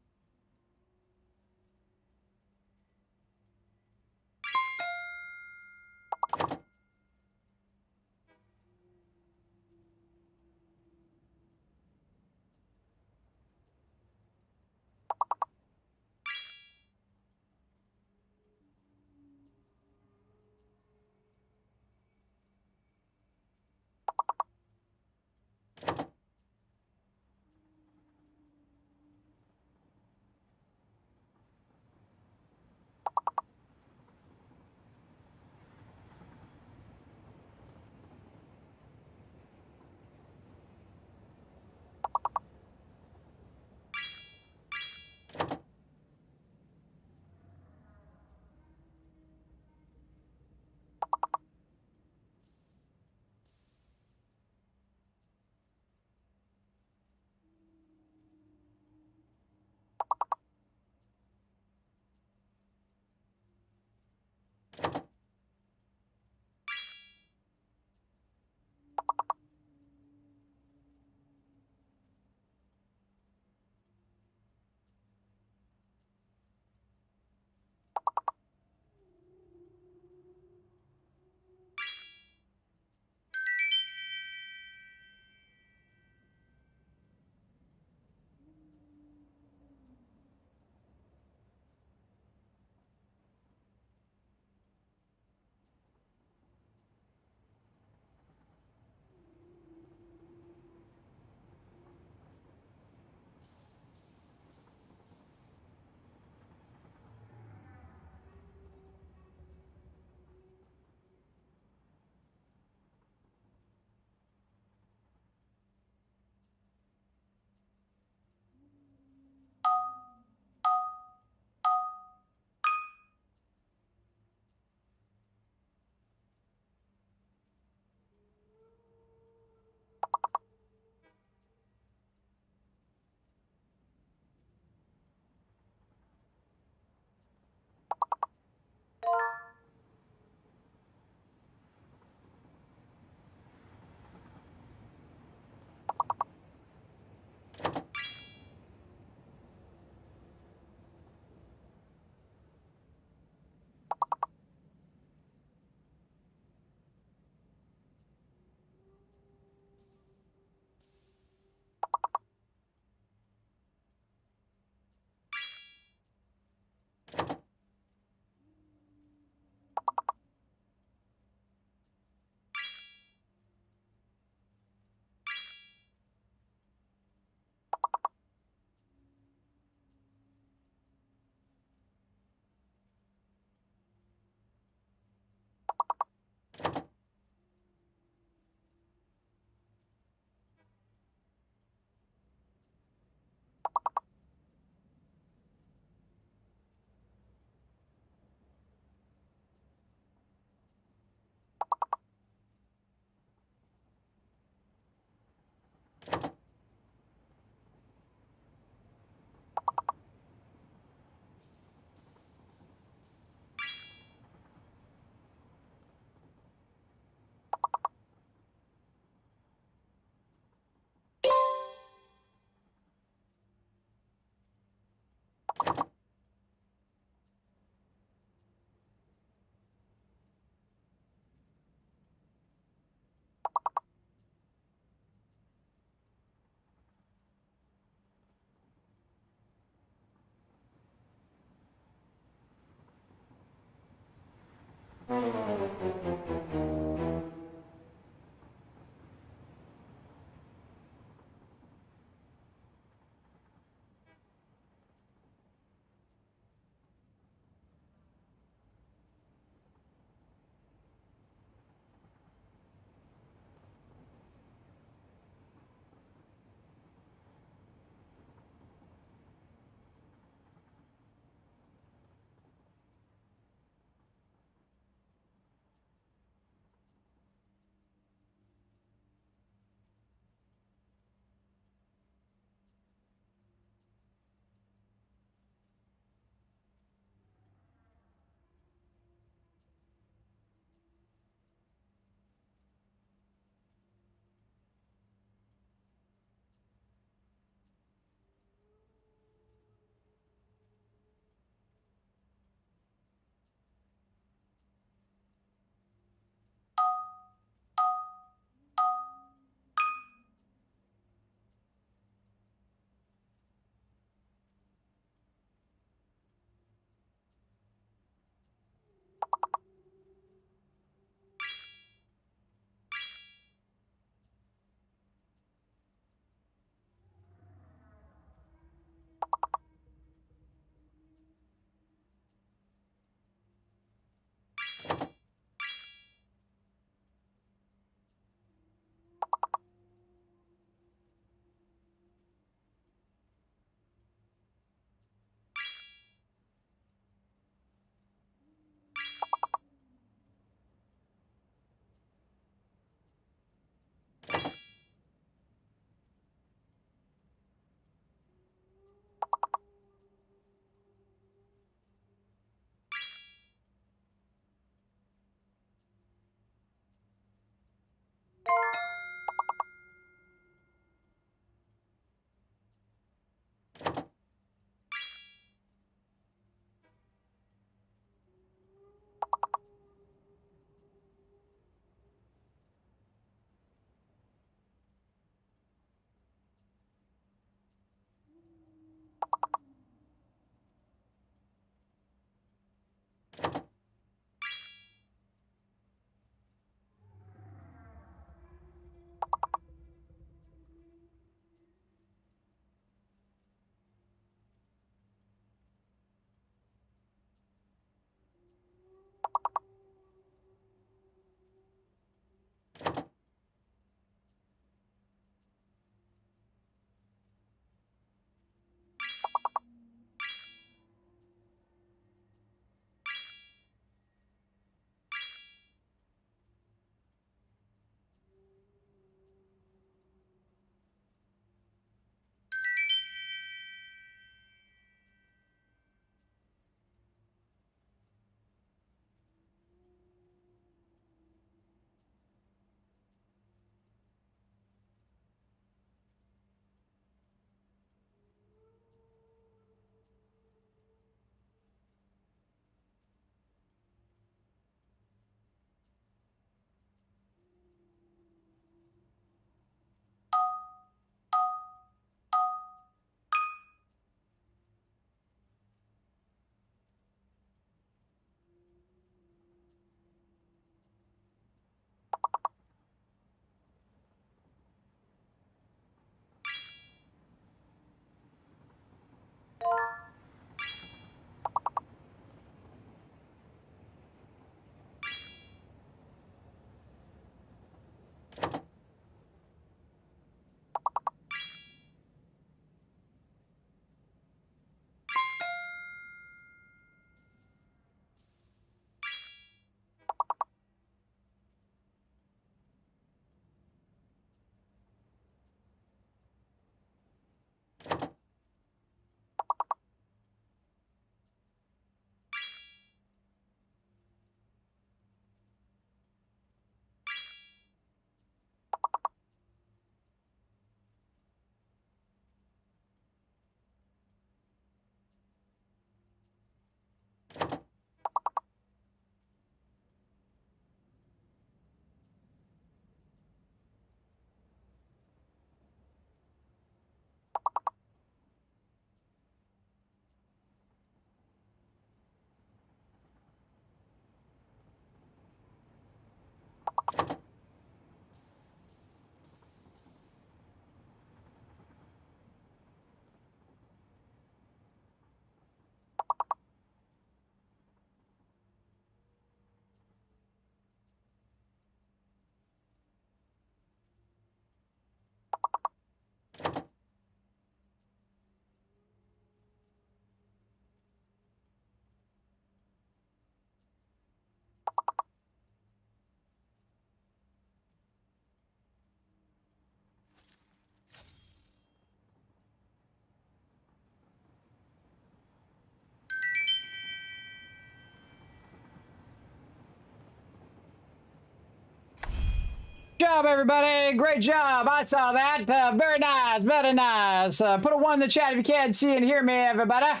Speaker 3: Good job, everybody. Great job. I saw that. Very nice. Very nice. Put a 1 in the chat if you can't see and hear me, everybody.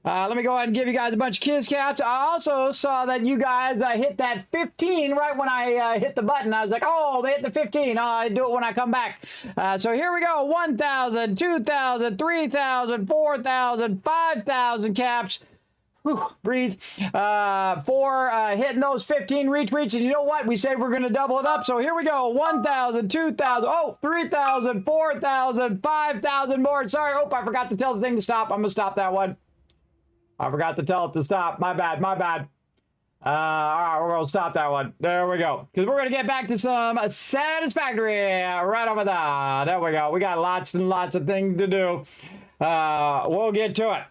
Speaker 3: Let me go ahead and give you guys a bunch of kids caps. I also saw that you guys hit that 15 right when I hit the button. I was like, oh, they hit the 15. I do it when I come back. So here we go. 1,000, 2,000, 3,000, 4,000, 5,000 caps. Whew, breathe. For hitting those 15 retweets. And you know what? We said we're going to double it up. So here we go. 1,000, 2,000, oh, 3,000, 4,000, 5,000 more. Sorry. Oh, I forgot to tell the thing to stop. I'm going to stop that one. I forgot to tell it to stop. My bad. My bad. All right, we're going to stop that one. There we go. Because we're going to get back to some Satisfactory right over there. There we go. We got lots and lots of things to do. We'll get to it.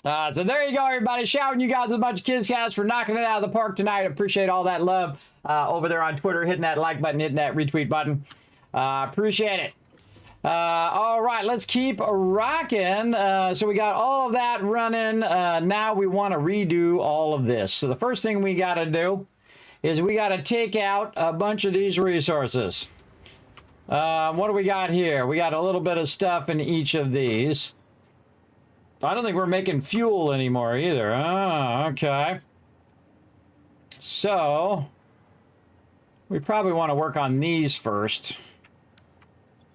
Speaker 3: So there you go, everybody. Shouting you guys a bunch of kids cats for knocking it out of the park tonight. Appreciate all that love over there on Twitter. Hitting that like button, hitting that retweet button. Appreciate it. All right, let's keep rocking. So we got all of that running. Now we want to redo all of this. So the first thing we got to do is we got to take out a bunch of these resources. What do we got here? We got a little bit of stuff in each of these. I don't think we're making fuel anymore either. Oh, okay. So we probably want to work on these first.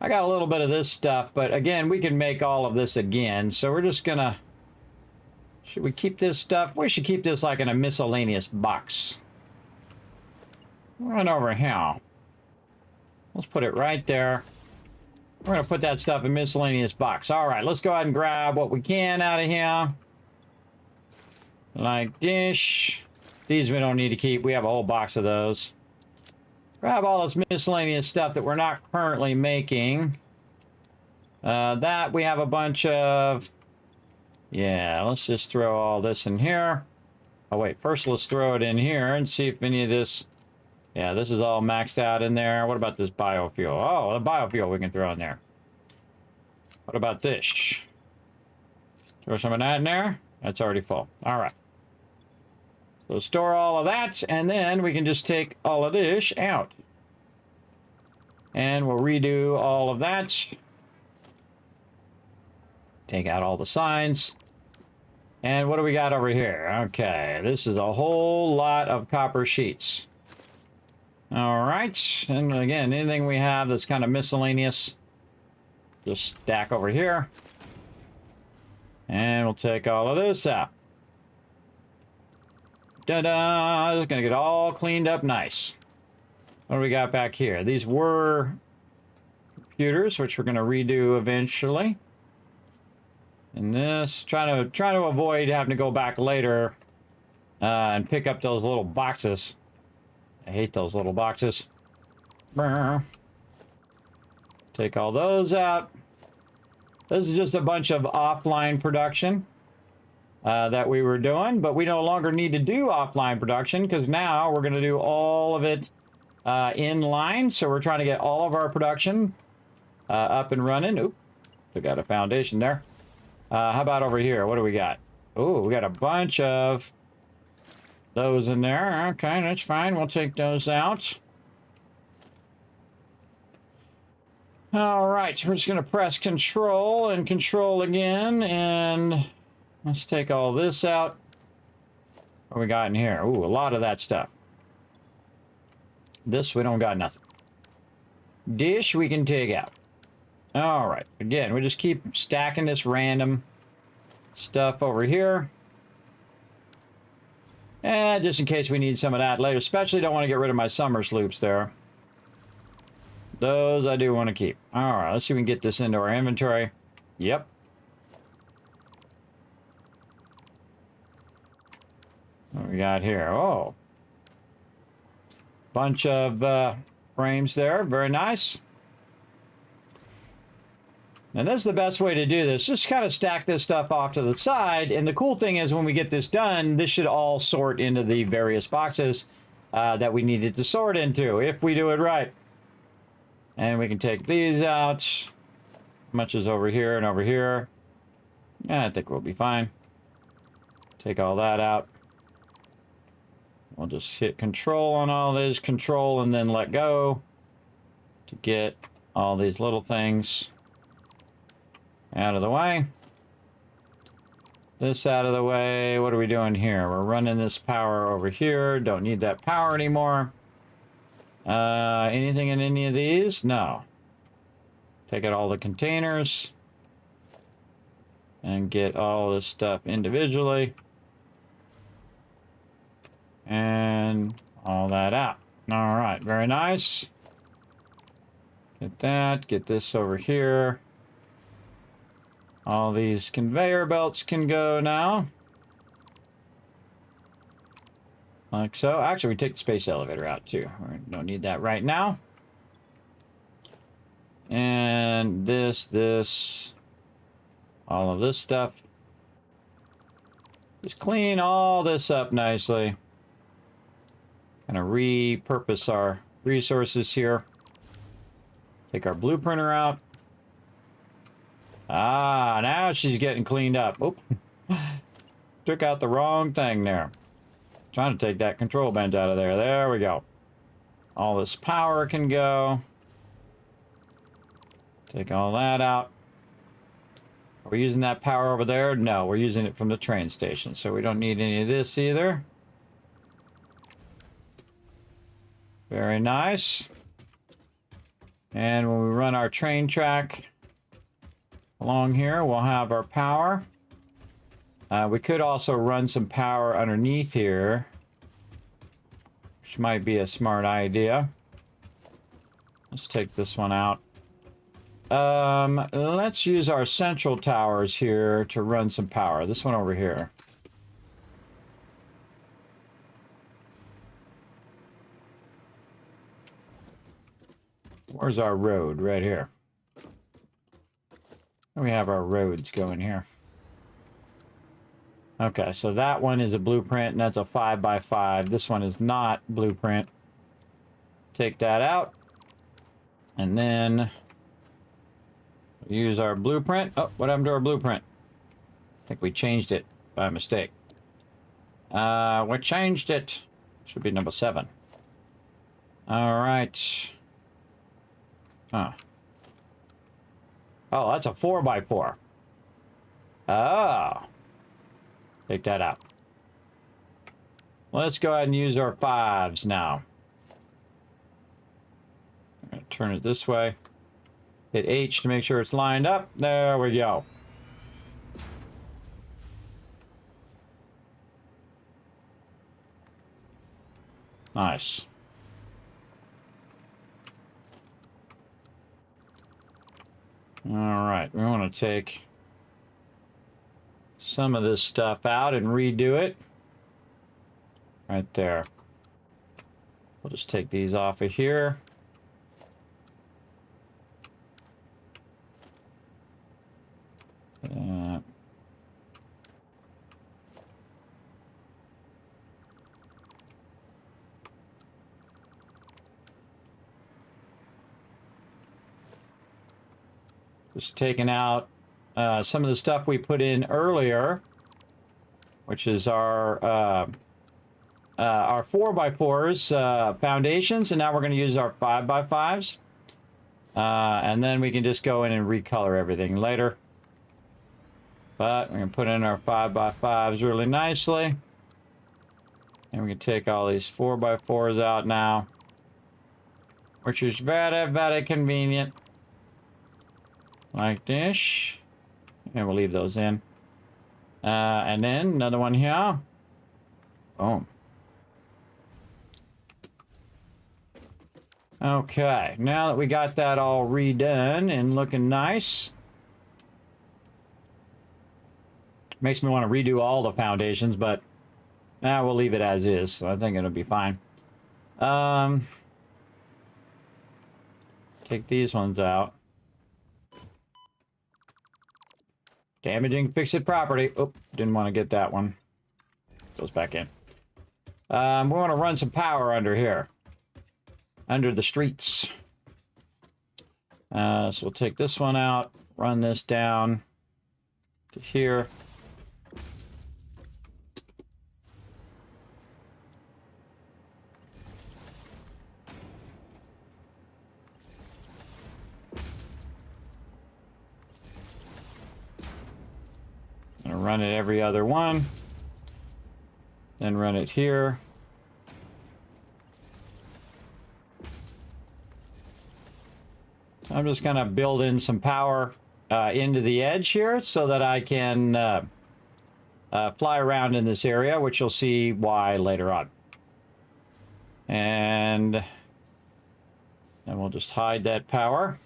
Speaker 3: I got a little bit of this stuff, but again, we can make all of this again. So we're just gonna, should we keep this stuff? We should keep this like in a miscellaneous box. Run over here. Let's put it right there. We're gonna put that stuff in miscellaneous box. All right, let's go ahead and grab what we can out of here. Like this. These we don't need to keep. We have a whole box of those. Grab all this miscellaneous stuff that we're not currently making. That we have a bunch of. Yeah, let's just throw all this in here. Oh wait, first let's throw it in here and see if any of this. Yeah, this is all maxed out in there. What about this biofuel? Oh, the biofuel we can throw in there. What about this? Throw some of that in there. That's already full. All right. So store all of that, and then we can just take all of this out. And we'll redo all of that. Take out all the signs. And what do we got over here? Okay, this is a whole lot of copper sheets. All right, and again, anything we have that's kind of miscellaneous, just stack over here. And we'll take all of this out. Ta-da! It's gonna get all cleaned up nice. What do we got back here? These were computers, which we're gonna redo eventually. And this, trying to avoid having to go back later and pick up those little boxes. I hate those little boxes. Take all those out. This is just a bunch of offline production that we were doing, but we no longer need to do offline production because now we're going to do all of it in line. So we're trying to get all of our production up and running. Oop, took out a foundation there. How about over here? What do we got? Oh, we got a bunch of those in there. Okay, that's fine. We'll take those out. All right, so we're just going to press control and control again. And let's take all this out. What we got in here? Ooh, a lot of that stuff. This, we don't got nothing. Dish, we can take out. All right, again, we just keep stacking this random stuff over here. And just in case we need some of that later. Especially don't want to get rid of my summer sloops there. Those I do want to keep. All right, let's see if we can get this into our inventory. Yep. What we got here? Oh. Bunch of frames there. Very nice. And that's the best way to do this. Just kind of stack this stuff off to the side. And the cool thing is when we get this done, this should all sort into the various boxes that we needed to sort into if we do it right. And we can take these out. How much is over here and over here? Yeah, I think we'll be fine. Take all that out. We'll just hit control on all this. Control and then let go. to get all these little things out of the way. This out of the way. What are we doing here? We're running this power over here. Don't need that power anymore. Anything in any of these? No. Take out all the containers and get all this stuff individually. And all that out. All right, very nice. Get that, get this over here. All these conveyor belts can go now. Like so. Actually, we take the space elevator out too. We don't need that right now. And this, all of this stuff. Just clean all this up nicely. Kind of repurpose our resources here. Take our blueprinter out. Ah, now she's getting cleaned up. Oop. Took out the wrong thing there. Trying to take that control bench out of there. There we go. All this power can go. Take all that out. Are we using that power over there? No, we're using it from the train station, so we don't need any of this either. Very nice. And when we run our train track along here, we'll have our power. We could also run some power underneath here, which might be a smart idea. Let's take this one out. Let's use our central towers here to run some power. This one over here. Where's our road? Right here. We have our roads going here. Okay, so that one is a blueprint, and that's a 5x5. This one is not blueprint. Take that out. And then use our blueprint. Oh, what happened to our blueprint? I think we changed it by mistake. We changed it. Should be number 7. All right. Huh. Oh, that's a 4x4. Oh. Take that out. Let's go ahead and use our 5s now. I'm going to turn it this way. Hit H to make sure it's lined up. There we go. Nice. All right, we want to take some of this stuff out and redo it. Right there. We'll just take these off of here. Just taking out some of the stuff we put in earlier, which is our 4x4s foundations, and now we're going to use our 5x5s. And then we can just go in and recolor everything later. But we're going to put in our 5x5s really nicely. And we can take all these 4x4s out now, which is very, very convenient. Like this. And we'll leave those in. And then another one here. Boom. Okay, now that we got that all redone and looking nice. Makes me want to redo all the foundations, but we'll leave it as is. So I think it'll be fine. Take these ones out. Damaging FICSIT property. Oh, didn't want to get that one. Goes back in. We want to run some power under here. Under the streets. So we'll take this one out. Run this down to here. run it every other one. Then run it here. I'm just going to build in some power into the edge here so that I can fly around in this area, which you'll see why later on. And then we'll just hide that power.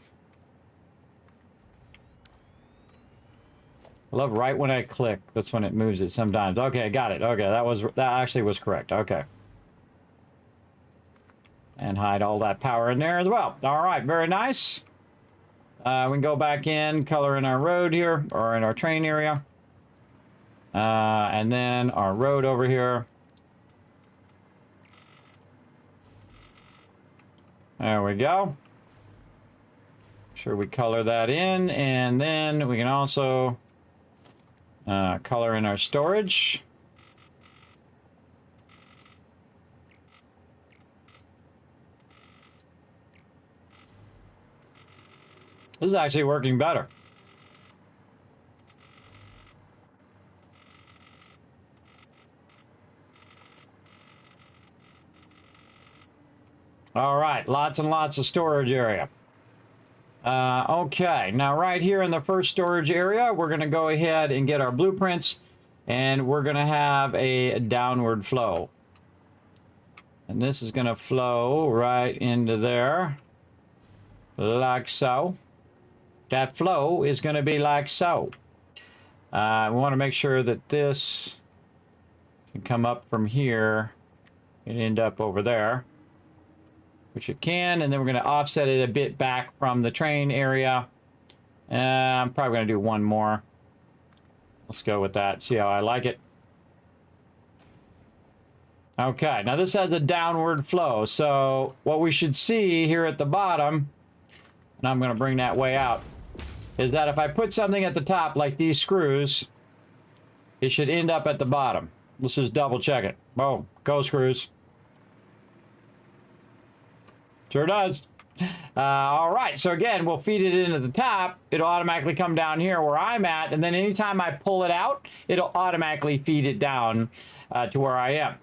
Speaker 3: I love right when I click, that's when it moves it sometimes. Okay, got it. Okay, that actually was correct. Okay. And hide all that power in there as well. All right, very nice. We can go back in, color in our road here, or in our train area. And then our road over here. There we go. Make sure we color that in, and then we can also color in our storage. This is actually working better. All right, lots and lots of storage area. Okay, now right here in the first storage area, we're going to go ahead and get our blueprints, and we're going to have a downward flow. And this is going to flow right into there, like so. That flow is going to be like so. We want to make sure that this can come up from here and end up over there, which it can, and then we're going to offset it a bit back from the train area. I'm probably going to do one more. Let's go with that, see how I like it. Okay, now this has a downward flow, so what we should see here at the bottom, and I'm going to bring that way out, is that if I put something at the top, like these screws, it should end up at the bottom. Let's just double check it. Boom, go screws. Sure does. All right, so again, we'll feed it into the top. It'll automatically come down here where I'm at, and then anytime I pull it out, it'll automatically feed it down to where I am.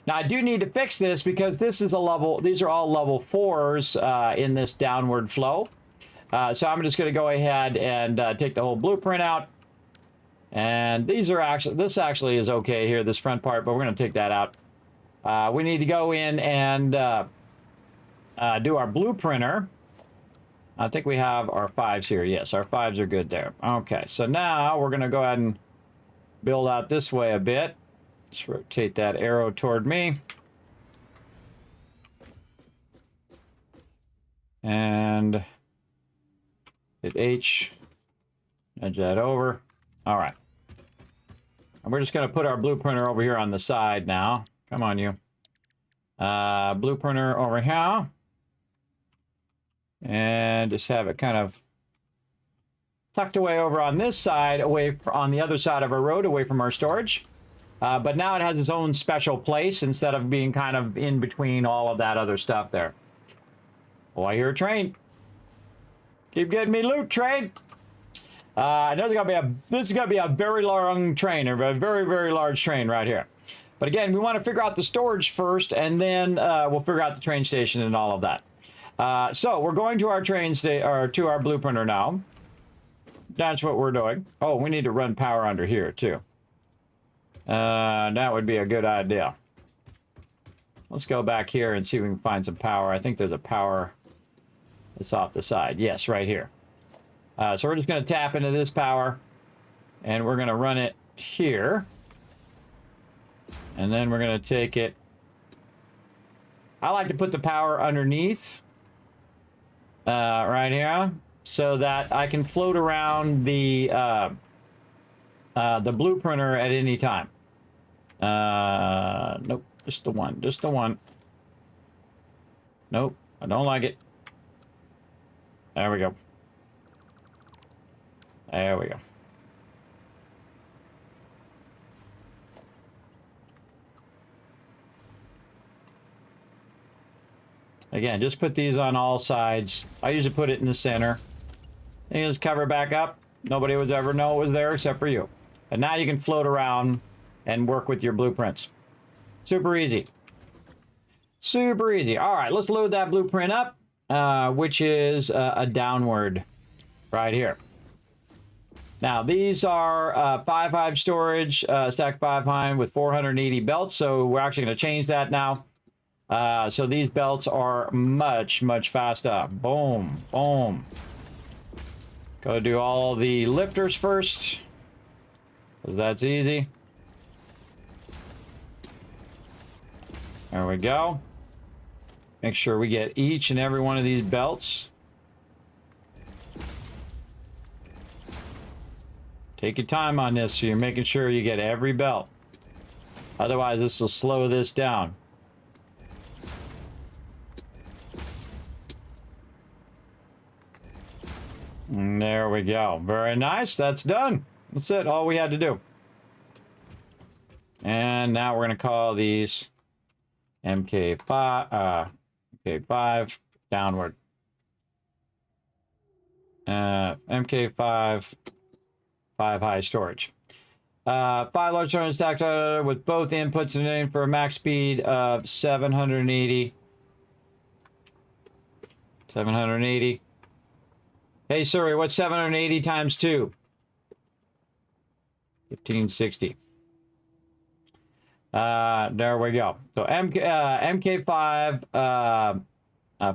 Speaker 3: Now, I do need to fix this because this is a level, these are all level 4s in this downward flow. So I'm just going to go ahead and take the whole blueprint out. And these are actually, this actually is okay here, this front part, but we're going to take that out. We need to go in and do our blueprinter. I think we have our 5s here. Yes, our 5s are good there. Okay, so now we're going to go ahead and build out this way a bit. Let's rotate that arrow toward me. And hit H, edge that over. All right. And we're just going to put our blueprinter over here on the side now. Come on, you. Blueprinter over here. And just have it kind of tucked away over on this side, away on the other side of our road, away from our storage. But now it has its own special place instead of being kind of in between all of that other stuff there. Oh, I hear a train. Keep getting me loot, train. I know this is gonna be a very long train, or a very, very large train right here. But again, we want to figure out the storage first, and then we'll figure out the train station and all of that. So we're going to our train station, or to our blueprinter now. That's what we're doing. Oh, we need to run power under here too. That would be a good idea. Let's go back here and see if we can find some power. I think there's a power that's off the side. Yes, right here. So we're just going to tap into this power, and we're going to run it here. And then we're going to take it. I like to put the power underneath, right here, so that I can float around the blueprinter at any time. Nope, just the one, just the one. Nope, I don't like it. There we go. There we go. Again, just put these on all sides. I usually put it in the center. And you just cover it back up. Nobody would ever know it was there except for you. And now you can float around and work with your blueprints. Super easy. Super easy. All right, let's load that blueprint up, which is a downward right here. Now, these are 5 hive storage, stack 5 hive with 480 belts, so we're actually going to change that now. So these belts are much, much faster. Boom, boom. Gotta do all the lifters first, because that's easy. There we go. Make sure we get each and every one of these belts. Take your time on this so you're making sure you get every belt. Otherwise, this will slow this down. And there we go. Very nice. That's done. That's it. All we had to do. And now we're going to call these MK5, MK5 downward. MK5 5 high storage. 5 large storage stacked with both inputs and in for a max speed of 780. 780. Hey Siri, what's 780 times 2? 1560. There we go. So MK5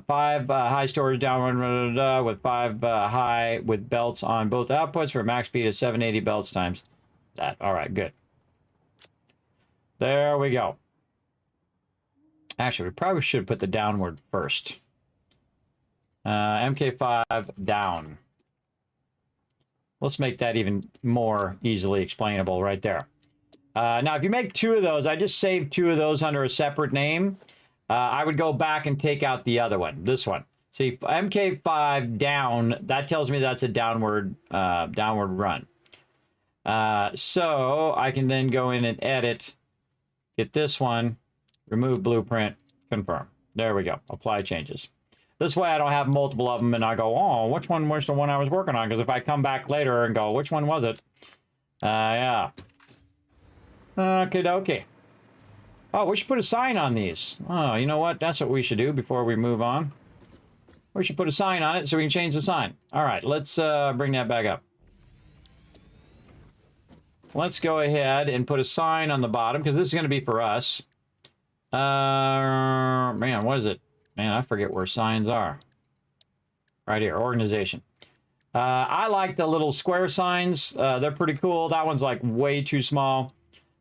Speaker 3: 5 high storage downward with 5 high with belts on both outputs for a max speed of 780 belts times that. All right, good. There we go. Actually, we probably should put the downward first. MK5 down. Let's make that even more easily explainable right there. Now, if you make 2 of those, I just saved 2 of those under a separate name. I would go back and take out the other one, this one. See, MK5 down, that tells me that's a downward run. So I can then go in and edit, get this one, remove blueprint, confirm. There we go, apply changes. This way I don't have multiple of them and I go, oh, which one was the one I was working on? Because if I come back later and go, which one was it? Yeah. Okay, dokie. Oh, we should put a sign on these. Oh, you know what? That's what we should do before we move on. We should put a sign on it so we can change the sign. All right, let's bring that back up. Let's go ahead and put a sign on the bottom because this is going to be for us. Man, what is it? Man, I forget where signs are. Right here, organization. I like the little square signs. They're pretty cool. That one's like way too small.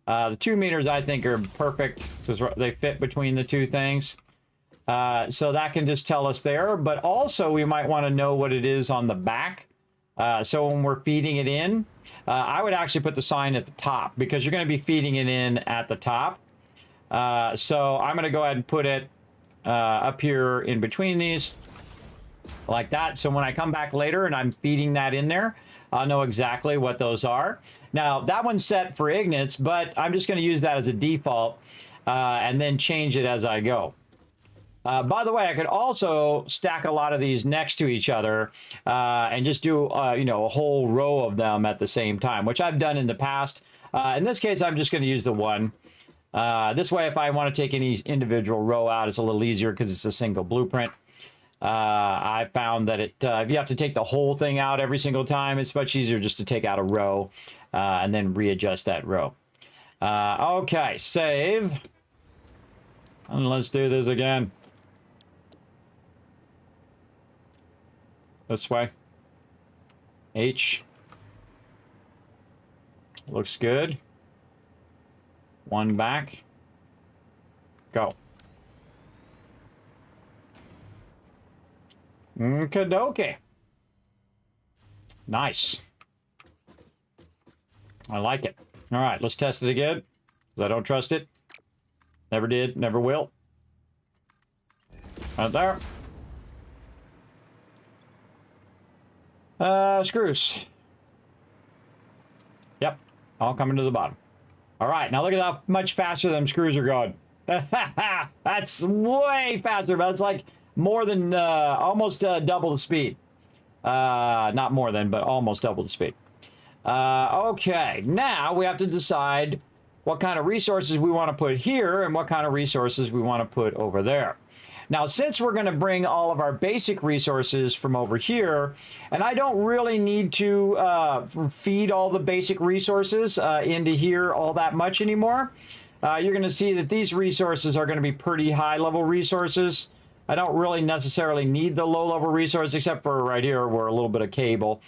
Speaker 3: The 2 meters I think are perfect because they fit between the two things. So that can just tell us there. But also we might want to know what it is on the back. So when we're feeding it in, I would actually put the sign at the top because you're going to be feeding it in at the top. So I'm going to go ahead and put it up here in between these like that. So when I come back later and I'm feeding that in there, I'll know exactly what those are. Now that one's set for ignits, but I'm just going to use that as a default and then change it as I go. By the way, I could also stack a lot of these next to each other and just do, you know, a whole row of them at the same time, which I've done in the past. In this case, I'm just going to use the one. This way, if I want to take any individual row out, it's a little easier because it's a single blueprint. I found that if you have to take the whole thing out every single time, it's much easier just to take out a row and then readjust that row. Okay, save. And let's do this again. This way. H. Looks good. One back. Go. Okie-dokie. Nice. I like it. All right, let's test it again. Because I don't trust it. Never did, never will. Right there. Screws. Yep, all coming to the bottom. All right, now look at how much faster them screws are going. That's way faster, but it's like more than almost double the speed. Not more than, but almost double the speed. Okay, now we have to decide what kind of resources we want to put here and what kind of resources we want to put over there. Now, since we're going to bring all of our basic resources from over here, and I don't really need to feed all the basic resources into here all that much anymore, you're going to see that these resources are going to be pretty high-level resources. I don't really necessarily need the low-level resource, except for right here where a little bit of cable.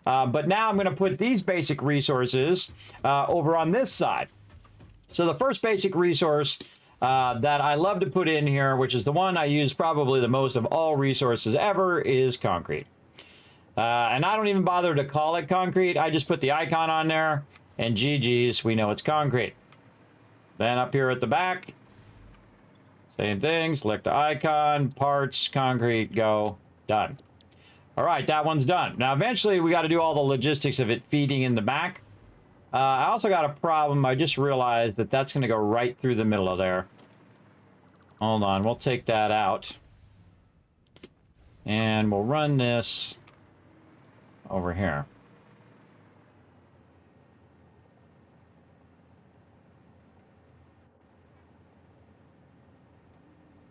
Speaker 3: But now I'm going to put these basic resources over on this side. So the first basic resource that I love to put in here, which is the one I use probably the most of all resources ever, is concrete. And I don't even bother to call it concrete. I just put the icon on there, and GG's, we know it's concrete. Then up here at the back, same thing, select the icon, parts, concrete, go, done. All right, that one's done. Now, eventually, we got to do all the logistics of it feeding in the back. I also got a problem. I just realized that that's going to go right through the middle of there. Hold on, we'll take that out. And we'll run this over here.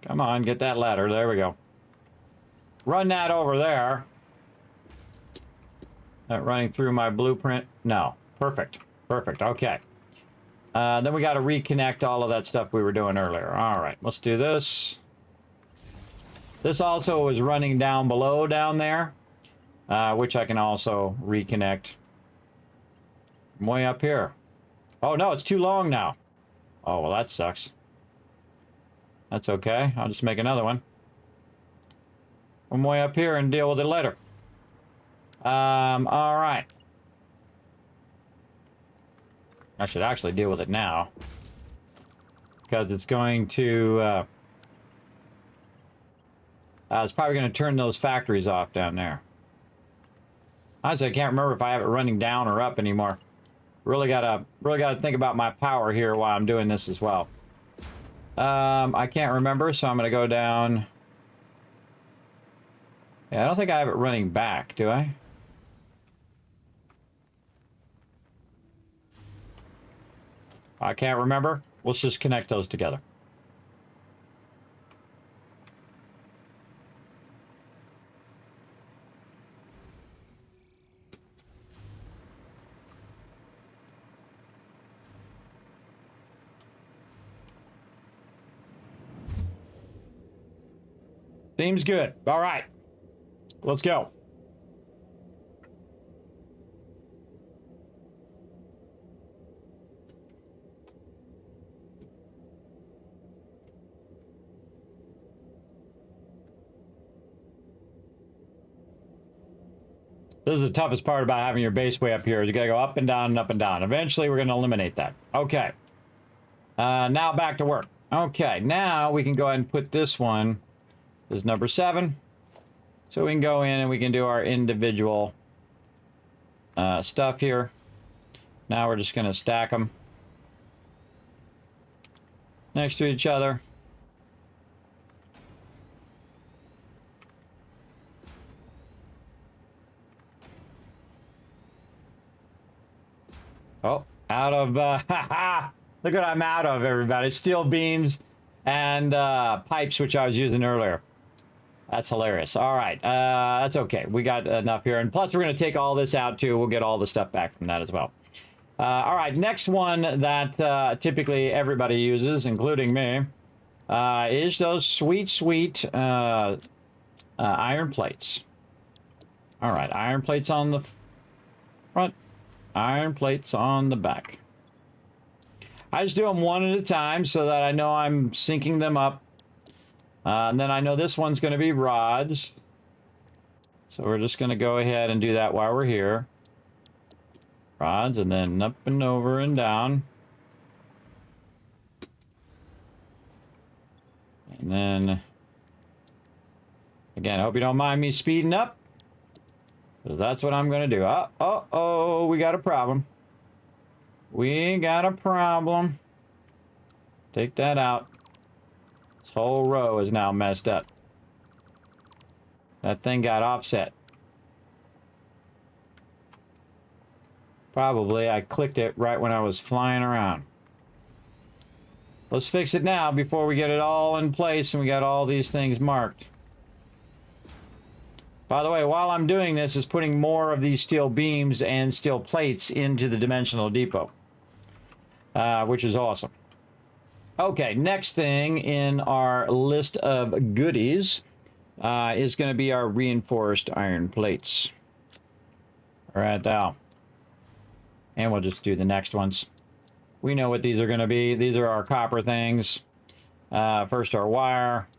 Speaker 3: Come on, get that ladder. There we go. Run that over there. That running through my blueprint? No. Perfect. Perfect. Okay. Then we got to reconnect all of that stuff we were doing earlier. All right. Let's do this. This also is running down below down there, which I can also reconnect from way up here. Oh, no. It's too long now. Oh, well, that sucks. That's okay. I'll just make another one. From way up here and deal with it later. All right. I should actually deal with it now. Because it's going to... it's probably going to turn those factories off down there. Honestly, I can't remember if I have it running down or up anymore. Really gotta think about my power here while I'm doing this as well. I can't remember, so I'm going to go down... Yeah, I don't think I have it running back, do I? I can't remember. Let's just connect those together. Seems good. All right. Let's go. This is the toughest part about having your base way up here. You gotta go up and down and up and down. Eventually, we're gonna eliminate that. Okay. Now back to work. Okay, now we can go ahead and put this one as number 7. So we can go in and we can do our individual stuff here. Now we're just gonna stack them next to each other. Oh, out of, look what I'm out of, everybody. Steel beams and pipes, which I was using earlier. That's hilarious. All right, that's okay. We got enough here. And plus, we're going to take all this out, too. We'll get all the stuff back from that as well. All right, next one that typically everybody uses, including me, is those sweet, sweet iron plates. All right, iron plates on the front. Iron plates on the back. I just do them one at a time so that I know I'm syncing them up. And then I know this one's going to be rods. So we're just going to go ahead and do that while we're here. Rods, and then up and over and down. And then, again, I hope you don't mind me speeding up. Because that's what I'm going to do. Oh, we got a problem. We got a problem. Take that out. This whole row is now messed up. That thing got offset. Probably. I clicked it right when I was flying around. Let's fix it now before we get it all in place and we got all these things marked. By the way, while I'm doing this, is putting more of these steel beams and steel plates into the dimensional depot, which is awesome. Okay, next thing in our list of goodies is going to be our reinforced iron plates. All right, now. And we'll just do the next ones. We know what these are going to be. These are our copper things. First our wire.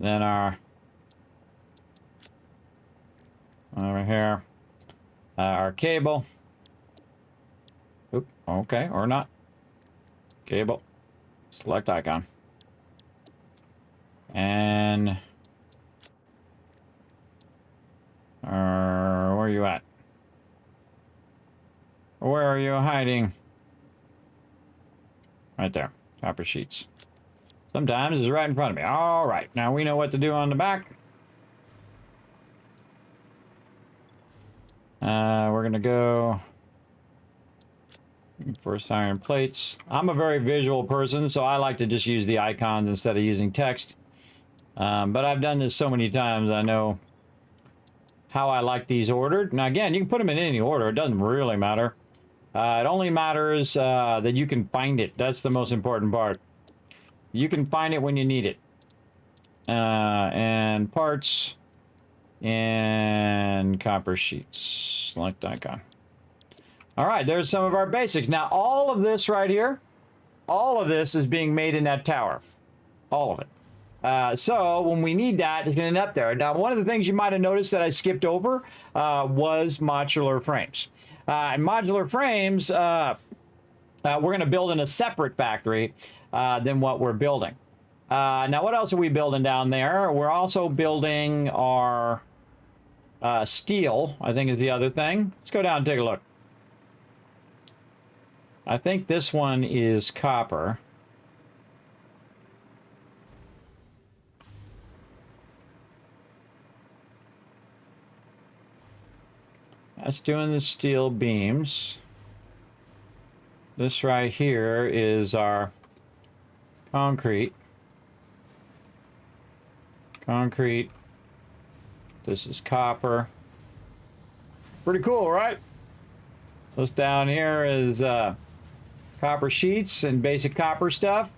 Speaker 3: Then our... over here. Our cable. Oop, okay, or not. Cable. Select icon. And... where are you at? Where are you hiding? Right there. Copper sheets. Sometimes it's right in front of me. All right. Now we know what to do on the back. We're going to go for iron plates. I'm a very visual person, so I like to just use the icons instead of using text. But I've done this so many times, I know how I like these ordered. Now, again, you can put them in any order. It doesn't really matter. It only matters that you can find it. That's the most important part. You can find it when you need it. And parts and copper sheets. Select icon. All right, there's some of our basics. Now, all of this right here, all of this is being made in that tower. All of it. So when we need that, it's going to end up there. Now, one of the things you might have noticed that I skipped over was modular frames. And modular frames, we're going to build in a separate factory than what we're building. Now, what else are we building down there? We're also building our steel, I think is the other thing. Let's go down and take a look. I think this one is copper. That's doing the steel beams. This right here is our concrete. Concrete. This is copper. Pretty cool, right? This down here is copper sheets and basic copper stuff.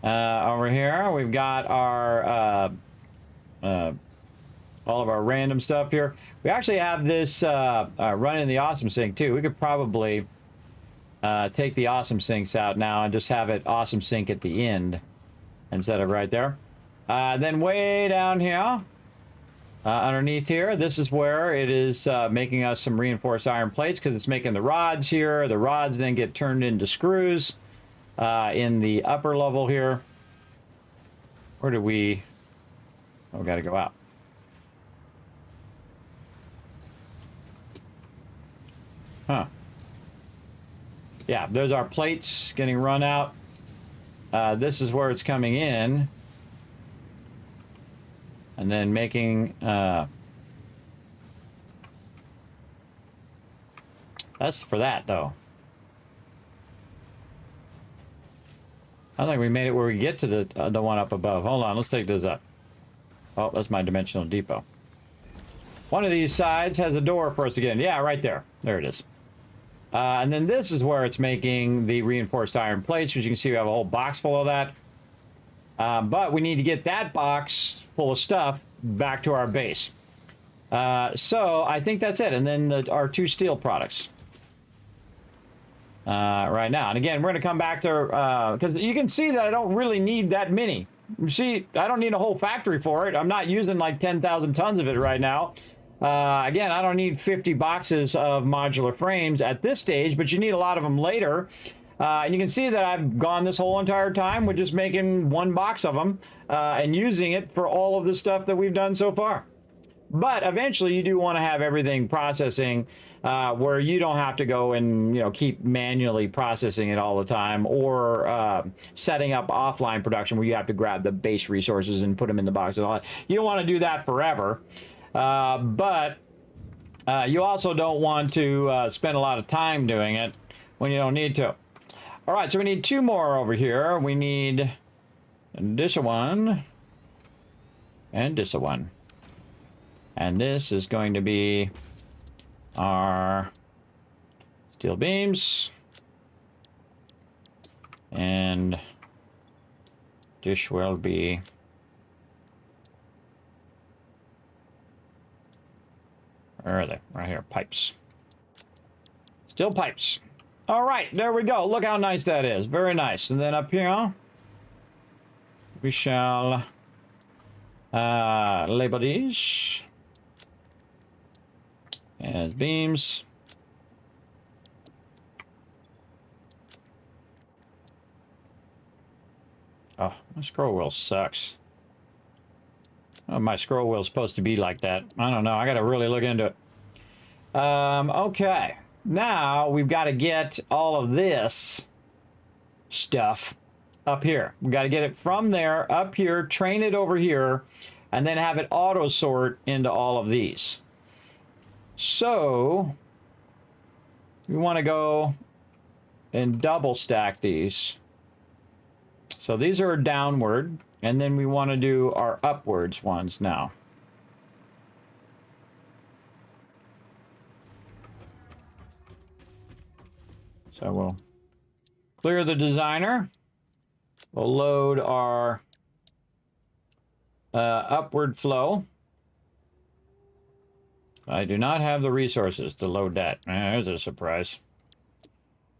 Speaker 3: Over here, we've got our all of our random stuff here. We actually have this running the Awesome Sync too. We could probably take the Awesome Syncs out now and just have it Awesome Sync at the end instead of right there. Then way down here, underneath here, this is where it is making us some reinforced iron plates because it's making the rods here. The rods then get turned into screws in the upper level here. Where do we... Oh, we got to go out. Huh. Yeah, there's our plates getting run out. This is where it's coming in. And then making... that's for that, though. I think we made it where we get to the one up above. Hold on, let's take this up. Oh, that's my dimensional depot. One of these sides has a door for us to get in. Yeah, right there. There it is. And then this is where it's making the reinforced iron plates, which you can see we have a whole box full of that. But we need to get that box full of stuff back to our base. So I think that's it. And then our two steel products. Right now. And again, we're going to come back to, because you can see that I don't really need that many. You see, I don't need a whole factory for it. I'm not using like 10,000 tons of it right now. Again, I don't need 50 boxes of modular frames at this stage, but you need a lot of them later. And you can see that I've gone this whole entire time with just making one box of them and using it for all of the stuff that we've done so far. But eventually you do want to have everything processing where you don't have to go and keep manually processing it all the time, or setting up offline production where you have to grab the base resources and put them in the box and all that. You don't want to do that forever. But You also don't want to spend a lot of time doing it when you don't need to. All right, so we need 2 more over here. We need this one and this one. And this is going to be our steel beams. And this will be where are they? Right here, pipes. Steel pipes. All right, there we go. Look how nice that is. Very nice. And then up here, we shall label these as beams. Oh, my scroll wheel sucks. Oh, my scroll wheel's supposed to be like that. I don't know. I got to really look into it. Okay. Now we've got to get all of this stuff up here. We've got to get it from there up here, train it over here, and then have it auto sort into all of these. So we want to go and double stack these. So these are downward, and then we want to do our upwards ones now. So we'll clear the designer. We'll load our upward flow. I do not have the resources to load that. There's a surprise.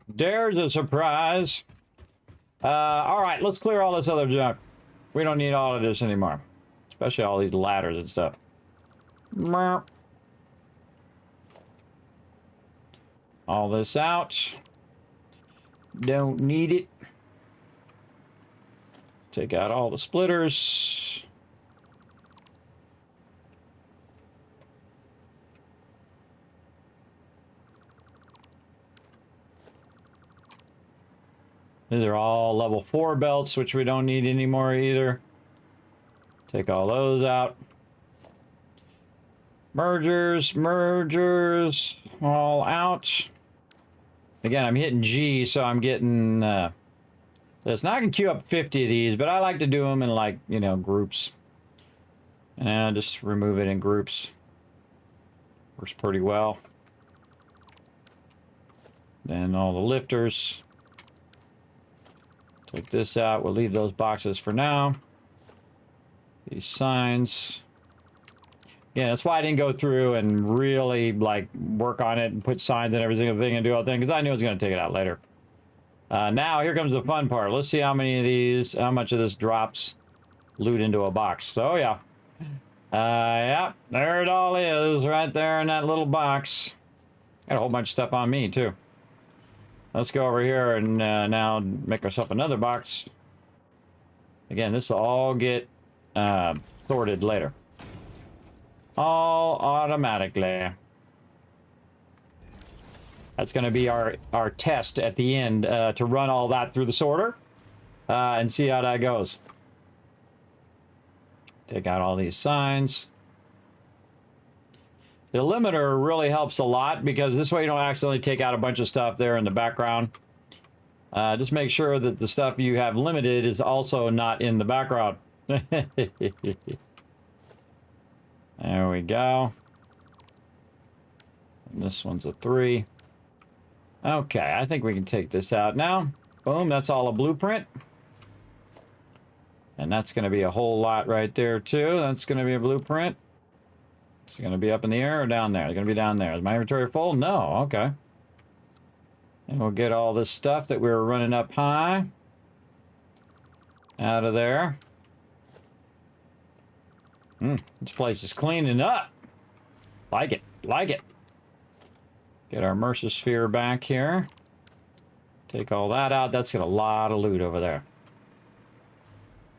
Speaker 3: There's a surprise. All right, let's clear all this other junk. We don't need all of this anymore. Especially all these ladders and stuff. All this out. Don't need it. Take out all the splitters. These are all level 4 belts, which we don't need anymore either. Take all those out. Mergers, all out. Again, I'm hitting G, so I'm getting this. Now I can queue up 50 of these, but I like to do them in, like, you know, groups. And I'll just remove it in groups. Works pretty well. Then all the lifters. Take this out. We'll leave those boxes for now. These signs. Yeah, that's why I didn't go through and really, like, work on it and put signs and every single thing and do all the thing, because I knew I was going to take it out later. Now, here comes the fun part. Let's see how many of these, how much of this drops loot into a box. So, yeah. Yeah, there it all is, right there in that little box. Got a whole bunch of stuff on me, too. Let's go over here and now make ourselves another box. Again, this will all get sorted later. All automatically. That's going to be our test at the end to run all that through the sorter and see how that goes. Take out all these signs. The limiter really helps a lot because this way you don't accidentally take out a bunch of stuff there in the background. Just make sure that the stuff you have limited is also not in the background. There we go. And this one's a 3. Okay, I think we can take this out now. Boom, that's all a blueprint. And that's going to be a whole lot right there, too. That's going to be a blueprint. It's going to be up in the air or down there? It's going to be down there. Is my inventory full? No. Okay. And we'll get all this stuff that we were running up high out of there. This place is cleaning up. Like it. Like it. Get our Mercer sphere back here. Take all that out. That's got a lot of loot over there.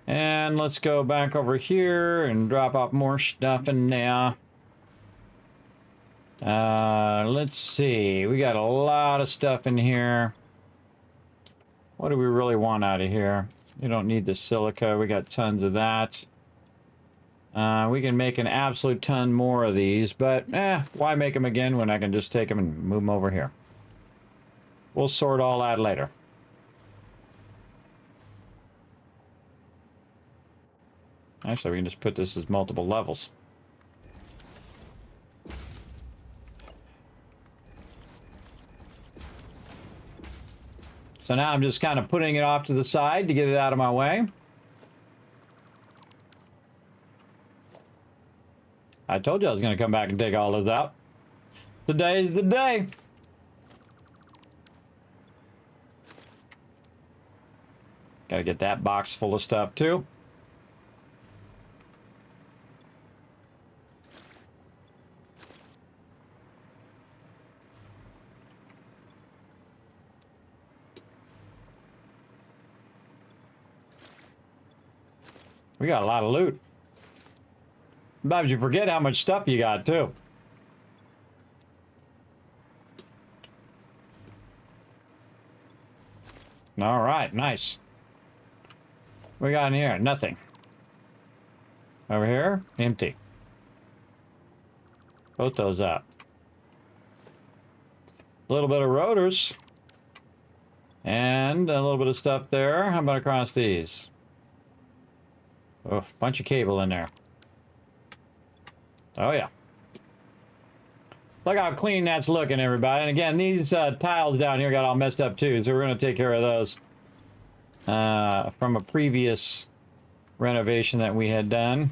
Speaker 3: And let's go back over here and drop off more stuff in there. Let's see. We got a lot of stuff in here. What do we really want out of here? We don't need the silica. We got tons of that. We can make an absolute ton more of these, but why make them again when I can just take them and move them over here? We'll sort all that later. Actually, we can just put this as multiple levels. So now I'm just kind of putting it off to the side to get it out of my way. I told you I was going to come back and take all this out. Today's the day. Got to get that box full of stuff too. We got a lot of loot. Sometimes you forget how much stuff you got, too. All right, nice. What we got in here? Nothing. Over here, empty. Both those up. A little bit of rotors. And a little bit of stuff there. How about across these? Oh, bunch of cable in there. Oh, yeah. Look how clean that's looking, everybody. And again, these tiles down here got all messed up, too. So we're going to take care of those from a previous renovation that we had done.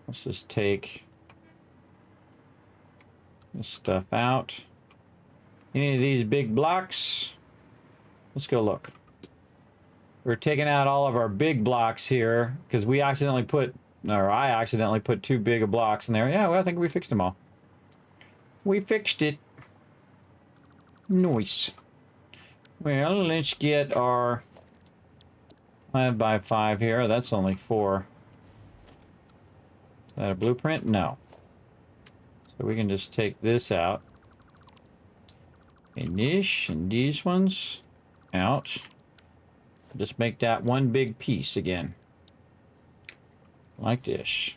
Speaker 3: Let's just take this stuff out. Any of these big blocks? Let's go look. We're taking out all of our big blocks here because we accidentally put, or I accidentally put too big of blocks in there. Yeah, well, I think we fixed them all. We fixed it. Nice. Well, let's get our 5x5 here. That's only 4. Is that a blueprint? No. So we can just take this out. And this and these ones out. Just make that one big piece again. Like this.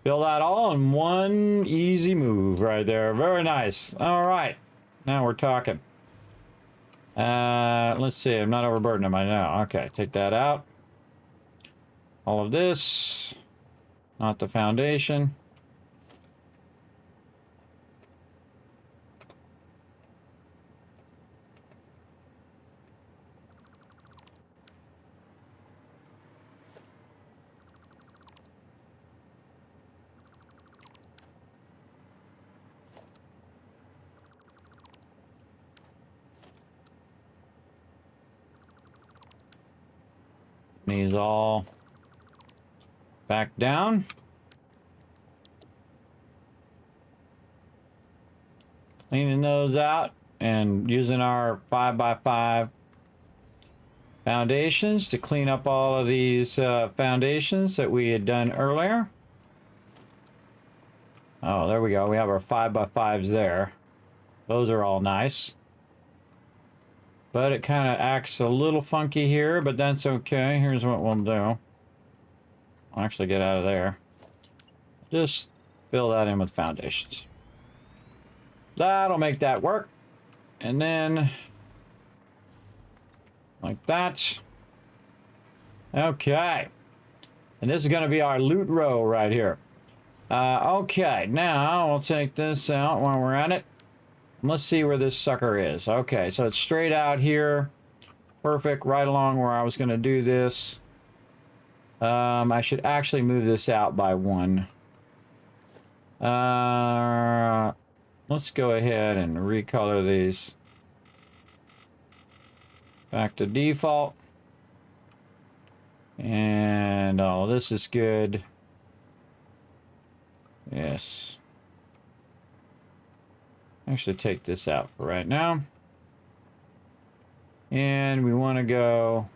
Speaker 3: Build that all in one easy move right there. Very nice. All right. Now we're talking. Let's see. I'm not overburdening them. I know. Okay. Take that out. All of this. Not the foundation. These all back down. Cleaning those out and using our 5x5 foundations to clean up all of these foundations that we had done earlier. Oh, there we go. We have our 5x5s there. Those are all nice. But it kind of acts a little funky here, but that's okay. Here's what we'll do. I'll actually get out of there. Just fill that in with foundations. That'll make that work. And then, like that. Okay. And this is going to be our loot row right here. Okay, now we'll take this out while we're at it. Let's see where this sucker is. Okay, so it's straight out here. Perfect, right along where I was going to do this. I should actually move this out by 1. Let's go ahead and recolor these back to default. And oh, this is good. Yes. Actually take this out for right now. And we want to go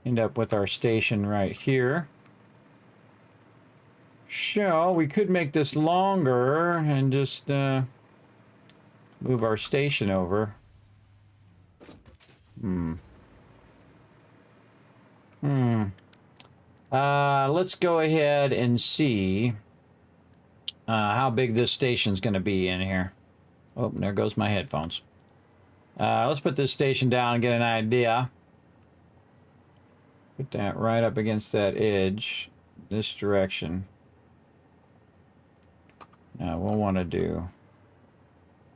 Speaker 3: end up with our station right here. So we could make this longer and just move our station over. Let's go ahead and see how big this station's going to be in here. Oh, there goes my headphones. Let's put this station down and get an idea. Put that right up against that edge, this direction. Now we'll want to do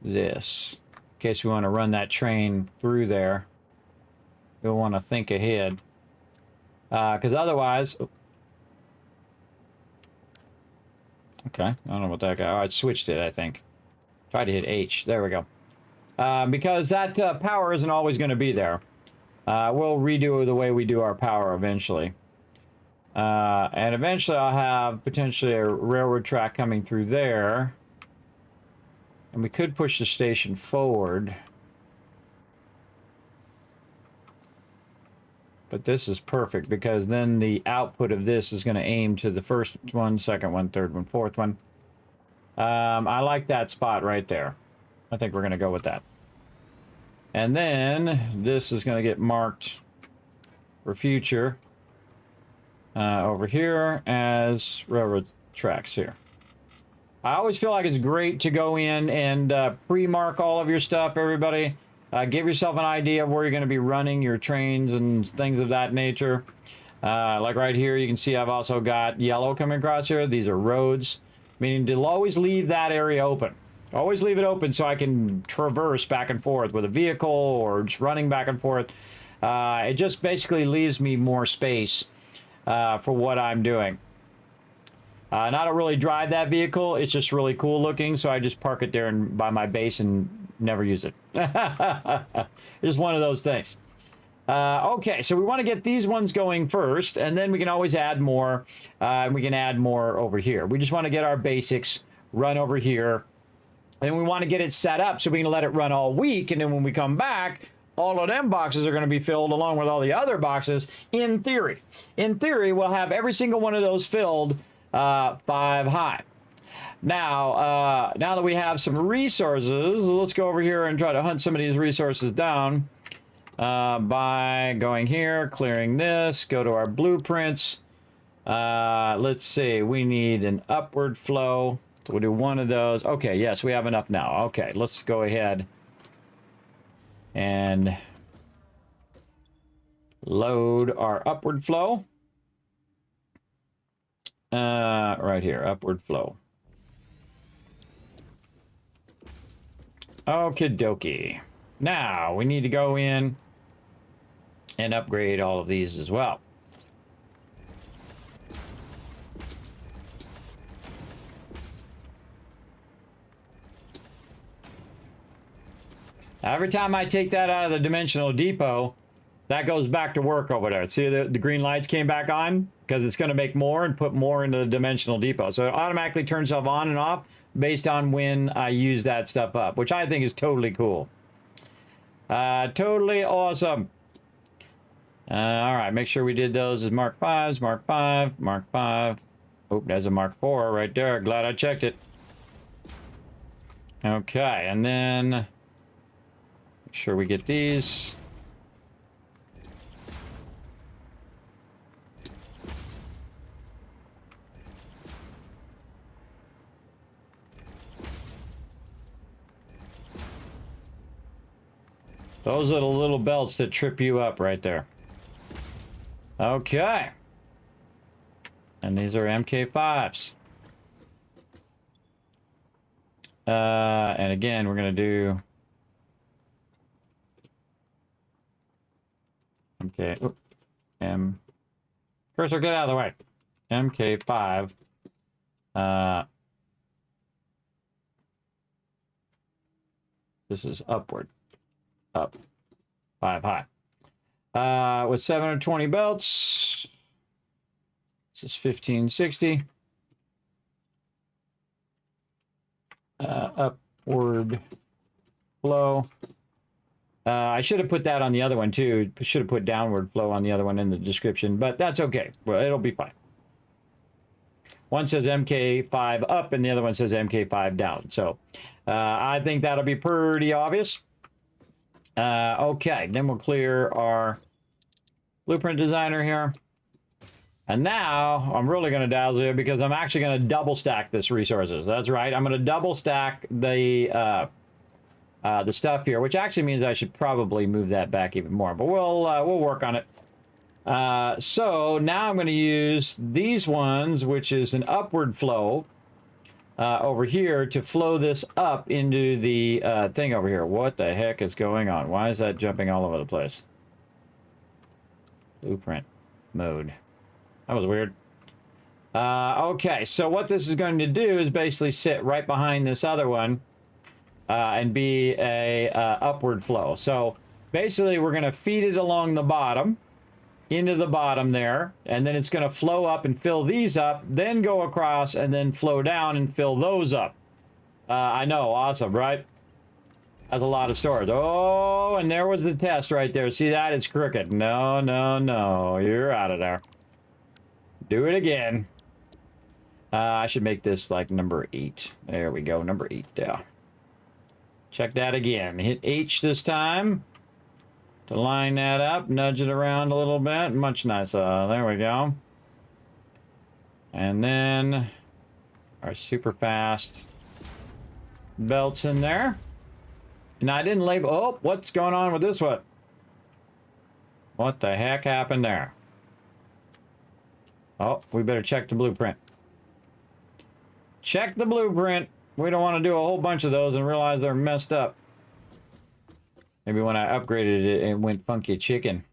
Speaker 3: this. In case we want to run that train through there. We'll want to think ahead. Because otherwise... Oh. Okay, I don't know what that guy... Oh, I switched it, I think. Tried to hit H. There we go. Because that power isn't always going to be there. We'll redo the way we do our power eventually. And eventually I'll have potentially a railroad track coming through there. And we could push the station forward. But this is perfect because then the output of this is going to aim to the first one, second one, third one, fourth one. I like that spot right there. I think we're going to go with that. And then this is going to get marked for future over here as railroad tracks here. I always feel like it's great to go in and pre-mark all of your stuff, everybody. Give yourself an idea of where you're going to be running your trains and things of that nature. Like right here, you can see I've also got yellow coming across here. These are roads, meaning to always leave that area open. Always leave it open so I can traverse back and forth with a vehicle or just running back and forth. It just basically leaves me more space for what I'm doing. And I don't really drive that vehicle. It's just really cool looking, so I just park it there and by my base and never use it. It's just one of those things. Okay, so we want to get these ones going first, and then we can always add more. And we can add more over here. We just want to get our basics run over here. And we want to get it set up so we can let it run all week. And then when we come back, all of them boxes are going to be filled along with all the other boxes in theory. In theory, we'll have every single one of those filled 5 high. Now, now that we have some resources, let's go over here and try to hunt some of these resources down by going here, clearing this, go to our blueprints. Let's see, we need an upward flow. So we'll do one of those. Okay, yes, we have enough now. Okay, let's go ahead and load our upward flow. Right here, upward flow. Okie dokie. Now, we need to go in and upgrade all of these as well. Every time I take that out of the dimensional depot, that goes back to work over there. See the green lights came back on? Because it's going to make more and put more into the dimensional depot. So it automatically turns itself on and off based on when I use that stuff up, which I think is totally cool. Totally awesome. All right, make sure we did those as Mark 5s, Mark 5, Mark 5. Oh, there's a Mark 4 right there. Glad I checked it. Okay, and then make sure we get these. Those are the little belts that trip you up right there. Okay. And these are MK5s. And again, we're going to do... MK... Oop, Cursor, get out of the way. MK5. This is upward. Up 5 high. With 720 belts. This is 1560. Upward flow. I should have put that on the other one too. Should have put downward flow on the other one in the description, but that's okay. Well, it'll be fine. One says MK5 up and the other one says MK5 down. So I think that'll be pretty obvious. Okay, then we'll clear our blueprint designer here. And now I'm really going to dazzle you because I'm actually going to double stack this resources. That's right. I'm going to double stack the stuff here, which actually means I should probably move that back even more, but we'll work on it. So now I'm going to use these ones, which is an upward flow over here to flow this up into the thing over here. What the heck is going on? Why is that jumping all over the place? Blueprint mode. That was weird. Okay, so what this is going to do is basically sit right behind this other one and be a upward flow. So basically we're going to feed it along the bottom, into the bottom there, and then it's going to flow up and fill these up, then go across and then flow down and fill those up. I know, awesome, right? That's a lot of storage. Oh, and there was the test right there. See that? It's crooked. No, no, no. You're out of there. Do it again. I should make this like number 8. There we go, number 8 there. Check that again. Hit H this time to line that up. Nudge it around a little bit. Much nicer. There we go. And then our super fast belts in there. Now I didn't label. Oh, what's going on with this one? What the heck happened there? Oh, we better check the blueprint. Check the blueprint. We don't want to do a whole bunch of those and realize they're messed up. Maybe when I upgraded it, it went funky chicken.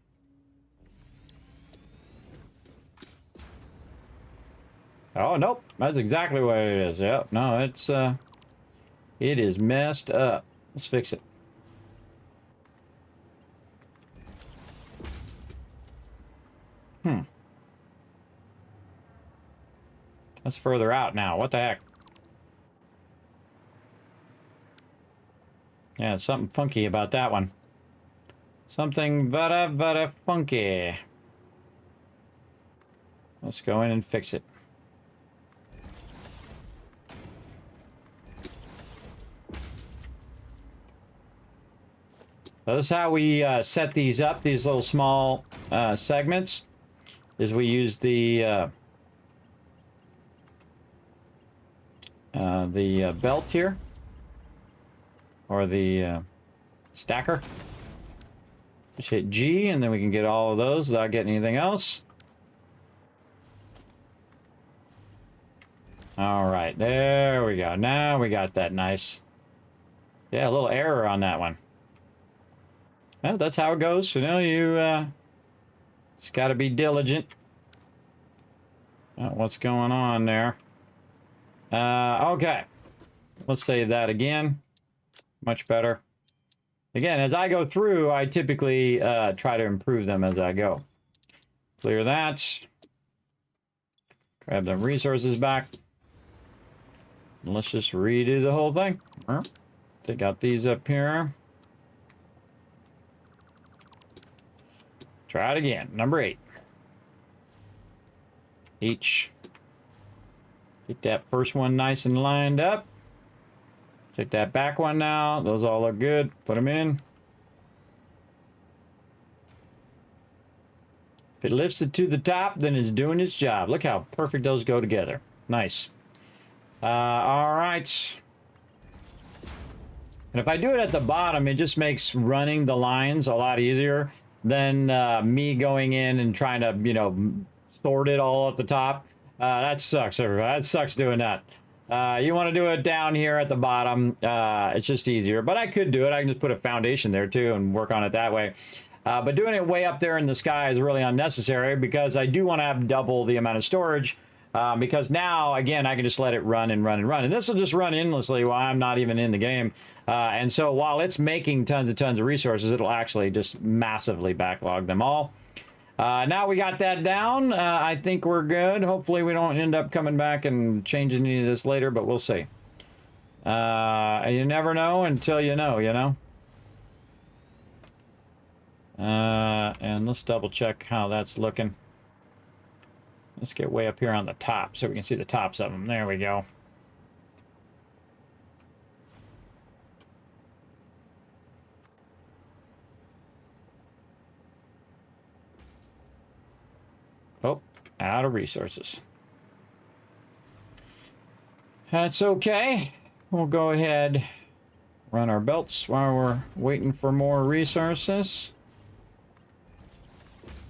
Speaker 3: Oh, nope. That's exactly what it is. Yep. No, it's, it is messed up. Let's fix it. That's further out now. What the heck? Yeah, something funky about that one. Something very funky. Let's go in and fix it. So this is how we set these up, these little small segments, is we use the belt here, or the stacker. Just hit G, and then we can get all of those without getting anything else. All right, there we go. Now we got that nice. Yeah, a little error on that one. Well, that's how it goes. You know, you just got to be diligent. What's going on there? Okay. Let's save that again. Much better. Again, as I go through, I typically try to improve them as I go. Clear that. Grab the resources back. And let's just redo the whole thing. Take out these up here. Try it again. Number 8. Each. Get that first one nice and lined up. Take that back one now. Those all look good. Put them in. If it lifts it to the top, then it's doing its job. Look how perfect those go together. Nice. All right. And if I do it at the bottom, it just makes running the lines a lot easier than me going in and trying to, you know, sort it all at the top. That sucks, everybody. That sucks doing that. You want to do it down here at the bottom. It's just easier. But I could do it. I can just put a foundation there, too, and work on it that way. But doing it way up there in the sky is really unnecessary because I do want to have double the amount of storage. Because now, again, I can just let it run and run and run. And this will just run endlessly while I'm not even in the game. And so while it's making tons of resources, it'll actually just massively backlog them all. Now we got that down. I think we're good. Hopefully we don't end up coming back and changing any of this later, but we'll see. You never know until you know, you know? And let's double check how that's looking. Let's get way up here on the top so we can see the tops of them. There we go. Oh, out of resources. That's okay. We'll go ahead, run our belts while we're waiting for more resources.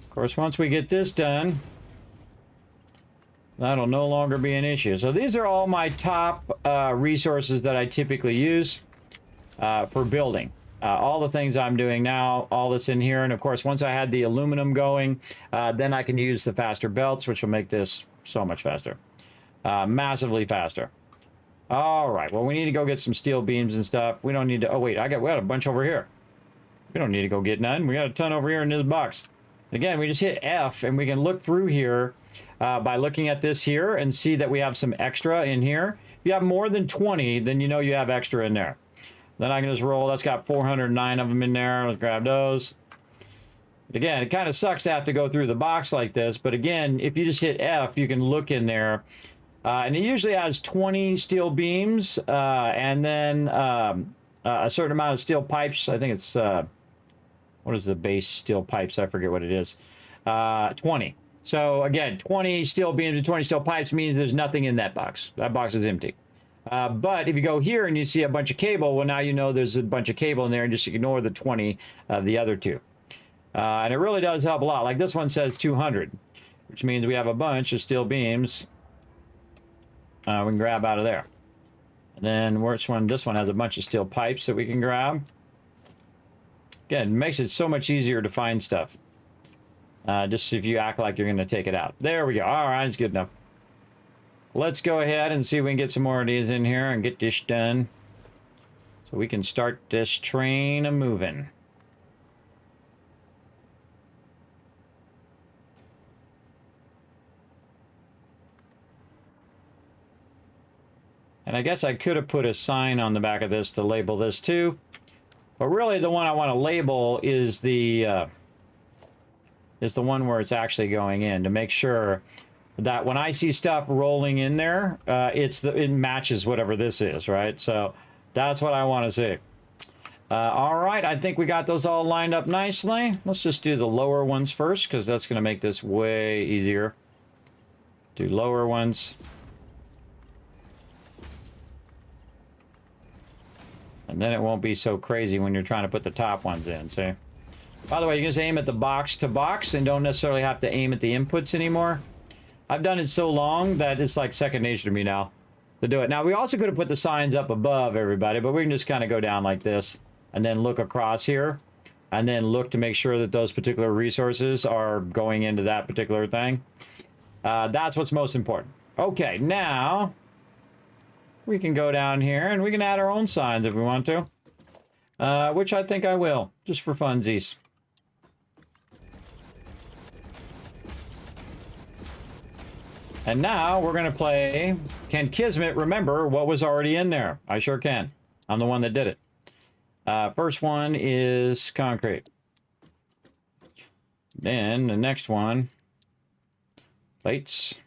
Speaker 3: Of course, once we get this done, that'll no longer be an issue. So these are all my top resources that I typically use for building. All the things I'm doing now, all this in here. And of course, once I had the aluminum going, then I can use the faster belts, which will make this so much faster. Massively faster. All right, well, we need to go get some steel beams and stuff. We don't need to, oh wait, we got a bunch over here. We don't need to go get none. We got a ton over here in this box. Again, we just hit F and we can look through here by looking at this here and see that we have some extra in here. If you have more than 20, then you know you have extra in there. Then I can just roll. That's got 409 of them in there. Let's grab those. Again, it kind of sucks to have to go through the box like this, but again, if you just hit F, you can look in there. And it usually has 20 steel beams and then a certain amount of steel pipes. I think it's, what is the base steel pipes? I forget what it is. 20. So again, 20 steel beams and 20 steel pipes means there's nothing in that box. That box is empty. But if you go here and you see a bunch of cable, well, now you know there's a bunch of cable in there and just ignore the 20 of the other two. And it really does help a lot. Like this one says 200, which means we have a bunch of steel beams. We can grab out of there. And then this one has a bunch of steel pipes that we can grab. Again, it makes it so much easier to find stuff. Just if you act like you're going to take it out. There we go. All right, it's good enough. Let's go ahead and see if we can get some more of these in here and get this done. So we can start this train a-moving. And I guess I could have put a sign on the back of this to label this too. But really the one I want to label is the one where it's actually going in, to make sure that when I see stuff rolling in there, it matches whatever this is, right? So that's what I want to see. All right, I think we got those all lined up nicely. Let's just do the lower ones first, because that's going to make this way easier. Do lower ones. And then it won't be so crazy when you're trying to put the top ones in, see? By the way, you can just aim at the box to box and don't necessarily have to aim at the inputs anymore. I've done it so long that it's like second nature to me now to do it. Now, we also could have put the signs up above everybody, but we can just kind of go down like this and then look across here and then look to make sure that those particular resources are going into that particular thing. That's what's most important. Okay, now we can go down here and we can add our own signs if we want to, which I think I will, just for funsies. And now we're going to play, can Kismet remember what was already in there? I sure can. I'm the one that did it. First one is concrete. Then the next one, plates.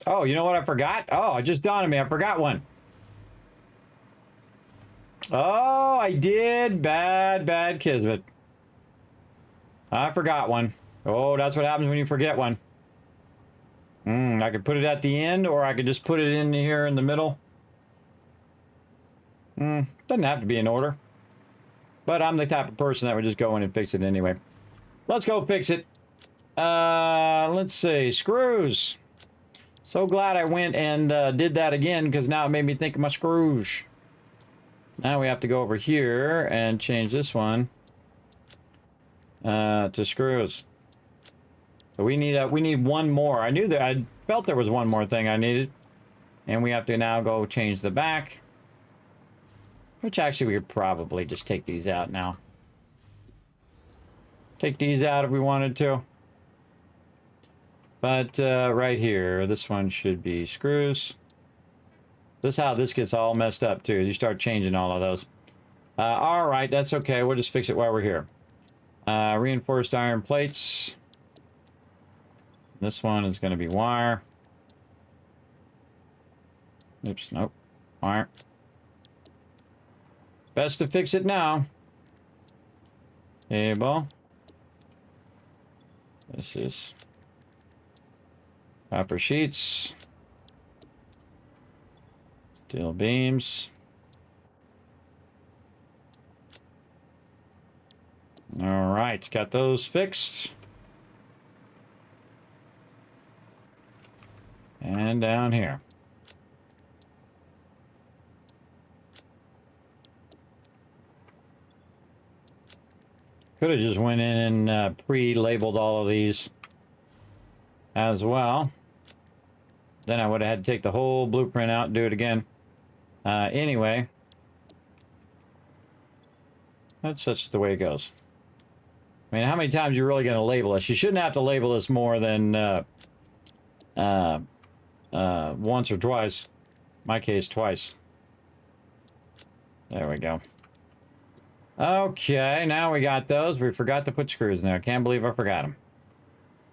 Speaker 3: Oh, you know what I forgot? Oh, it just dawned on me. I forgot one. Oh, I did. Bad Kismet. I forgot one. Oh, that's what happens when you forget one. I could put it at the end, or I could just put it in here in the middle. Doesn't have to be in order. But I'm the type of person that would just go in and fix it anyway. Let's go fix it. Let's see. Screws. So glad I went and did that again, because now it made me think of my screws. Now we have to go over here and change this one to screws. So we need one more. I felt there was one more thing I needed. And we have to now go change the back. Which actually we could probably just take these out now. Take these out if we wanted to. But right here, this one should be screws. This is how this gets all messed up too. You start changing all of those. All right, that's okay. We'll just fix it while we're here. Reinforced iron plates. This one is going to be wire. Oops, nope. Wire. Best to fix it now. Cable. This is copper sheets. Steel beams. All right, got those fixed. And down here. Could have just went in and pre-labeled all of these as well. Then I would have had to take the whole blueprint out and do it again. Anyway, that's such the way it goes. I mean, how many times are you really going to label this? You shouldn't have to label this more than once or twice. In my case, twice. There we go. Okay, now we got those. We forgot to put screws in there. Can't believe I forgot them.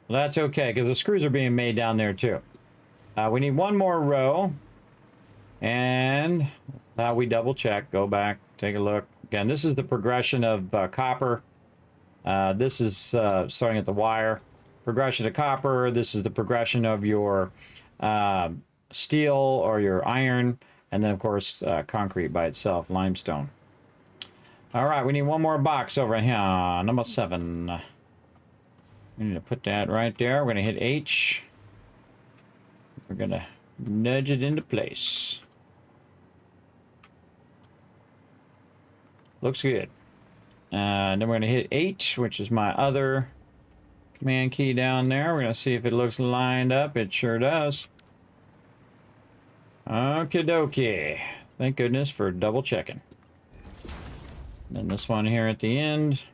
Speaker 3: Well, that's okay, because the screws are being made down there, too. We need one more row. And we double check. Go back, take a look. Again, this is the progression of copper. This is starting at the wire. Progression of copper. This is the progression of your steel or your iron. And then, of course, concrete by itself, limestone. All right, we need one more box over here. Number 7. We need to put that right there. We're going to hit H. We're going to nudge it into place. Looks good. Then we're going to hit H, which is my other command key down there. We're going to see if it looks lined up. It sure does. Okie dokie. Thank goodness for double checking. Then this one here at the end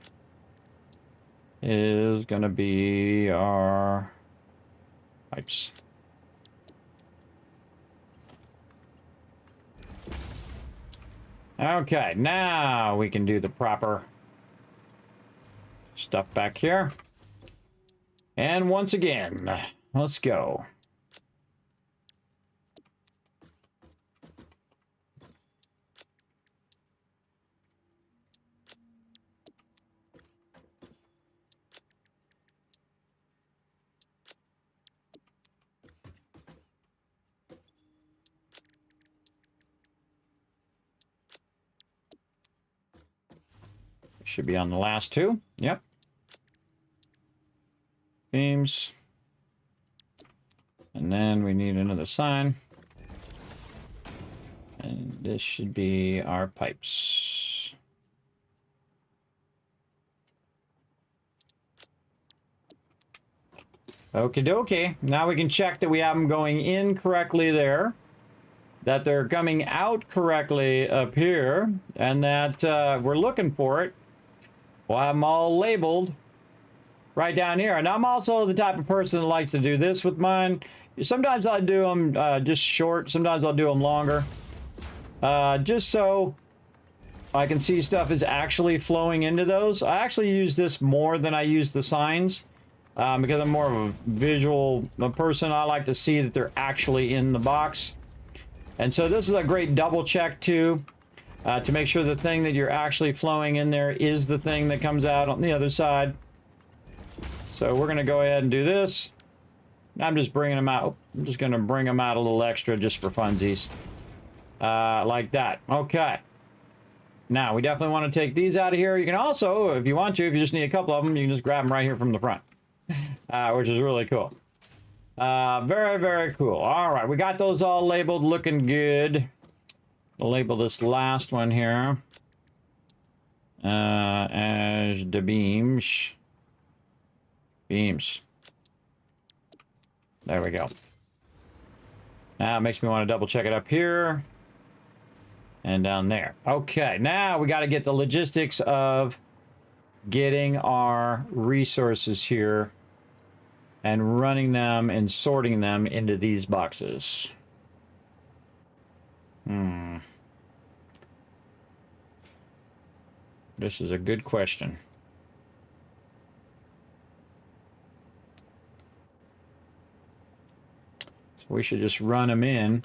Speaker 3: is going to be our pipes. Okay, now we can do the proper stuff back here. And once again, let's go. Should be on the last two. Yep. Beams. And then we need another sign. And this should be our pipes. Okie dokie. Now we can check that we have them going in correctly there. That they're coming out correctly up here. And that we're looking for it. Well, I'm all labeled right down here. And I'm also the type of person that likes to do this with mine. Sometimes I'll do them just short. Sometimes I'll do them longer. Just so I can see stuff is actually flowing into those. I actually use this more than I use the signs. Because I'm more of a visual person. I like to see that they're actually in the box. And so this is a great double check too. To make sure the thing that you're actually flowing in there is the thing that comes out on the other side. So we're going to go ahead and do this. I'm just bringing them out. I'm just going to bring them out a little extra just for funsies. Like that. Okay. Now, we definitely want to take these out of here. You can also, if you want to, if you just need a couple of them, you can just grab them right here from the front. Which is really cool. Very, very cool. All right. We got those all labeled, looking good. We'll label this last one here as the beams. Beams. There we go. Now it makes me want to double check it up here and down there. Okay, now we got to get the logistics of getting our resources here and running them and sorting them into these boxes. This is a good question. So we should just run them in.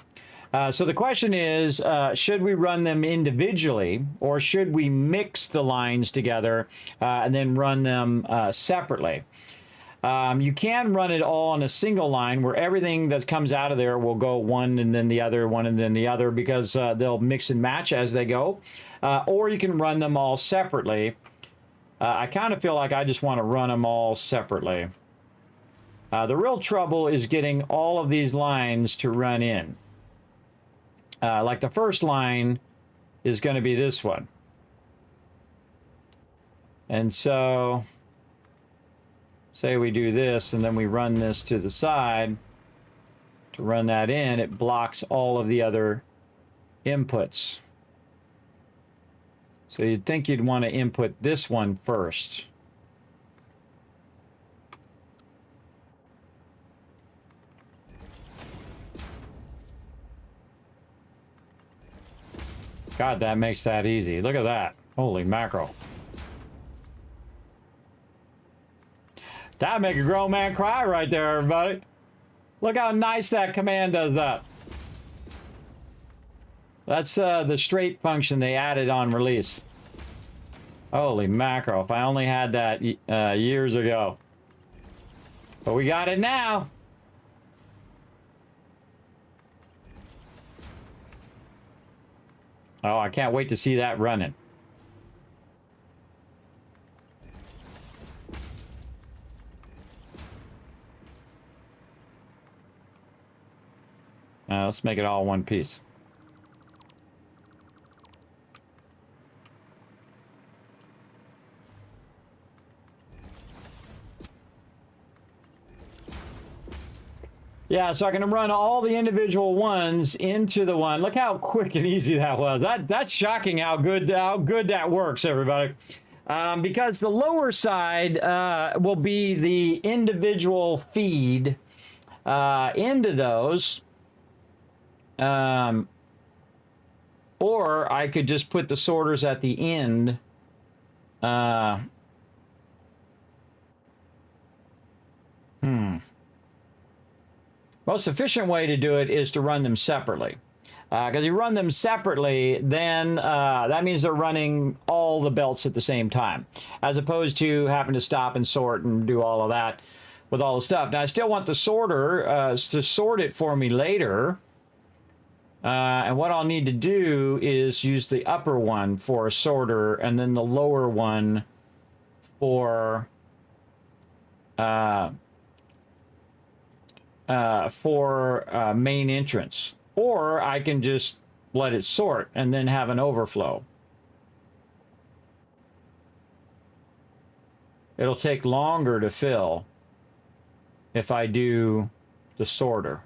Speaker 3: So the question is, should we run them individually, or should we mix the lines together and then run them separately? You can run it all on a single line where everything that comes out of there will go one and then the other, one and then the other, because they'll mix and match as they go. Or you can run them all separately. I kind of feel like I just want to run them all separately. The real trouble is getting all of these lines to run in. Like the first line is going to be this one. And so, say we do this and then we run this to the side. To run that in, it blocks all of the other inputs. So you'd think you'd want to input this one first. God, that makes that easy. Look at that. Holy mackerel. That'd make a grown man cry right there, everybody. Look how nice that command does that. That's the straight function they added on release. Holy mackerel. If I only had that years ago. But we got it now. Oh, I can't wait to see that running. Let's make it all one piece. Yeah, so I can run all the individual ones into the one. Look how quick and easy that was. That's shocking how good that works, everybody. Because the lower side will be the individual feed into those. Or I could just put the sorters at the end. Most efficient way to do it is to run them separately. Because you run them separately, then that means they're running all the belts at the same time, as opposed to having to stop and sort and do all of that with all the stuff. Now, I still want the sorter to sort it for me later. And what I'll need to do is use the upper one for a sorter and then the lower one for main entrance. Or I can just let it sort and then have an overflow. It'll take longer to fill if I do the sorter.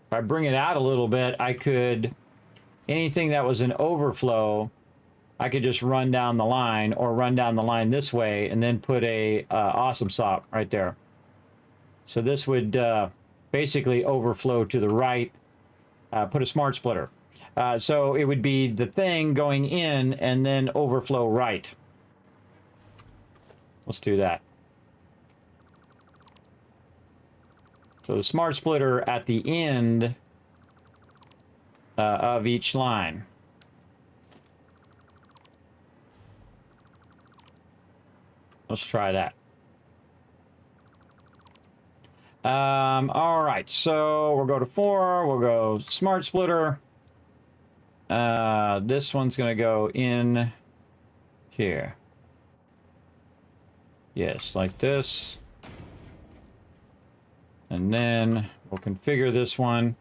Speaker 3: If I bring it out a little bit, I could, anything that was an overflow, I could just run down the line or run down the line this way and then put a awesome sop right there. So this would basically overflow to the right, put a smart splitter. So it would be the thing going in and then overflow right. Let's do that. So the smart splitter at the end of each line. Let's try that. All right, so we'll go to 4. We'll go smart splitter. This one's going to go in here. Yes, like this. And then we'll configure this one.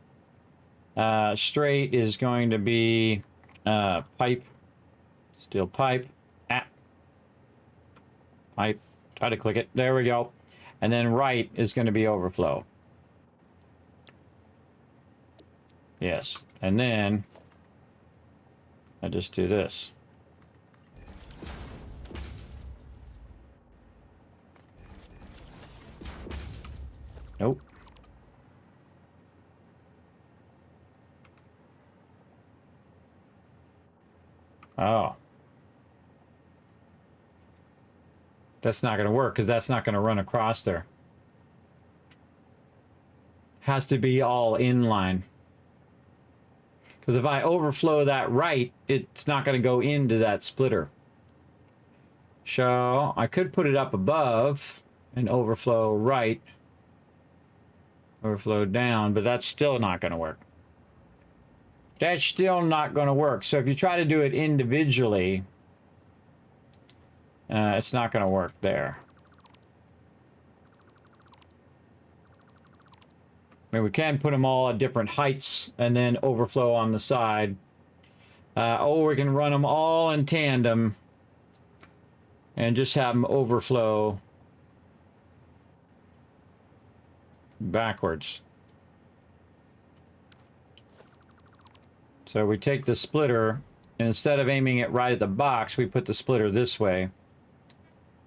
Speaker 3: Straight is going to be pipe, steel pipe, pipe, try to click it, there we go. And then right is going to be overflow. Yes, and then I just do this. Nope. Oh. That's not going to work because that's not going to run across there. Has to be all inline. Because if I overflow that right, it's not going to go into that splitter. So I could put it up above and overflow right. Overflow down, but that's still not going to work. That's still not going to work. So if you try to do it individually, it's not going to work there. I mean, we can put them all at different heights and then overflow on the side. Or we can run them all in tandem and just have them overflow backwards. So we take the splitter, and instead of aiming it right at the box, we put the splitter this way,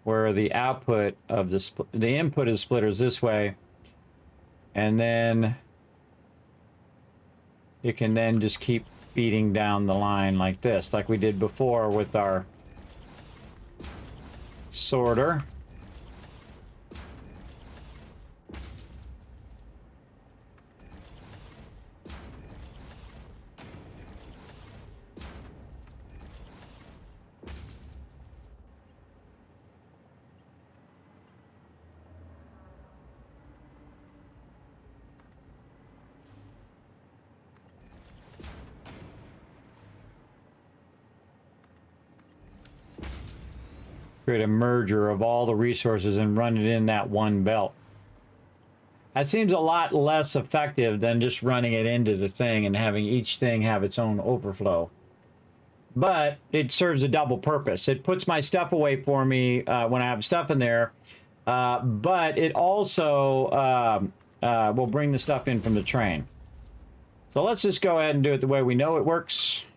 Speaker 3: where the output of the input of the splitter is this way, and then it can then just keep feeding down the line like this, like we did before with our sorter. Create a merger of all the resources and run it in that one belt. That seems a lot less effective than just running it into the thing and having each thing have its own overflow. But it serves a double purpose. It puts my stuff away for me when I have stuff in there, but it also will bring the stuff in from the train. So let's just go ahead and do it the way we know it works.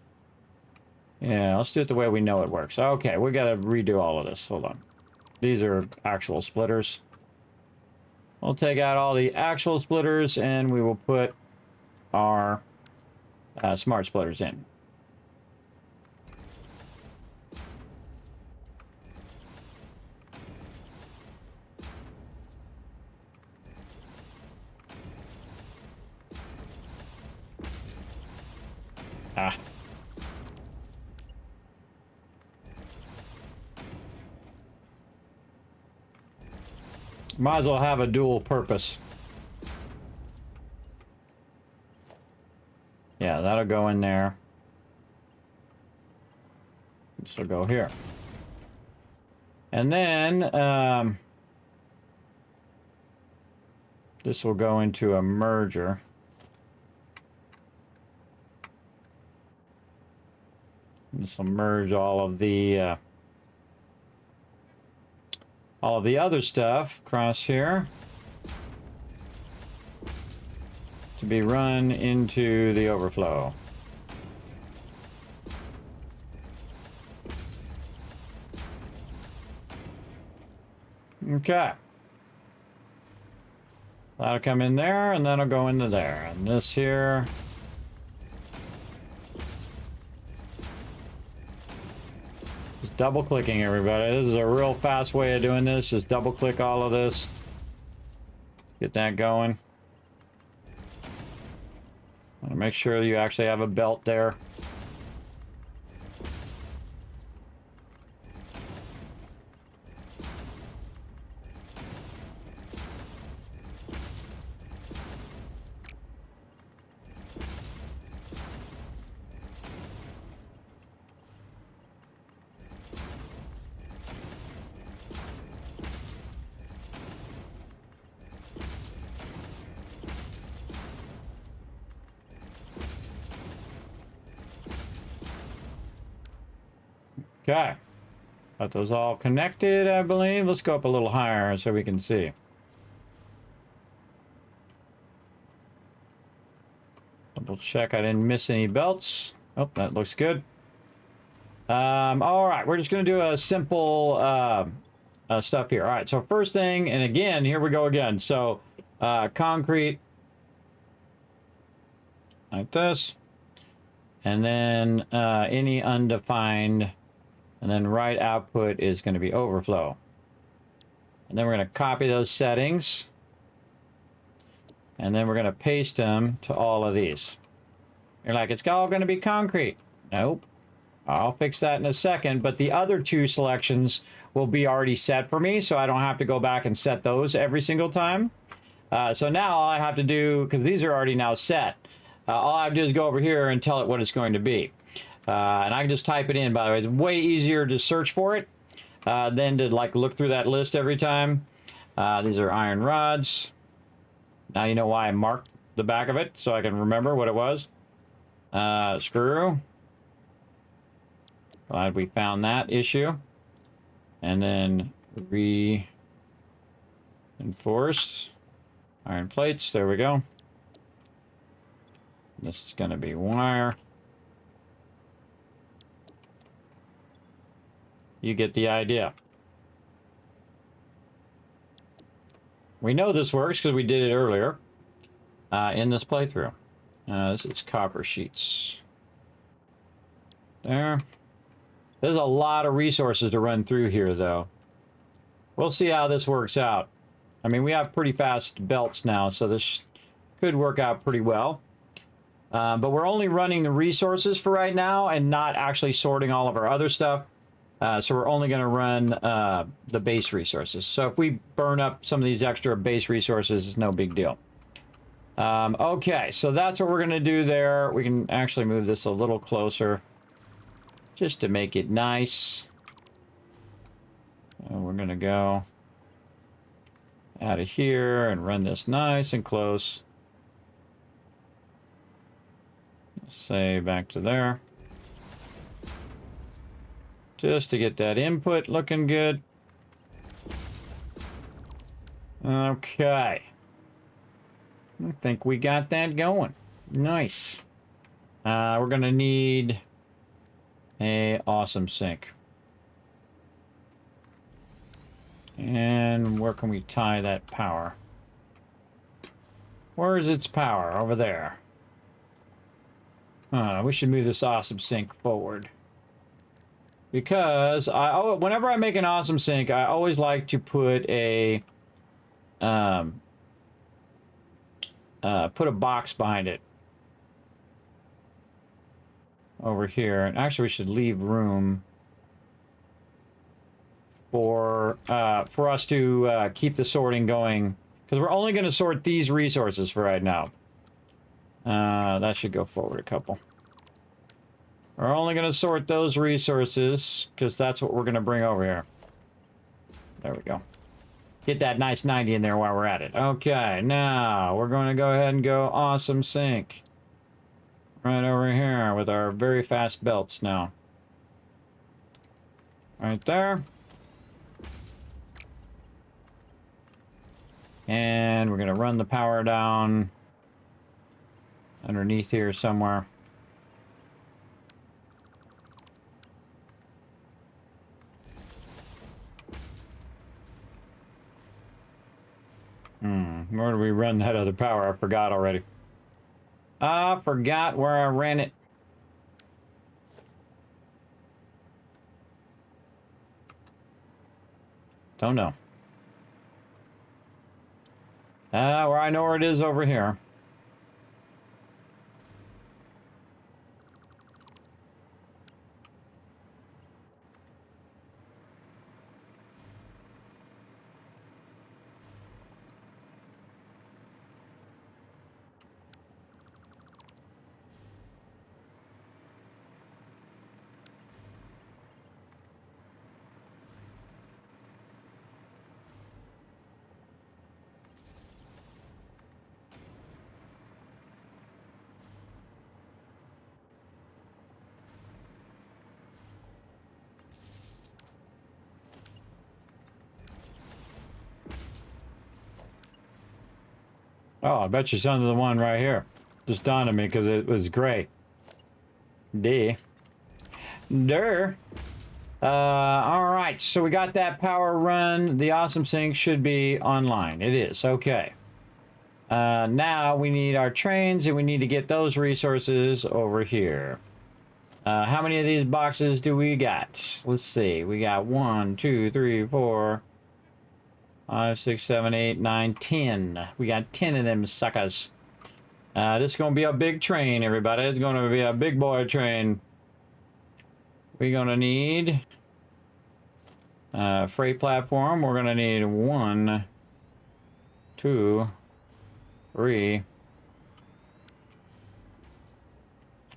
Speaker 3: Yeah, let's do it the way we know it works. Okay, we got to redo all of this. Hold on. These are actual splitters. We'll take out all the actual splitters and we will put our smart splitters in. Ah. Might as well have a dual purpose. Yeah, that'll go in there. This will go here. And then this will go into a merger. This will merge all of the other stuff across here to be run into the overflow. Okay. That'll come in there and that'll go into there. And this here. Just double clicking, everybody. This is a real fast way of doing this. Just double click all of this. Get that going. Want to make sure you actually have a belt there. Okay, got those all connected, I believe. Let's go up a little higher so we can see. Double check I didn't miss any belts. Oh, that looks good. All right, we're just going to do a simple stuff here. All right, so first thing, and again, here we go again. So concrete, like this. And then any undefined, and then right output is going to be overflow. And then we're going to copy those settings. And then we're going to paste them to all of these. You're like, it's all going to be concrete. Nope. I'll fix that in a second, but the other two selections will be already set for me, so I don't have to go back and set those every single time. So now all I have to do, because these are already now set, all I have to do is go over here and tell it what it's going to be. And I can just type it in, by the way. It's way easier to search for it than to like look through that list every time. These are iron rods. Now you know why I marked the back of it, so I can remember what it was. Screw. Glad we found that issue. And then reinforce iron plates. There we go. This is going to be wire. You get the idea. We know this works because we did it earlier in this playthrough. This is copper sheets. There. There's a lot of resources to run through here, though. We'll see how this works out. I mean, we have pretty fast belts now, so this could work out pretty well. But we're only running the resources for right now and not actually sorting all of our other stuff. So we're only going to run the base resources. So if we burn up some of these extra base resources, it's no big deal. Okay, so that's what we're going to do there. We can actually move this a little closer just to make it nice. And we're going to go out of here and run this nice and close. Say back to there. Just to get that input looking good. Okay. I think we got that going. Nice. We're going to need a awesome sink. And where can we tie that power? Where is its power? Over there. We should move this awesome sink forward. Because whenever I make an awesome sink, I always like to put a box behind it. Over here. And actually we should leave room for us to keep the sorting going. Because we're only going to sort these resources for right now. That should go forward a couple. We're only going to sort those resources because that's what we're going to bring over here. There we go. Get that nice 90 in there while we're at it. Okay, now we're going to go ahead and go awesome sink. Right over here with our very fast belts now. Right there. And we're going to run the power down underneath here somewhere. Where do we run that other power? I forgot already. I forgot where I ran it. Don't know. Where I know where it is over here. Oh, I bet you some of the one right here. Just dawned on me because it was gray. D. Durr. All right, so we got that power run. The awesome sink should be online. It is. Okay. Now we need our trains, and we need to get those resources over here. How many of these boxes do we got? Let's see. We got 1, 2, 3, 4, 5, 6, 7, 8, 9, 10. We got 10 of them suckers. This is going to be a big train, everybody. It's going to be a big boy train. We're going to need freight platform. We're going to need 1, 2, 3.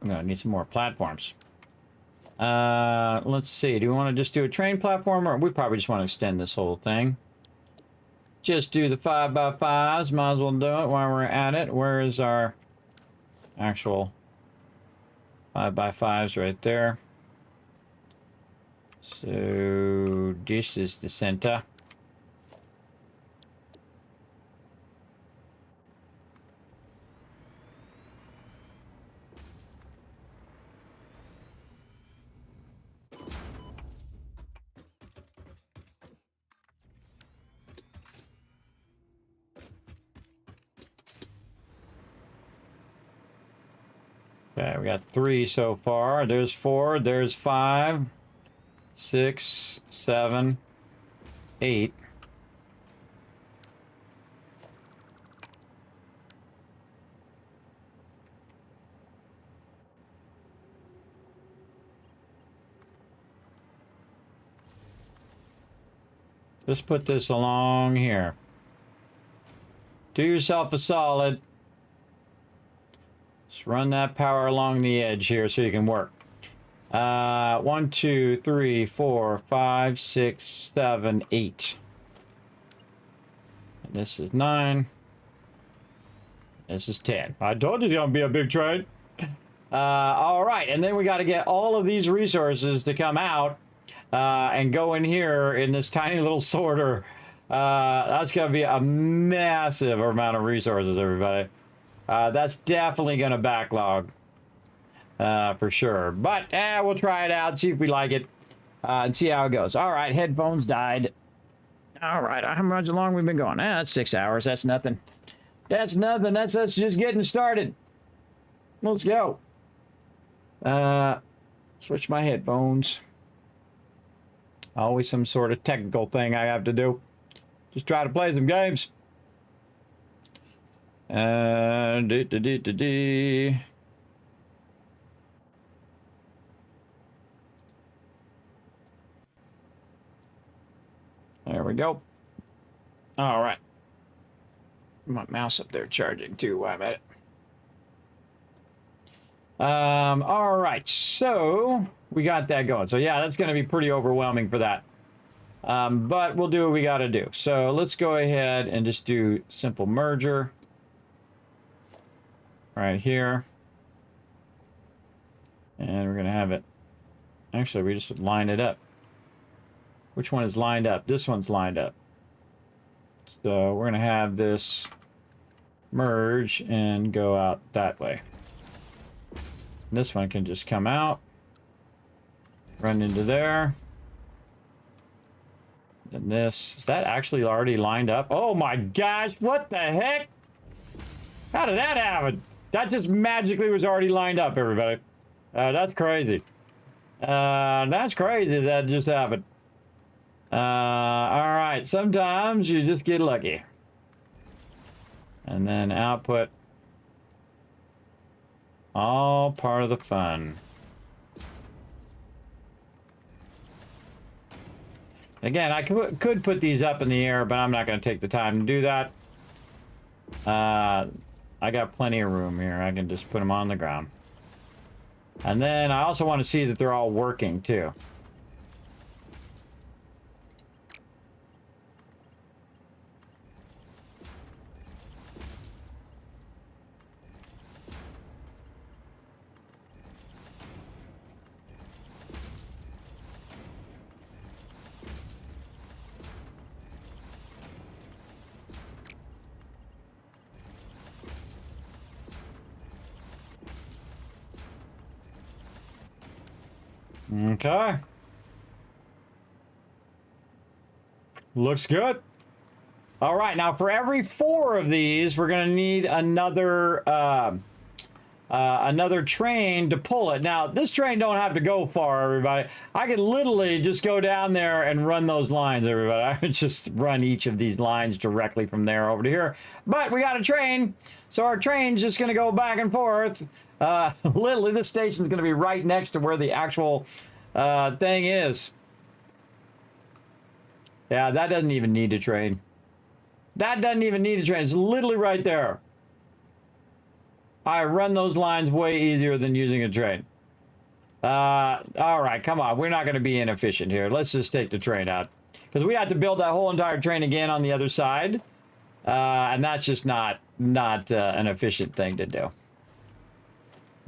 Speaker 3: I'm going to need some more platforms. Let's see. Do we want to just do a train platform, or we probably just want to extend this whole thing? Just do the 5x5s. Might as well do it while we're at it. Where is our actual 5x5s? Right there. So this is the center. Okay, we got 3 so far. There's 4, there's 5, 6, 7, 8. Just put this along here. Do yourself a solid. Just run that power along the edge here so you can work. 1, 2, 3, 4, 5, 6, 7, 8. And this is 9. This is 10. I told you it's gonna be a big train. All right, and then we got to get all of these resources to come out and go in here in this tiny little sorter. That's gonna be a massive amount of resources, everybody. That's definitely gonna backlog. For sure, but we'll try it out, see if we like it, and see how it goes. All right, headphones died. All right, how much long we've been going? That's 6 hours. That's nothing. That's nothing. That's us just getting started. Let's go. Switch my headphones. Always some sort of technical thing I have to do. Just try to play some games. There we go. All right. My mouse up there charging too. Why am I at it? All right. So we got that going. So yeah, that's going to be pretty overwhelming for that. But we'll do what we got to do. So let's go ahead and just do simple merger right here. And we're going to have it. Actually, we just line it up. Which one is lined up? This one's lined up. So we're going to have this merge and go out that way. And this one can just come out, run into there. And this, is that actually already lined up? Oh my gosh, what the heck? How did that happen? That just magically was already lined up, everybody. That's crazy. That's crazy that just happened. All right, sometimes you just get lucky. And then output. All part of the fun. Again, I could put these up in the air, but I'm not going to take the time to do that. I got plenty of room here. I can just put them on the ground. And then I also want to see that they're all working too. Okay. Looks good. All right, now for every 4 of these, we're going to need another another train to pull it. Now, this train don't have to go far, everybody. I could literally just go down there and run those lines, everybody. I could just run each of these lines directly from there over to here. But we got a train, so our train's just going to go back and forth. Literally, this station's going to be right next to where the actual thing is. Yeah, that doesn't even need a train. That doesn't even need a train. It's literally right there. I run those lines way easier than using a train. All right, come on. We're not going to be inefficient here. Let's just take the train out. Because we have to build that whole entire train again on the other side. And that's just not an efficient thing to do.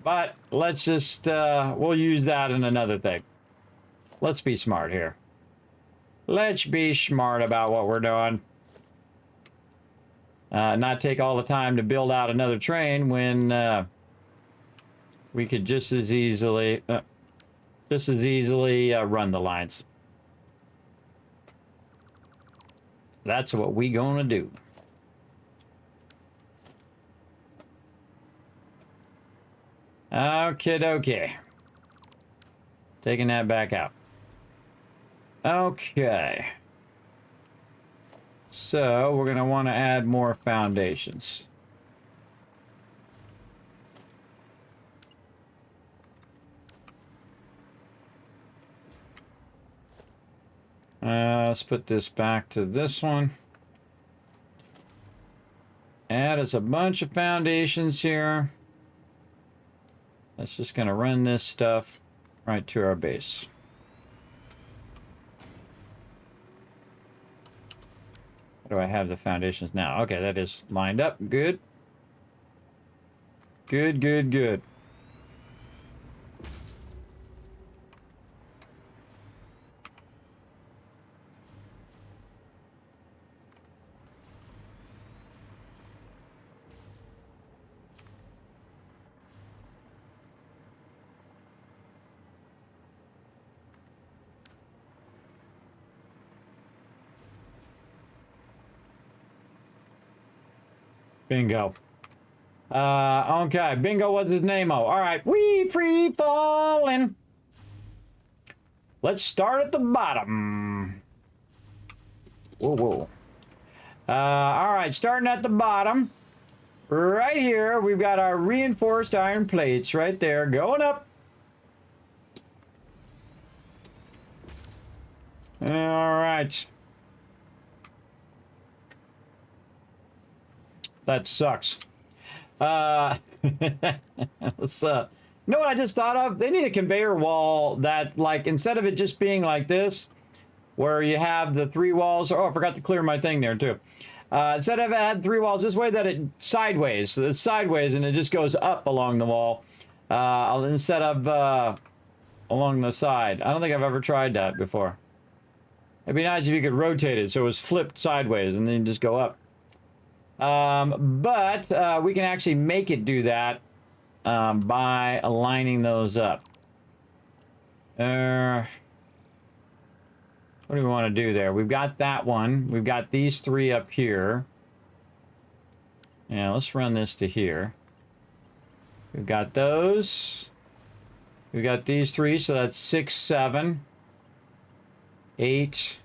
Speaker 3: But let's just, we'll use that in another thing. Let's be smart here. Let's be smart about what we're doing. Not take all the time to build out another train when we could just as easily run the lines. That's what we gonna do. Okay, dokie. Taking that back out. Okay. So we're going to want to add more foundations. Let's put this back to this one. Add us a bunch of foundations here. That's just going to run this stuff right to our base. Where do I have the foundations now? Okay, that is lined up. Good. Good, good, good. Bingo. Okay, Bingo was his name-o. All right, we free falling. Let's start at the bottom. Whoa, whoa. All right, starting at the bottom. Right here, we've got our reinforced iron plates right there going up. All right. That sucks. Let's, you know what I just thought of? They need a conveyor wall that, like, instead of it just being like this, where you have the 3 walls. Oh, I forgot to clear my thing there, too. Instead of it had 3 walls this way, that it's sideways, and it just goes up along the wall instead of along the side. I don't think I've ever tried that before. It'd be nice if you could rotate it so it was flipped sideways and then just go up. But we can actually make it do that by aligning those up. What do we want to do there? We've got that one. We've got these 3 up here. Yeah, let's run this to here. We've got those. We've got these 3, so that's 6, 7, 8.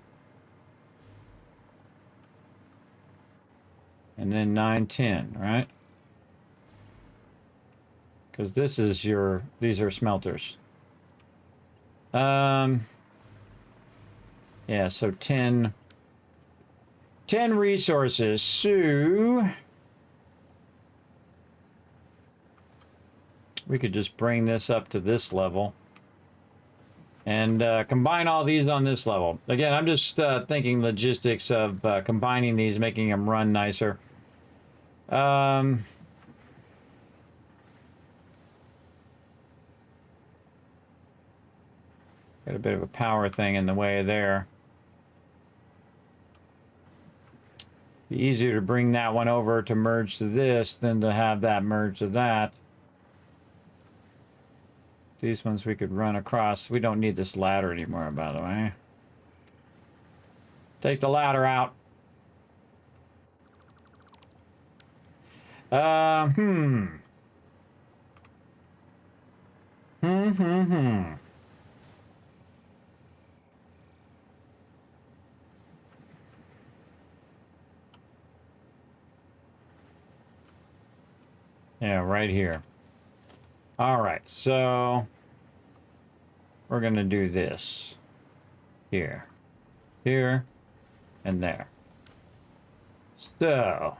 Speaker 3: And then 9, 10, right? Because this is these are smelters. Yeah, so 10 resources. So we could just bring this up to this level and combine all these on this level. Again, I'm just thinking logistics of combining these, making them run nicer. Got a bit of a power thing in the way there. Be easier to bring that one over to merge to this than to have that merge to that. These ones we could run across. We don't need this ladder anymore, by the way. Take the ladder out. Yeah, right here. All right, so we're gonna do this. Here, here, and there. So,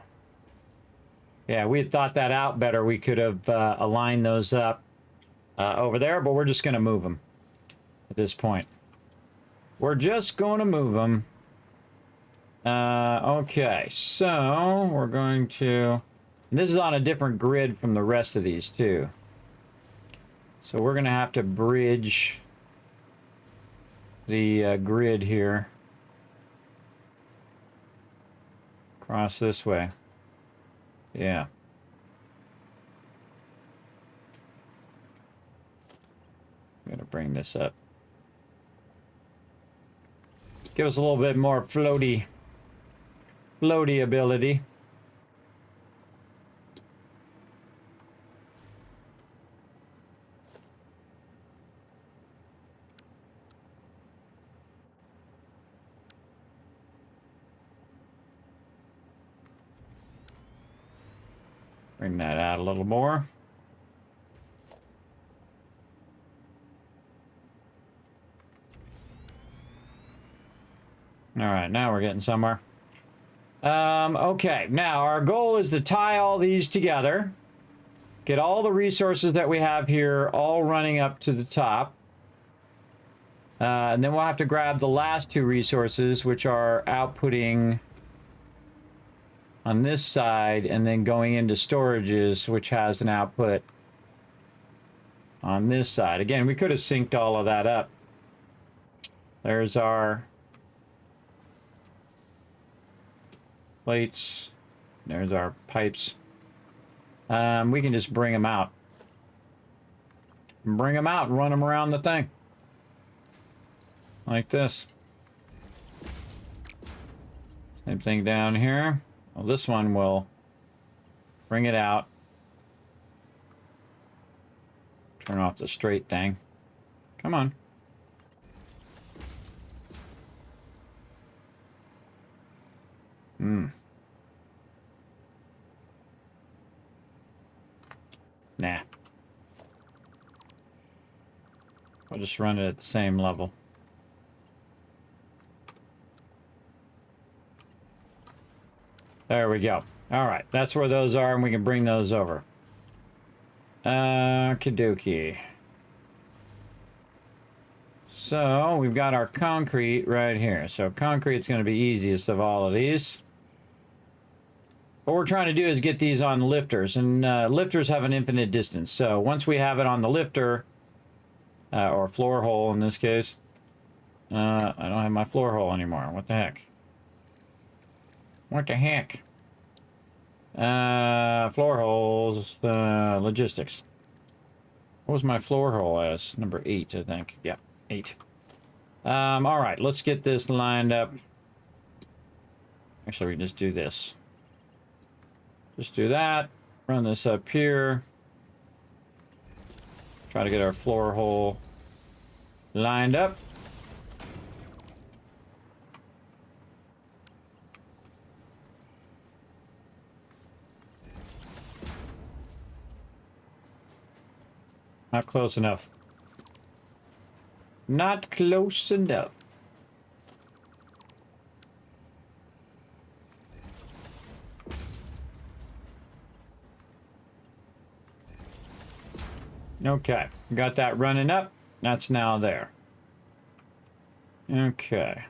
Speaker 3: yeah, we had thought that out better. We could have aligned those up over there, but we're just gonna move them at this point. We're just going to move them. Okay, so we're going to... This is on a different grid from the rest of these, too. So we're going to have to bridge the grid here. Across this way. Yeah. I'm going to bring this up. Give us a little bit more floaty ability. Bring that out a little more. All right, now we're getting somewhere. Okay, now our goal is to tie all these together. Get all the resources that we have here all running up to the top. And then we'll have to grab the last two resources, which are outputting on this side and then going into storages, which has an output on this side. Again, we could have synced all of that up. There's our plates. There's our pipes. We can just bring them out. Bring them out and run them around the thing. Like this. Same thing down here. Well, this one will bring it out. Turn off the straight thing. Come on. Nah. I'll just run it at the same level. There we go. All right, that's where those are, and we can bring those over. Kadoki. So we've got our concrete right here. So concrete's going to be easiest of all of these. What we're trying to do is get these on lifters, and lifters have an infinite distance. So once we have it on the lifter, or floor hole in this case, I don't have my floor hole anymore. What the heck? What the heck? Floor holes, logistics. What was my floor hole as? Number 8, I think. Yeah, 8. All right, let's get this lined up. Actually, we can just do this. Just do that. Run this up here. Try to get our floor hole lined up. Not close enough. Not close enough. Okay, got that running up. That's now there. Okay.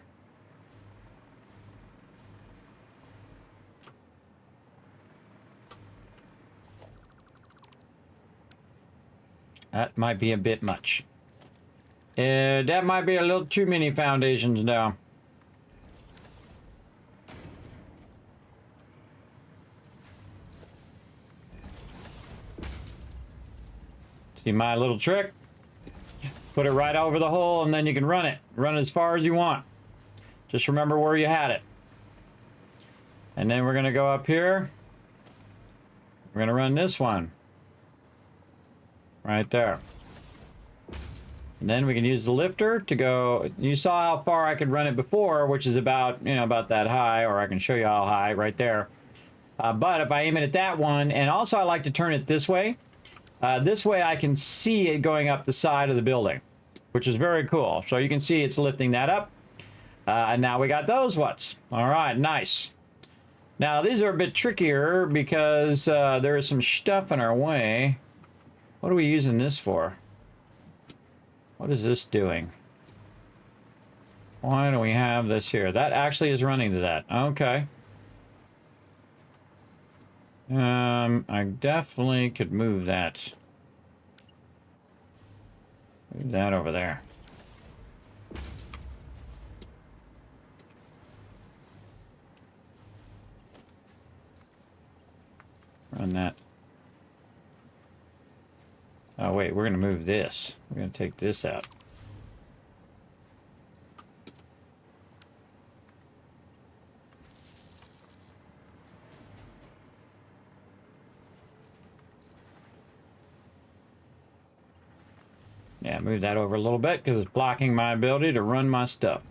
Speaker 3: That might be a bit much. That might be a little too many foundations now. See my little trick? Put it right over the hole, and then you can run it. Run it as far as you want. Just remember where you had it. And then we're going to go up here. We're going to run this one. Right there. And then we can use the lifter to go. You saw how far I could run it before, which is about, you know, about that high, or I can show you how high right there. But if I aim it at that one, and also I like to turn it this way. This way I can see it going up the side of the building, which is very cool. So you can see it's lifting that up. And now we got those ones. All right, nice. Now these are a bit trickier because there is some stuff in our way. What are we using this for? What is this doing? Why do we have this here? That actually is running to that. Okay. I definitely could move that. Move that over there. Run that. Oh, wait, we're going to move this. We're going to take this out. Yeah, move that over a little bit because it's blocking my ability to run my stuff.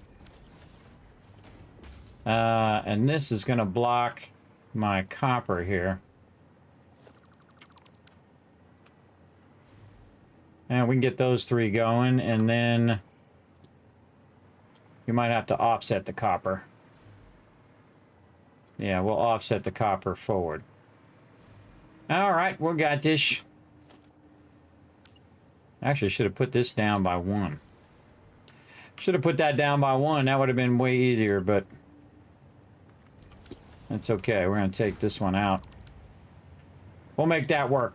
Speaker 3: And this is going to block my copper here. And we can get those three going, and then you might have to offset the copper. Yeah, we'll offset the copper forward. All right, we got this. Actually, should have put this down by 1. Should have put that down by 1. That would have been way easier, but that's okay. We're going to take this one out. We'll make that work.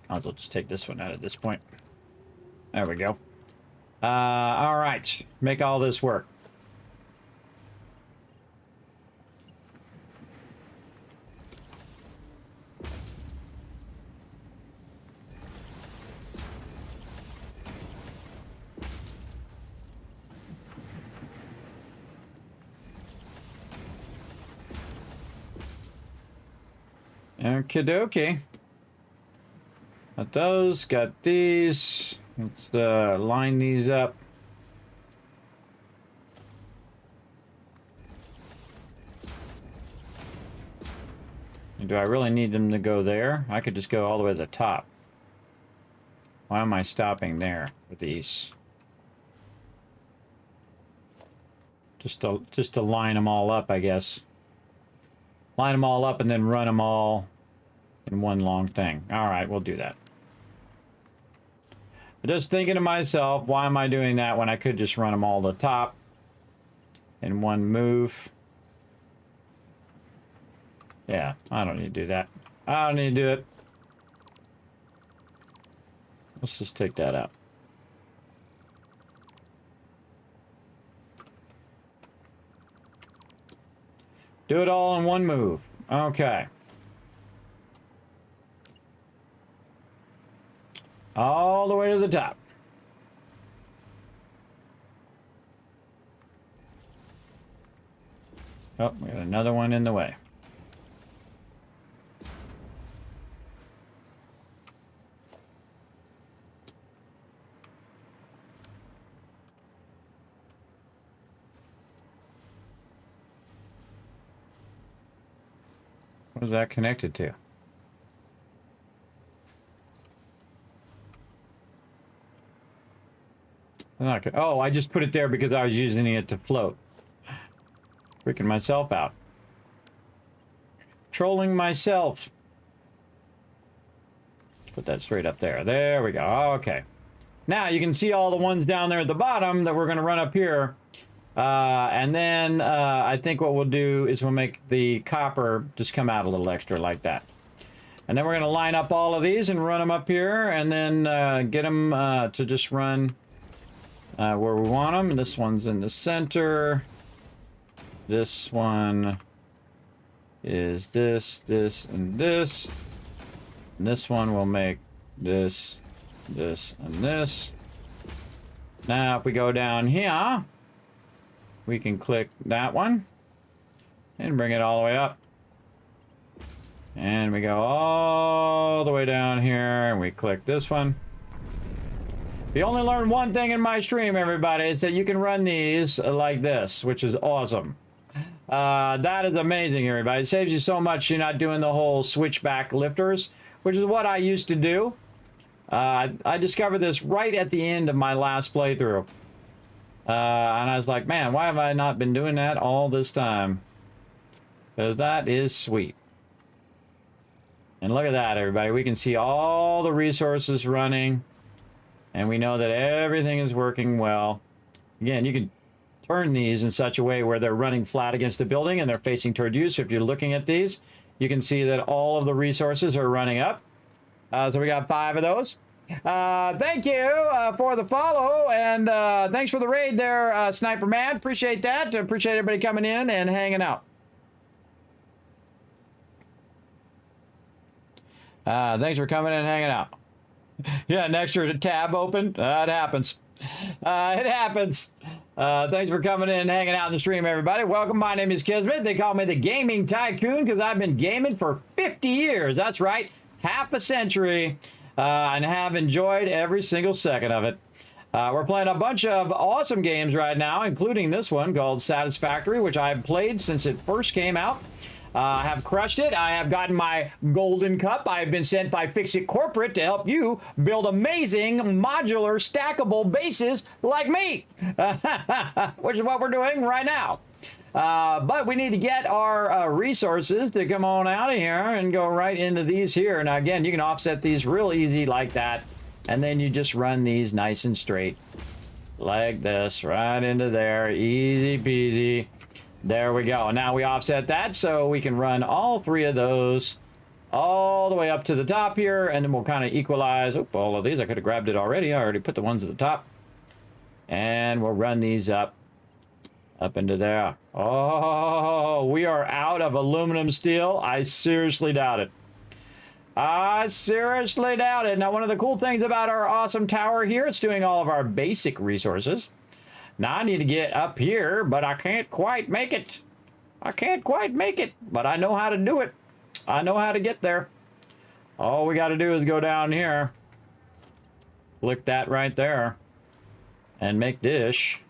Speaker 3: I'll just take this one out at this point. There we go. All right. Make all this work. Okie dokie. Got those, got these. Let's line these up. Do I really need them to go there? I could just go all the way to the top. Why am I stopping there with these? Just to line them all up, I guess. Line them all up and then run them all in one long thing. All right, we'll do that. But just thinking to myself, why am I doing that when I could just run them all to the top in one move? Yeah, I don't need to do that. I don't need to do it. Let's just take that out. Do it all in one move. Okay. All the way to the top. Oh, we got another one in the way. What is that connected to? Oh, I just put it there because I was using it to float. Freaking myself out. Trolling myself. Put that straight up there. There we go. Okay. Now you can see all the ones down there at the bottom that we're going to run up here. And then I think what we'll do is we'll make the copper just come out a little extra like that. And then we're going to line up all of these and run them up here and then get them to just run where we want them. This one's in the center. This one is this, this, and this. And this one will make this, this, and this. Now, if we go down here, we can click that one and bring it all the way up. And we go all the way down here and we click this one. You only learn one thing in my stream, everybody. It's that you can run these like this, which is awesome. That is amazing, everybody. It saves you so much. You're not doing the whole switchback lifters, which is what I used to do. I discovered this right at the end of my last playthrough. And I was like, man, why have I not been doing that all this time? Because that is sweet. And look at that, everybody. We can see all the resources running. And we know that everything is working well. Again, you can turn these in such a way where they're running flat against the building and they're facing toward you. So if you're looking at these, you can see that all of the resources are running up. So we got 5 of those. Thank you for the follow, and thanks for the raid there, Sniper Man. Appreciate that. Appreciate everybody coming in and hanging out. Thanks for coming in and hanging out. Yeah, an extra tab open. It happens. It happens. Thanks for coming in and hanging out in the stream, everybody. Welcome. My name is Kismet. They call me the Gaming Tycoon because I've been gaming for 50 years. That's right. Half a century. And have enjoyed every single second of it. We're playing a bunch of awesome games right now, including this one called Satisfactory, which I've played since it first came out. I have crushed it. I have gotten my golden cup. I have been sent by FICSIT Corporate to help you build amazing modular stackable bases like me, which is what we're doing right now. But we need to get our resources to come on out of here and go right into these here. Now, again, you can offset these real easy like that. And then you just run these nice and straight like this right into there. Easy peasy. There we go. Now we offset that so we can run all 3 of those all the way up to the top here. And then we'll kind of equalize. Oop, all of these. I could have grabbed it already. I already put the ones at the top. And we'll run these up into there. Oh, we are out of aluminum steel. I seriously doubt it. I seriously doubt it. Now, one of the cool things about our awesome tower here, it's doing all of our basic resources. Now, I need to get up here, but I can't quite make it. I can't quite make it, but I know how to do it. I know how to get there. All we got to do is go down here. Click that right there. And make dish.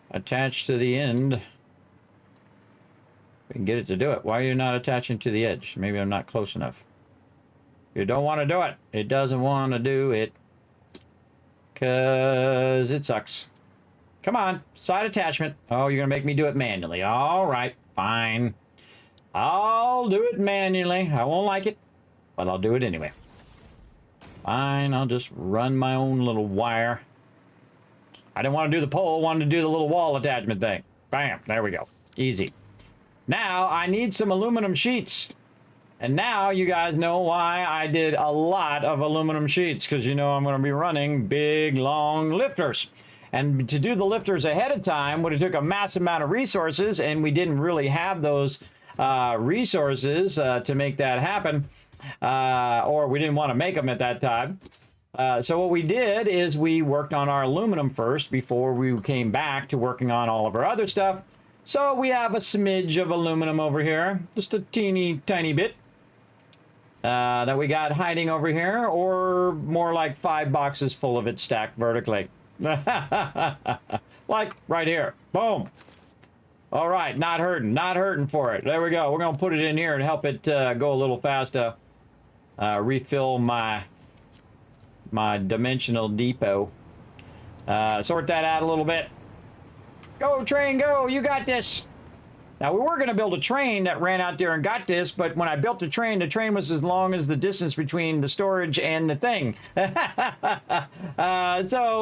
Speaker 3: Attach to the end. We can get it to do it. Why are you not attaching to the edge? Maybe I'm not close enough. You don't want to do it. It doesn't want to do it. Because it sucks. Come on. Side attachment. Oh, you're going to make me do it manually. All right. Fine. I'll do it manually. I won't like it. But I'll do it anyway. Fine. I'll just run my own little wire. I didn't want to do the pole. I wanted to do the little wall attachment thing. Bam. There we go. Easy. Now, I need some aluminum sheets. And now you guys know why I did a lot of aluminum sheets. Because you know I'm going to be running big, long lifters. And to do the lifters ahead of time would have took a massive amount of resources. And we didn't really have those resources to make that happen. Or we didn't want to make them at that time. So what we did is we worked on our aluminum first before we came back to working on all of our other stuff. So we have a smidge of aluminum over here, just a teeny tiny bit that we got hiding over here, or more like 5 boxes full of it stacked vertically. Like right here. Boom. All right, not hurting for it. There we go. We're going to put it in here and help it go a little faster. Refill my dimensional depot. Sort that out a little bit. Go, train, go. You got this. Now, we were going to build a train that ran out there and got this, but when I built the train was as long as the distance between the storage and the thing. So,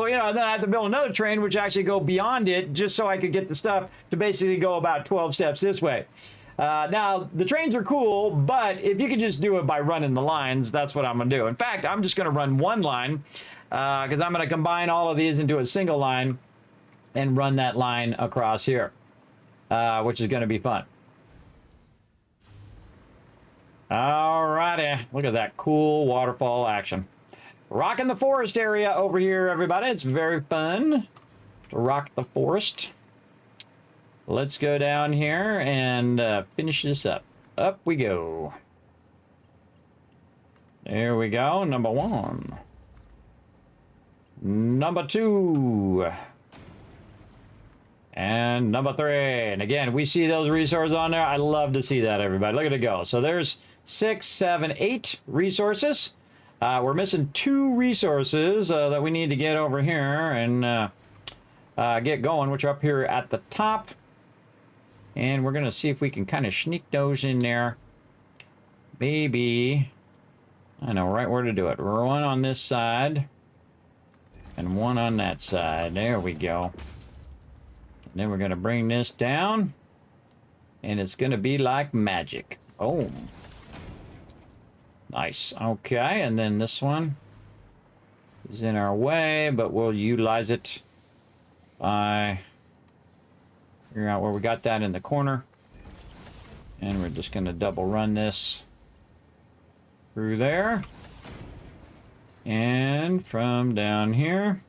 Speaker 3: you know, then I have to build another train, which actually go beyond it, just so I could get the stuff to basically go about 12 steps this way. Now, the trains are cool, but if you could just do it by running the lines, that's what I'm going to do. In fact, I'm just going to run one line, because I'm going to combine all of these into a single line and run that line across here, which is going to be fun. All righty. Look at that cool waterfall action. Rocking the forest area over here, everybody. It's very fun to rock the forest. Let's go down here and finish this up. Up we go. There we go. Number 1. Number 2. And number 3. And again, we see those resources on there. I love to see that, everybody. Look at it go. So there's 6, 7, 8 resources. We're missing 2 resources that we need to get over here and get going, which are up here at the top. And we're going to see if we can kind of sneak those in there. Maybe, I know right where to do it. One on this side and one on that side. There we go. And then we're going to bring this down. And it's going to be like magic. Boom. Nice. Okay, and then this one is in our way, but we'll utilize it by figuring out where we got that in the corner. And we're just going to double run this through there. And from down here.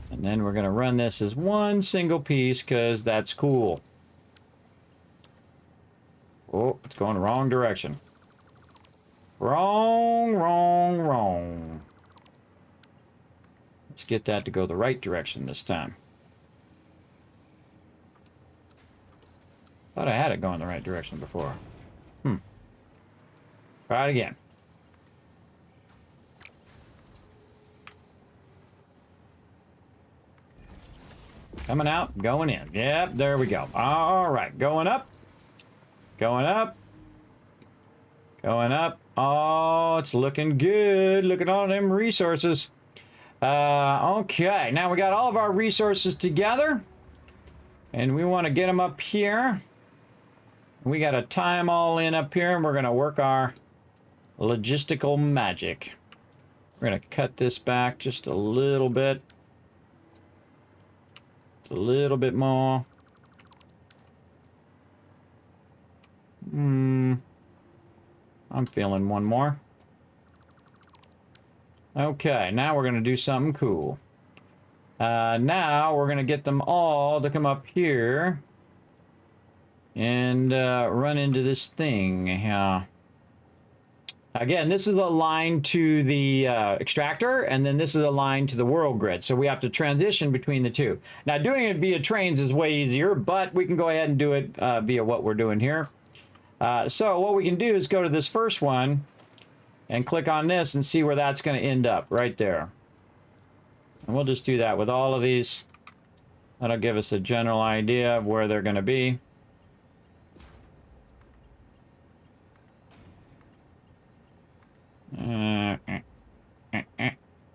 Speaker 3: And then we're going to run this as one single piece because that's cool. Oh, it's going the wrong direction. Wrong, wrong, wrong. Let's get that to go the right direction this time. Thought I had it going the right direction before. Try it again. Coming out, going in. Yep, there we go. All right, going up. Going up. Going up. Oh, it's looking good. Look at all them resources. Okay, now we got all of our resources together. And we want to get them up here. We got to tie them all in up here, and we're going to work our logistical magic. We're going to cut this back just a little bit. Just a little bit more. I'm feeling one more. Okay, now we're going to do something cool. Now we're going to get them all to come up here and run into this thing. Again, this is aligned to the extractor, and then this is aligned to the world grid. So we have to transition between the two. Now, doing it via trains is way easier, but we can go ahead and do it via what we're doing here. So what we can do is go to this first one and click on this and see where that's going to end up right there. And we'll just do that with all of these. That'll give us a general idea of where they're going to be. There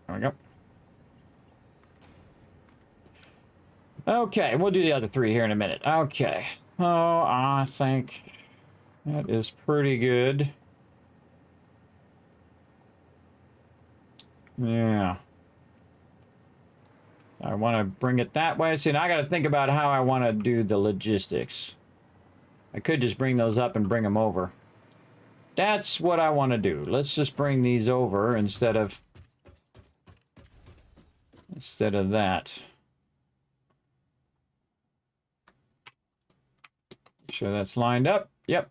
Speaker 3: we go. Okay, we'll do the other 3 here in a minute. Okay. Oh, I think that is pretty good. Yeah. I want to bring it that way. See, now I got to think about how I want to do the logistics. I could just bring those up and bring them over. That's what I want to do. Let's just bring these over instead of that. Make sure that's lined up. Yep.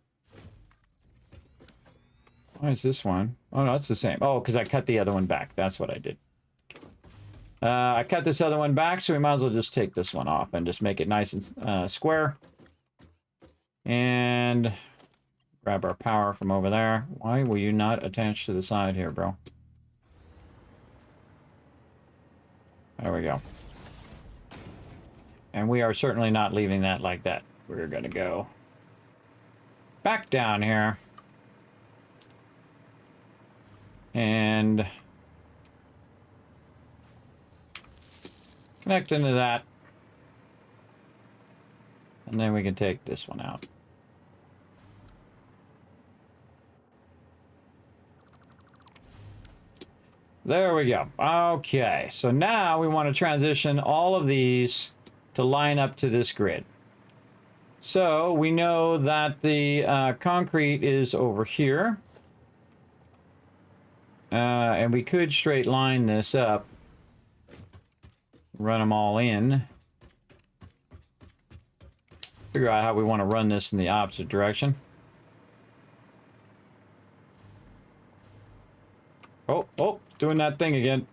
Speaker 3: Why is this one? Oh, no, it's the same. Oh, because I cut the other one back. That's what I did. I cut this other one back, so we might as well just take this one off and just make it nice and square. And grab our power from over there. Why will you not attach to the side here, bro? There we go. And we are certainly not leaving that like that. We're going to go back down here. And connect into that. And then we can take this one out. There we go. Okay, so now we want to transition all of these to line up to this grid. So we know that the concrete is over here. And we could straight line this up. Run them all in. Figure out how we want to run this in the opposite direction. Oh, doing that thing again.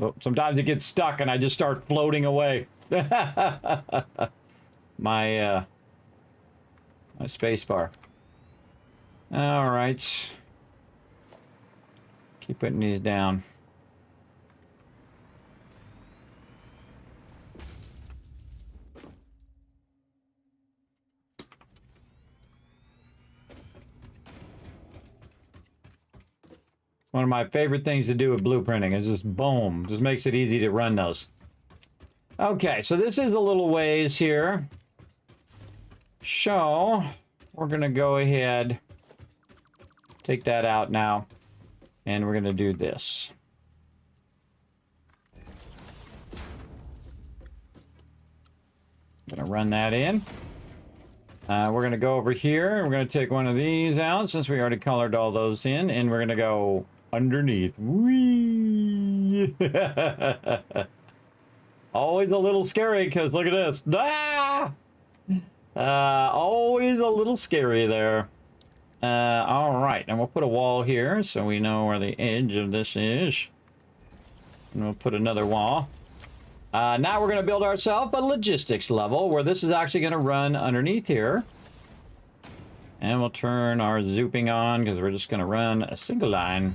Speaker 3: Oh, sometimes it gets stuck and I just start floating away. my space bar. All right. Keep putting these down. One of my favorite things to do with blueprinting is just boom, just makes it easy to run those. Okay, so this is a little ways here. So we're gonna go ahead, take that out now, and we're gonna do this. Gonna run that in. We're gonna go over here. We're gonna take one of these out since we already colored all those in, and we're gonna go underneath. Whee! Always a little scary because look at this. Ah! Always a little scary there. All right, and we'll put a wall here so we know where the edge of this is. And we'll put another wall. Now we're going to build ourselves a logistics level where this is actually going to run underneath here. And we'll turn our zooping on because we're just going to run a single line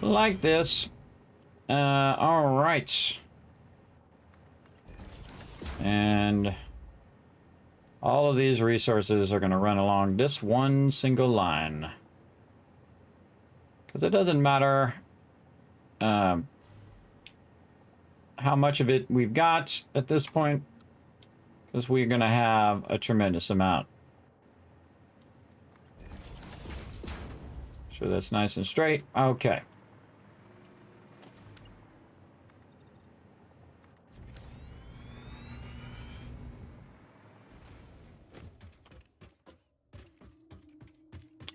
Speaker 3: like this. All right. And all of these resources are going to run along this one single line. Because it doesn't matter how much of it we've got at this point, because we're going to have a tremendous amount. Sure that's nice and straight. Okay.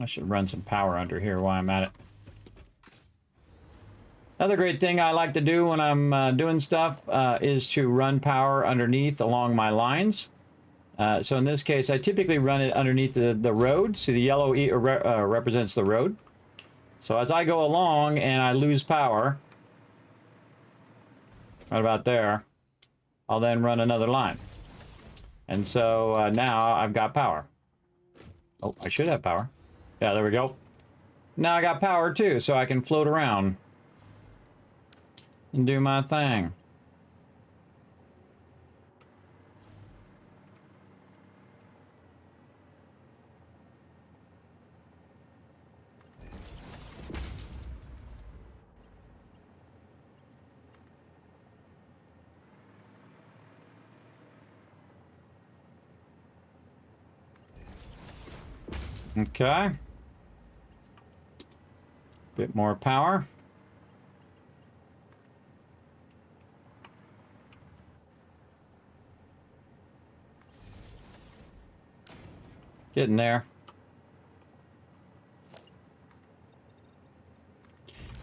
Speaker 3: I should run some power under here while I'm at it. Another great thing I like to do when I'm doing stuff is to run power underneath along my lines. So in this case, I typically run it underneath the road. See, the yellow represents the road. So as I go along and I lose power, right about there, I'll then run another line. And so now I've got power. Oh, I should have power. Yeah, there we go. Now I got power too, so I can float around and do my thing. Okay. Bit more power. Getting there.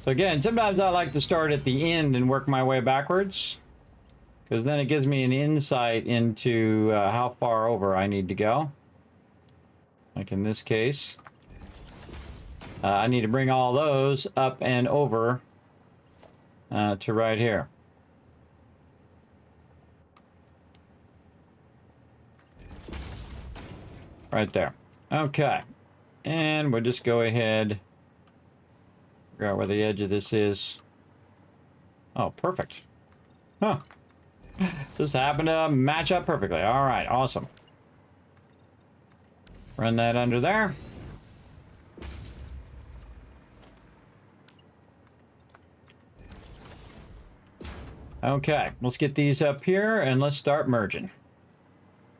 Speaker 3: So again, sometimes I like to start at the end and work my way backwards, because then it gives me an insight into how far over I need to go. Like in this case, I need to bring all those up and over to right here. Right there. Okay. And we'll just go ahead, figure out where the edge of this is. Oh, perfect. Huh. This happened to match up perfectly. All right, awesome. Run that under there. Okay, let's get these up here and let's start merging.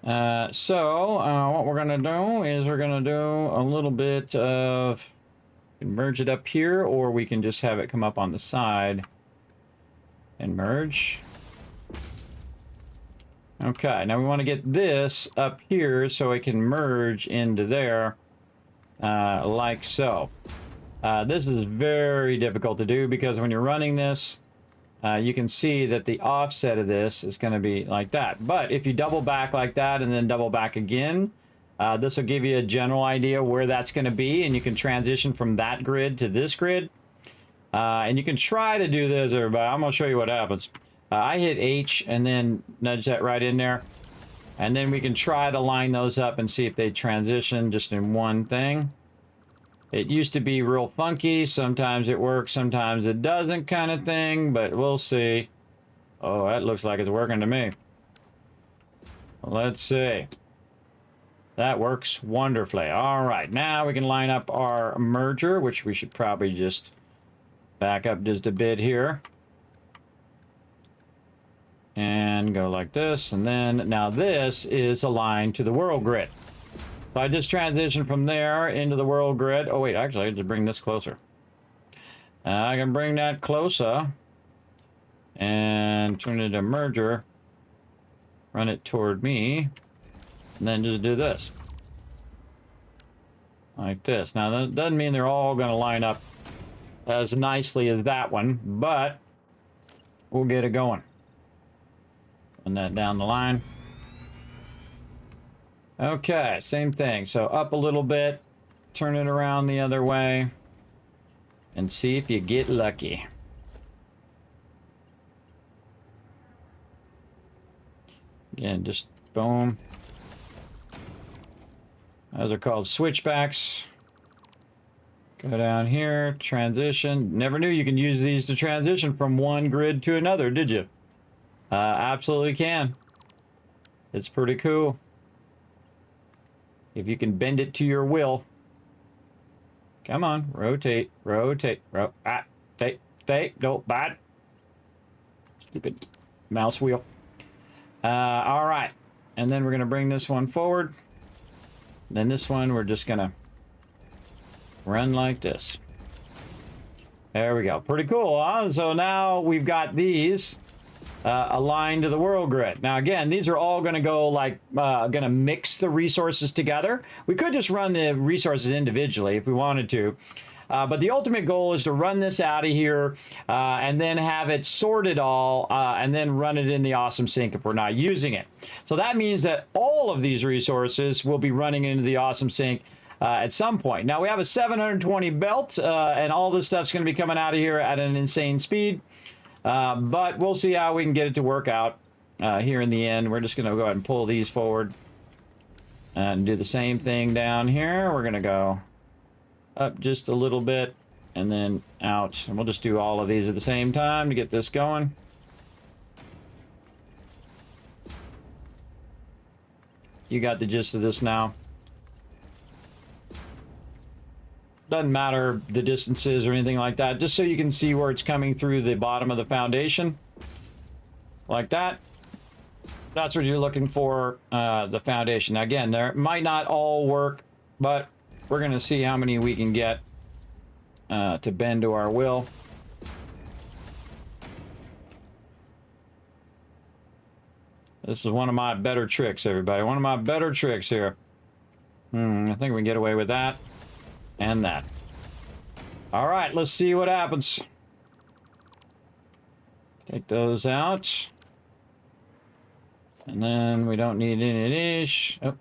Speaker 3: What we're gonna do is we're gonna do a little bit of, merge it up here, or we can just have it come up on the side and merge. Okay, now we want to get this up here so it can merge into there, like so. This is very difficult to do because when you're running this, you can see that the offset of this is going to be like that. But if you double back like that and then double back again, this will give you a general idea where that's going to be, and you can transition from that grid to this grid. And you can try to do this, everybody. I'm going to show you what happens. I hit H and then nudge that right in there. And then we can try to line those up and see if they transition just in one thing. It used to be real funky. Sometimes it works, sometimes it doesn't kind of thing, but we'll see. Oh, that looks like it's working to me. Let's see. That works wonderfully. All right, now we can line up our merger, which we should probably just back up just a bit here. And go like this, and then now this is aligned to the world grid. So I just transition from there into the world grid. Oh wait, actually I just bring this closer. I can bring that closer and turn it to merger, run it toward me, and then just do this. Like this. Now that doesn't mean they're all going to line up as nicely as that one, but we'll get it going. And that down the line. Okay, same thing. So up a little bit, turn it around the other way, and see if you get lucky. Again, just boom. Those are called switchbacks. Go down here, transition. Never knew you can use these to transition from one grid to another, did you? Absolutely can. It's pretty cool. If you can bend it to your will. Come on, rotate, rotate, rotate, don't bite. Stupid mouse wheel. All right, and then we're gonna bring this one forward. Then this one, we're just gonna run like this. There we go. Pretty cool, huh? So now we've got these aligned to the world grid. Now again, these are all going to go like going to mix the resources together. We could just run the resources individually if we wanted to, but the ultimate goal is to run this out of here and then have it sorted all and then run it in the awesome sync if we're not using it. So that means that all of these resources will be running into the awesome sync at some point. Now we have a 720 belt and all this stuff's going to be coming out of here at an insane speed. But we'll see how we can get it to work out here in the end. We're just going to go ahead and pull these forward and do the same thing down here. We're going to go up just a little bit and then out. And we'll just do all of these at the same time to get this going. You got the gist of this now. Doesn't matter the distances or anything like that, just so you can see where it's coming through the bottom of the foundation. Like that. That's what you're looking for, the foundation. Now again, there might not all work, but we're going to see how many we can get to bend to our will. This is one of my better tricks, everybody. One of my better tricks here. I think we can get away with that. And that. All right, let's see what happens. Take those out. And then we don't need any of these. Oh,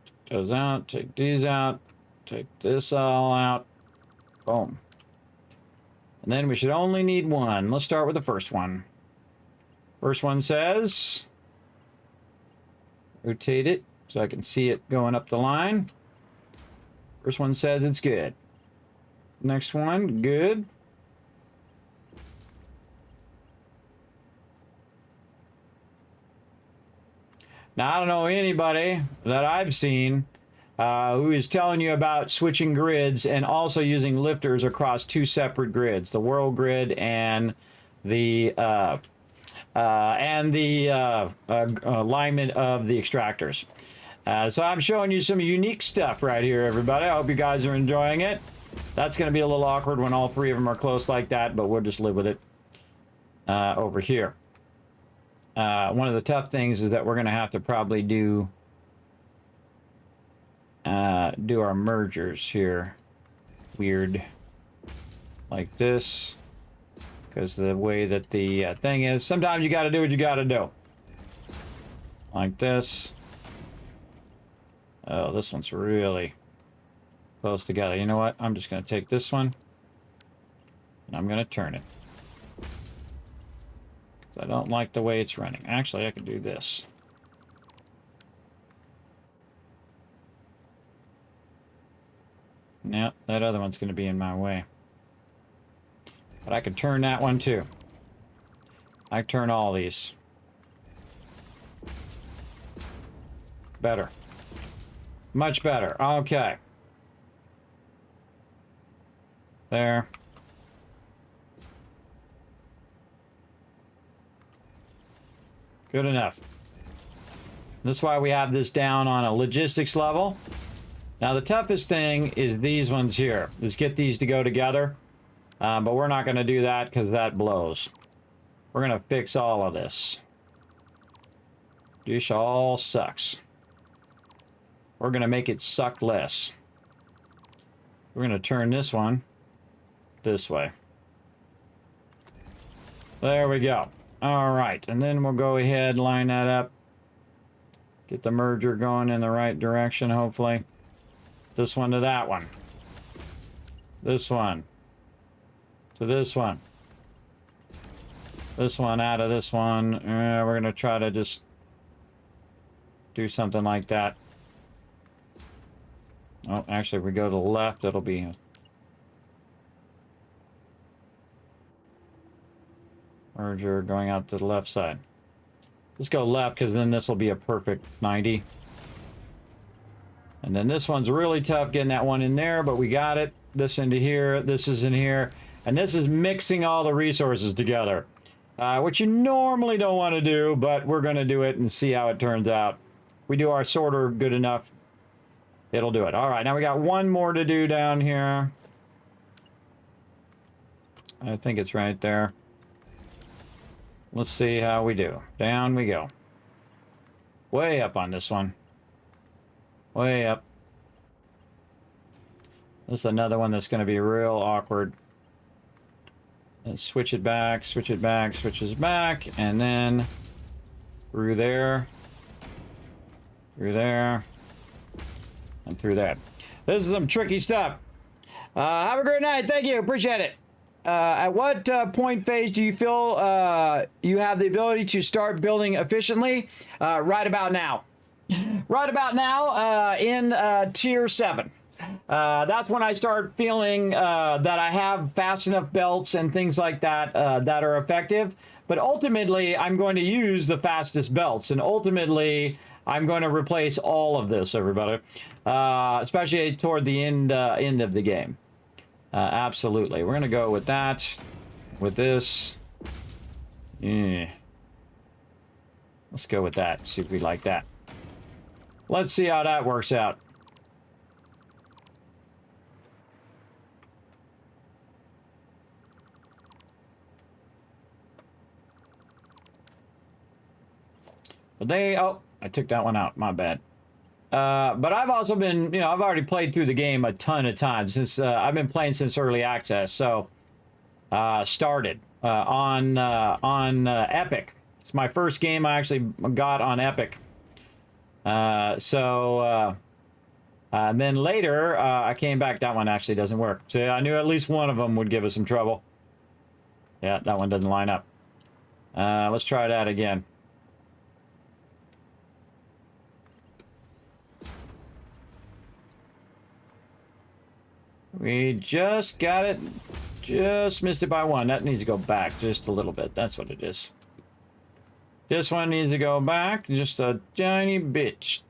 Speaker 3: take those out, take these out, take this all out. Boom. And then we should only need one. Let's start with the first one. First one says, rotate it so I can see it going up the line. First one says it's good. Next one, good. Now, I don't know anybody that I've seen who is telling you about switching grids and also using lifters across two separate grids, the world grid and the alignment of the extractors. So I'm showing you some unique stuff right here, everybody. I hope you guys are enjoying it. That's going to be a little awkward when all three of them are close like that, but we'll just live with it over here. One of the tough things is that we're going to have to probably do our mergers here. Weird. like this. Because the way that the thing is, sometimes you got to do what you got to do. Like this. Oh, this one's really close together. You know what? I'm just going to take this one. And I'm going to turn it. I don't like the way it's running. Actually, I could do this. Yep, that other one's going to be in my way. But I can turn that one too. I turn all these. Better. Much better. Okay. There. Good enough. That's why we have this down on a logistics level. Now the toughest thing is these ones here. Is get these to go together. But we're not going to do that because that blows. We're going to fix all of this. This all sucks. We're going to make it suck less. We're going to turn this one this way. There we go. All right, and then we'll go ahead, line that up. Get the merger going in the right direction, hopefully. This one to that one. This one. To this one. This one out of this one. We're going to try to just do something like that. Oh, actually, if we go to the left, it'll be... merger going out to the left side. Let's go left because then this will be a perfect 90. And then this one's really tough getting that one in there, but we got it. This into here, this is in here. And this is mixing all the resources together. Which you normally don't want to do, but we're going to do it and see how it turns out. We do our sorter good enough, it'll do it. All right, now we got one more to do down here. I think it's right there. Let's see how we do. Down we go. Way up on this one. Way up. This is another one that's going to be real awkward. Let's switch it back, switch it back, switches back, and then through there, and through that. This is some tricky stuff. Have a great night. Thank you. Appreciate it. At what point phase do you feel you have the ability to start building efficiently? Right about now. Right about now in tier 7. That's when I start feeling that I have fast enough belts and things like that that are effective. But ultimately, I'm going to use the fastest belts. And ultimately, I'm going to replace all of this, everybody. Especially toward the end of the game. Absolutely. We're going to go with that. With this. Yeah. Let's go with that. See if we like that. Let's see how that works out. But oh, I took that one out. My bad. But I've also been, I've already played through the game a ton of times since I've been playing since early access. So, started on Epic. It's my first game I actually got on Epic. And then later I came back. That one actually doesn't work. So I knew at least one of them would give us some trouble. Yeah, that one doesn't line up. Let's try that again. We just got it. Just missed it by one. That needs to go back just a little bit. That's what it is. This one needs to go back just a tiny bit.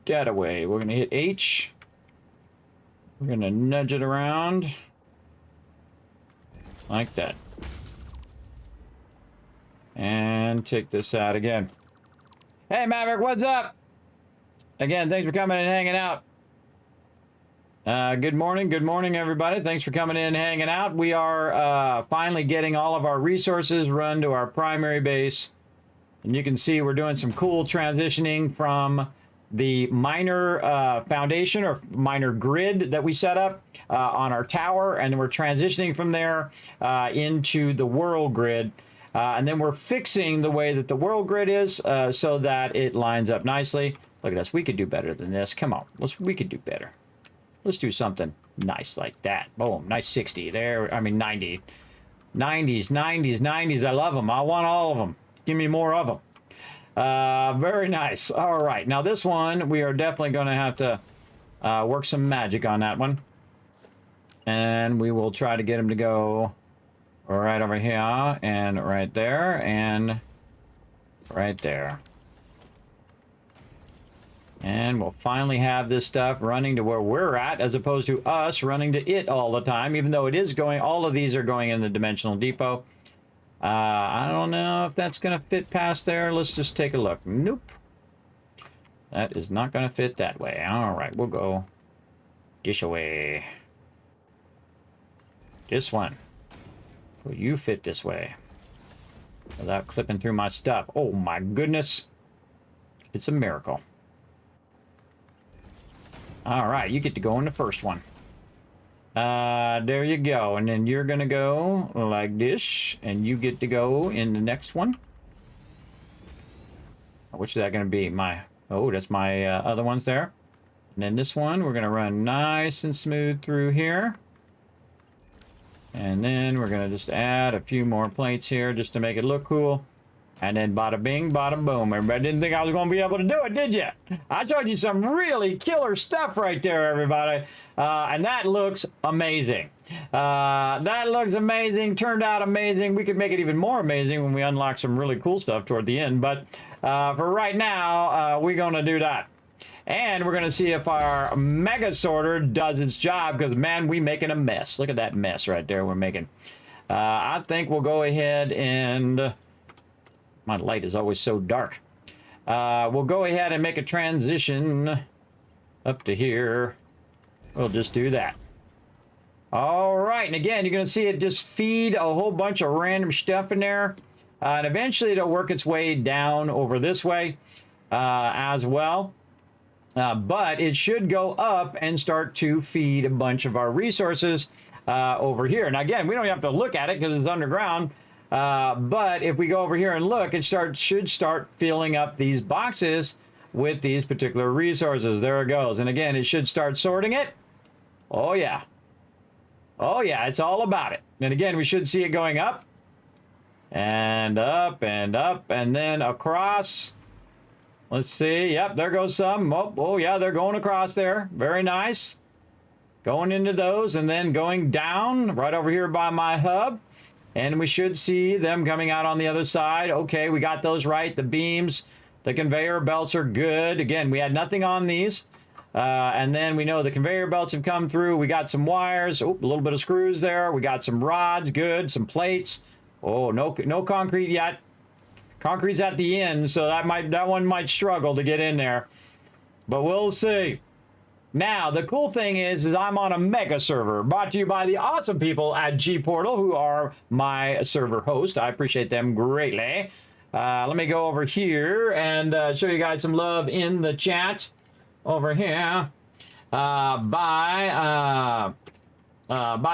Speaker 3: That away. We're going to hit H. We're going to nudge it around. Like that. And take this out again. Hey, Maverick, what's up? Again, thanks for coming and hanging out. Good morning, everybody. Thanks for coming in and hanging out. We are finally getting all of our resources run to our primary base. And you can see we're doing some cool transitioning from the miner foundation or miner grid that we set up on our tower, and then we're transitioning from there into the world grid. And then we're fixing the way that the world grid is so that it lines up nicely. Look at us. We could do better than this. Come on. We could do better. Let's do something nice like that. Boom. Nice 60. There. I mean, 90. 90s, 90s, 90s. I love them. I want all of them. Give me more of them. Very nice. All right. Now, this one, we are definitely going to have to work some magic on that one. And we will try to get him to go right over here and right there and right there. And we'll finally have this stuff running to where we're at, as opposed to us running to it all the time, even though it is going, all of these are going in the dimensional depot. I don't know if that's going to fit past there. Let's just take a look. Nope. That is not going to fit that way. All right, we'll go this way. This one. Will you fit this way? Without clipping through my stuff. Oh my goodness. It's a miracle. All right, you get to go in the first one. There you go. And then you're going to go like this. And you get to go in the next one. Which is that going to be? Oh, that's my other ones there. And then this one, we're going to run nice and smooth through here. And then we're going to just add a few more plates here just to make it look cool. And then bada bing, bada boom. Everybody didn't think I was going to be able to do it, did you? I showed you some really killer stuff right there, everybody. And that looks amazing. That looks amazing. Turned out amazing. We could make it even more amazing when we unlock some really cool stuff toward the end. But for right now, we're going to do that. And we're going to see if our mega sorter does its job, because, man, we're making a mess. Look at that mess right there we're making. I think we'll go ahead and... My light is always so dark. We'll go ahead and make a transition up to here. We'll just do that. All right. And again, you're going to see it just feed a whole bunch of random stuff in there. And eventually it'll work its way down over this way as well. But it should go up and start to feed a bunch of our resources over here. And again, we don't have to look at it because it's underground. But if we go over here and look, it should start filling up these boxes with these particular resources. There it goes. And again, it should start sorting it. Oh, yeah. Oh, yeah, it's all about it. And again, we should see it going up and up and up and then across. Let's see. Yep, there goes some. Oh, yeah, they're going across there. Very nice. Going into those and then going down right over here by my hub. And we should see them coming out on the other side. Okay, we got those right. The beams, the conveyor belts are good. Again, we had nothing on these. And then we know the conveyor belts have come through. We got some wires. Oh, a little bit of screws there. We got some rods. Good. Some plates. Oh, no concrete yet. Concrete's at the end, so that one might struggle to get in there. But we'll see. Now, the cool thing is I'm on a mega server brought to you by the awesome people at gportal, who are my server host. I appreciate them greatly. Let me go over here and show you guys some love in the chat over here by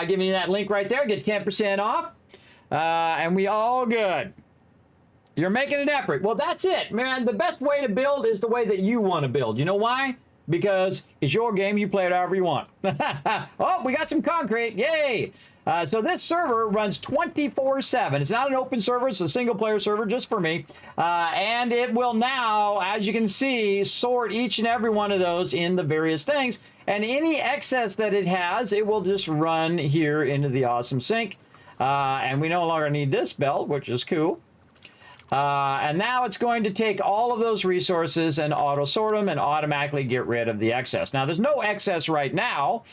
Speaker 3: giving me that link right there. Get 10% off. And we all good. You're making an effort. Well, that's it, man. The best way to build is the way that you want to build. You know why? Because it's your game, you play it however you want. Oh, we got some concrete, yay! So this server runs 24/7. It's not an open server, it's a single player server just for me. And it will now, as you can see, sort each and every one of those in the various things. And any excess that it has, it will just run here into the awesome sink. And we no longer need this belt, which is cool. And now it's going to take all of those resources and auto sort them and automatically get rid of the excess. Now, there's no excess right now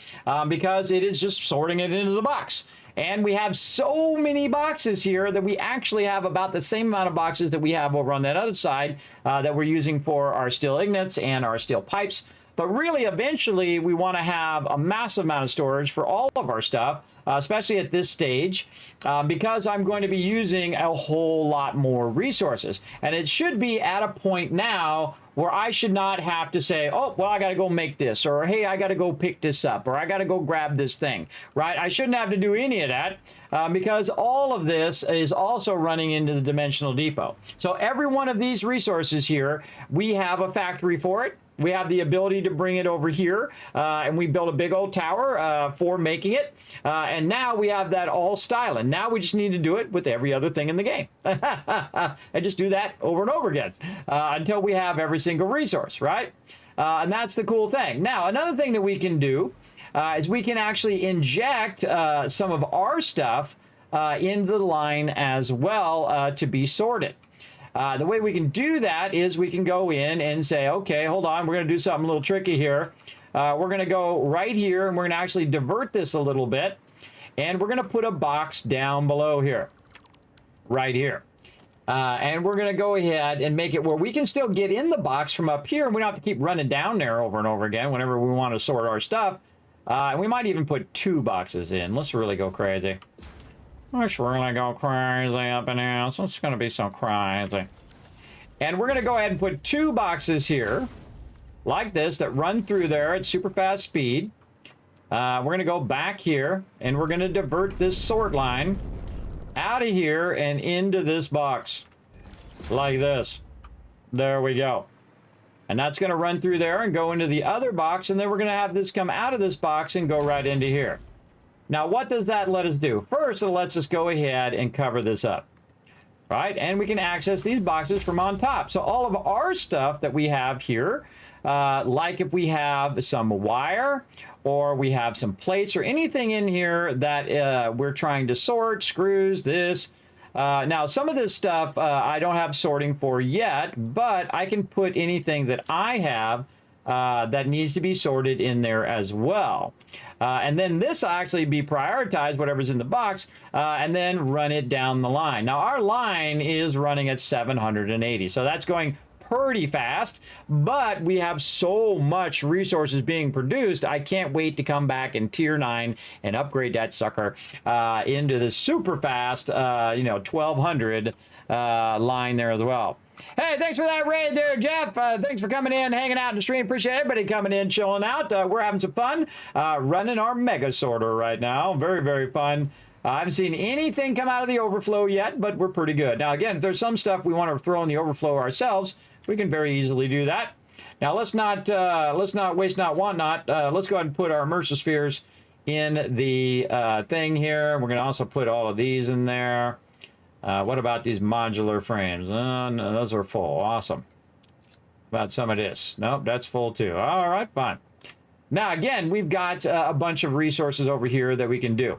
Speaker 3: because it is just sorting it into the box. And we have so many boxes here that we actually have about the same amount of boxes that we have over on that other side that we're using for our steel ingots and our steel pipes. But really, eventually, we want to have a massive amount of storage for all of our stuff. especially at this stage, because I'm going to be using a whole lot more resources. And it should be at a point now where I should not have to say, oh, well, I got to go make this, or hey, I got to go pick this up, or I got to go grab this thing, right? I shouldn't have to do any of that because all of this is also running into the dimensional depot. So every one of these resources here, we have a factory for it. We have the ability to bring it over here, and we built a big old tower for making it. And now we have that all styling. Now we just need to do it with every other thing in the game. And just do that over and over again until we have every single resource, right? And that's the cool thing. Now, another thing that we can do is we can actually inject some of our stuff into the line as well to be sorted. The way we can do that is we can go in and say, okay, hold on, we're going to do something a little tricky here. We're going to go right here, and we're going to actually divert this a little bit, and we're going to put a box down below here, right here. And we're going to go ahead and make it where we can still get in the box from up here, and we don't have to keep running down there over and over again whenever we want to sort our stuff. And we might even put 2 boxes in. Let's really go crazy. Let's really go crazy up in here. So it's going to be so crazy. And we're going to go ahead and put 2 boxes here, like this, that run through there at super fast speed. We're going to go back here, and we're going to divert this sort line out of here and into this box, like this. There we go. And that's going to run through there and go into the other box, and then we're going to have this come out of this box and go right into here. Now, what does that let us do? First, it lets us go ahead and cover this up, right? And we can access these boxes from on top. So all of our stuff that we have here, like if we have some wire or we have some plates or anything in here that we're trying to sort, screws, this. Now, some of this stuff I don't have sorting for yet, but I can put anything that I have that needs to be sorted in there as well. And then this will actually be prioritized, whatever's in the box, and then run it down the line. Now, our line is running at 780, so that's going pretty fast, but we have so much resources being produced, I can't wait to come back in tier 9 and upgrade that sucker into the super fast, 1200 line there as well. Hey, thanks for that raid there, Jeff. Thanks for coming in, hanging out in the stream. Appreciate everybody coming in, chilling out. We're having some fun running our mega sorter right now. Very, very fun. I haven't seen anything come out of the overflow yet, but we're pretty good. Now, again, if there's some stuff we want to throw in the overflow ourselves, we can very easily do that. Now, let's not waste not, want not. Let's go ahead and put our immersive spheres in the thing here. We're going to also put all of these in there. What about these modular frames? No, those are full. Awesome. About some of this? Nope, that's full too. All right, fine. Now, again, we've got a bunch of resources over here that we can do.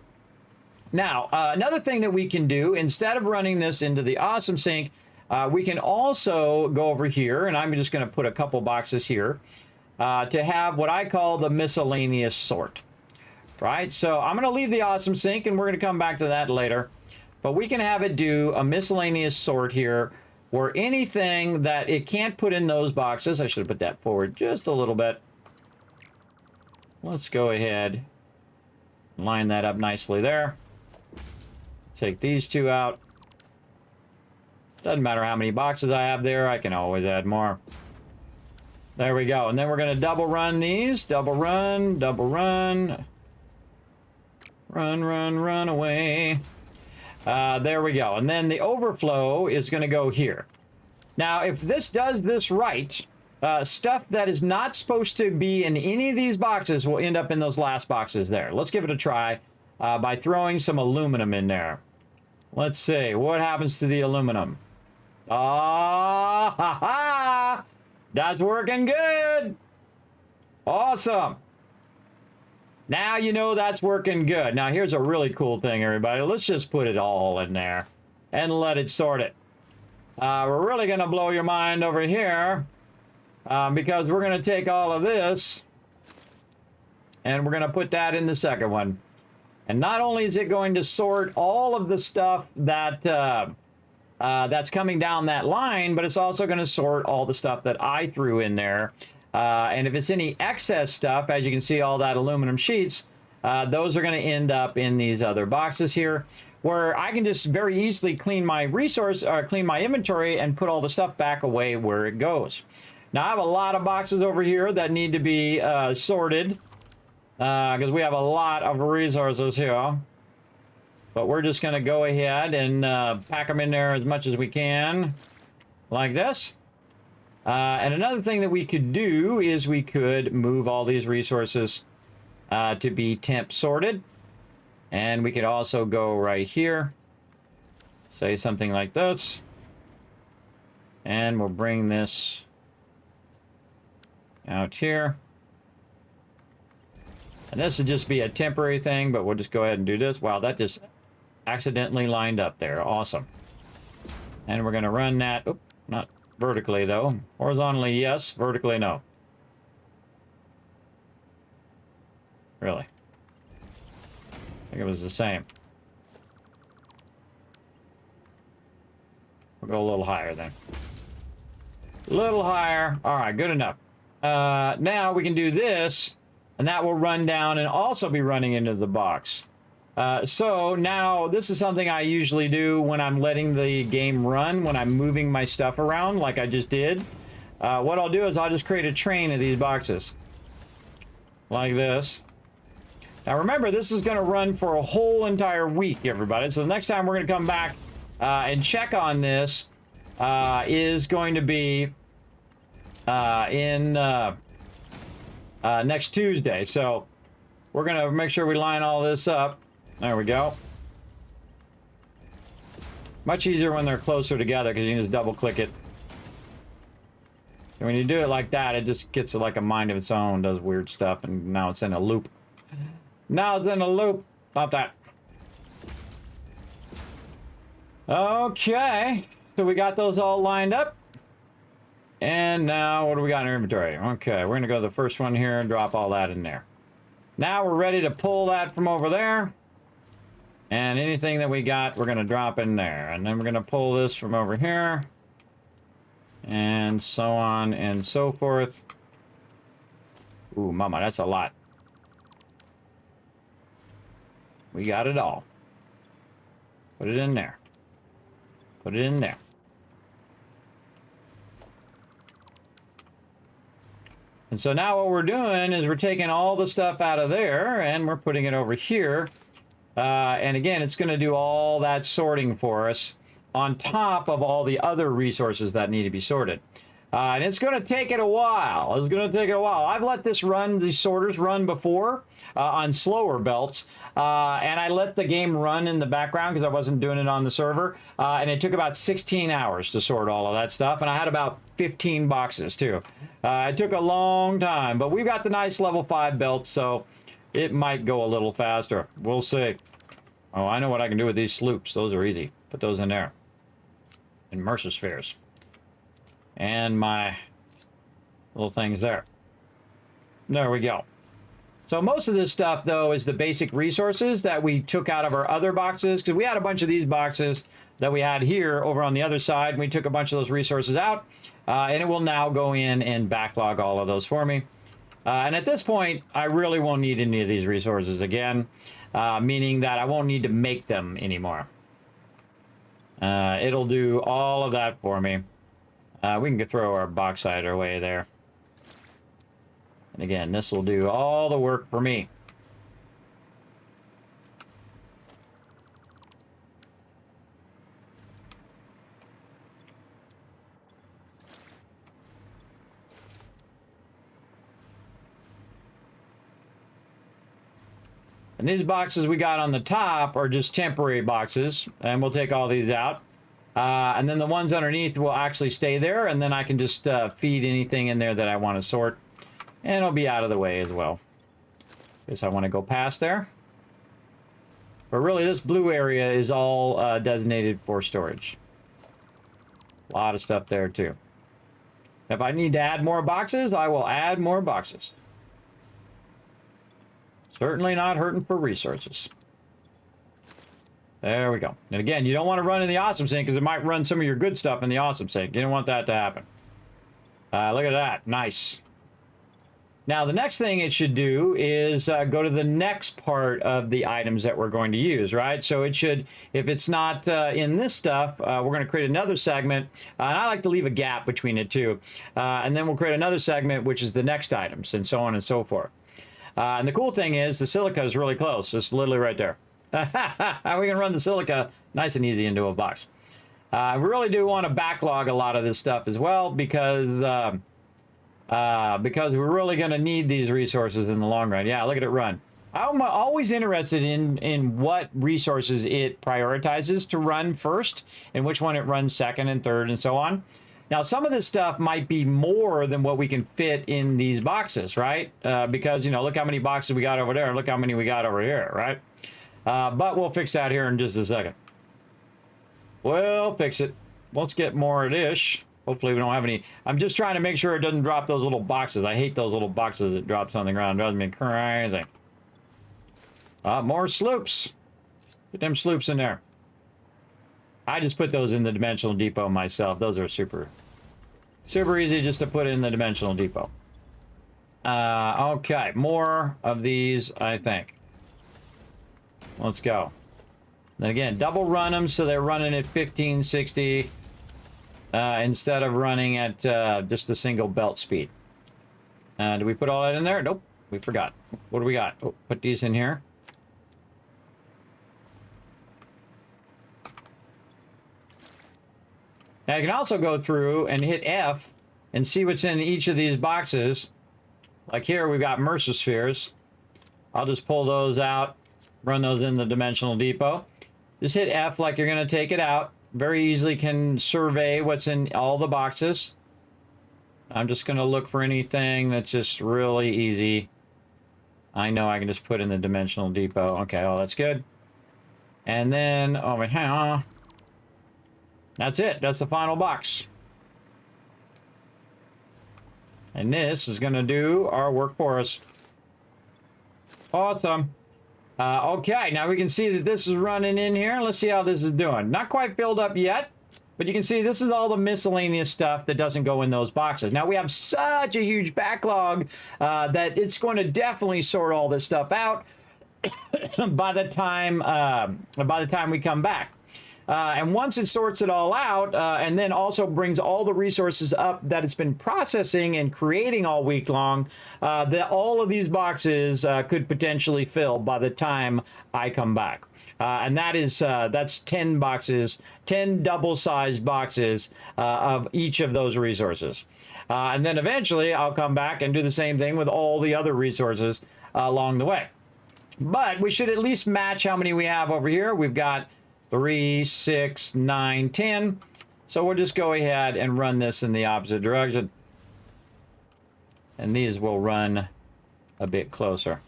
Speaker 3: Now, another thing that we can do, instead of running this into the Awesome Sync, we can also go over here, and I'm just going to put a couple boxes here to have what I call the miscellaneous sort. Right? So I'm going to leave the Awesome Sync, and we're going to come back to that later. But we can have it do a miscellaneous sort here where anything that it can't put in those boxes, I should have put that forward just a little bit. Let's go ahead and line that up nicely there. Take these 2 out. Doesn't matter how many boxes I have there, I can always add more. There we go. And then we're going to double run these. Double run, double run. Run, run, run away. There we go. And then the overflow is going to go here. Now, if this does this right, stuff that is not supposed to be in any of these boxes will end up in those last boxes there. Let's give it a try by throwing some aluminum in there. Let's see. What happens to the aluminum? Ah, ha, ha. That's working good. Awesome. Now you know that's working good. Now here's a really cool thing, everybody. Let's just put it all in there and let it sort it. We're really going to blow your mind over here because we're going to take all of this and we're going to put that in the second one. And not only is it going to sort all of the stuff that that's coming down that line, but it's also going to sort all the stuff that I threw in there. And if it's any excess stuff, as you can see, all that aluminum sheets, those are going to end up in these other boxes here, where I can just very easily clean my clean my inventory and put all the stuff back away where it goes. Now I have a lot of boxes over here that need to be sorted because we have a lot of resources here. But we're just going to go ahead and pack them in there as much as we can, like this. And another thing that we could do is we could move all these resources to be temp sorted. And we could also go right here, say something like this. And we'll bring this out here. And this would just be a temporary thing, but we'll just go ahead and do this. Wow, that just accidentally lined up there. Awesome. And we're going to run that. Oop, not vertically, though. Horizontally, yes. Vertically, no. Really? I think it was the same. We'll go a little higher then. A little higher. All right, good enough. Now we can do this, and that will run down and also be running into the box. So now this is something I usually do when I'm letting the game run, when I'm moving my stuff around like I just did. What I'll do is I'll just create a train of these boxes. Like this. Now remember, this is going to run for a whole entire week, everybody. So the next time we're going to come back and check on this is going to be next Tuesday. So we're going to make sure we line all this up. There we go. Much easier when they're closer together because you can just double click it. And when you do it like that, it just gets like a mind of its own, does weird stuff, and now it's in a loop. Now it's in a loop. About that. Okay. So we got those all lined up. And now what do we got in our inventory? Okay, we're going to go to the first one here and drop all that in there. Now we're ready to pull that from over there. And anything that we got, we're going to drop in there. And then we're going to pull this from over here. And so on and so forth. Ooh, mama, that's a lot. We got it all. Put it in there. Put it in there. And so now what we're doing is we're taking all the stuff out of there and we're putting it over here. And again, it's going to do all that sorting for us on top of all the other resources that need to be sorted. And it's going to take it a while. It's going to take it a while. I've let this run, these sorters run before on slower belts. And I let the game run in the background because I wasn't doing it on the server. And it took about 16 hours to sort all of that stuff. And I had about 15 boxes too. It took a long time, but we've got the nice level 5 belts, so it might go a little faster. We'll see. Oh, I know what I can do with these sloops. Those are easy. Put those in there. And Mercer spheres. And my little things there. There we go. So most of this stuff, though, is the basic resources that we took out of our other boxes. Because we had a bunch of these boxes that we had here over on the other side. And we took a bunch of those resources out. And it will now go in and backlog all of those for me. And at this point, I really won't need any of these resources again. Meaning that I won't need to make them anymore. It'll do all of that for me. We can throw our bauxite away there. And again, this will do all the work for me. And these boxes we got on the top are just temporary boxes, and we'll take all these out. And then the ones underneath will actually stay there, and then I can just feed anything in there that I want to sort. And it'll be out of the way as well. Guess I want to go past there. But really, this blue area is all designated for storage. A lot of stuff there, too. If I need to add more boxes, I will add more boxes. Certainly not hurting for resources. There we go. And again, you don't want to run in the awesome sink because it might run some of your good stuff in the awesome sink. You don't want that to happen. Look at that. Nice. Now, the next thing it should do is go to the next part of the items that we're going to use, right? So it should, if it's not in this stuff, we're going to create another segment. And I like to leave a gap between it too. And then we'll create another segment, which is the next items, and so on and so forth. And the cool thing is the silica is really close. It's literally right there. We can run the silica nice and easy into a box. We really do want to backlog a lot of this stuff as well because we're really going to need these resources in the long run. Yeah, look at it run. I'm always interested in what resources it prioritizes to run first and which one it runs second and third and so on. Now, some of this stuff might be more than what we can fit in these boxes, right? Because, you know, look how many boxes we got over there. Look how many we got over here, right? But we'll fix that here in just a second. We'll fix it. Let's get more dish. Hopefully we don't have any. I'm just trying to make sure it doesn't drop those little boxes. I hate those little boxes that drop something around. It drives me crazy. More sloops. Get them sloops in there. I just put those in the dimensional depot myself. Those are super easy just to put in the dimensional depot. Okay, more of these, I think. Let's go. And again, double run them so they're running at 1560 instead of running at just a single belt speed. Did we put all that in there? Nope, we forgot. What do we got? Oh, put these in here. Now you can also go through and hit F and see what's in each of these boxes. Like here, we've got Mercer spheres. I'll just pull those out, run those in the dimensional depot. Just hit F like you're going to take it out. Very easily can survey what's in all the boxes. I'm just going to look for anything that's just really easy. I know I can just put in the dimensional depot. Okay, oh, that's good. And then over here, that's it. That's the final box. And this is going to do our work for us. Awesome. Okay, now we can see that this is running in here. Let's see how this is doing. Not quite filled up yet, but you can see this is all the miscellaneous stuff that doesn't go in those boxes. Now we have such a huge backlog that it's going to definitely sort all this stuff out by the time we come back. And once it sorts it all out, and then also brings all the resources up that it's been processing and creating all week long, that all of these boxes could potentially fill by the time I come back. And that's 10 boxes, 10 double-sized boxes of each of those resources. And then eventually I'll come back and do the same thing with all the other resources along the way. But we should at least match how many we have over here. We've got 3, 6, 9, 10. So we'll just go ahead and run this in the opposite direction. And these will run a bit closer.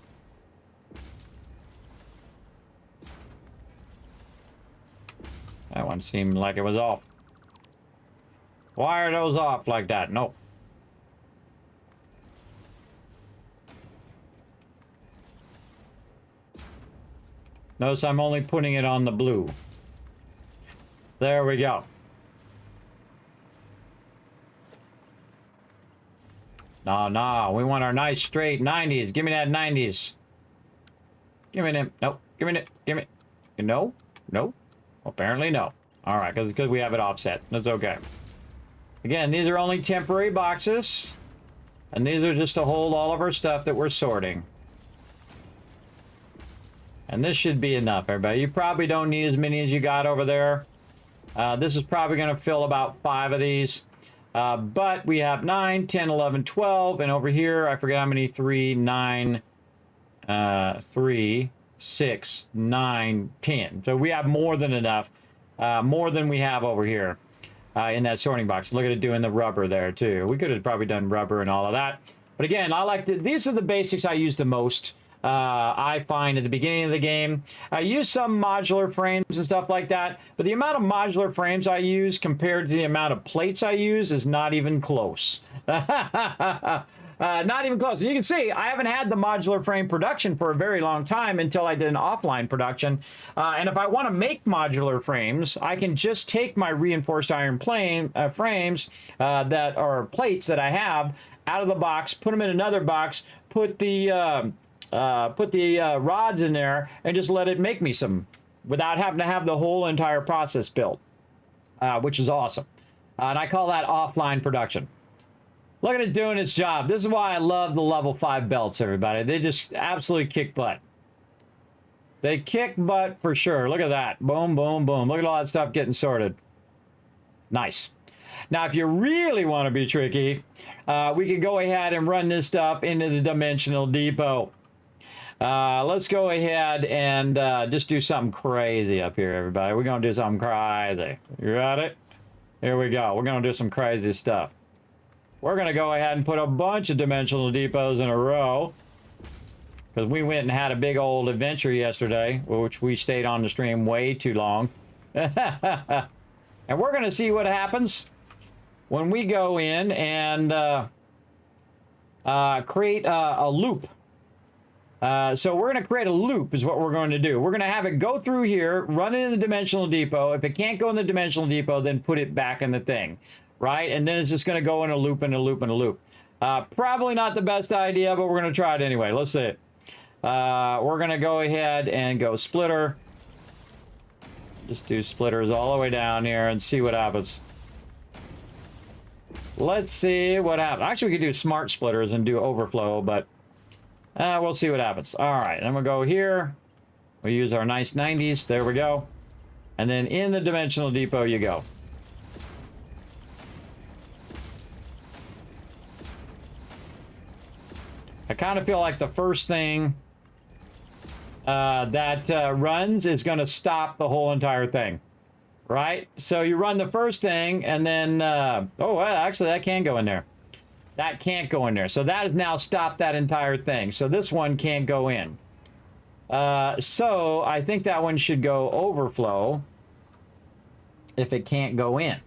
Speaker 3: That one seemed like it was off. Why are those off like that? Nope. Notice I'm only putting it on the blue. There we go. No, we want our nice straight 90s. Give me that 90s. Give me them. Nope. Give me it. Give me. No. Apparently no. All right, because we have it offset. That's okay. Again, these are only temporary boxes, and these are just to hold all of our stuff that we're sorting. And this should be enough, everybody. You probably don't need as many as you got over there. This is probably going to fill about 5 of these. But we have 9, 10, 11, 12. And over here, I forget how many. 3, 9, 3, 6, 9, 10. So we have more than enough. More than we have over here in that sorting box. Look at it doing the rubber there, too. We could have probably done rubber and all of that. But again, these are the basics I use the most. I find at the beginning of the game. I use some modular frames and stuff like that, but the amount of modular frames I use compared to the amount of plates I use is not even close. Not even close. And you can see I haven't had the modular frame production for a very long time until I did an offline production. And if I want to make modular frames, I can just take my reinforced iron frames that are plates that I have out of the box, put them in another box, put the rods in there, and just let it make me some without having to have the whole entire process built, which is awesome. And I call that offline production. Look at it doing its job. This is why I love the level 5 belts, everybody. They just absolutely kick butt. They kick butt for sure. Look at that. Boom, boom, boom. Look at all that stuff getting sorted. Nice. Now, if you really want to be tricky, we can go ahead and run this stuff into the dimensional depot. Let's go ahead and just do something crazy up here, everybody. We're going to do something crazy. You got it? Here we go. We're going to do some crazy stuff. We're going to go ahead and put a bunch of dimensional depots in a row. Because we went and had a big old adventure yesterday, which we stayed on the stream way too long. And we're going to see what happens when we go in and create a loop. So we're going to create a loop is what we're going to do. We're going to have it go through here, run it in the dimensional depot. If it can't go in the dimensional depot, then put it back in the thing. Right? And then it's just going to go in a loop and a loop and a loop. Probably not the best idea, but we're going to try it anyway. Let's see it. We're going to go ahead and go splitter. Just do splitters all the way down here and see what happens. Let's see what happens. Actually, we could do smart splitters and do overflow, but we'll see what happens. All right, then we'll go here. We'll use our nice 90s. There we go. And then in the dimensional depot you go. I kind of feel like the first thing that runs is going to stop the whole entire thing, right? So you run the first thing, and then oh, well, actually that can go in there. That can't go in there. So that has now stopped that entire thing. So this one can't go in. So I think that one should go overflow if it can't go in.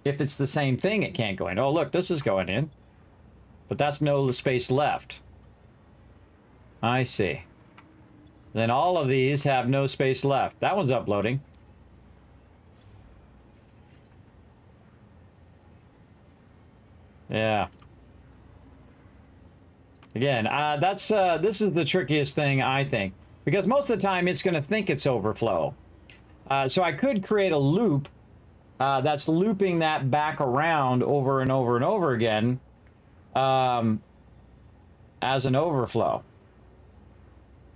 Speaker 3: If it's the same thing, it can't go in. Oh, look, this is going in. But that's no space left. I see. Then all of these have no space left. That one's uploading. Yeah. Again, this is the trickiest thing, I think. Because most of the time, it's going to think it's overflow. So I could create a loop that's looping that back around over and over and over again. As an overflow.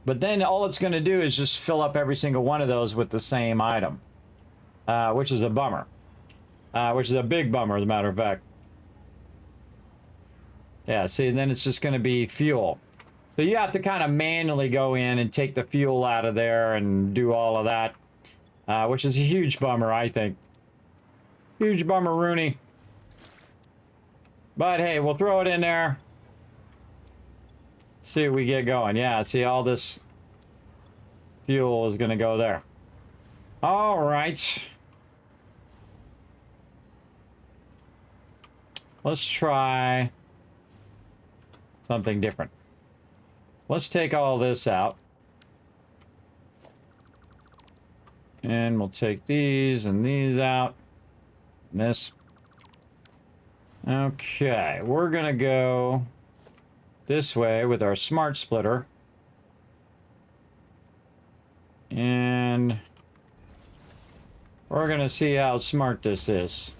Speaker 3: But then all it's going to do is just fill up every single one of those with the same item, which is a bummer, which is a big bummer, as a matter of fact. Yeah, see, then it's just going to be fuel. So you have to kind of manually go in and take the fuel out of there and do all of that, which is a huge bummer, I think. Huge bummer, Rooney. But hey, we'll throw it in there. See if we get going. Yeah, see, all this fuel is going to go there. All right. Let's try something different. Let's take all this out. And we'll take these and these out. And this. Okay, we're gonna go this way with our smart splitter. And we're gonna see how smart this is.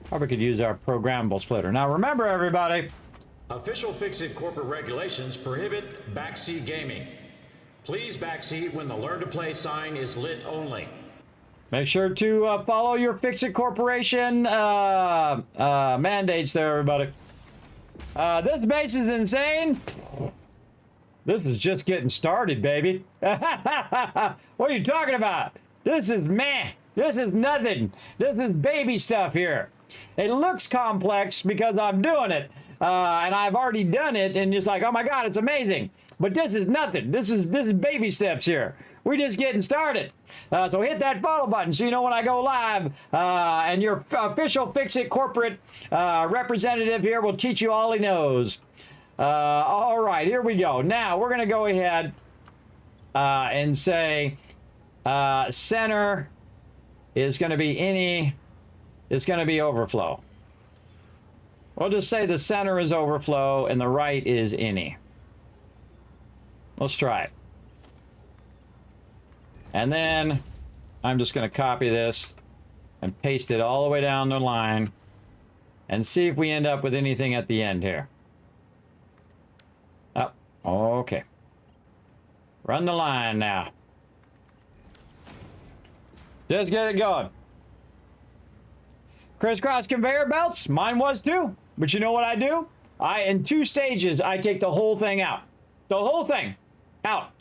Speaker 3: Probably could use our programmable splitter. Now remember, everybody,
Speaker 4: official FICSIT corporate regulations prohibit backseat gaming. Please backseat when the Learn to Play sign is lit only.
Speaker 3: make sure to follow your FICSIT Corporation mandates there, everybody. This base is insane. This is just getting started, baby. What are you talking about? This is meh. This is nothing. This is baby stuff here. It looks complex because I'm doing it. And I've already done it, and it's like, oh my God, it's amazing. But this is nothing. This is baby steps here. We're just getting started. So hit that follow button so you know when I go live. And your official FICSIT corporate representative here will teach you all he knows. All right, here we go. Now we're going to go ahead and say center is going to be any, it's going to be overflow. We'll just say the center is overflow and the right is any. Let's try it. And then I'm just going to copy this and paste it all the way down the line and see if we end up with anything at the end here. Oh, okay. Run the line now. Just get it going. Crisscross conveyor belts, mine was too. But you know what I do? In 2 stages, I take the whole thing out. The whole thing out.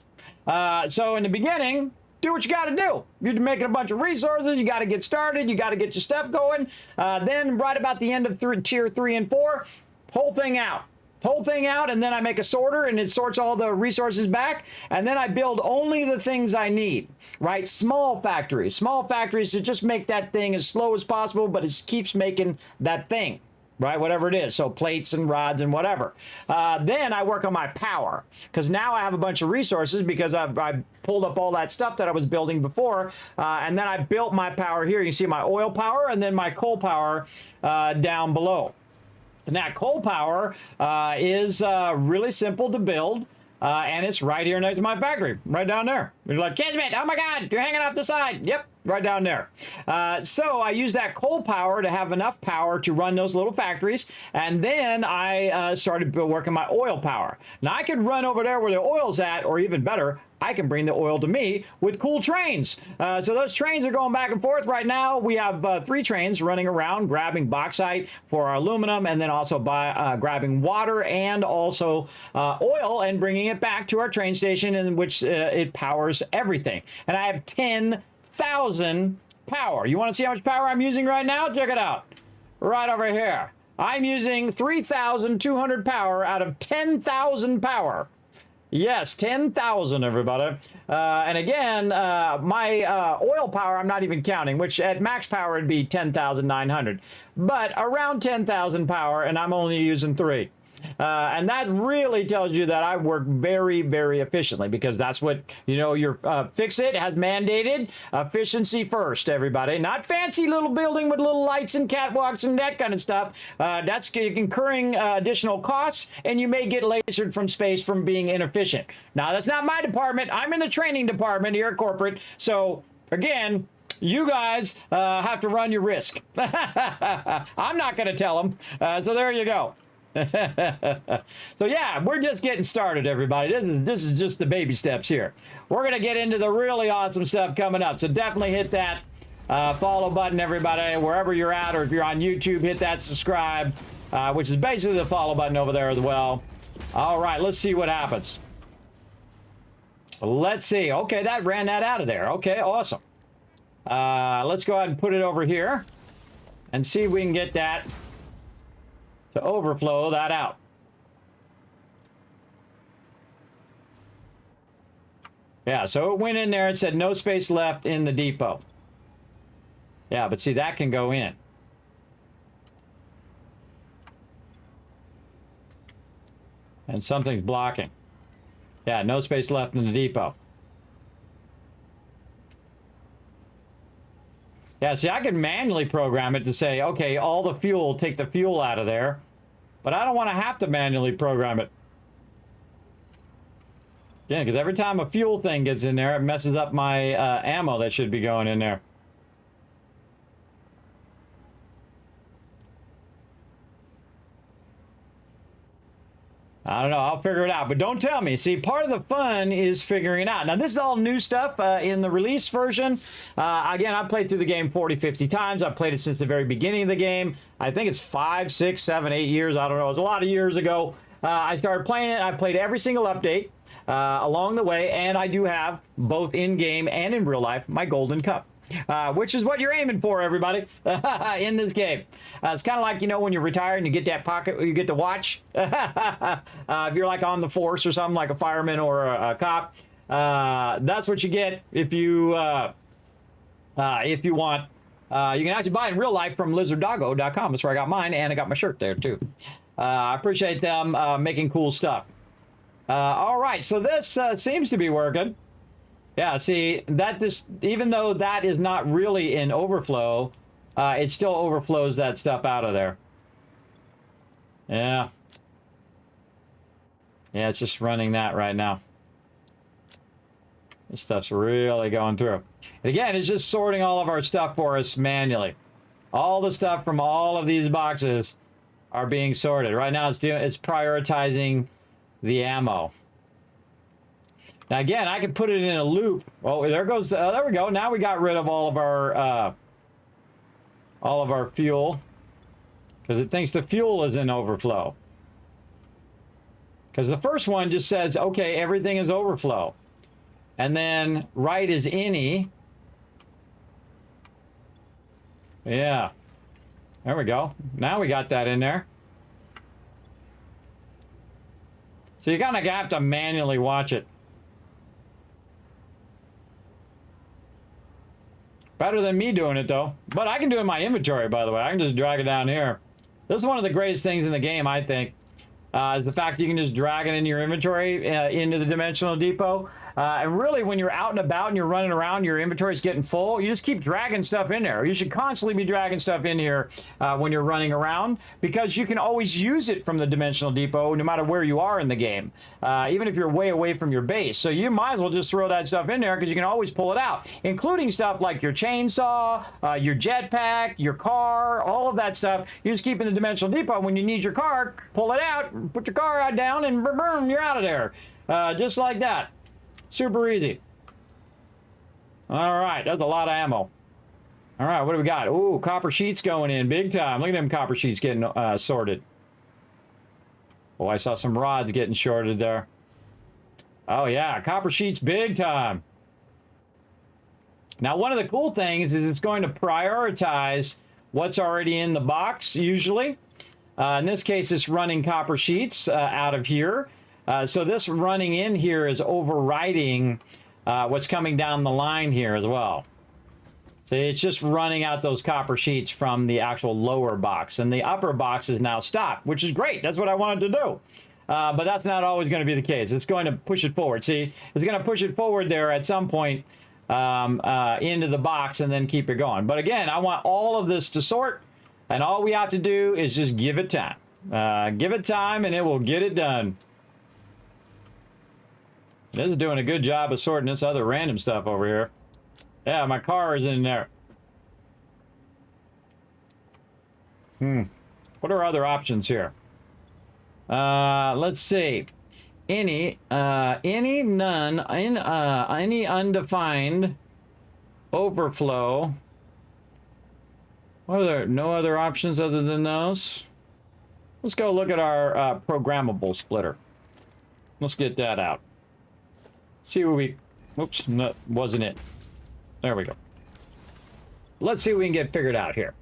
Speaker 3: So in the beginning, do what you got to do. You're making a bunch of resources. You got to get started. You got to get your stuff going. Then right about the end of tier 3 and 4, whole thing out. Whole thing out, and then I make a sorter and it sorts all the resources back, and then I build only the things I need, right? Small factories to just make that thing as slow as possible, but it keeps making that thing, right? Whatever it is, so plates and rods and whatever. Then I work on my power, because now I have a bunch of resources because I pulled up all that stuff that I was building before, and then I built my power here. You see my oil power and then my coal power down below. And that coal power is really simple to build, and it's right here next to my factory, right down there. You're like, Kismet, oh my God, you're hanging off the side. Yep, right down there. So I use that coal power to have enough power to run those little factories, and then I started working my oil power. Now I could run over there where the oil's at, or even better, I can bring the oil to me with cool trains. So those trains are going back and forth right now. We have 3 trains running around, grabbing bauxite for our aluminum, and then also grabbing water and also oil and bringing it back to our train station, in which it powers everything. And I have 10,000 power. You want to see how much power I'm using right now? Check it out. Right over here. I'm using 3,200 power out of 10,000 power. Yes, 10,000, everybody. And again, my oil power, I'm not even counting, which at max power would be 10,900. But around 10,000 power, and I'm only using 3. And that really tells you that I work very, very efficiently, because that's what, you know, your FICSIT has mandated. Efficiency first, everybody. Not fancy little building with little lights and catwalks and that kind of stuff. That's incurring additional costs, and you may get lasered from space from being inefficient. Now, that's not my department. I'm in the training department here at corporate. So, again, you guys have to run your risk. I'm not going to tell them. So there you go. So yeah, we're just getting started, everybody. This is just the baby steps here. We're gonna get into the really awesome stuff coming up, so definitely hit that follow button, everybody, wherever you're at, or if you're on YouTube, hit that subscribe, which is basically the follow button over there as well. All right, let's see what happens. Let's see. Okay, that ran that out of there. Okay, awesome. Let's go ahead and put it over here and see if we can get that to overflow that out. Yeah, so it went in there and said no space left in the depot. Yeah, but see, that can go in. And something's blocking. Yeah, no space left in the depot. Yeah, see, I could manually program it to say, okay, all the fuel, take the fuel out of there. But I don't want to have to manually program it. Yeah, because every time a fuel thing gets in there, it messes up my ammo that should be going in there. I don't know. I'll figure it out. But don't tell me. See, part of the fun is figuring it out. Now, this is all new stuff in the release version. Again, I've played through the game 40, 50 times. I've played it since the very beginning of the game. I think it's 5, 6, 7, 8 years. I don't know. It was a lot of years ago. I started playing it. I played every single update along the way. And I do have, both in-game and in real life, my golden cup. Which is what you're aiming for, everybody, in this game. It's kind of like, you know, when you're retired and you get that pocket, you get the watch. If you're like on the force or something, like a fireman or a cop, That's what you get if you want. You can actually buy it in real life from lizarddoggo.com. That's where I got mine, and I got my shirt there too. I appreciate them making cool stuff. All right, so this seems to be working. Yeah, see, that just, even though that is not really in overflow, it still overflows that stuff out of there. Yeah. Yeah, it's just running that right now. This stuff's really going through. And again, it's just sorting all of our stuff for us manually. All the stuff from all of these boxes are being sorted. Right now, it's prioritizing the ammo. Now, again, I can put it in a loop. Oh, there goes. There we go. Now we got rid of all of our fuel because it thinks the fuel is in overflow. Because the first one just says, okay, everything is overflow. And then right is any. Yeah. There we go. Now we got that in there. So you kind of have to manually watch it. Better than me doing it, though. But I can do it in my inventory, by the way. I can just drag it down here. This is one of the greatest things in the game, I think, is the fact that you can just drag it into your inventory, into the Dimensional Depot. And really, when you're out and about and you're running around, your inventory's getting full, you just keep dragging stuff in there. You should constantly be dragging stuff in here when you're running around, because you can always use it from the Dimensional Depot no matter where you are in the game, even if you're way away from your base. So you might as well just throw that stuff in there because you can always pull it out, including stuff like your chainsaw, your jetpack, your car, all of that stuff. You just keep in the Dimensional Depot. When you need your car, pull it out, put your car out down, and boom, you're out of there. Just like that. Super easy. All right, that's a lot of ammo. All right, what do we got? Ooh, copper sheets going in big time. Look at them copper sheets getting sorted. Oh, I saw some rods getting shorted there. Oh yeah, copper sheets big time. Now, one of the cool things is it's going to prioritize what's already in the box, usually. In this case, it's running copper sheets out of here. So this running in here is overriding what's coming down the line here as well. So it's just running out those copper sheets from the actual lower box. And the upper box is now stopped, which is great. That's what I wanted to do. But that's not always going to be the case. It's going to push it forward. See, it's going to push it forward there at some point into the box and then keep it going. But again, I want all of this to sort. And all we have to do is just give it time. Give it time and it will get it done. This is doing a good job of sorting this other random stuff over here. Yeah, my car is in there. What are other options here? Let's see. Any, none, any undefined, overflow. What are there? No other options other than those? Let's go look at our programmable splitter. Let's get that out. See what we... Oops, no, wasn't it. There we go. Let's see what we can get figured out here.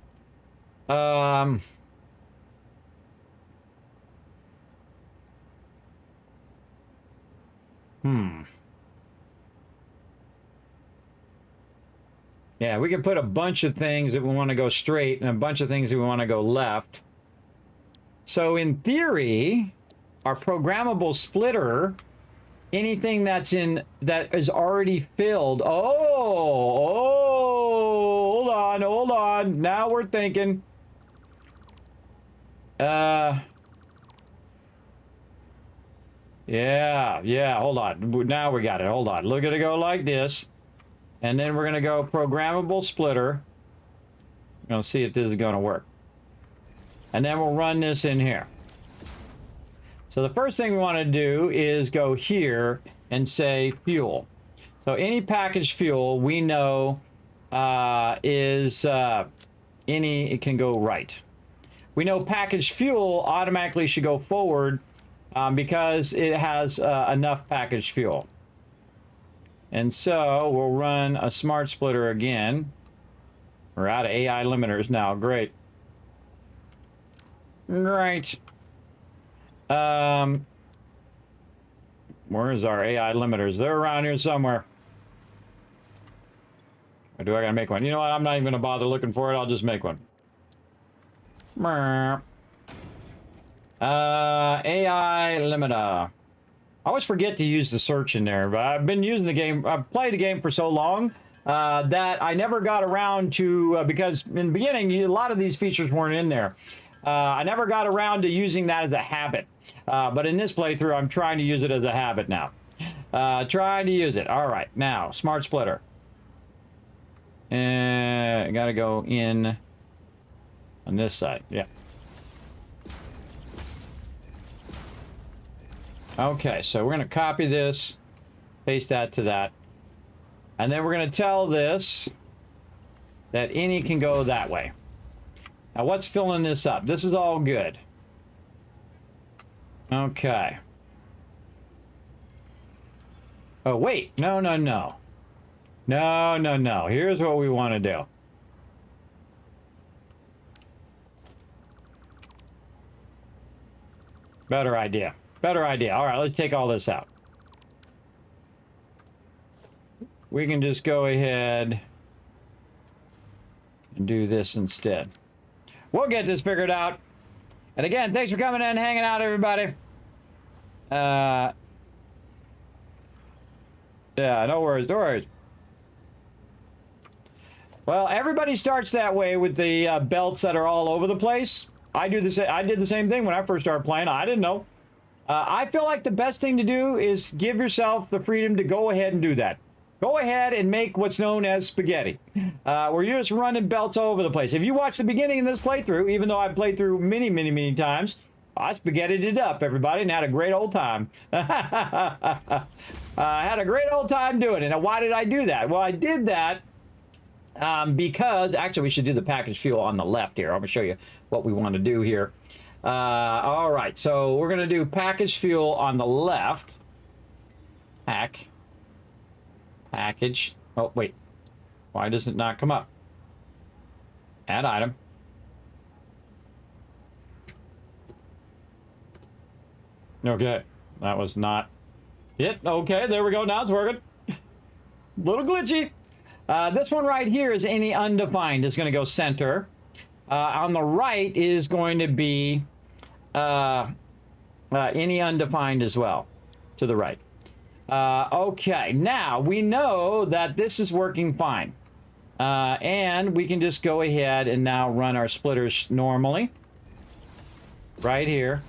Speaker 3: Yeah, we can put a bunch of things that we want to go straight and a bunch of things that we want to go left. So in theory, our programmable splitter... Anything that is already filled. Oh, hold on. Now we're thinking. Yeah, hold on. Now we got it. Hold on. Look at it go like this. And then we're going to go programmable splitter. We're going to see if this is going to work. And then we'll run this in here. So the first thing we want to do is go here and say fuel. So any packaged fuel we know is it can go right. We know packaged fuel automatically should go forward because it has enough packaged fuel. And so we'll run a smart splitter again. We're out of AI limiters now. Great. Right. Where's our AI limiters? They're around here somewhere. Or do I gotta make one? You know what? I'm not even gonna bother looking for it. I'll just make one. AI limiter. I always forget to use the search in there, but I've been using the game. I've played the game for so long that I never got around to, because in the beginning, a lot of these features weren't in there. I never got around to using that as a habit. But in this playthrough, I'm trying to use it as a habit now. Trying to use it. All right, now, smart splitter. Gotta go in on this side. Yeah. Okay, so we're going to copy this, paste that to that. And then we're going to tell this that any can go that way. Now, what's filling this up? This is all good. Okay. Oh, wait. No, no, no. No, no, no. Here's what we want to do. Better idea. Better idea. All right, let's take all this out. We can just go ahead and do this instead. We'll get this figured out. And again, thanks for coming in and hanging out, everybody. Yeah, no worries, no worries. Well, everybody starts that way with the belts that are all over the place. I did the same thing when I first started playing. I didn't know. I feel like the best thing to do is give yourself the freedom to go ahead and do that. Go ahead and make what's known as spaghetti, where you're just running belts all over the place. If you watch the beginning of this playthrough, even though I've played through many, many, many times, I spaghettied it up, everybody, and had a great old time. I had a great old time doing it. Now, why did I do that? Well, I did that because, actually, we should do the package fuel on the left here. I'm going to show you what we want to do here. All right, so we're going to do package fuel on the left. Package. Oh, wait. Why does it not come up? Add item. Okay, that was not it. Okay, there we go. Now it's working. A little glitchy. This one right here is any undefined. It's going to go center. On the right is going to be any undefined as well, to the right. Okay, now we know that this is working fine. And we can just go ahead and now run our splitters normally. Right here.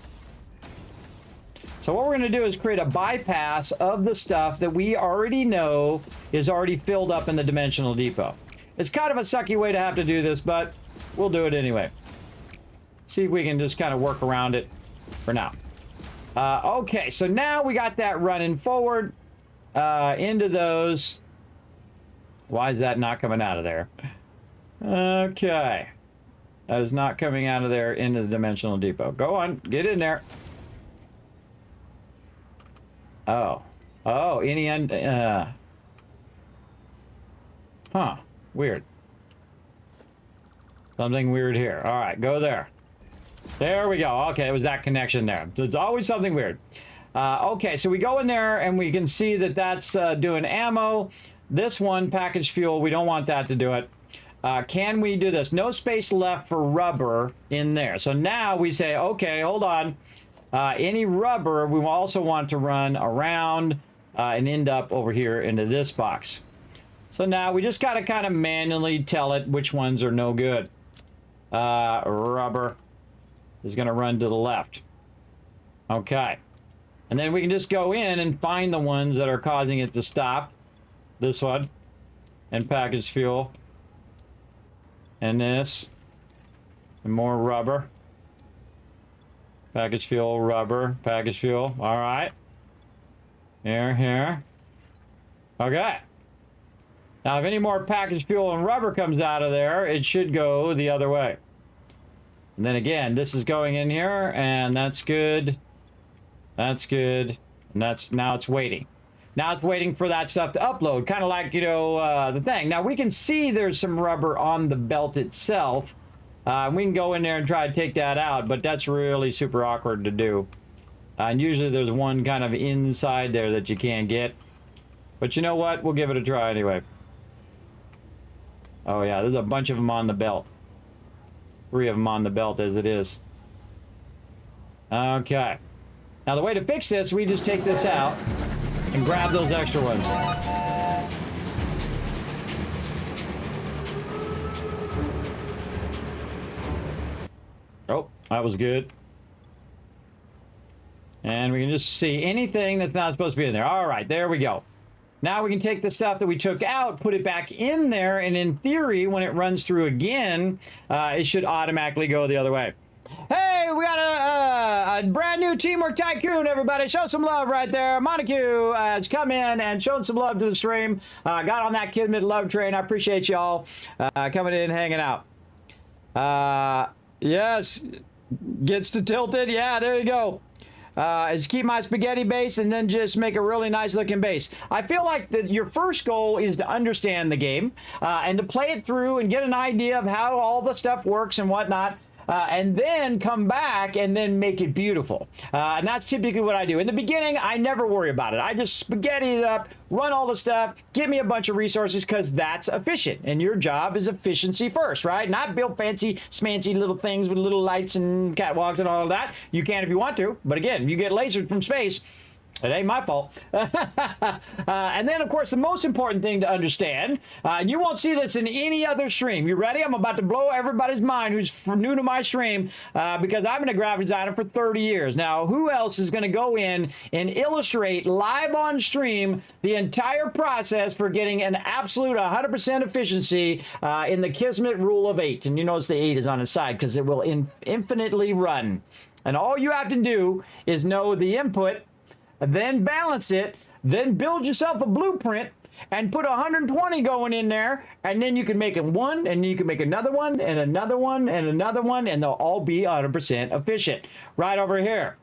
Speaker 3: So what we're going to do is create a bypass of the stuff that we already know is already filled up in the dimensional depot. It's kind of a sucky way to have to do this, but we'll do it anyway. See if we can just kind of work around it for now. Okay, so now we got that running forward into those. Why is that not coming out of there? Okay. That is not coming out of there into the dimensional depot. Go on, get in there. Oh. Oh, any huh, weird. Something weird here. All right, go there. There we go. Okay, it was that connection there. There's always something weird. Okay, so we go in there and we can see that that's doing ammo. This one, package fuel, we don't want that to do it. Can we do this? No space left for rubber in there. So now we say, okay, hold on. Any rubber, we also want to run around and end up over here into this box. So now we just got to kind of manually tell it which ones are no good. Rubber is going to run to the left. Okay. And then we can just go in and find the ones that are causing it to stop. This one. And package fuel. And this. And more rubber. Package fuel, rubber, package fuel. All right. Here. Okay. Now, if any more package fuel and rubber comes out of there, it should go the other way. And then again, this is going in here, and that's good. That's good. And that's, now it's waiting. Now it's waiting for that stuff to upload, kind of like, you know, the thing. Now, we can see there's some rubber on the belt itself. We can go in there and try to take that out, but that's really super awkward to do. And usually there's one kind of inside there that you can't get. But you know what? We'll give it a try anyway. Oh yeah, there's a bunch of them on the belt. 3 of them on the belt as it is. Okay. Now the way to fix this, we just take this out and grab those extra ones. Oh, that was good. And we can just see anything that's not supposed to be in there. All right, there we go. Now we can take the stuff that we took out, put it back in there, and in theory, when it runs through again, it should automatically go the other way. Hey, we got a brand new Teamwork Tycoon, everybody. Show some love right there. Montague has come in and shown some love to the stream. Got on that Kismet love train. I appreciate y'all coming in and hanging out. Yes, gets to tilted. Yeah, there you go. Is keep my spaghetti base and then just make a really nice looking base. I feel like that your first goal is to understand the game and to play it through and get an idea of how all the stuff works and whatnot. And then come back and then make it beautiful. And that's typically what I do. In the beginning, I never worry about it. I just spaghetti it up, run all the stuff, give me a bunch of resources because that's efficient. And your job is efficiency first, right? Not build fancy, smancy little things with little lights and catwalks and all of that. You can if you want to. But again, you get lasered from space. It ain't my fault. And then, of course, the most important thing to understand, and you won't see this in any other stream. You ready? I'm about to blow everybody's mind who's new to my stream because I've been a graphic designer for 30 years. Now, who else is going to go in and illustrate live on stream the entire process for getting an absolute 100% efficiency in the Kismet rule of 8? And you notice the 8 is on its side because it will infinitely run. And all you have to do is know the input, then balance it, then build yourself a blueprint and put 120 going in there, and then you can make it one, and you can make another one, and another one, and another one, and they'll all be 100% efficient. Right over here.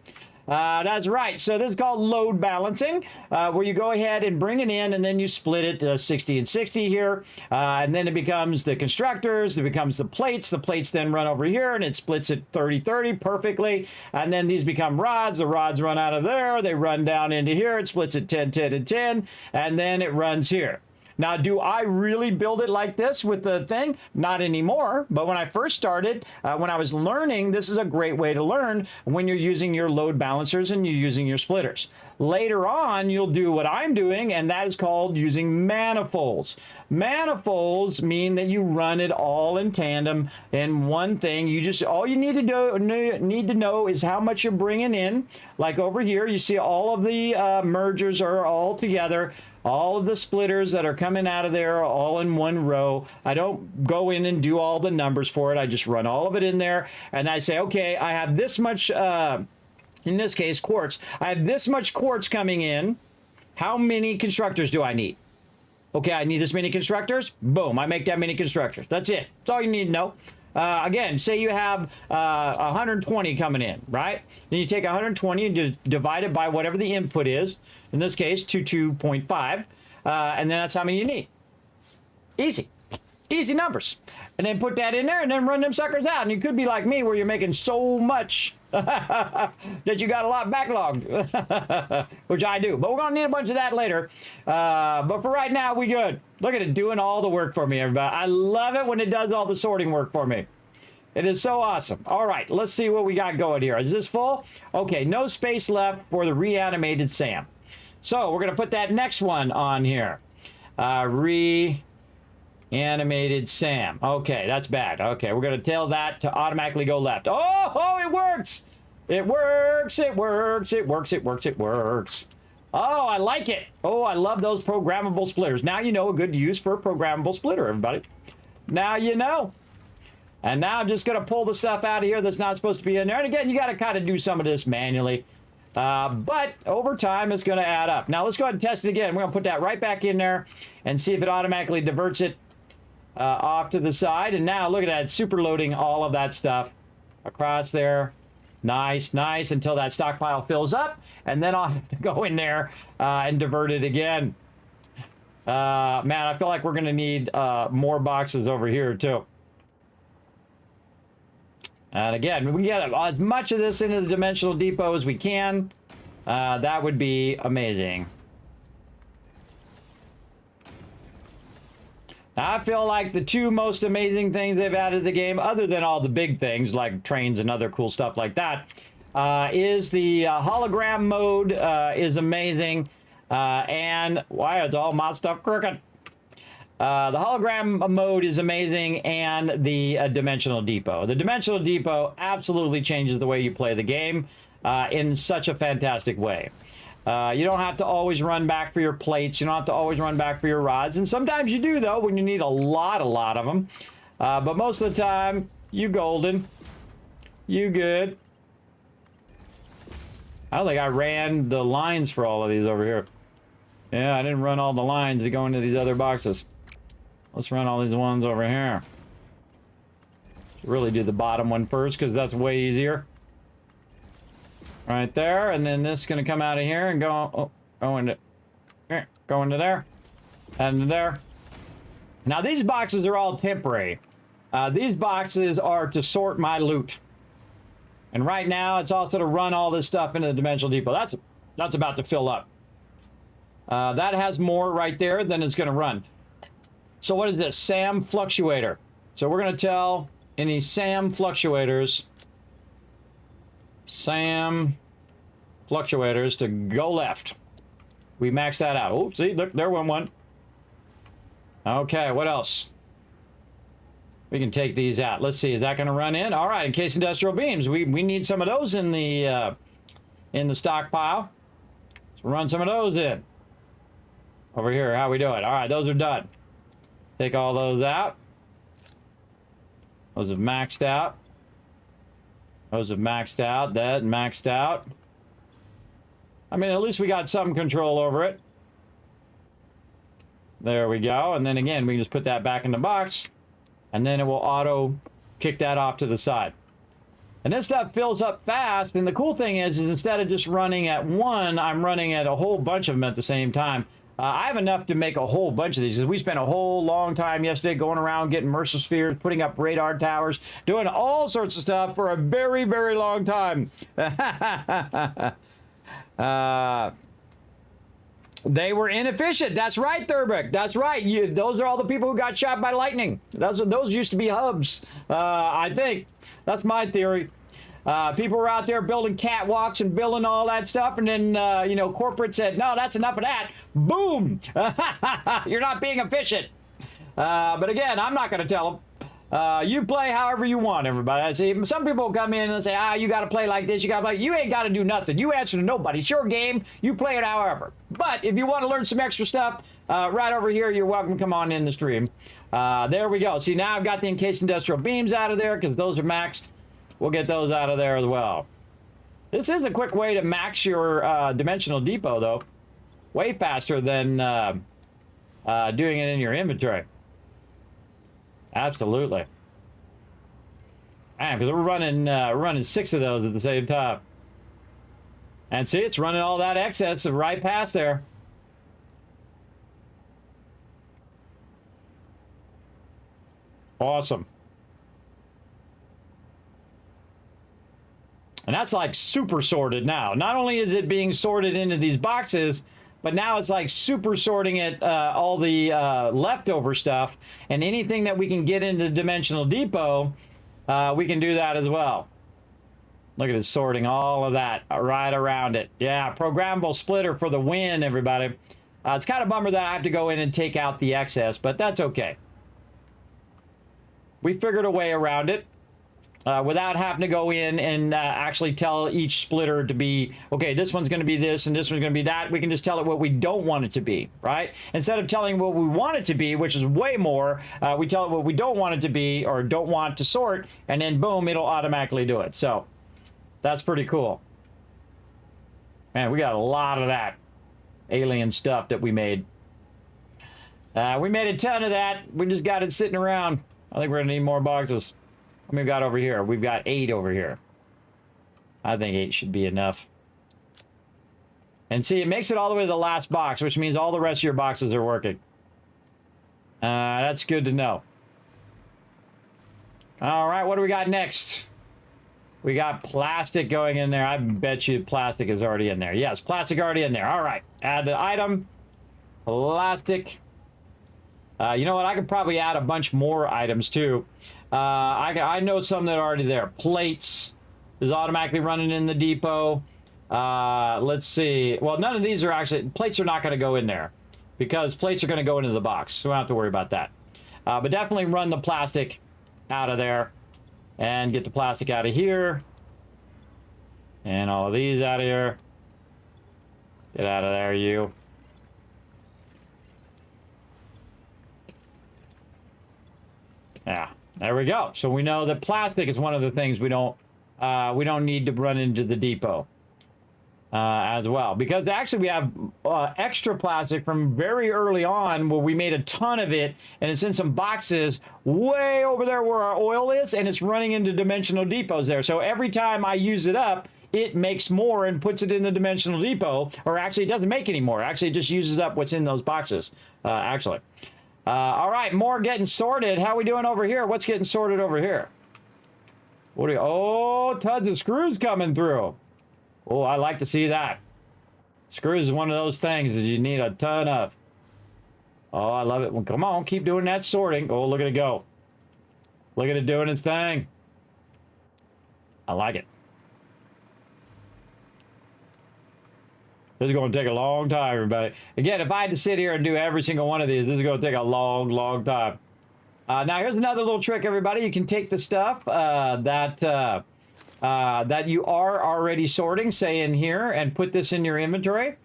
Speaker 3: That's right. So this is called load balancing, where you go ahead and bring it in, and then you split it to 60 and 60 here, and then it becomes the constructors, it becomes the plates. The plates then run over here, and it splits it 30-30 perfectly, and then these become rods. The rods run out of there, they run down into here, it splits it 10-10 and 10, and then it runs here. Now, do I really build it like this with the thing? Not anymore. But when I first started, when I was learning, this is a great way to learn when you're using your load balancers and you're using your splitters. Later on, you'll do what I'm doing, and that is called using manifolds. Manifolds mean that you run it all in tandem in one thing. All you need to know is how much you're bringing in. Like over here, you see all of the mergers are all together. All of the splitters that are coming out of there are all in one row. I don't go in and do all the numbers for it. I just run all of it in there, and I say, okay, I have this much, in this case, quartz. I have this much quartz coming in. How many constructors do I need? Okay, I need this many constructors. Boom, I make that many constructors. That's it. That's all you need to know. Again, say you have 120 coming in, right? Then you take 120 and divide it by whatever the input is. In this case, 22.5. And then that's how many you need. Easy. Easy numbers. And then put that in there and then run them suckers out. And you could be like me where you're making so much that you got a lot backlogged, which I do. But we're going to need a bunch of that later. But for right now, we good. Look at it doing all the work for me, everybody. I love it when it does all the sorting work for me. It is so awesome. All right, let's see what we got going here. Is this full? Okay, no space left for the reanimated Sam. So we're going to put that next one on here. Reanimated Sam. Okay, that's bad. Okay, we're going to tell that to automatically go left. Oh, it works. It works. It works. It works. It works. It works. Oh, I like it. Oh, I love those programmable splitters. Now you know a good use for a programmable splitter, everybody. Now you know. And now I'm just going to pull the stuff out of here that's not supposed to be in there. And again, you got to kind of do some of this manually. But over time, it's going to add up. Now, let's go ahead and test it again. We're going to put that right back in there and see if it automatically diverts it off to the side. And now, look at that. It's super loading all of that stuff across there. Nice, nice, until that stockpile fills up. And then I'll have to go in there and divert it again. Man, I feel like we're going to need more boxes over here, too. And again, we can get as much of this into the dimensional depot as we can. that would be amazing. I feel like the two most amazing things they've added to the game, other than all the big things like trains and other cool stuff like that, is the hologram mode is amazing. And why is all my stuff crooked? The hologram mode is amazing, and the dimensional depot. The dimensional depot absolutely changes the way you play the game in such a fantastic way. You don't have to always run back for your plates. You don't have to always run back for your rods. And sometimes you do, though, when you need a lot of them. But most of the time, you golden. You good. I don't think I ran the lines for all of these over here. Yeah, I didn't run all the lines to go into these other boxes. Let's run all these ones over here. Should really do the bottom one first, because that's way easier. Right there, and then this is going to come out of here and go into here, go into there, and into there. Now, these boxes are all temporary. These boxes are to sort my loot. And right now, it's also to run all this stuff into the dimensional depot. That's about to fill up. That has more right there than it's going to run. So what is this? SAM fluctuator. So we're going to tell any SAM fluctuators... SAM fluctuators to go left. We maxed that out. Oh, see, look, there went one. Okay, what else? We can take these out. Let's see, is that going to run in? All right, encased industrial beams. We need some of those in the stockpile. Let's run some of those in. Over here, how we doing? All right, those are done. Take all those out. Those have maxed out. Those have maxed out. That maxed out. I mean, at least we got some control over it. There we go. And then again, we can just put that back in the box. And then it will auto kick that off to the side. And this stuff fills up fast. And the cool thing is instead of just running at one, I'm running at a whole bunch of them at the same time. I have enough to make a whole bunch of these, because we spent a whole long time yesterday going around getting Mercer spheres, putting up radar towers, doing all sorts of stuff for a very, very long time. They were inefficient. That's right, Thurbeck. That's right. Those are all the people who got shot by lightning. Those used to be hubs, I think. That's my theory. People were out there building catwalks and building all that stuff, and then, you know, corporate said, no, that's enough of that. Boom! You're not being efficient. But again, I'm not going to tell them. You play however you want, everybody. I see some people come in and say, you got to play like this. You got to play. You ain't got to do nothing. You answer to nobody. It's your game. You play it however. But if you want to learn some extra stuff, right over here, you're welcome to come on in the stream. There we go. See, now I've got the encased industrial beams out of there because those are maxed. We'll get those out of there as well. This is a quick way to max your dimensional depot, though. Way faster than doing it in your inventory. Absolutely. Man, because we're running 6 of those at the same time. And see, it's running all that excess right past there. Awesome. And that's like super sorted now. Not only is it being sorted into these boxes, but now it's like super sorting it, all the leftover stuff. And anything that we can get into the dimensional depot, we can do that as well. Look at it sorting all of that right around it. Yeah, programmable splitter for the win, everybody. It's kind of a bummer that I have to go in and take out the excess, but that's okay. We figured a way around it. Without having to go in and actually tell each splitter to be, okay, this one's going to be this and this one's going to be that. We can just tell it what we don't want it to be, right? Instead of telling what we want it to be, which is way more, we tell it what we don't want it to be or don't want to sort, and then boom, it'll automatically do it. So that's pretty cool. Man, we got a lot of that alien stuff that we made. We made a ton of that. We just got it sitting around. I think we're going to need more boxes. How many we got over here? We've got 8 over here. I think 8 should be enough. And see, it makes it all the way to the last box, which means all the rest of your boxes are working. That's good to know. All right, what do we got next? We got plastic going in there. I bet you plastic is already in there. Yes, plastic already in there. All right. Add the item. Plastic. You know what? I could probably add a bunch more items too. I know some that are already there. Plates is automatically running in the depot. Let's see. Well, none of these are actually... Plates are not going to go in there because plates are going to go into the box. So we don't have to worry about that. But definitely run the plastic out of there and get the plastic out of here. And all of these out of here. Get out of there, you. Yeah, there we go. So we know that plastic is one of the things we don't need to run into the depot as well. Because actually we have extra plastic from very early on where we made a ton of it, and it's in some boxes way over there where our oil is, and it's running into dimensional depots there. So every time I use it up, it makes more and puts it in the dimensional depot, or actually it doesn't make any more. Actually, it just uses up what's in those boxes, actually. All right, more getting sorted. How we doing over here? What's getting sorted over here? What do you... Oh, tons of screws coming through. Oh, I like to see that. Screws is one of those things that you need a ton of. Oh, I love it. Well, come on, keep doing that sorting. Oh, look at it go. Look at it doing its thing. I like it. This is going to take a long time, everybody. Again, if I had to sit here and do every single one of these, this is going to take a long, long time. Now, here's another little trick, everybody. You can take the stuff that you are already sorting, say in here, and put this in your inventory,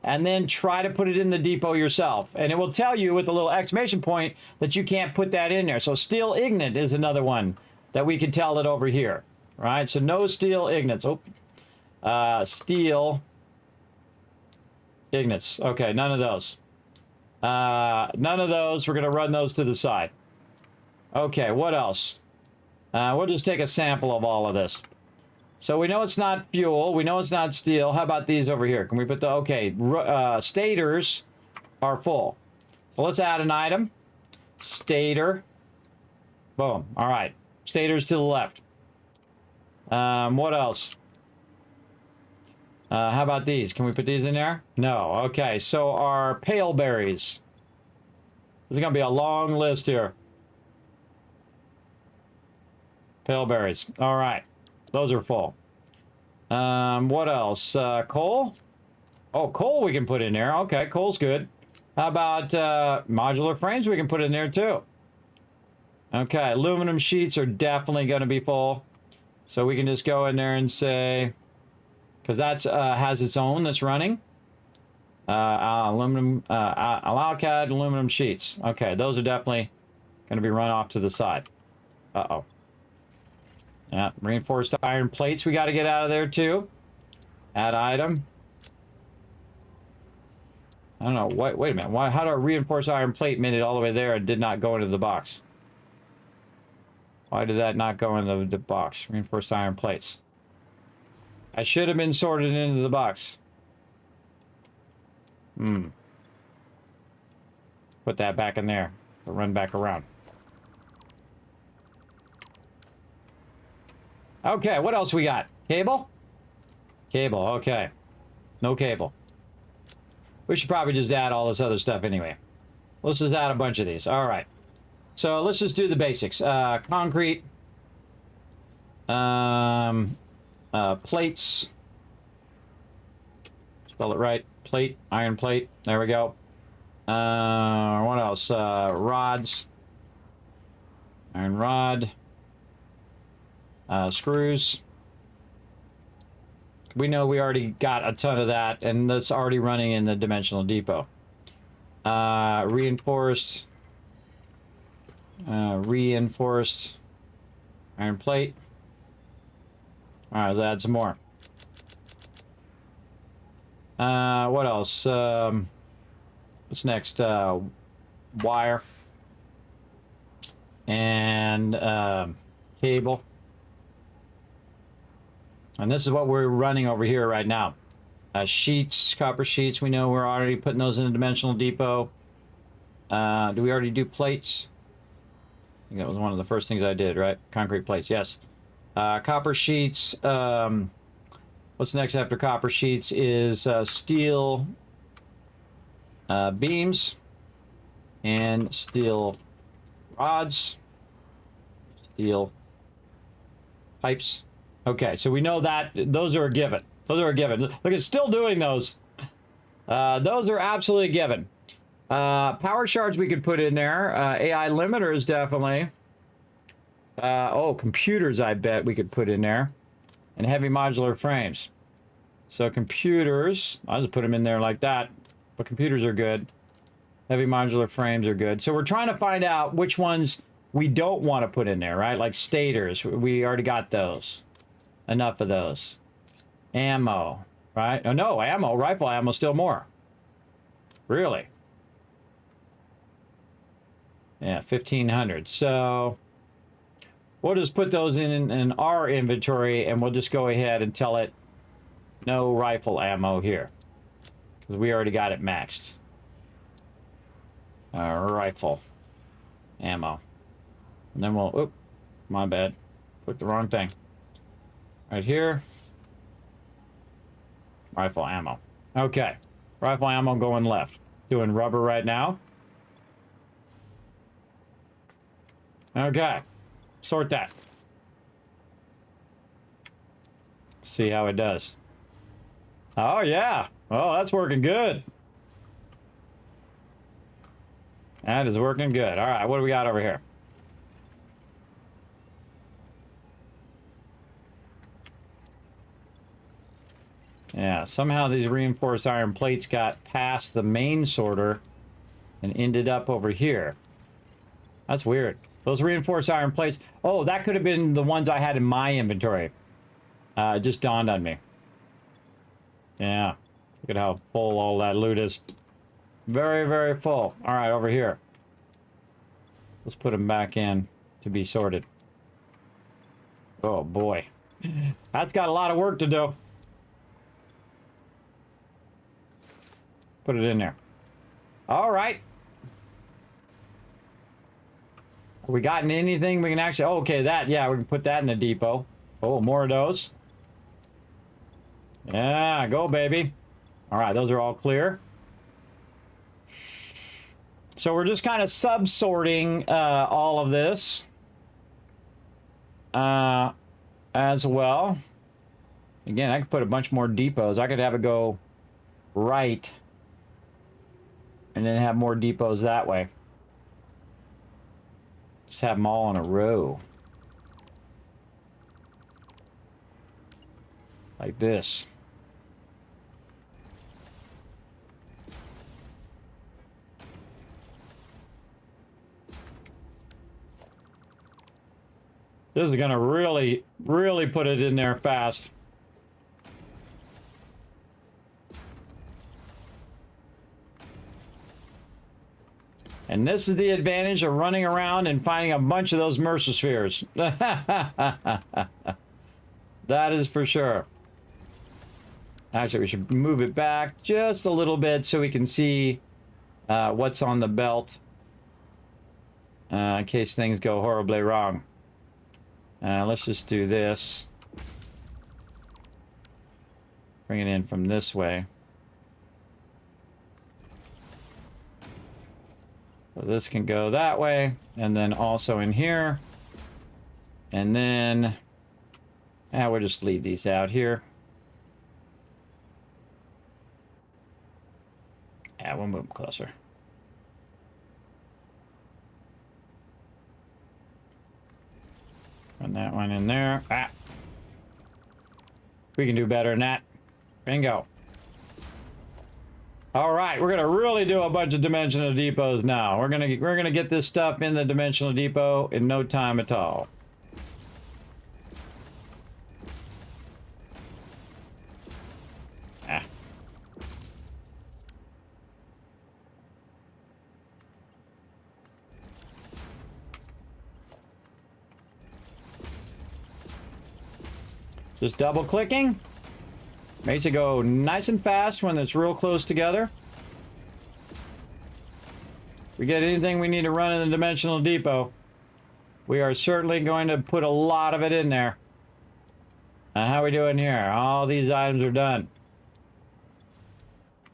Speaker 3: and then try to put it in the depot yourself. And it will tell you with a little exclamation point that you can't put that in there. So steel ignet is another one that we can tell it over here. Right? So no steel ignets. Oh, steel ignets. Okay, none of those. None of those. We're going to run those to the side. Okay, what else? We'll just take a sample of all of this. So we know it's not fuel. We know it's not steel. How about these over here? Can we put the... Okay, stators are full. Well, let's add an item. Stator. Boom. All right. Stators to the left. What else? How about these? Can we put these in there? No. Okay, so our pale berries. This is going to be a long list here. Pale berries. All right. Those are full. What else? Coal? Oh, coal we can put in there. Okay, coal's good. How about modular frames we can put in there too? Okay, aluminum sheets are definitely going to be full. So we can just go in there and say... Because that's has its own that's running. Aluminum, allow CAD aluminum sheets. Okay, those are definitely going to be run off to the side. Uh-oh. Yeah, reinforced iron plates we got to get out of there too. Add item. I don't know. Wait a minute. Why? How do I reinforce iron plate made it all the way there and did not go into the box? Why did that not go into the box? Reinforced iron plates. I should have been sorted into the box. Put that back in there. Run back around. Okay, what else we got? Cable? Cable, okay. No cable. We should probably just add all this other stuff anyway. Let's just add a bunch of these. All right. So let's just do the basics. Concrete. Plates. Spell it right. Plate. Iron plate. There we go. What else? Rods. Iron rod. Screws. We know we already got a ton of that, and that's already running in the dimensional depot. Reinforced. Reinforced iron plate. All right, let's add some more. What else? What's next? Wire. And cable. And this is what we're running over here right now. Sheets, copper sheets. We know we're already putting those in the dimensional depot. Do we already do plates? I think that was one of the first things I did, right? Concrete plates, yes. Copper sheets. What's next after copper sheets is steel beams and steel rods, steel pipes. Okay, so we know that those are a given. Those are a given. Look, it's still doing those. Those are absolutely a given. Power shards we could put in there. AI limiters definitely. Oh, computers I bet we could put in there. And heavy modular frames. So computers, I'll just put them in there like that. But computers are good. Heavy modular frames are good. So we're trying to find out which ones we don't want to put in there, right? Like stators, we already got those. Enough of those. Ammo, right? Oh no, ammo, rifle ammo, still more. Really? Yeah, 1,500. So we'll just put those in our inventory, and we'll just go ahead and tell it no rifle ammo here. Because we already got it maxed. Rifle ammo. And then we'll, oop, my bad. Clicked the wrong thing. Right here. Rifle ammo. Okay. Rifle ammo going left. Doing rubber right now. Okay. Sort that. See how it does. Oh, yeah. Oh, that's working good. That is working good. All right, what do we got over here? Yeah, somehow these reinforced iron plates got past the main sorter and ended up over here. That's weird. Those reinforced iron plates. Oh, that could have been the ones I had in my inventory. It just dawned on me. Yeah. Look at how full all that loot is. Very, very full. All right, over here. Let's put them back in to be sorted. Oh, boy. That's got a lot of work to do. Put it in there. All right. Have we gotten anything we can actually... Oh, okay, that. Yeah, we can put that in the depot. Oh, more of those. Yeah, go, baby. All right, those are all clear. So we're just kind of sub-sorting all of this as well. Again, I could put a bunch more depots. I could have it go right and then have more depots that way. Just have them all in a row. Like this. This is gonna really, really put it in there fast. And this is the advantage of running around and finding a bunch of those Mercer spheres. That is for sure. Actually, we should move it back just a little bit so we can see what's on the belt. In case things go horribly wrong. Let's just do this. Bring it in from this way. So this can go that way, and then also in here. And then, we'll just leave these out here. Yeah, we'll move them closer. Run that one in there. Ah. We can do better than that. Bingo. All right, we're gonna really do a bunch of dimensional depots now. We're gonna get this stuff in the dimensional depot in no time at all. Ah. Just double clicking. Makes it go nice and fast when it's real close together. If we get anything we need to run in the dimensional depot, we are certainly going to put a lot of it in there. How we doing here? All these items are done.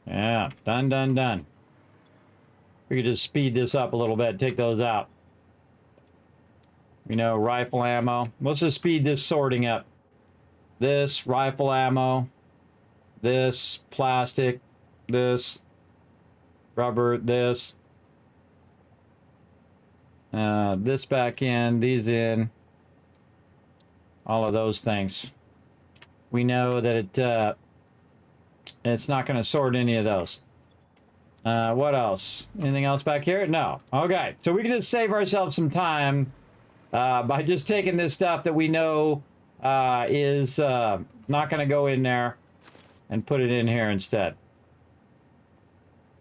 Speaker 3: Yeah, done, done, done. We could just speed this up a little bit, take those out. You know, rifle ammo. Let's just speed this sorting up. This, rifle ammo. This, plastic. This, rubber, this. This back in, these in. All of those things. We know that it's not going to sort any of those. What else? Anything else back here? No. Okay, so we can just save ourselves some time by just taking this stuff that we know is not going to go in there and put it in here instead.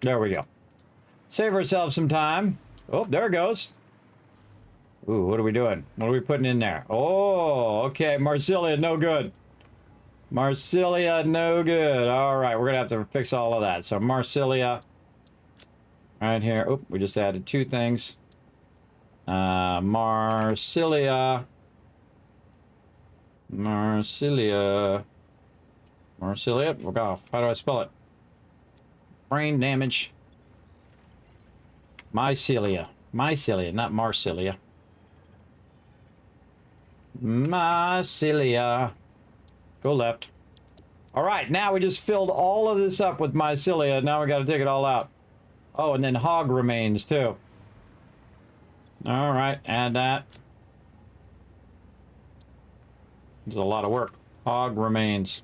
Speaker 3: There we go. Save ourselves some time. Oh, there it goes. Ooh, what are we doing? What are we putting in there? Oh, okay. Marsilia, no good. Marsilia, no good. All right, we're going to have to fix all of that. So Marsilia right here. Oh, we just added two things. Marsilia. Marsilia. Marsilia. Oh, God. How do I spell it? Brain damage. Mycelia. Mycelia, not Marsilia. Mycelia. Go left. All right, now we just filled all of this up with mycelia. Now we got to take it all out. Oh, and then hog remains too. All right, add that. There's a lot of work. Hog remains.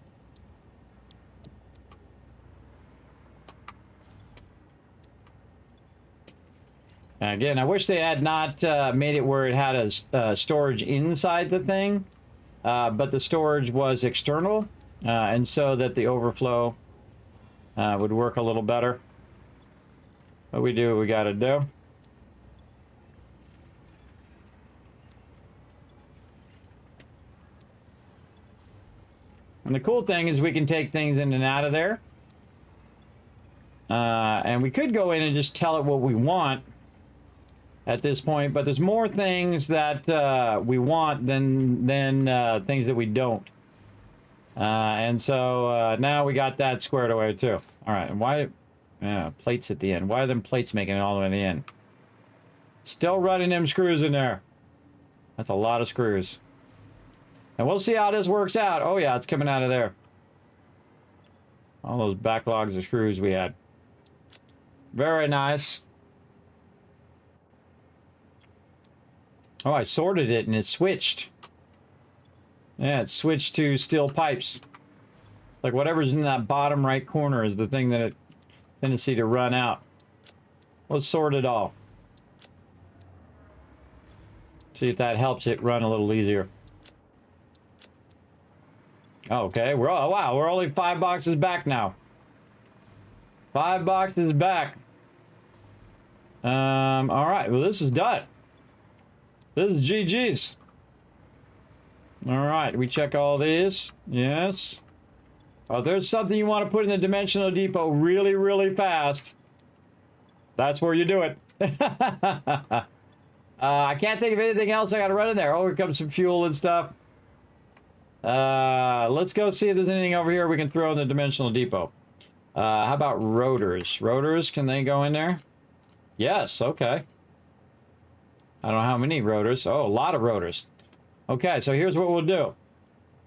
Speaker 3: Again, I wish they had not made it where it had a storage inside the thing, but the storage was external, and so that the overflow would work a little better. But we do what we got to do. And the cool thing is we can take things in and out of there. And we could go in and just tell it what we want at this point, but there's more things that we want than things that we don't. And so now we got that squared away too. All right, and why? Yeah, plates at the end. Why are them plates making it all the way to the end? Still running them screws in there. That's a lot of screws. And we'll see how this works out. Oh yeah, it's coming out of there. All those backlogs of screws we had. Very nice. Oh, I sorted it and it switched. Yeah, it switched to steel pipes. It's like whatever's in that bottom right corner is the thing that it tendency to run out. Let's sort it all. See if that helps it run a little easier. Okay, we're all, wow, we're only 5 boxes back now. 5 boxes back. All right, well this is done. This is GG's. All right, we check all these. Yes. Oh, there's something you want to put in the dimensional depot really, really fast. That's where you do it. I can't think of anything else I got to run in there. Oh, here comes some fuel and stuff. Let's go see if there's anything over here we can throw in the dimensional depot. How about rotors? Rotors, can they go in there? Yes, okay. I don't know how many rotors. Oh, a lot of rotors. Okay, so here's what we'll do.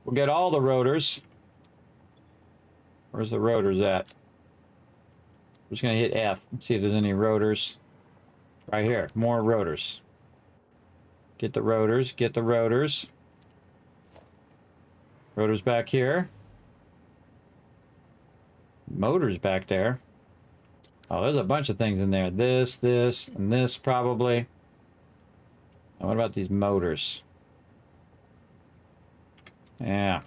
Speaker 3: We'll get all the rotors. Where's the rotors at? I'm just going to hit F. See if there's any rotors. Right here. More rotors. Get the rotors. Get the rotors. Rotors back here. Motors back there. Oh, there's a bunch of things in there. This, and this probably. And what about these motors? Yeah.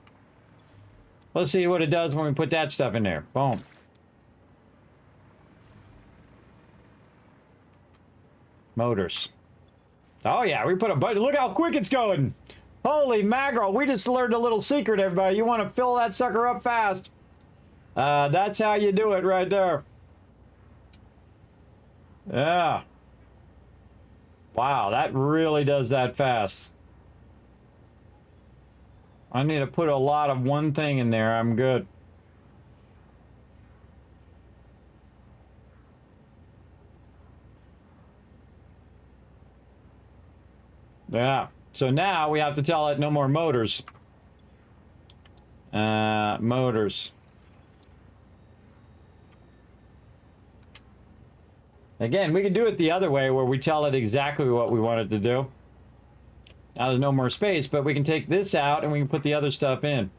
Speaker 3: Let's see what it does when we put that stuff in there. Boom. Motors. Oh yeah, we put a bunch. Look how quick it's going. Holy mackerel, we just learned a little secret, everybody. You want to fill that sucker up fast. That's how you do it right there. Yeah. Wow, that really does that fast. I need to put a lot of one thing in there. I'm good. Yeah. So now we have to tell it no more motors. Motors. Again, we can do it the other way where we tell it exactly what we want it to do. Now there's no more space, but we can take this out and we can put the other stuff in.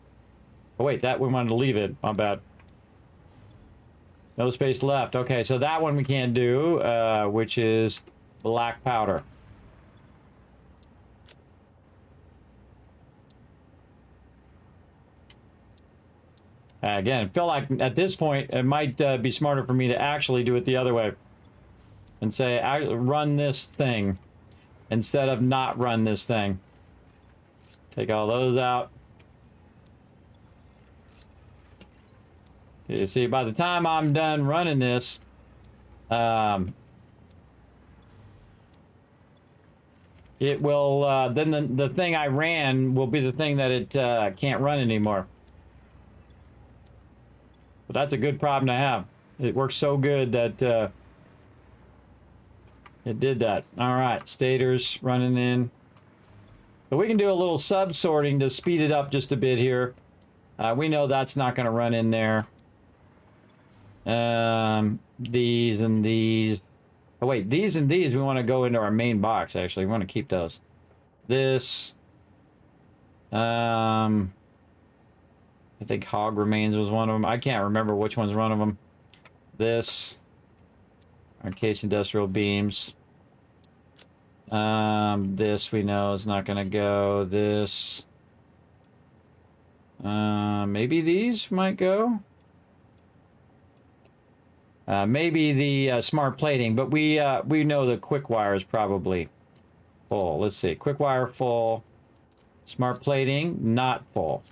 Speaker 3: Oh wait, that we wanted to leave it. My bad. No space left. Okay, so that one we can't do, which is black powder. Again, I feel like at this point it might be smarter for me to actually do it the other way. And say, I run this thing instead of not run this thing. Take all those out. You see, by the time I'm done running this, it will, then the thing I ran will be the thing that it can't run anymore. But that's a good problem to have. It works so good that it did that. All right, stators running in. But we can do a little sub-sorting to speed it up just a bit here. We know that's not going to run in there. These and these. Oh, wait, these and these we want to go into our main box, actually. We want to keep those. This. I think hog remains was one of them. I can't remember which one's one of them. This. Our case industrial beams. This we know is not going to go. This. Maybe these might go. Maybe the smart plating, but we know the quick wire is probably full. Let's see. Quick wire full. Smart plating not full.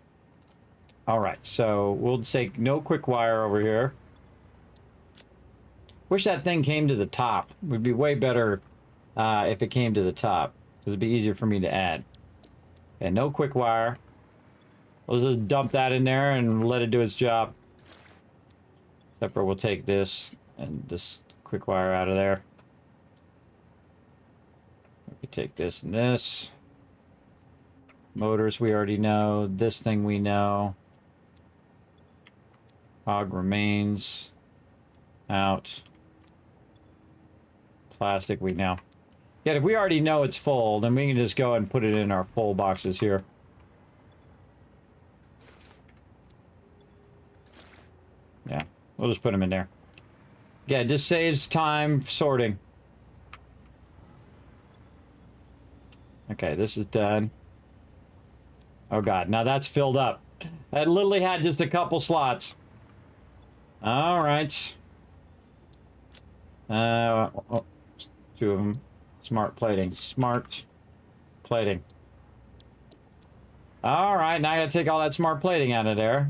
Speaker 3: All right, so we'll take no quick wire over here. Wish that thing came to the top. It would be way better if it came to the top. Because it'd be easier for me to add. Okay, no quick wire. We'll just dump that in there and let it do its job. Except for we'll take this and this quick wire out of there. We take this and this. Motors we already know. This thing we know. Hog remains. Out. Plastic we know. Yet if we already know it's full, then we can just go and put it in our full boxes here. Yeah, we'll just put them in there. Yeah, it just saves time sorting. Okay, this is done. Oh god, now that's filled up. That literally had just a couple slots. All right. Oh, two of them. Smart plating. Smart plating. All right, now I gotta take all that smart plating out of there.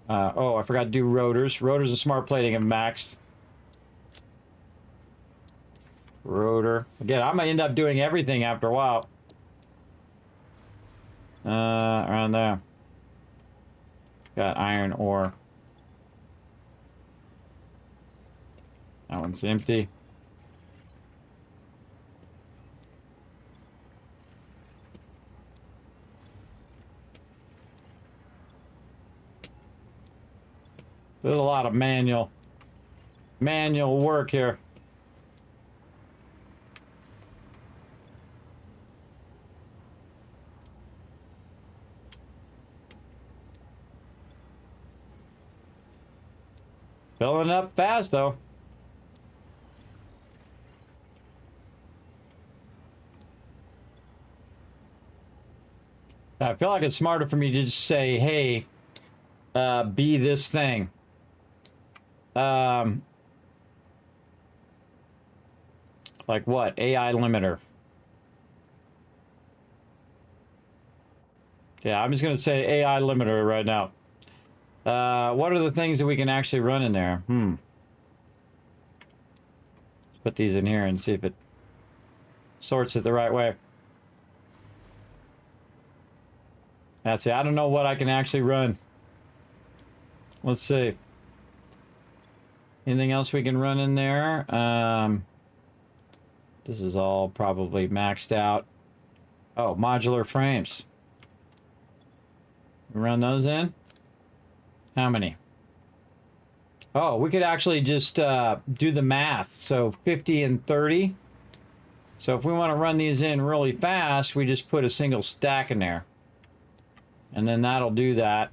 Speaker 3: Oh, I forgot to do rotors. Rotors and smart plating have maxed. Rotor. Again, I might end up doing everything after a while. Around there. Got iron ore. That one's empty. There's a lot of manual work here. Filling up fast though. I feel like it's smarter for me to just say, hey, be this thing. Like what? AI limiter. Yeah, I'm just going to say AI limiter right now. What are the things that we can actually run in there? Let's put these in here and see if it sorts it the right way. That's it. I don't know what I can actually run. Let's see. Anything else we can run in there? This is all probably maxed out. Oh, modular frames. Run those in. How many? Oh, we could actually just do the math. So 50 and 30. So if we want to run these in really fast, we just put a single stack in there. And then that'll do that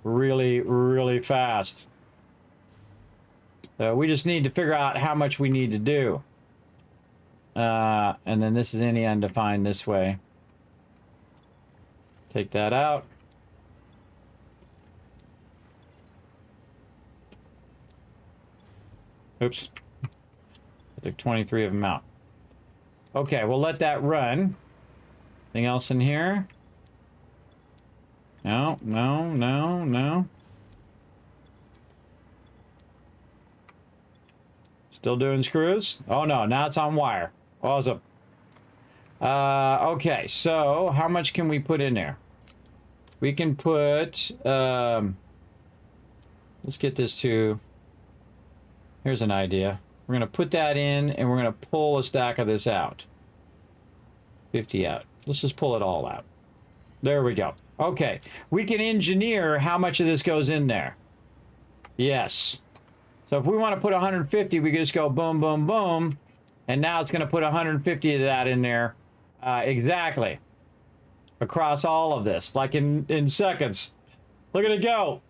Speaker 3: really, really fast. So we just need to figure out how much we need to do. And then this is any undefined this way. Take that out. Oops. I took 23 of them out. Okay, we'll let that run. Anything else in here? No, no, no, no. Still doing screws? Oh no, now it's on wire. Awesome. Okay, so how much can we put in there? We can put, let's get this to, here's an idea. We're going to put that in and we're going to pull a stack of this out. 50 out. Let's just pull it all out. There we go. Okay, we can engineer how much of this goes in there. Yes. So if we want to put 150, we can just go boom, boom, boom. And now it's going to put 150 of that in there. Exactly. Across all of this, like in seconds. Look at it go.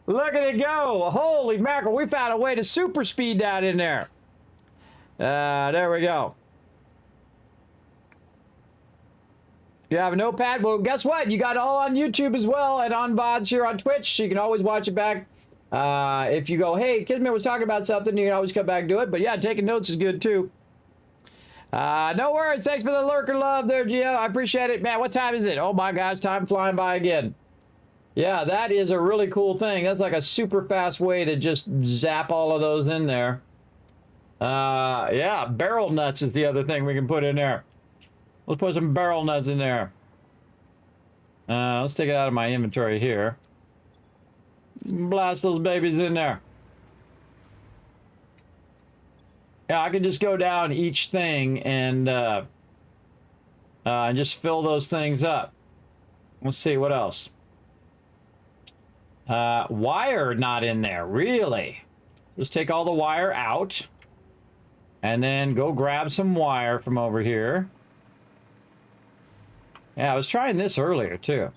Speaker 3: Look at it go. Holy mackerel, we found a way to super speed that in there. There we go. You have a notepad? Well, guess what? You got it all on YouTube as well and on VODs here on Twitch. You can always watch it back. If you go, hey, Kismet was talking about something, you can always come back and do it. But yeah, taking notes is good too. No worries. Thanks for the lurker love there, Gio. I appreciate it. Man, what time is it? Oh my gosh, time flying by again. Yeah, that is a really cool thing. That's like a super fast way to just zap all of those in there. Yeah, barrel nuts is the other thing we can put in there. Let's put some barrel nuts in there. Let's take it out of my inventory here. Blast those babies in there. Yeah, I can just go down each thing and just fill those things up. Let's see, what else? Wire not in there, really? Just take all the wire out. And then go grab some wire from over here. Yeah, I was trying this earlier, too.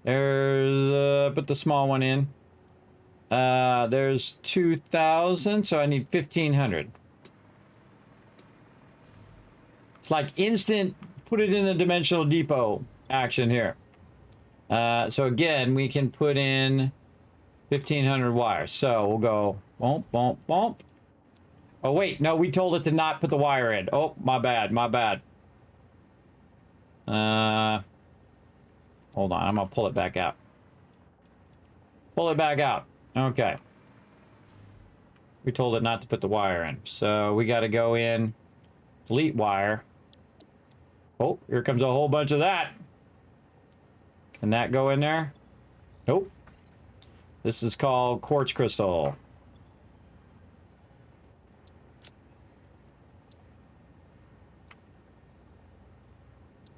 Speaker 3: There's, put the small one in. There's 2,000, so I need 1,500. It's like instant, put it in the dimensional depot action here. So again, we can put in 1,500 wires. So we'll go bump, bump, bump. Oh, wait, no, we told it to not put the wire in. Oh, my bad, my bad. Hold on, I'm gonna pull it back out. Pull it back out. Okay. We told it not to put the wire in. So we gotta go in, delete wire. Oh, here comes a whole bunch of that. Can that go in there? Nope. This is called quartz crystal.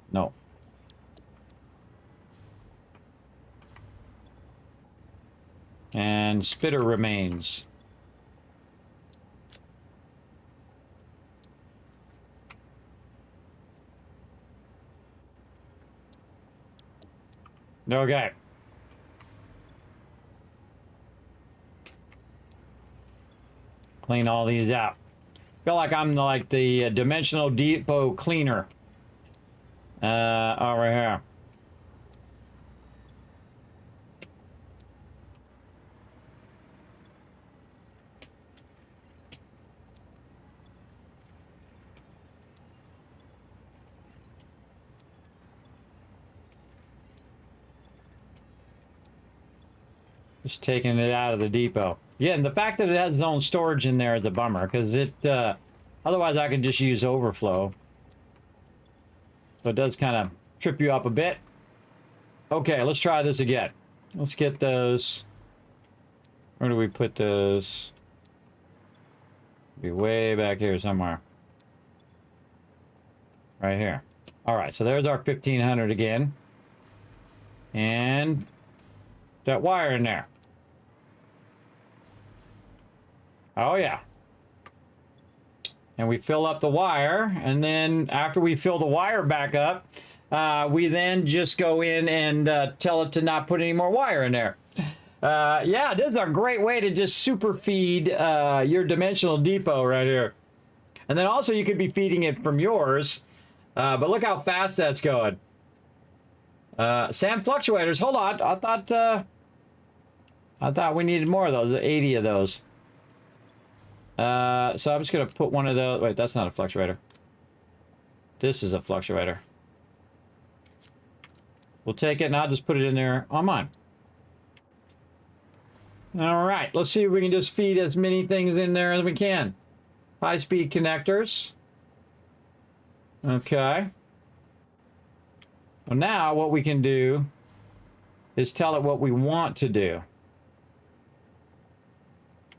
Speaker 3: No. And spitter remains. Okay. Clean all these out. Feel like I'm like the dimensional depot cleaner. Over here. Just taking it out of the depot. Yeah, and the fact that it has its own storage in there is a bummer, because it, otherwise I could just use overflow. So it does kind of trip you up a bit. Okay, let's try this again. Let's get those. Where do we put those? Be way back here somewhere. Right here. All right, so there's our 1500 again. And that wire in there. Oh, yeah. And we fill up the wire, and then after we fill the wire back up, we then just go in and tell it to not put any more wire in there. Yeah, this is a great way to just super feed your dimensional depot right here. And then also you could be feeding it from yours, but look how fast that's going. Sam fluctuators, hold on. I thought we needed more of those, 80 of those. So I'm just going to put one of those. Wait, that's not a fluctuator. This is a fluctuator. We'll take it and I'll just put it in there on mine. All right, let's see if we can just feed as many things in there as we can. High-speed connectors. Okay. Well, now what we can do is tell it what we want to do.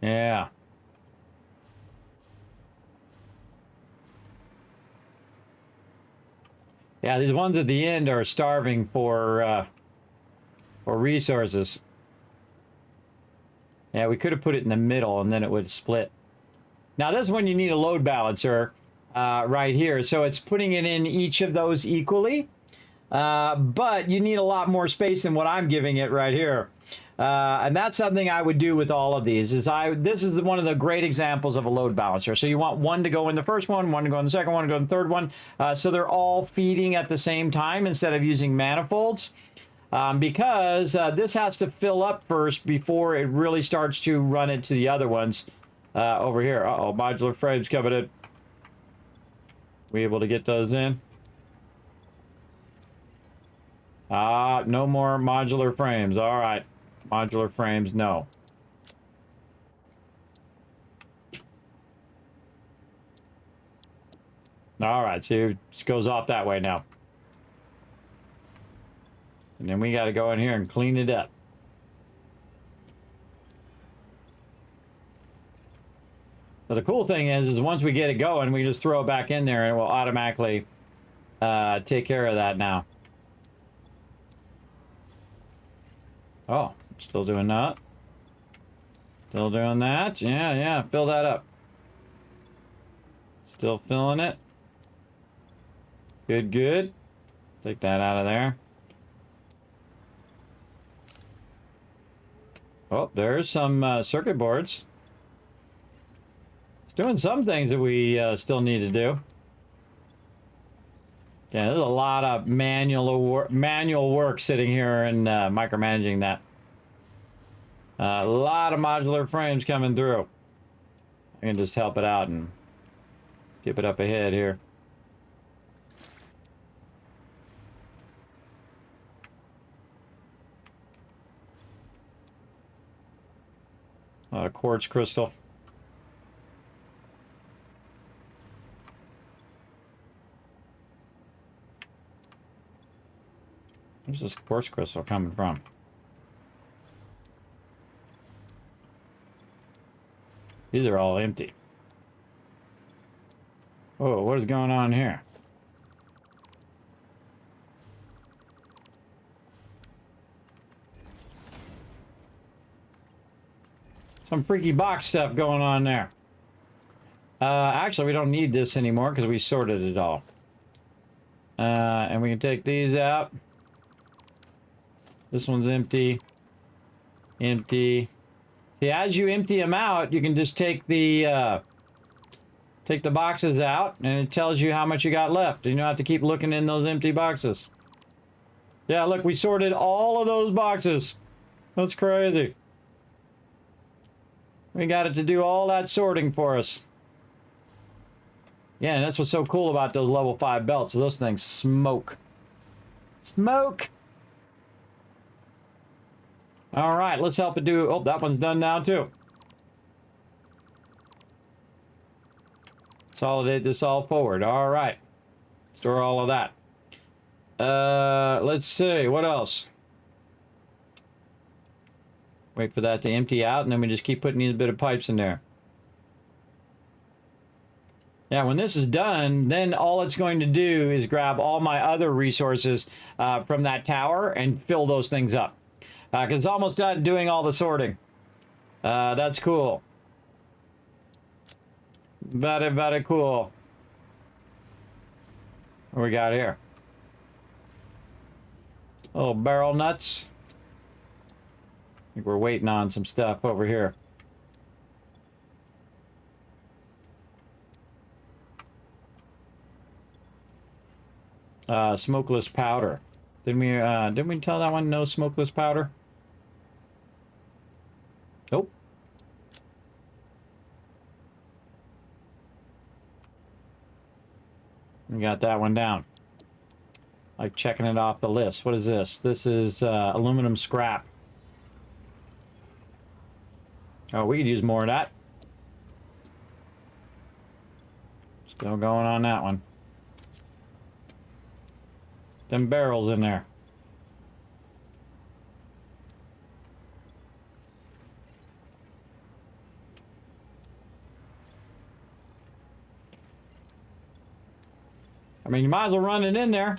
Speaker 3: Yeah. Yeah, these ones at the end are starving for resources. Yeah, we could have put it in the middle and then it would split. Now this one you need a load balancer right here. So it's putting it in each of those equally. But you need a lot more space than what I'm giving it right here. And that's something I would do with all of these. This is one of the great examples of a load balancer. So you want one to go in the first one to go in the second one, to go in the third one. So they're all feeding at the same time instead of using manifolds. Because this has to fill up first before it really starts to run into the other ones over here. Uh-oh, modular frames coming in. We able to get those in? No more modular frames. All right. Modular frames, no. All right, so it just goes off that way now. And then we got to go in here and clean it up. So the cool thing is once we get it going, we just throw it back in there and it will automatically take care of that now. Oh, still doing that. Still doing that. Yeah, fill that up. Still filling it. Good. Take that out of there. Oh, there's some circuit boards. It's doing some things that we still need to do. Yeah, there's a lot of manual work sitting here and micromanaging that. A lot of modular frames coming through. I can just help it out and skip it up ahead here. A lot of quartz crystal. Where's this quartz crystal coming from? These are all empty. Oh, what is going on here? Some freaky box stuff going on there. Actually, we don't need this anymore because we sorted it all. And we can take these out. This one's empty. Empty. See, as you empty them out, you can just take the boxes out, and it tells you how much you got left. You don't have to keep looking in those empty boxes. Yeah, look, we sorted all of those boxes. That's crazy. We got it to do all that sorting for us. Yeah, and that's what's so cool about those level 5 belts. Those things smoke. Smoke! All right, let's help it do... Oh, that one's done now, too. Consolidate this all forward. All right. Store all of that. Let's see. What else? Wait for that to empty out, and then we just keep putting these bit of pipes in there. Yeah, when this is done, then all it's going to do is grab all my other resources from that tower and fill those things up. Because it's almost done doing all the sorting. That's cool. Very, very cool. What we got here? Little barrel nuts. I think we're waiting on some stuff over here. Smokeless powder. Didn't we tell that one no smokeless powder? Nope. We got that one down. Like checking it off the list. What is this? This is aluminum scrap. Oh, we could use more of that. Still going on that one. Them barrels in there. I mean, you might as well run it in there.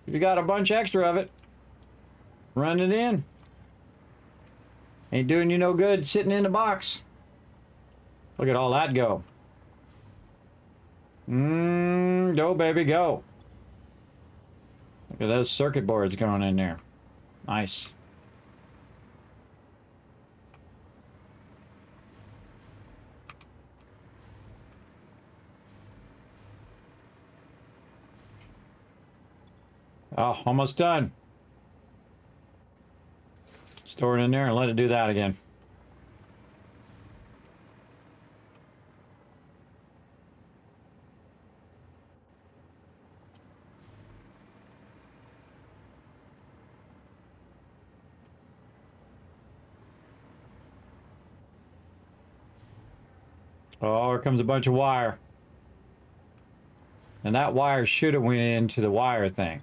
Speaker 3: If you got a bunch extra of it, run it in. Ain't doing you no good sitting in the box. Look at all that go. Go, baby, go. Look at those circuit boards going in there. Nice. Oh, almost done. Store it in there and let it do that again. Oh, here comes a bunch of wire. And that wire should have went into the wire thing.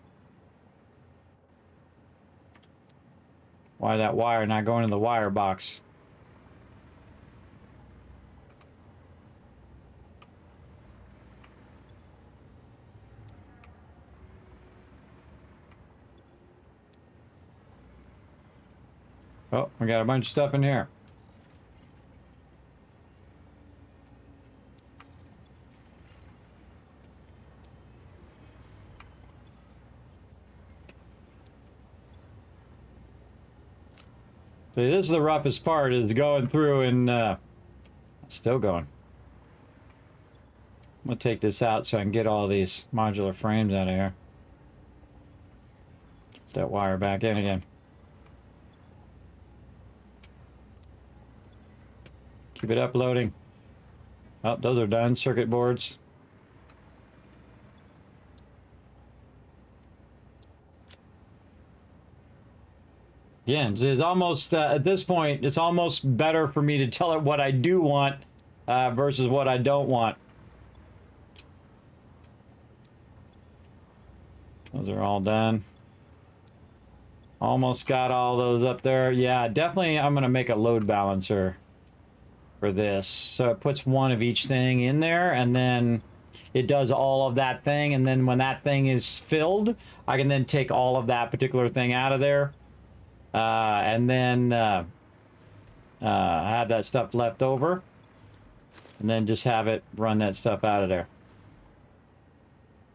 Speaker 3: Why that wire not going in the wire box? Oh, we got a bunch of stuff in here. See, this is the roughest part, is going through and still going. I'm gonna take this out so I can get all these modular frames out of here. Put that wire back in again. Keep it uploading. Oh, those are done. Circuit boards. Again, it's almost, at this point, it's almost better for me to tell it what I do want versus what I don't want. Those are all done. Almost got all those up there. Yeah, definitely I'm going to make a load balancer for this. So it puts one of each thing in there, and then it does all of that thing. And then when that thing is filled, I can then take all of that particular thing out of there. And then have that stuff left over, and then just have it run that stuff out of there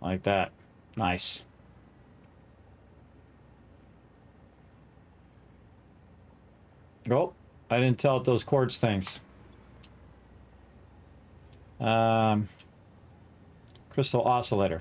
Speaker 3: like that. Nice. Oh, I didn't tell it those quartz things. Crystal oscillator.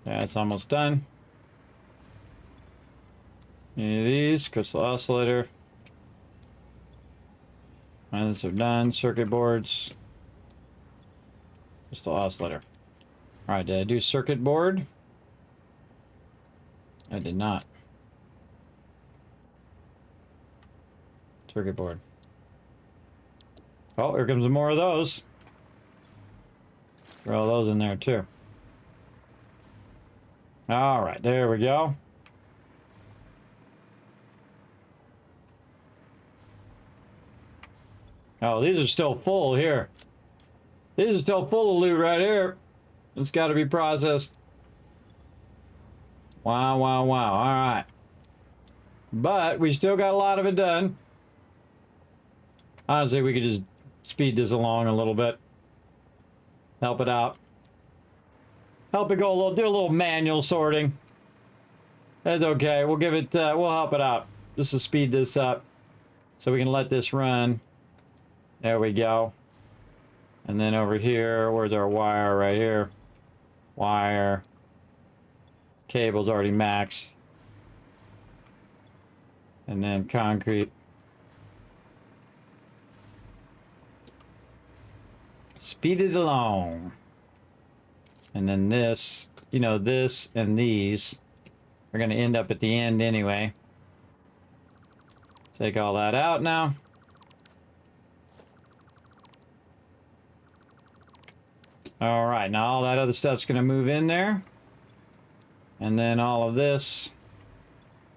Speaker 3: Yeah, it's almost done. Any of these, crystal oscillator. Others are done. Circuit boards. Crystal oscillator. Alright, did I do circuit board? I did not. Circuit board. Oh, here comes more of those. Throw those in there too. Alright, there we go. Oh, these are still full here. These are still full of loot right here. It's got to be processed. Wow, wow, wow. All right. But we still got a lot of it done. Honestly, we could just speed this along a little bit. Help it out. Help it go a little, do a little manual sorting. That's okay. We'll give it, we'll help it out. Just to speed this up. So we can let this run. There we go. And then over here, where's our wire? Right here. Wire. Cable's already maxed. And then concrete. Speed it along. And then this, you know, this and these are going to end up at the end anyway. Take all that out now. All right, now all that other stuff's going to move in there. And then all of this,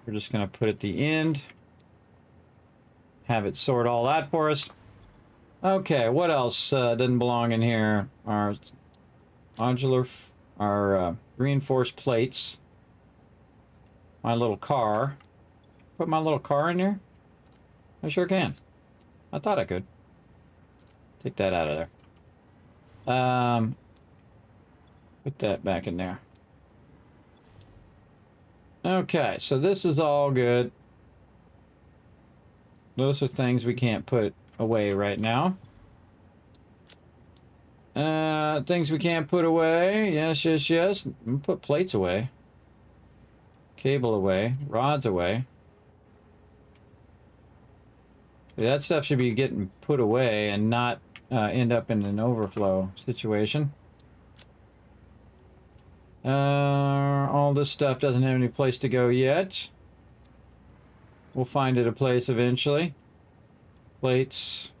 Speaker 3: we're just going to put at the end. Have it sort all that for us. Okay, what else doesn't belong in here? Our modular, our reinforced plates. My little car. Put my little car in here? I sure can. I thought I could. Take that out of there. Put that back in there. Okay, so this is all good. Those are things we can't put away right now. Things we can't put away. Yes, yes, yes. Put plates away. Cable away. Rods away. That stuff should be getting put away and not end up in an overflow situation. All this stuff doesn't have any place to go yet. We'll find it a place eventually. Plates.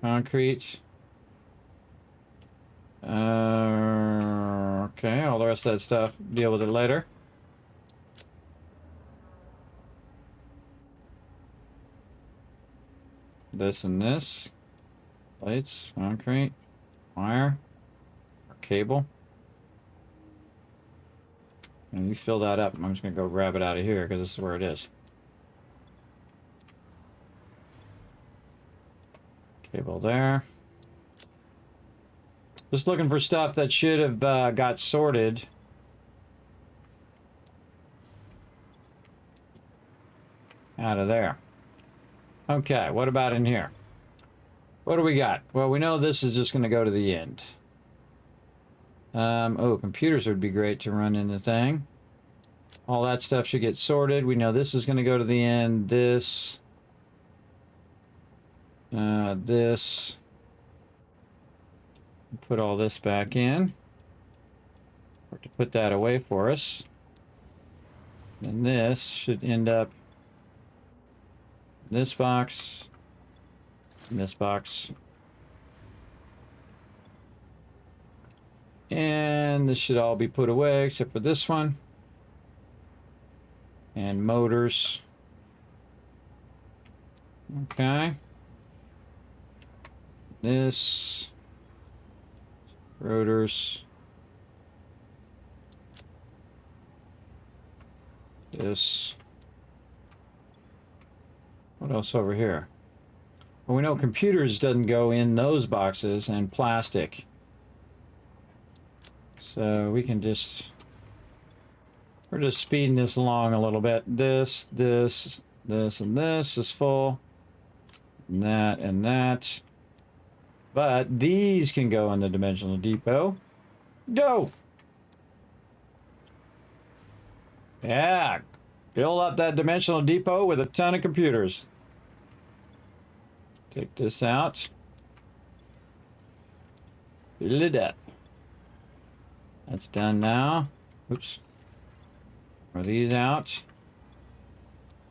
Speaker 3: Concrete. Okay, all the rest of that stuff, deal with it later. This and this. Plates, concrete, wire, cable. And you fill that up. I'm just going to go grab it out of here because this is where it is. Cable there. Just looking for stuff that should have got sorted. Out of there. Okay, what about in here? What do we got? Well, we know this is just going to go to the end. Oh, computers would be great to run in the thing. All that stuff should get sorted. We know this is going to go to the end. This. This. Put all this back in. Or to put that away for us. And this should end up in this box. In this box. And this should all be put away except for this one. And motors. Okay. This. Rotors. This. What else over here? Well, we know computers doesn't go in those boxes, and plastic. So we can just... We're just speeding this along a little bit. This, this, this, and this is full. And that, and that. But these can go in the dimensional depot. Go! Yeah. Fill up that dimensional depot with a ton of computers. Take this out. Fill it up. That's done now. Oops. Are these out?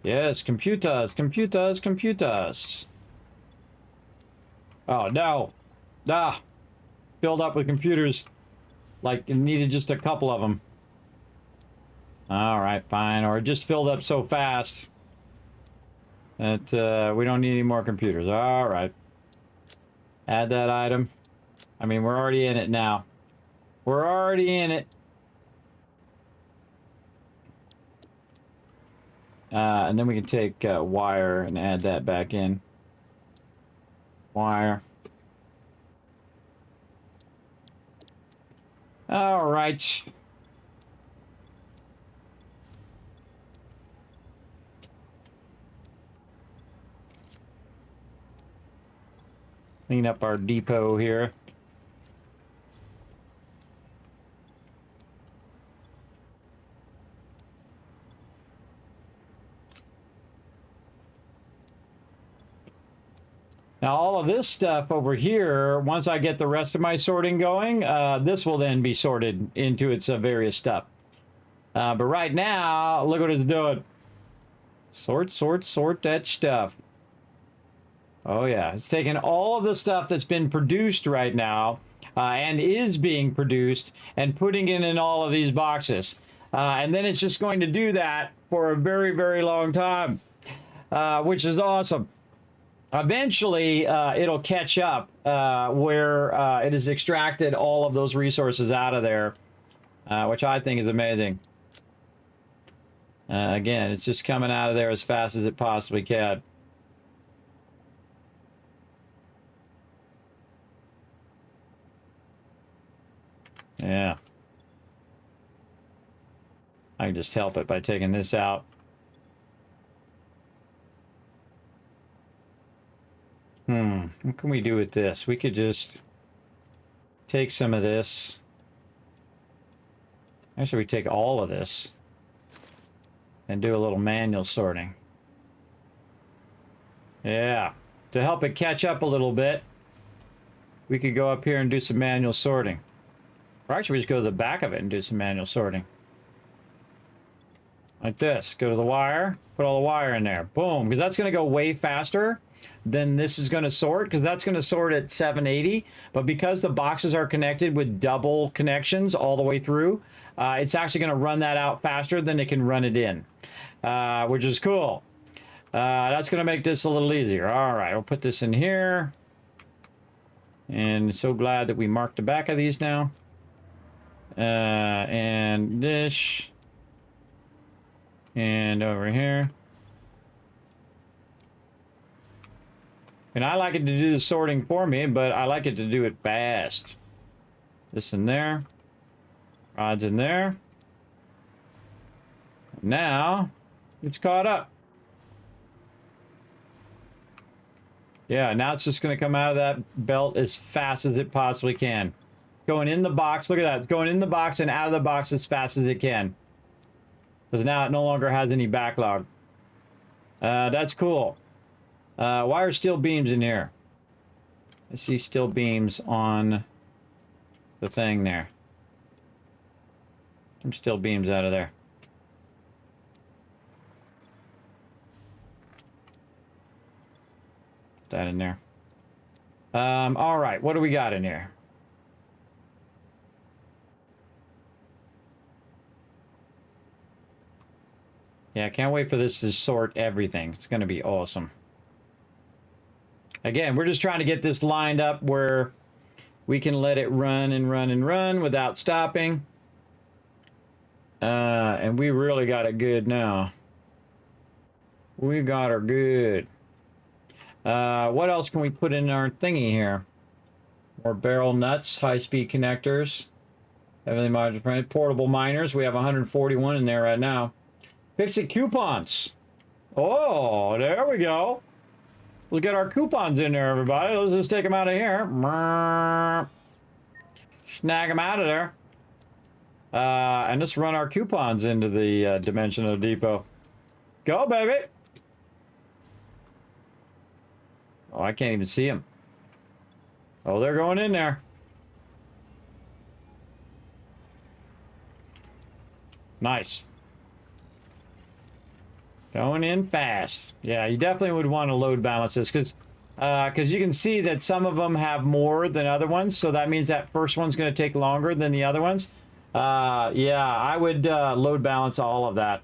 Speaker 3: Yes, computers, computers, computers. Oh, no. Ah. Filled up with computers. Like, it needed just a couple of them. Alright, fine. Or it just filled up so fast that we don't need any more computers. Alright. Add that item. I mean, we're already in it now. We're already in it. And then we can take wire and add that back in. Wire. All right. Clean up our depot here. Now, all of this stuff over here, once I get the rest of my sorting going, this will then be sorted into its various stuff. But right now, look what it's doing. Sort, sort, sort that stuff. Oh, yeah. It's taking all of the stuff that's been produced right now and is being produced and putting it in all of these boxes. And then it's just going to do that for a very, very long time, which is awesome. Eventually, it'll catch up where it has extracted all of those resources out of there, which I think is amazing. Again, it's just coming out of there as fast as it possibly can. Yeah. I can just help it by taking this out. What can we do with this? We could just take some of this. Actually, we take all of this and do a little manual sorting. Yeah. To help it catch up a little bit, we could go up here and do some manual sorting. Or actually, we just go to the back of it and do some manual sorting. Like this. Go to the wire, put all the wire in there. Boom. Because that's going to go way faster than this is going to sort, because that's going to sort at 780. But because the boxes are connected with double connections all the way through, it's actually going to run that out faster than it can run it in, which is cool. That's going to make this a little easier. All right, I'll put this in here. And so glad that we marked the back of these now. And this. And over here. And I like it to do the sorting for me, but I like it to do it fast. This in there. Rods in there. Now, it's caught up. Yeah, now it's just going to come out of that belt as fast as it possibly can. It's going in the box. Look at that. It's going in the box and out of the box as fast as it can. Because now it no longer has any backlog. That's cool. Why are steel beams in here? I see steel beams on the thing there. Some steel beams out of there. Put that in there. All right, what do we got in here? Yeah, I can't wait for this to sort everything. It's going to be awesome. Again, we're just trying to get this lined up where we can let it run and run and run without stopping. And we really got it good now. We got her good. What else can we put in our thingy here? More barrel nuts, high-speed connectors, heavily modular, portable miners. We have 141 in there right now. FICSIT coupons. Oh, there we go. Let's get our coupons in there, everybody. Let's just take them out of here. Snag them out of there. And let's run our coupons into the dimensional depot. Go, baby. Oh, I can't even see them. Oh, they're going in there. Nice. Going in fast. Yeah, you definitely would want to load balance this because you can see that some of them have more than other ones. So that means that first one's going to take longer than the other ones. Yeah, I would load balance all of that.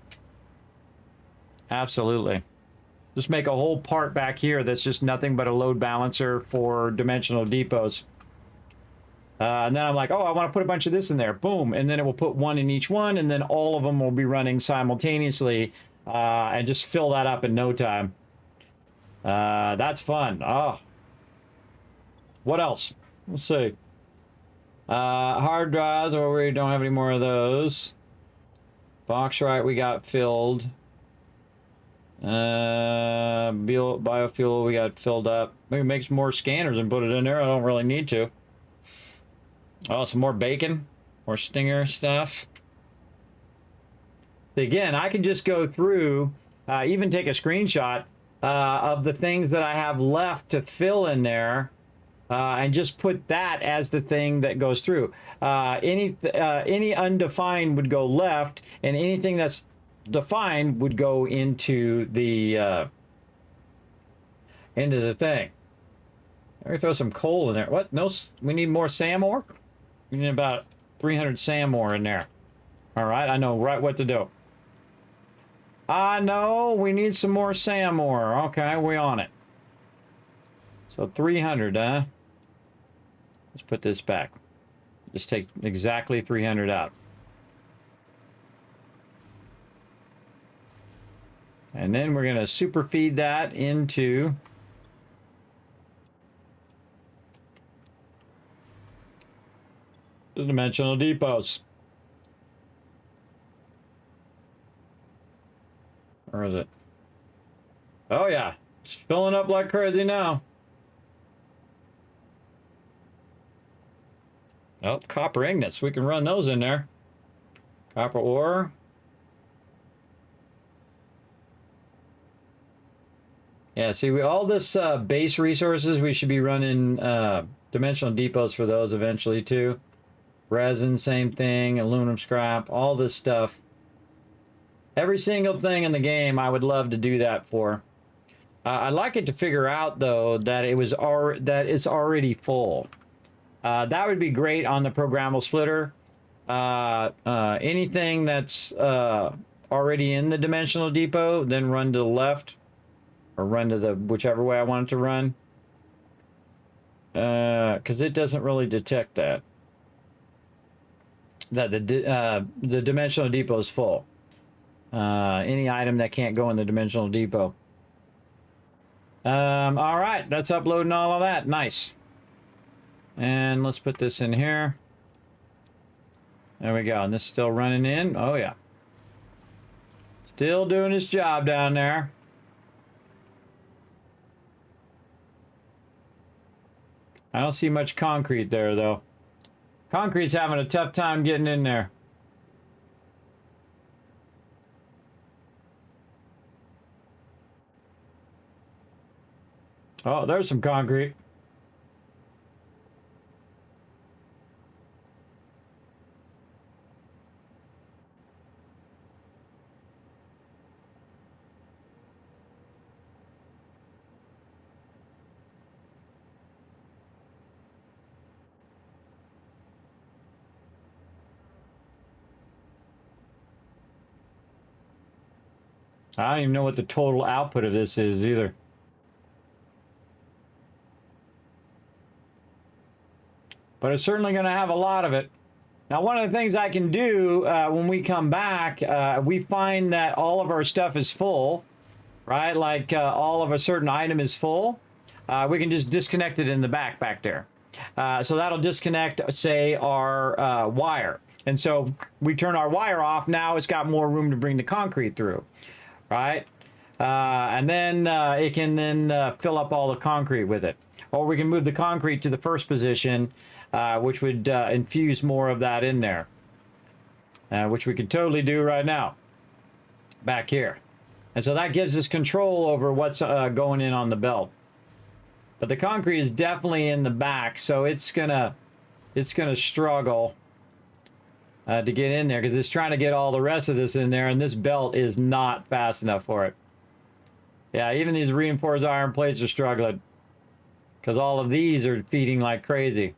Speaker 3: Absolutely. Just make a whole part back here that's just nothing but a load balancer for dimensional depots. And then I'm like, oh, I want to put a bunch of this in there. Boom. And then it will put one in each one. And then all of them will be running simultaneously. And just fill that up in no time. That's fun. Oh. What else? Let's see. Hard drives, or we don't have any more of those. Box right, we got filled. Biofuel, we got filled up. Maybe make some more scanners and put it in there. I don't really need to. Oh, some more bacon. More stinger stuff. So again, I can just go through, even take a screenshot of the things that I have left to fill in there. And just put that as the thing that goes through. Any undefined would go left, and anything that's defined would go into the thing. Let me throw some coal in there. What? No, we need more SAM ore? We need about 300 SAM ore in there. All right, I know right what to do. I know we need some more SAM ore. Okay, we're on it. So 300, huh? Let's put this back. Just take exactly 300 out. And then we're going to super feed that into the dimensional depots. Where is it? Oh yeah, it's filling up like crazy now. Oh, copper ingots. We can run those in there. Copper ore. Yeah, see, all this base resources, we should be running dimensional depots for those eventually too. Resin, same thing. Aluminum scrap, all this stuff. Every single thing in the game, I would love to do that for. I'd like it to figure out though that it's already full. That would be great on the programmable splitter. Anything that's already in the dimensional depot, then run to the left, or run to the whichever way I want it to run. Because it doesn't really detect that the dimensional depot is full. Any item that can't go in the dimensional depot. All right, that's uploading all of that. Nice. And let's put this in here. There we go. And this is still running in. Oh, yeah. Still doing its job down there. I don't see much concrete there, though. Concrete's having a tough time getting in there. Oh, there's some concrete. I don't even know what the total output of this is either. But it's certainly going to have a lot of it. Now, one of the things I can do when we come back, we find that all of our stuff is full, right? Like all of a certain item is full. We can just disconnect it in the back there. So that'll disconnect, say, our wire. And so we turn our wire off. Now it's got more room to bring the concrete through, right? And then it can then fill up all the concrete with it. Or we can move the concrete to the first position, which would infuse more of that in there, which we could totally do right now back here. And so that gives us control over what's going in on the belt. But the concrete is definitely in the back, so it's gonna struggle. to get in there, because it's trying to get all the rest of this in there, and this belt is not fast enough for it. Yeah, even these reinforced iron plates are struggling, because all of these are feeding like crazy.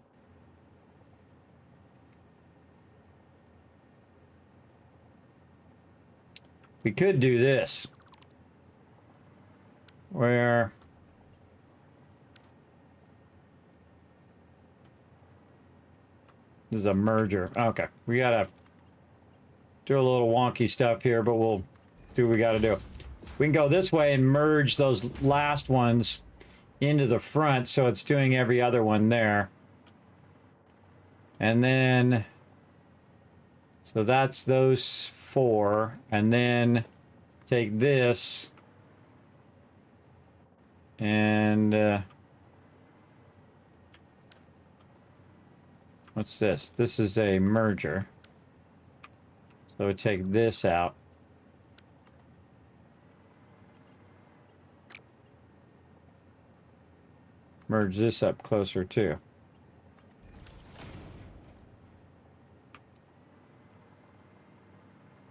Speaker 3: We could do this, where this is a merger. Okay, we gotta do a little wonky stuff here, but we'll do what we gotta do. We can go this way and merge those last ones into the front, so it's doing every other one there. And then, so that's those 4, and then take this and what's this? This is a merger. So we take this out. Merge this up closer too.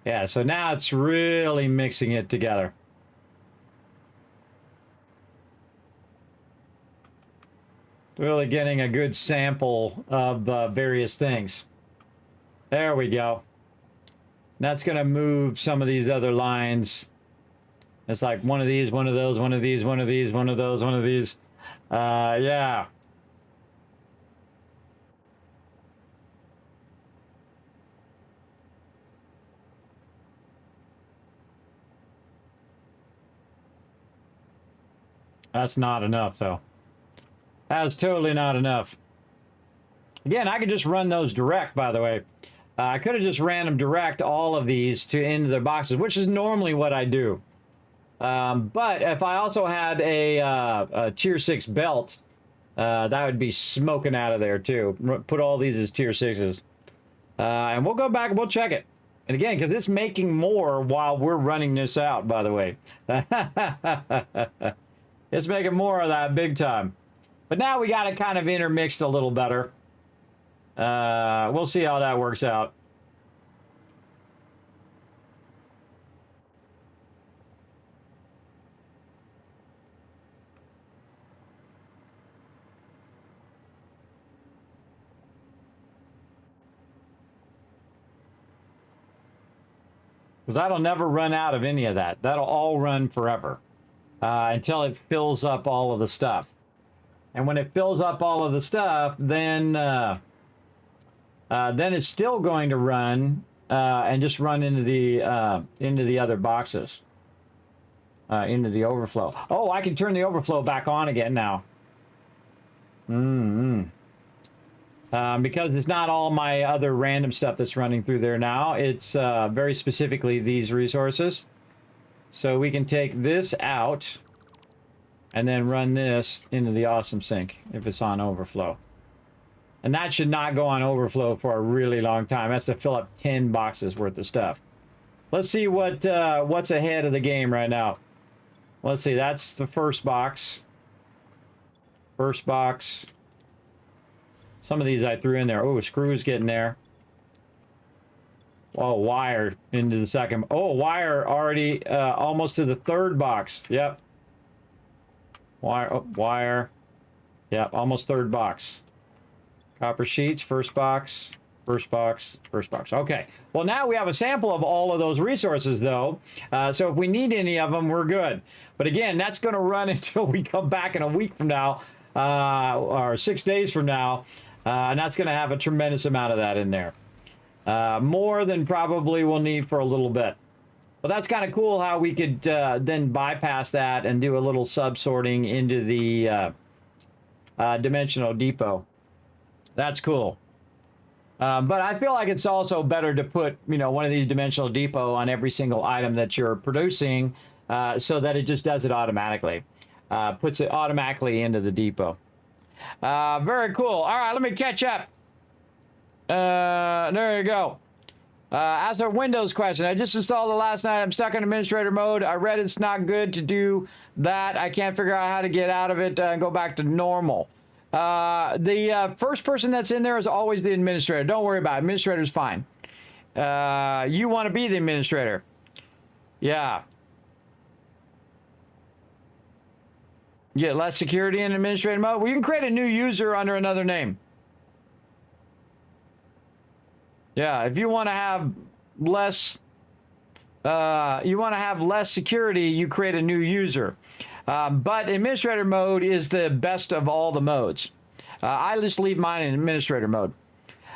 Speaker 3: Yeah, so now it's really mixing it together. Really getting a good sample of various things. There we go. That's going to move some of these other lines. It's like one of these, one of those, one of these, one of these, one of those, one of these. Yeah. That's not enough, though. That's totally not enough. Again, I could just run those direct, by the way. I could have just ran them direct, all of these, to into their boxes, which is normally what I do. But if I also had a tier 6 belt, that would be smoking out of there, too. Put all these as tier 6s. And we'll go back and we'll check it. And again, because it's making more while we're running this out, by the way. It's making more of that big time. But now we got it kind of intermixed a little better. We'll see how that works out. Because that'll never run out of any of that. That'll all run forever. Until it fills up all of the stuff. And when it fills up all of the stuff, then it's still going to run and just run into the other boxes, into the overflow. Oh, I can turn the overflow back on again now. Because it's not all my other random stuff that's running through there now. It's very specifically these resources. So we can take this out and then run this into the awesome sink if it's on overflow. And that should not go on overflow for a really long time. That's to fill up 10 boxes worth of stuff. Let's see what's ahead of the game right now. Let's see, that's the first box. First box. Some of these I threw in there. Oh, screws getting there. Oh, wire into the second. Oh, wire already almost to the third box. Yep. Wire. Oh, wire. Yep, almost third box. Copper sheets, first box, first box, first box. Okay. Well, now we have a sample of all of those resources, though. So if we need any of them, we're good. But again, that's going to run until we come back in a week from now, or 6 days from now. And that's going to have a tremendous amount of that in there. More than probably we'll need for a little bit. But that's kind of cool how we could then bypass that and do a little sub-sorting into the dimensional depot. That's cool. But I feel like it's also better to put, one of these dimensional depot on every single item that you're producing so that it just does it automatically. Puts it automatically into the depot. Very cool. All right, let me catch up. There you go. As a Windows question, I just installed it last night. I'm stuck in administrator mode. I read it's not good to do that. I can't figure out how to get out of it and go back to normal. The first person that's in there is always the administrator. Don't worry about it. Administrator's fine. You want to be the administrator. Yeah. Get less security in administrative mode. Well, you can create a new user under another name. Yeah, if you want to have less, security, you create a new user. But administrator mode is the best of all the modes. I just leave mine in administrator mode.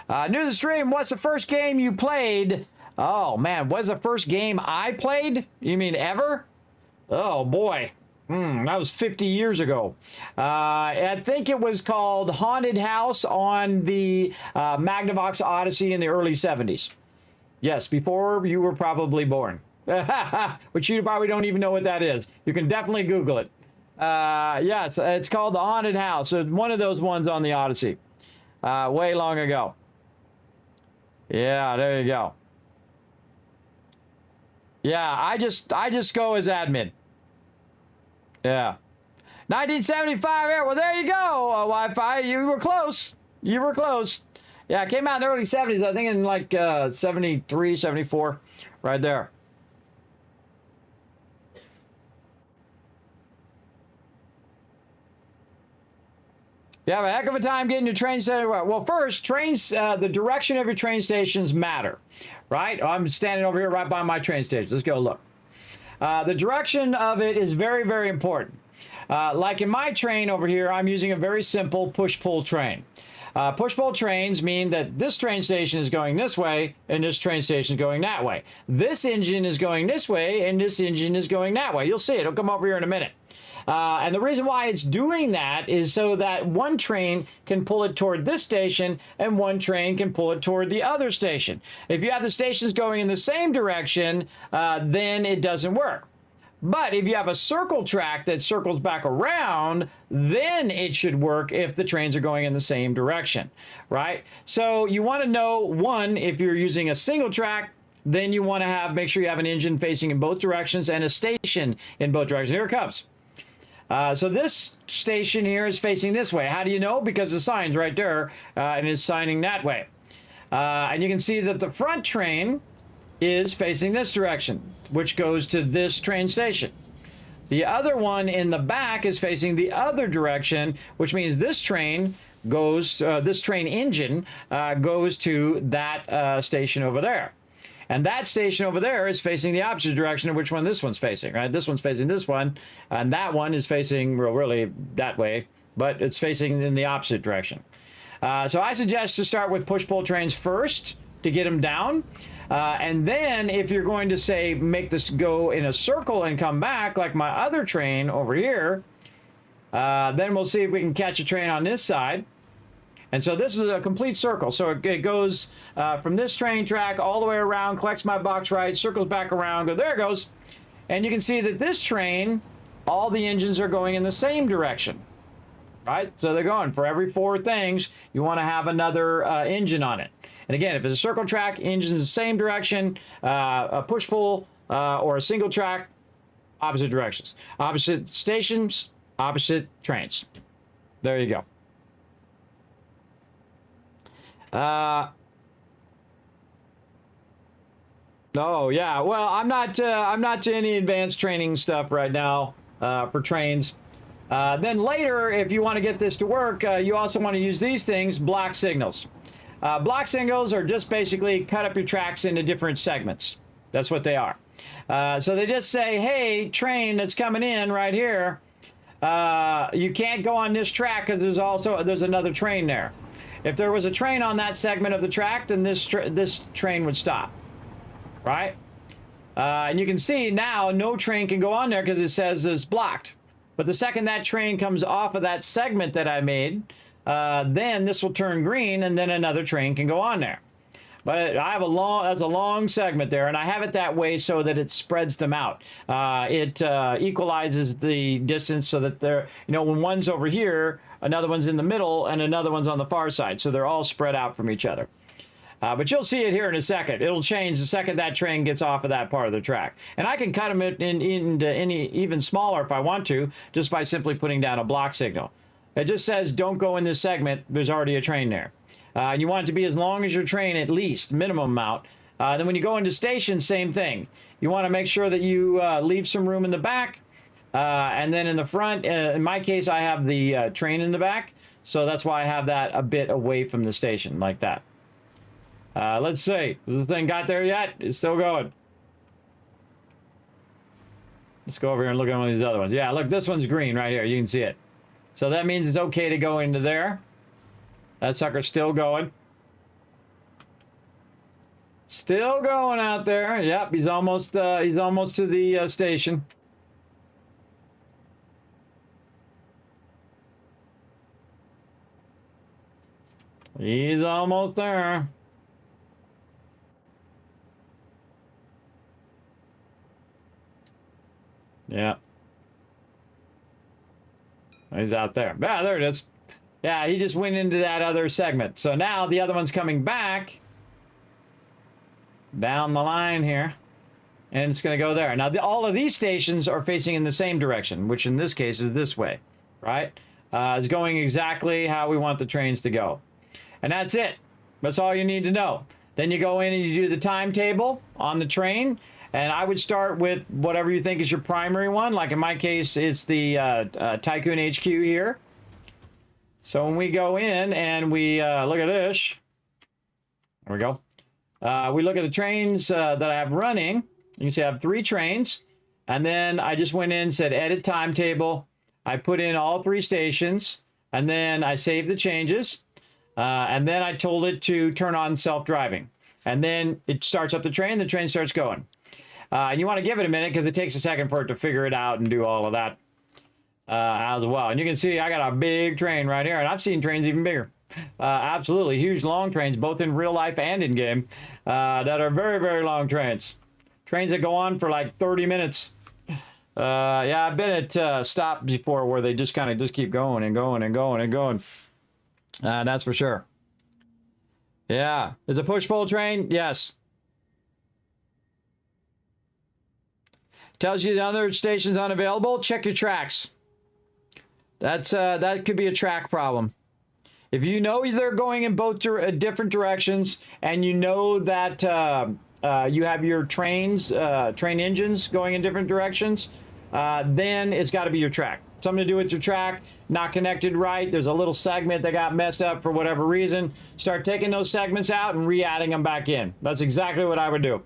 Speaker 3: New to the stream, what's the first game you played? Oh, man, what's the first game I played? You mean ever? Oh, boy. That was 50 years ago. I think it was called Haunted House on the Magnavox Odyssey in the early 70s. Yes, before you were probably born. Which you probably don't even know what that is. You can definitely Google it. Yes, it's called the Haunted House. It's one of those ones on the Odyssey. Way long ago. Yeah, there you go. Yeah, I just go as admin. Yeah. 1975, yeah, well, there you go, Wi-Fi. You were close. You were close. Yeah, it came out in the early 70s, I think in like 73, 74, right there. You have a heck of a time getting to train station. Well, first, trains, the direction of your train stations matter, right? I'm standing over here right by my train station. Let's go look. The direction of it is very, very important. Like in my train over here, I'm using a very simple push-pull train. Push-pull trains mean that this train station is going this way, and this train station is going that way. This engine is going this way, and this engine is going that way. You'll see it. It'll come over here in a minute. And the reason why it's doing that is so that one train can pull it toward this station and one train can pull it toward the other station. If you have the stations going in the same direction, then it doesn't work. But if you have a circle track that circles back around, then it should work if the trains are going in the same direction, right? So you want to know, one, if you're using a single track, then you want to make sure you have an engine facing in both directions and a station in both directions. Here it comes. So this station here is facing this way. How do you know? Because the sign's right there, and it's signing that way. And you can see that the front train is facing this direction, which goes to this train station. The other one in the back is facing the other direction, which means this train goes, this train engine goes to that station over there. And that station over there is facing the opposite direction of which one this one's facing, right? This one's facing this one, and that one is facing, well, really that way, but it's facing in the opposite direction. So I suggest to start with push-pull trains first to get them down. And then if you're going to, say, make this go in a circle and come back, like my other train over here, then we'll see if we can catch a train on this side. And so this is a complete circle. So it goes from this train track all the way around, collects my box right, circles back around, there it goes. And you can see that this train, all the engines are going in the same direction, right? So they're going for every 4 things, you want to have another engine on it. And again, if it's a circle track, engines in the same direction, a push-pull or a single track, opposite directions. Opposite stations, opposite trains. There you go. Oh yeah, well, I'm not to any advanced training stuff right now for trains. Then later, if you want to get this to work, you also want to use these things, block signals. Block signals are just basically cut up your tracks into different segments. That's what they are. So they just say, hey, train that's coming in right here, you can't go on this track because there's another train there. If there was a train on that segment of the track, then this train would stop, right? And you can see now no train can go on there because it says it's blocked. But the second that train comes off of that segment that I made, then this will turn green and then another train can go on there. But I have that's a long segment there, and I have it that way so that it spreads them out. It equalizes the distance so that they're, when one's over here, another one's in the middle, and another one's on the far side. So they're all spread out from each other. But you'll see it here in a second. It'll change the second that train gets off of that part of the track. And I can cut them into any even smaller if I want to, just by simply putting down a block signal. It just says, don't go in this segment. There's already a train there. And you want it to be as long as your train, at least, minimum amount. Then when you go into station, same thing. You want to make sure that you leave some room in the back. And then in the front, in my case, I have the train in the back. So that's why I have that a bit away from the station, like that. Let's see. Has the thing got there yet? It's still going. Let's go over here and look at one of these other ones. Yeah, look, this one's green right here. You can see it. So that means it's okay to go into there. That sucker's still going. Still going out there. Yep, he's almost to the station. He's almost there. Yeah. He's out there. Yeah, there it is. Yeah, he just went into that other segment. So now the other one's coming back down the line here. And it's going to go there. Now, all of these stations are facing in the same direction, which in this case is this way, right? It's going exactly how we want the trains to go. And that's it. That's all you need to know. Then you go in and you do the timetable on the train. And I would start with whatever you think is your primary one. Like in my case, it's the Tycoon HQ here. So when we go in and we look at this, there we go. We look at the trains that I have running. You can see I have 3 trains. And then I just went in and said edit timetable. I put in all 3 stations. And then I saved the changes. And then I told it to turn on self-driving. And then it starts up the train starts going. And you want to give it a minute because it takes a second for it to figure it out and do all of that as well. And you can see I got a big train right here. And I've seen trains even bigger. Absolutely huge long trains, both in real life and in game, that are very, very long trains. Trains that go on for like 30 minutes. Yeah, I've been at stops before where they just kind of just keep going and going and going and going. That's for sure. Yeah. Is a push-pull train? Yes. Tells you the other station's unavailable. Check your tracks. That could be a track problem. If you know they're going in both different directions, and you know that you have your train engines going in different directions, then it's got to be your track. Something to do with your track, not connected right. There's a little segment that got messed up for whatever reason. Start taking those segments out and re-adding them back in. That's exactly what I would do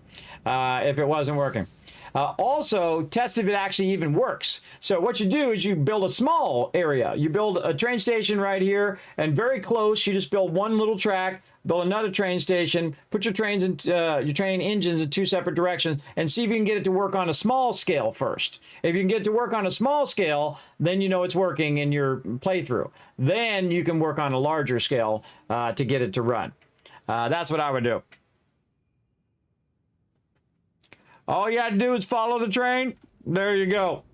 Speaker 3: if it wasn't working. Also, test if it actually even works. So what you do is you build a small area. You build a train station right here, and very close, you just build one little track, build another train station, put your trains in, your train engines in 2 separate directions, and see if you can get it to work on a small scale first. If you can get it to work on a small scale, then you know it's working in your playthrough. Then you can work on a larger scale to get it to run. That's what I would do. All you had to do is follow the train. There you go.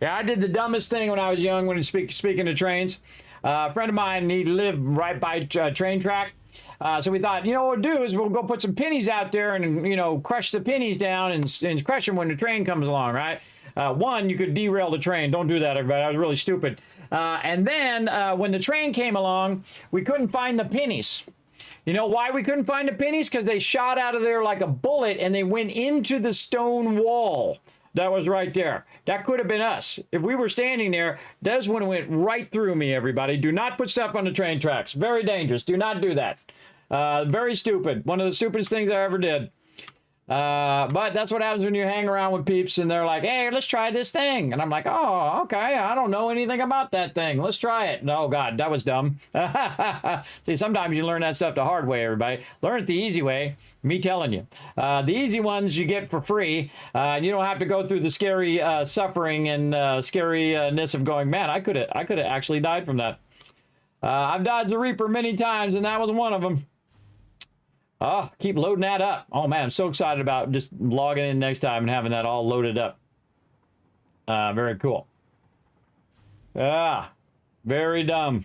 Speaker 3: Yeah, I did the dumbest thing when I was young when speaking to trains. A friend of mine, he lived right by train track. So we thought, you know what we'll do is we'll go put some pennies out there and, you know, crush the pennies down and crush them when the train comes along, right? One, you could derail the train. Don't do that, everybody. That was really stupid. And then when the train came along, we couldn't find the pennies. You know why we couldn't find the pennies? Because they shot out of there like a bullet and they went into the stone wall that was right there. That could have been us. If we were standing there, that one went right through me, everybody. Do not put stuff on the train tracks. Very dangerous. Do not do that. Very stupid. One of the stupidest things I ever did. But that's what happens when you hang around with peeps and they're like, hey, let's try this thing. And I'm like, oh, okay. I don't know anything about that thing. Let's try it. Oh, God, that was dumb. See, sometimes you learn that stuff the hard way, everybody. Learn it the easy way. Me telling you. The easy ones you get for free. You don't have to go through the scary suffering and scariness of going, man, I could have actually died from that. I've dodged the Reaper many times, and that was one of them. Oh, keep loading that up. Oh, man, I'm so excited about just logging in next time and having that all loaded up. Very cool. Very dumb.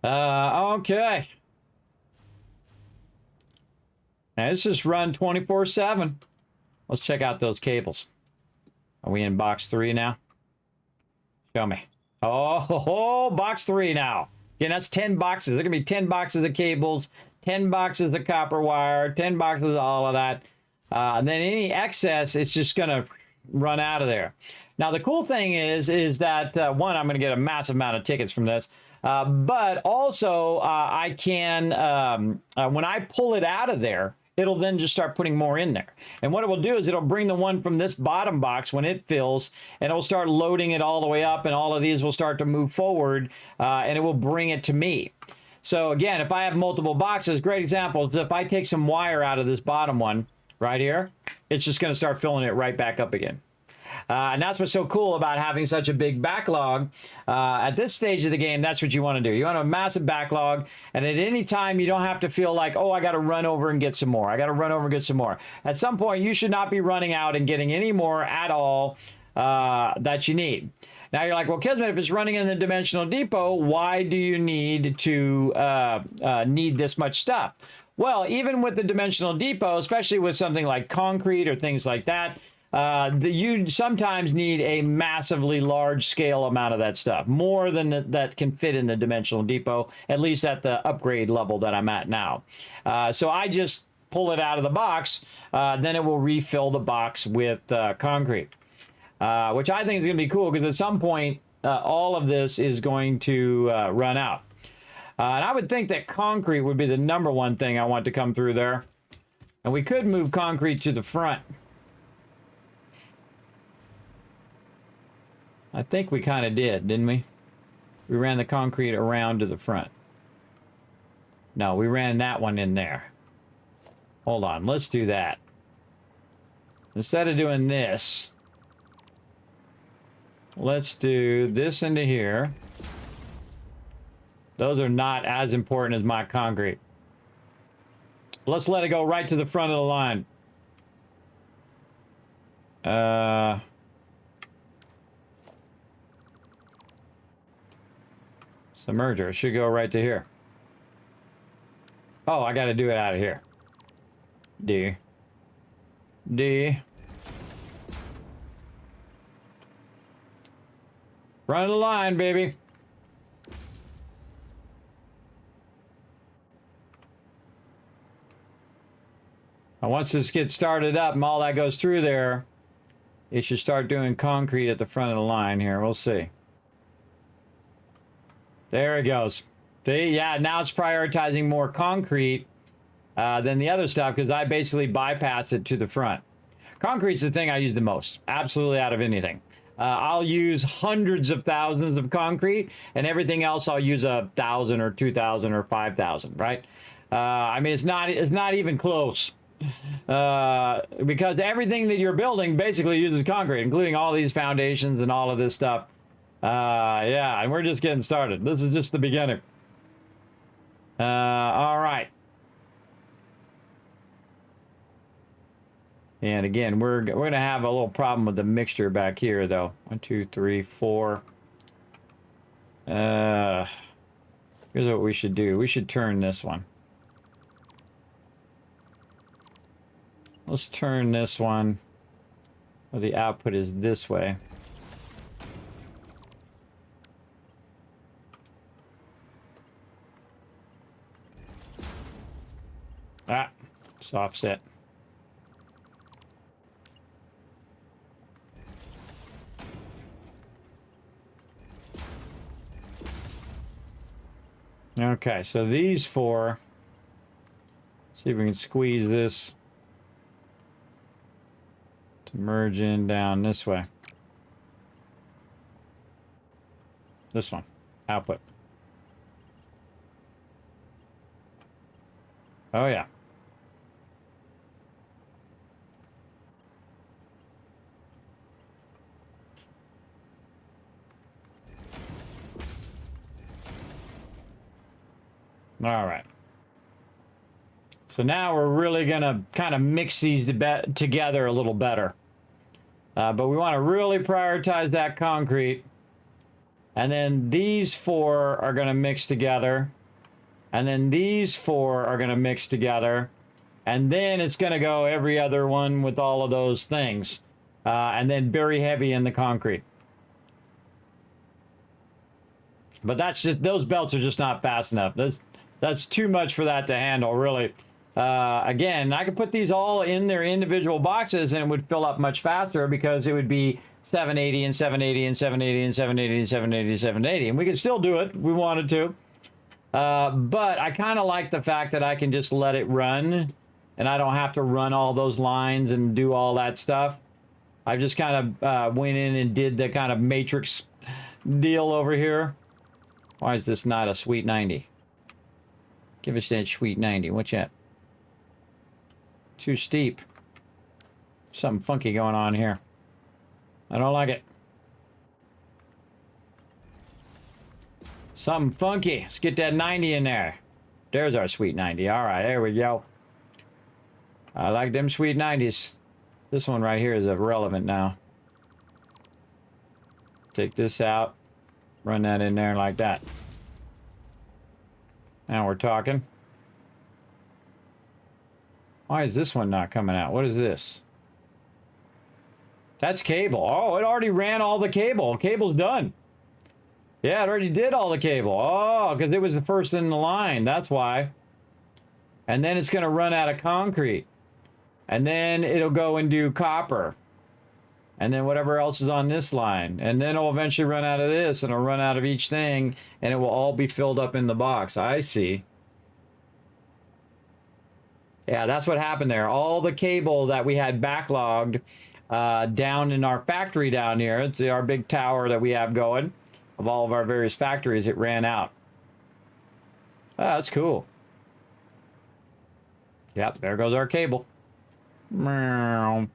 Speaker 3: Okay. Now, this is run 24/7. Let's check out those cables. Are we in box 3 now? Show me. Oh, box 3 now. Again, that's 10 boxes. There's going to be 10 boxes of cables, 10 boxes of copper wire, 10 boxes of all of that. And then any excess, it's just going to run out of there. Now, the cool thing is that, one, I'm going to get a massive amount of tickets from this. But also, I can, when I pull it out of there, it'll then just start putting more in there. And what it will do is it'll bring the one from this bottom box when it fills, and it'll start loading it all the way up, and all of these will start to move forward, and it will bring it to me. So again, if I have multiple boxes, great example is if I take some wire out of this bottom one right here, it's just going to start filling it right back up again. And that's what's so cool about having such a big backlog. At this stage of the game, that's what you want to do. You want a massive backlog, and at any time, you don't have to feel like, oh, I got to run over and get some more. I got to run over and get some more. At some point, you should not be running out and getting any more at all that you need. Now, you're like, well, Kismet, if it's running in the dimensional depot, why do you need to need this much stuff? Well, even with the dimensional depot, especially with something like concrete or things like that, you sometimes need a massively large scale amount of that stuff, more than that can fit in the dimensional depot, at least at the upgrade level that I'm at now. So I just pull it out of the box, then it will refill the box with concrete, which I think is going to be cool because at some point, all of this is going to run out. And I would think that concrete would be the #1 thing I want to come through there. And we could move concrete to the front. I think we kind of did, didn't we? We ran the concrete around to the front. No, we ran that one in there. Hold on, let's do that. Instead of doing this, let's do this into here. Those are not as important as my concrete. Let's let it go right to the front of the line. Submerger should go right to here. Oh, I got to do it out of here. D. Front of the line, baby. And once this gets started up and all that goes through there, it should start doing concrete at the front of the line here. We'll see. There it goes. See, yeah, now it's prioritizing more concrete than the other stuff because I basically bypass it to the front. Concrete's the thing I use the most, absolutely out of anything. I'll use hundreds of thousands of concrete, and everything else I'll use 1,000 or 2,000 or 5,000, right? I mean, it's not even close. Because everything that you're building basically uses concrete, including all these foundations and all of this stuff. Yeah, and we're just getting started. This is just the beginning. All right. And again, we're gonna have a little problem with the mixture back here, though. 1, 2, 3, 4. Here's what we should do. We should turn this one. Let's turn this one, where the output is this way. Ah, it's offset. Okay, so these four, see if we can squeeze this to merge in down this way. This one, output. Oh yeah. All right. So now we're really going to kind of mix these together a little better. But we want to really prioritize that concrete. And then these four are going to mix together. And then these four are going to mix together. And then it's going to go every other one with all of those things. And then very heavy in the concrete. But that's just, those belts are just not fast enough. That's too much for that to handle, really. Again, I could put these all in their individual boxes and it would fill up much faster because it would be 780 and 780 and 780 and 780 and 780 and 780. And we could still do it if we wanted to. But I kind of like the fact that I can just let it run and I don't have to run all those lines and do all that stuff. I just kind of went in and did the kind of matrix deal over here. Why is this not a sweet 90? Give us that sweet 90. What's that? Too steep. Something funky going on here. I don't like it. Something funky. Let's get that 90 in there. There's our sweet 90. All right, there we go. I like them sweet 90s. This one right here is irrelevant now. Take this out. Run that in there like that. Now we're talking. Why is this one not coming out? What is this? That's cable. Oh, it already ran all the cable. Cable's done. Yeah, it already did all the cable. Oh, because it was the first in the line. That's why. And then it's going to run out of concrete. And then it'll go and do copper. And then whatever else is on this line. And then it'll eventually run out of this. And it'll run out of each thing. And it will all be filled up in the box. I see. Yeah, that's what happened there. All the cable that we had backlogged down in our factory down here. It's our big tower that we have going. Of all of our various factories, it ran out. Oh, that's cool. Yep, there goes our cable. Meow.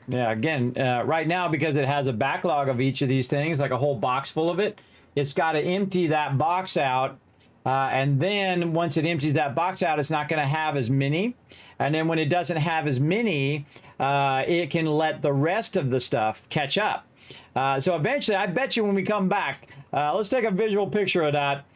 Speaker 3: Yeah, again, right now, because it has a backlog of each of these things, like a whole box full of it, it's got to empty that box out. And then once it empties that box out, it's not going to have as many. And then when it doesn't have as many, it can let the rest of the stuff catch up. So eventually, I bet you when we come back, let's take a visual picture of that.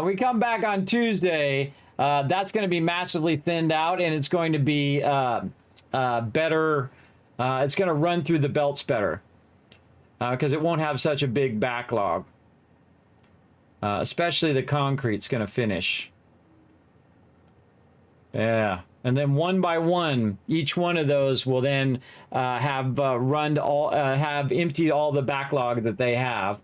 Speaker 3: We come back on Tuesday, that's going to be massively thinned out, and it's going to be better. It's going to run through the belts better because it won't have such a big backlog. Especially the concrete's going to finish. Yeah. And then one by one, each one of those will then have emptied all the backlog that they have.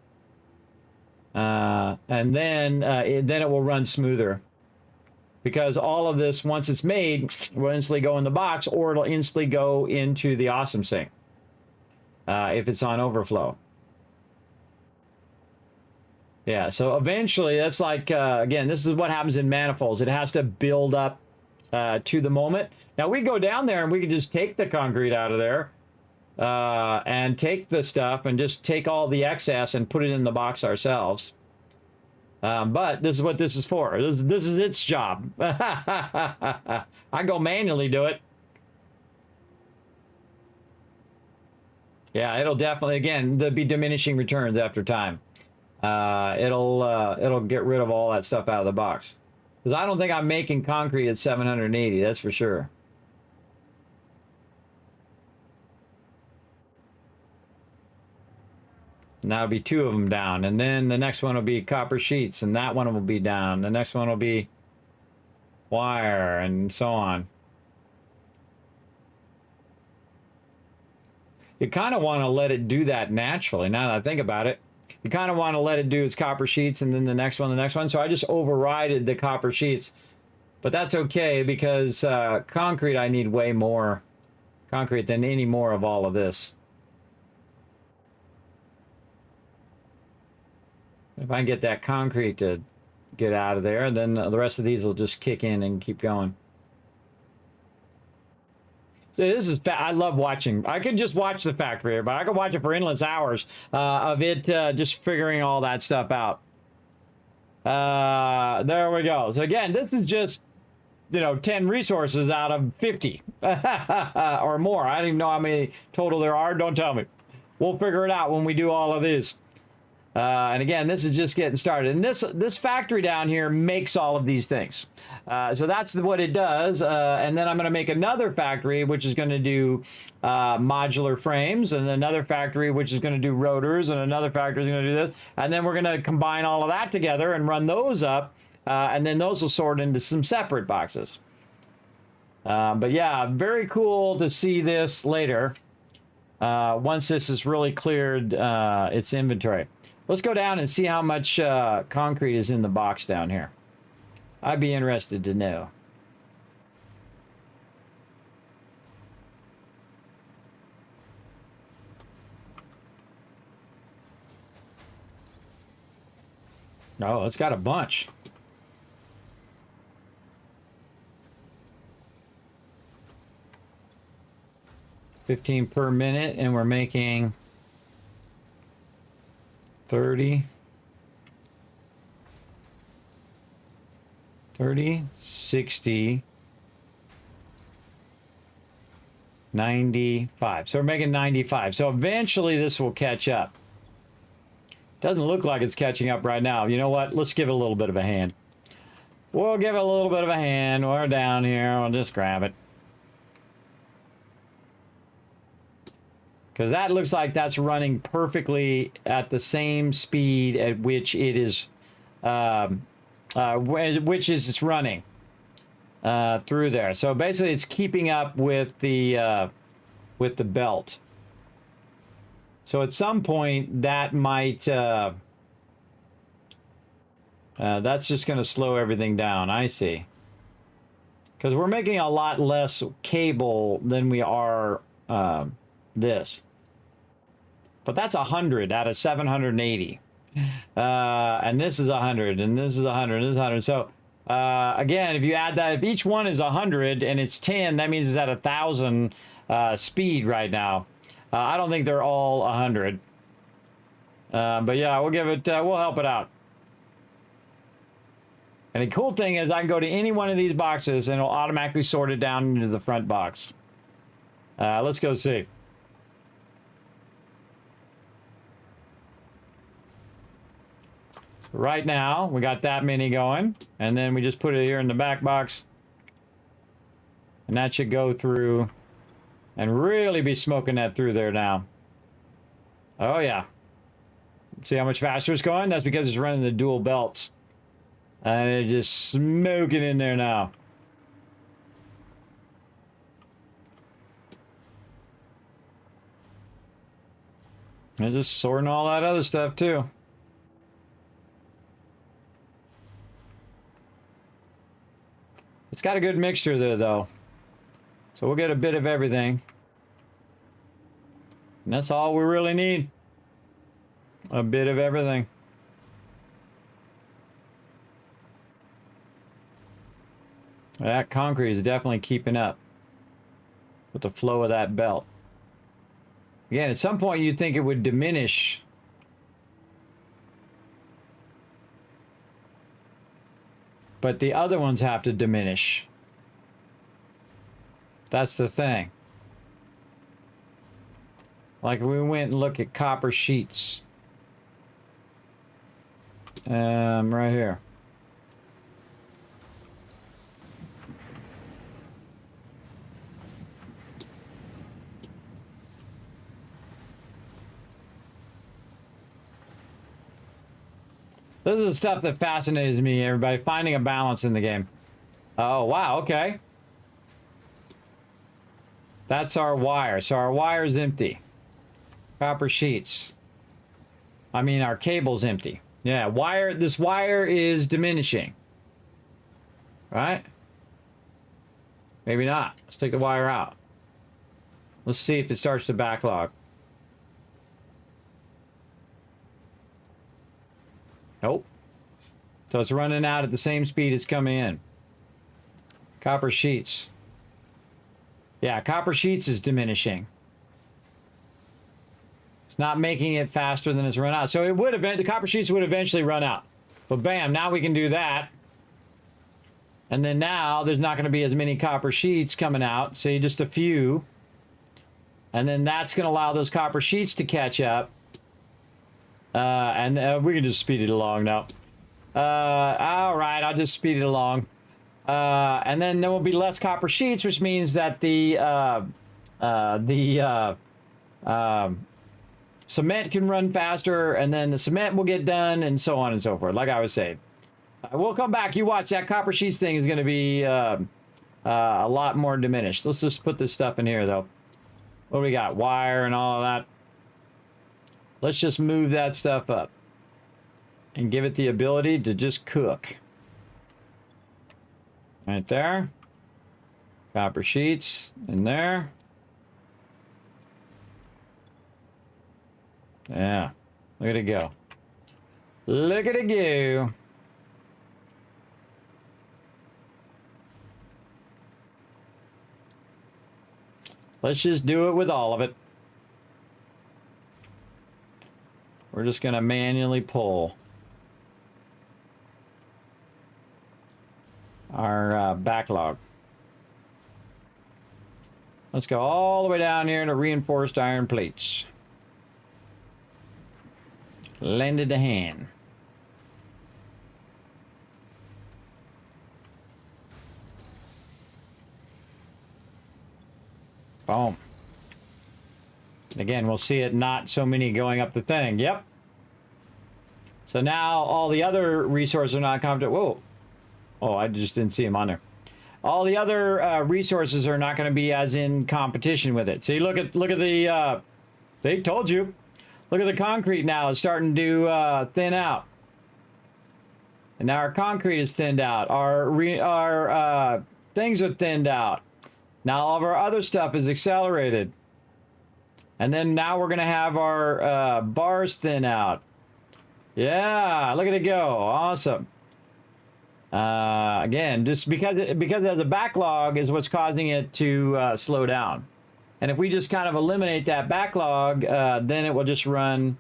Speaker 3: And then it will run smoother. Because all of this, once it's made, will instantly go in the box, or it'll instantly go into the awesome sink if it's on overflow. Yeah, so eventually, that's like, again, this is what happens in manifolds. It has to build up to the moment. Now, we go down there and we can just take the concrete out of there and take the stuff and just take all the excess and put it in the box ourselves. But this is what this is for. This is its job. I go manually do it. Yeah, it'll definitely, again, there'll be diminishing returns after time. It'll get rid of all that stuff out of the box. Because I don't think I'm making concrete at 780, that's for sure. And that'll be 2 of them down. And then the next one will be copper sheets, and that one will be down. The next one will be wire, and so on. You kind of want to let it do that naturally, now that I think about it. You kind of want to let it do its copper sheets, and then the next one. So I just overrided the copper sheets. But that's okay, because concrete, I need way more concrete than any more of all of this. If I can get that concrete to get out of there, then the rest of these will just kick in and keep going. So this is, I love watching. I could just watch the factory here, but I could watch it for endless hours of it just figuring all that stuff out. There we go. So again, this is just, 10 resources out of 50 or more. I don't even know how many total there are. Don't tell me. We'll figure it out when we do all of these. And again, this is just getting started. And this factory down here makes all of these things. So that's what it does. And then I'm going to make another factory, which is going to do modular frames, and another factory, which is going to do rotors, and another factory is going to do this. And then we're going to combine all of that together and run those up. And then those will sort into some separate boxes. But yeah, very cool to see this later. Once this is really cleared its inventory. Let's go down and see how much concrete is in the box down here. I'd be interested to know. Oh, it's got a bunch. $15 per minute, and we're making 30, 60, 95. So we're making 95. So eventually this will catch up. Doesn't look like it's catching up right now. You know what? Let's give it a little bit of a hand. We'll give it a little bit of a hand. We're down here. We'll just grab it. Because that looks like that's running perfectly at the same speed at which it is, which is it's running through there. So basically, it's keeping up with the belt. So at some point, that might that's just going to slow everything down. I see. Because we're making a lot less cable than we are. This, but that's 100 out of 780, and this is 100, and this is 100, and this is 100. So again, if you add that, if each one is 100 and it's 10, that means it's at 1,000 speed right now. I don't think they're all 100, but yeah, we'll give it. We'll help it out. And the cool thing is, I can go to any one of these boxes and it'll automatically sort it down into the front box. Let's go see. Right now, we got that many going, and then we just put it here in the back box, and that should go through and really be smoking that through there now. Oh yeah. See how much faster it's going? That's because it's running the dual belts, and it's just smoking in there now. And just sorting all that other stuff too. It's got a good mixture there, though. So we'll get a bit of everything. And that's all we really need. A bit of everything. That concrete is definitely keeping up with the flow of that belt. Again, at some point you'd think it would diminish. But the other ones have to diminish. That's the thing. Like if we went and look at copper sheets. Right here. This is the stuff that fascinates me, everybody. Finding a balance in the game. Oh, wow, okay. That's our wire. So our wire's empty. Copper sheets. I mean, our cable's empty. Yeah, wire. This wire is diminishing. Right? Maybe not. Let's take the wire out. Let's see if it starts to backlog. Nope. So it's running out at the same speed it's coming in. Copper sheets. Yeah, copper sheets is diminishing. It's not making it faster than it's run out. So it would the copper sheets would eventually run out. But bam, now we can do that. And then now there's not going to be as many copper sheets coming out. So just a few. And then that's going to allow those copper sheets to catch up. And we can just speed it along now. All right, I'll just speed it along. And then there will be less copper sheets, which means that the cement can run faster, and then the cement will get done, and so on and so forth. Like I was saying, we'll come back. You watch, that copper sheets thing is going to be a lot more diminished. Let's just put this stuff in here, though. What do we got? Wire and all of that. Let's just move that stuff up and give it the ability to just cook. Right there. Copper sheets in there. Yeah. Look at it go. Look at it go. Let's just do it with all of it. We're just going to manually pull our backlog. Let's go all the way down here to reinforced iron plates. Lended to hand. Boom. Again, we'll see it not so many going up the thing. Yep. So now all the other resources are not competent. Whoa. Oh, I just didn't see them on there. All the other resources are not going to be as in competition with it. See, look at the. They told you. Look at the concrete now. It's starting to thin out. And now our concrete is thinned out. Our things are thinned out. Now all of our other stuff is accelerated. And then now we're going to have our bars thin out. Yeah, look at it go. Awesome. Again, just because it has a backlog is what's causing it to slow down. And if we just kind of eliminate that backlog, then it will just run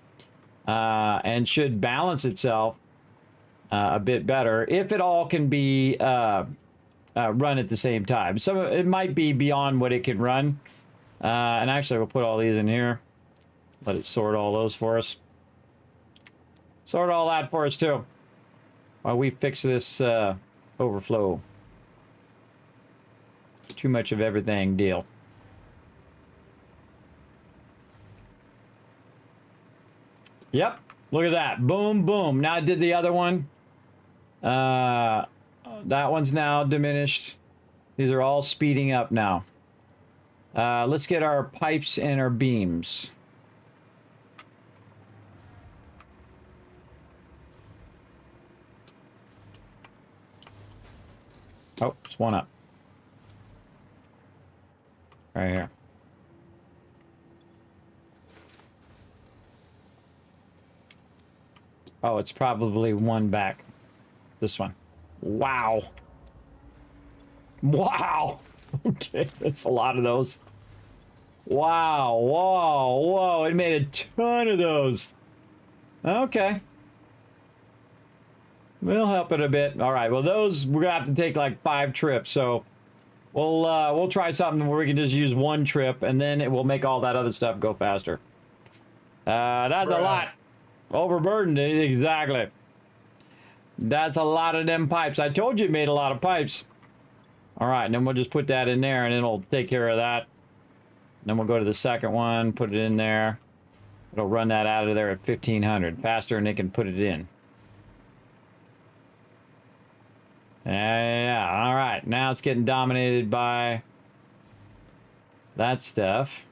Speaker 3: and should balance itself a bit better if it all can be run at the same time. Some of it might be beyond what it can run. And actually, we'll put all these in here. Let it sort all those for us. Sort all that for us too. While we fix this overflow. Too much of everything deal. Yep. Look at that. Boom, boom. Now I did the other one. That one's now diminished. These are all speeding up now. Let's get our pipes and our beams. Oh, it's one up. Right here. Oh, it's probably one back. This one. Wow. Wow. Okay, that's a lot of those. Wow. Whoa. Whoa. It made a ton of those. Okay. We'll help it a bit. All right. Well, those we're gonna have to take like 5 trips. So we'll try something where we can just use 1 trip, and then it will make all that other stuff go faster. That's a lot. Overburdened. Exactly. That's a lot of them pipes. I told you it made a lot of pipes. All right, and then we'll just put that in there, and it'll take care of that. Then we'll go to the second one, put it in there. It'll run that out of there at 1500 faster, and it can put it in. Yeah, all right. Now it's getting dominated by that stuff.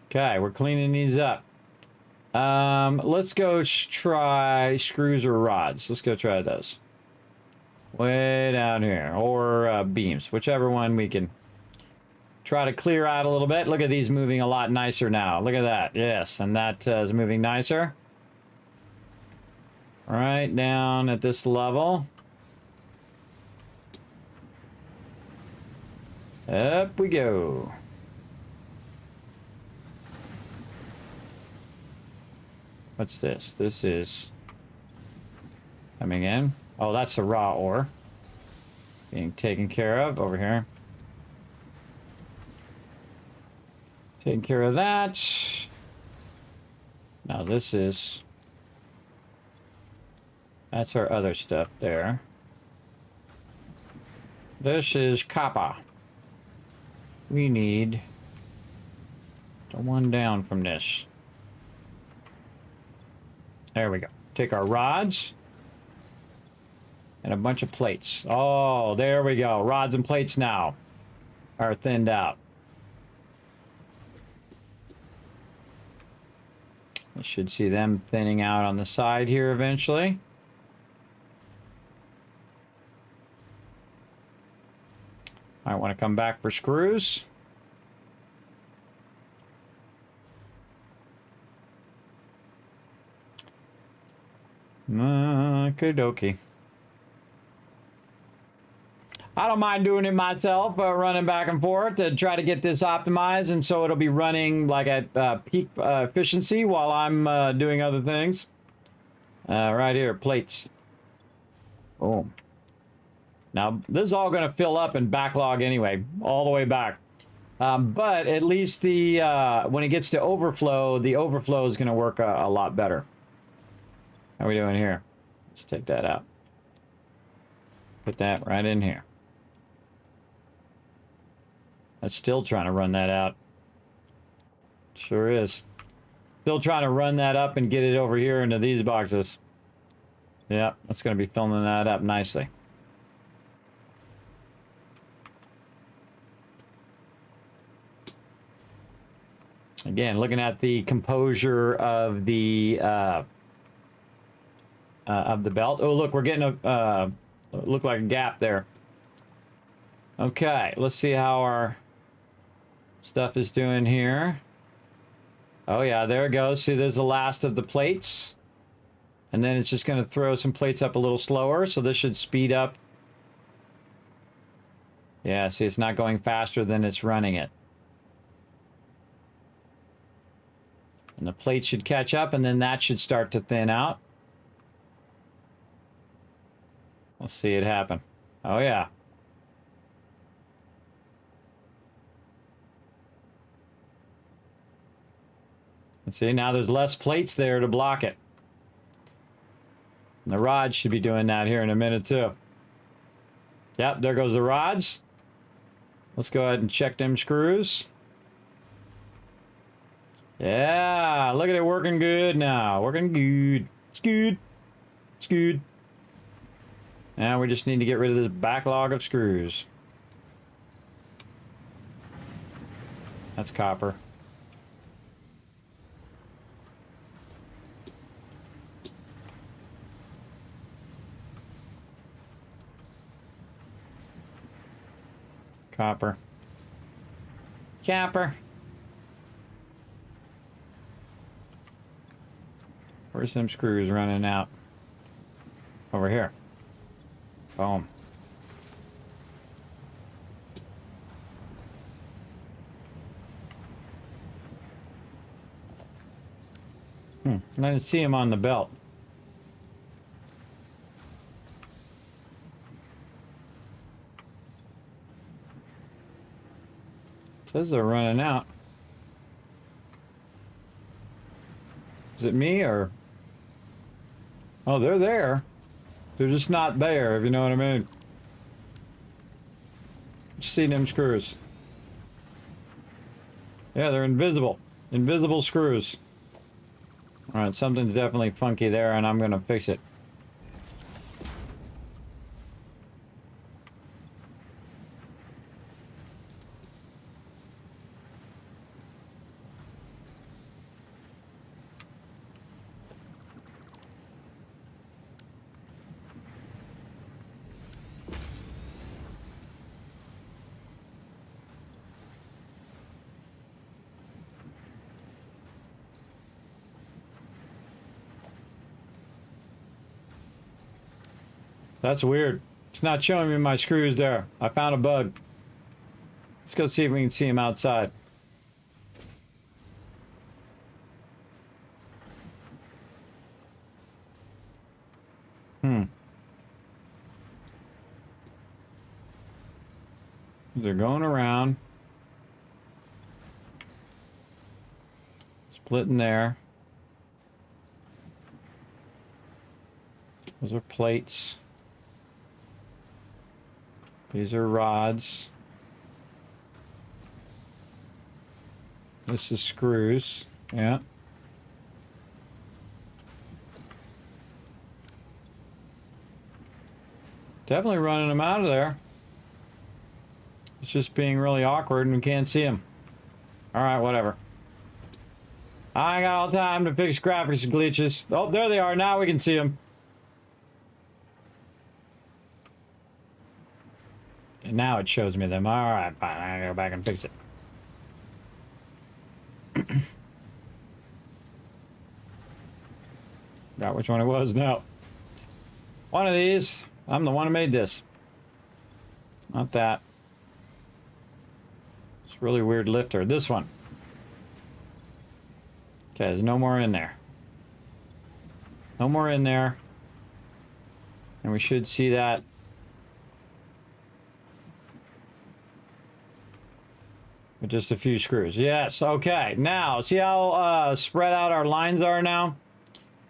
Speaker 3: Okay, we're cleaning these up. Let's go try screws or rods. Let's go try those. Way down here. Or beams. Whichever one we can try to clear out a little bit. Look at these moving a lot nicer now. Look at that. Yes, and that is moving nicer. Right down at this level. Up we go. What's this? This is coming in. Oh, that's the raw ore being taken care of over here. Taking care of that. Now this is... That's our other stuff there. This is copper. We need the one down from this. There we go. Take our rods and a bunch of plates. Oh, there we go. Rods and plates now are thinned out. You should see them thinning out on the side here eventually. I want to come back for screws. Okie dokie. I don't mind doing it myself, running back and forth to try to get this optimized, and so it'll be running like at peak efficiency while I'm doing other things. Right here, plates. Boom. Now, this is all going to fill up and backlog anyway, all the way back. But at least the when it gets to overflow, the overflow is going to work a lot better. How are we doing here? Let's take that out. Put that right in here. I'm still trying to run that out. Sure is. Still trying to run that up and get it over here into these boxes. Yeah, that's going to be filling that up nicely. Again, looking at the composure of the belt. Oh, look, we're getting a look like a gap there. Okay, let's see how our stuff is doing here. Oh yeah, there it goes. See, there's the last of the plates, and then it's just going to throw some plates up a little slower. So this should speed up. Yeah, see, it's not going faster than it's running it. And the plates should catch up, and then that should start to thin out. We'll see it happen. Oh, yeah. And see, now there's less plates there to block it. And the rods should be doing that here in a minute, too. Yep, there goes the rods. Let's go ahead and check them screws. Yeah, look at it working good now. Working good. It's good. It's good. Now we just need to get rid of this backlog of screws. That's copper. Copper. Copper. Where's them screws running out? Over here. Boom. I didn't see him on the belt. Says they're running out. Is it me or... Oh, they're there. They're just not there, if you know what I mean. Just see them screws. Yeah, they're invisible. Invisible screws. Alright, something's definitely funky there, and I'm gonna fix it. That's weird. It's not showing me my screws there. I found a bug. Let's go see if we can see them outside. They're going around. Splitting there. Those are plates. These are rods. This is screws. Yeah. Definitely running them out of there. It's just being really awkward and we can't see them. Alright, whatever. I got all time to fix graphics glitches. Oh, there they are. Now we can see them. And now it shows me them. Alright, fine. I gotta go back and fix it. Got which one it was now. One of these. I'm the one who made this. Not that. It's a really weird lifter. This one. Okay, there's no more in there. No more in there. And we should see that. With just a few screws. Yes, okay. Now, see how spread out our lines are now?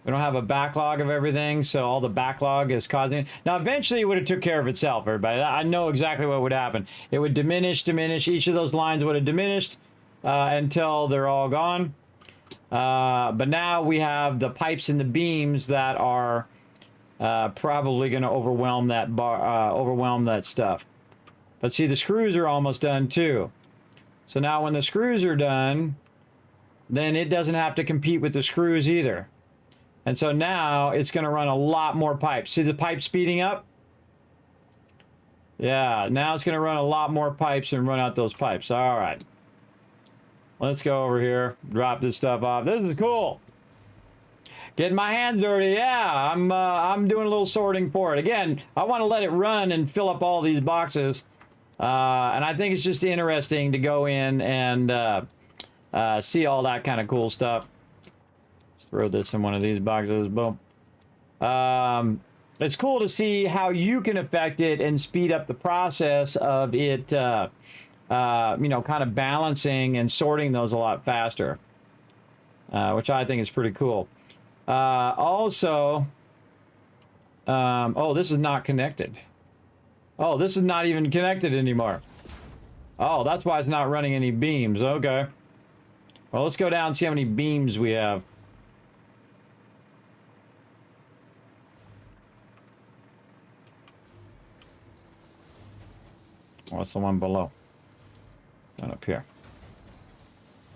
Speaker 3: We don't have a backlog of everything, so all the backlog is causing it. Now, eventually it would have took care of itself, everybody. I know exactly what would happen. It would diminish. Each of those lines would have diminished until they're all gone. But now we have the pipes and the beams that are probably going to overwhelm that stuff. But see, the screws are almost done too. So now when the screws are done, then it doesn't have to compete with the screws either. And so now it's going to run a lot more pipes. See the pipe speeding up? Yeah, now it's going to run a lot more pipes and run out those pipes. All right. Let's go over here, drop this stuff off. This is cool. Getting my hands dirty. Yeah, I'm doing a little sorting for it. Again, I want to let it run and fill up all these boxes. And I think it's just interesting to go in and see all that kind of cool stuff. Let's throw this in one of these boxes. Boom. It's cool to see how you can affect it and speed up the process of it, you know, kind of balancing and sorting those a lot faster, which I think is pretty cool. Also, oh, this is not connected. Oh, this is not even connected anymore. Oh, that's why it's not running any beams. Okay. Well, let's go down and see how many beams we have. What's the one below? Down up here.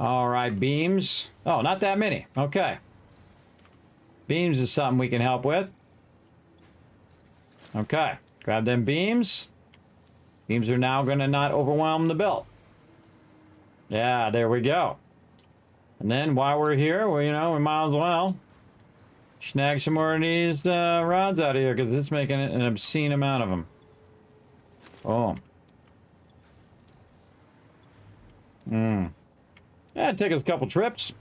Speaker 3: All right, beams. Oh, not that many. Okay. Beams is something we can help with. Okay. Grab them beams. Beams are now going to not overwhelm the belt. Yeah, there we go. And then while we're here, well, you know, we might as well snag some more of these rods out of here because it's making an obscene amount of them. Oh. Yeah, it'd take us a couple trips.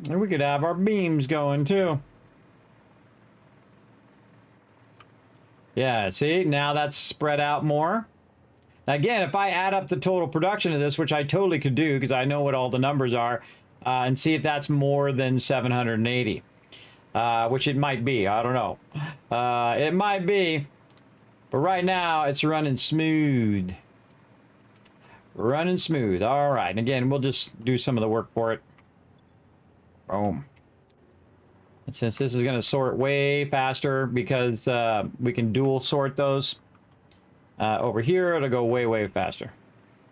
Speaker 3: And we could have our beams going too. Yeah, see, now that's spread out more. Now again, if I add up the total production of this, which I totally could do because I know what all the numbers are, and see if that's more than 780, which it might be. I don't know. It might be, but right now it's running smooth. Running smooth. All right, and again, we'll just do some of the work for it. Boom. And since this is going to sort way faster because we can dual sort those over here, it'll go way, way faster.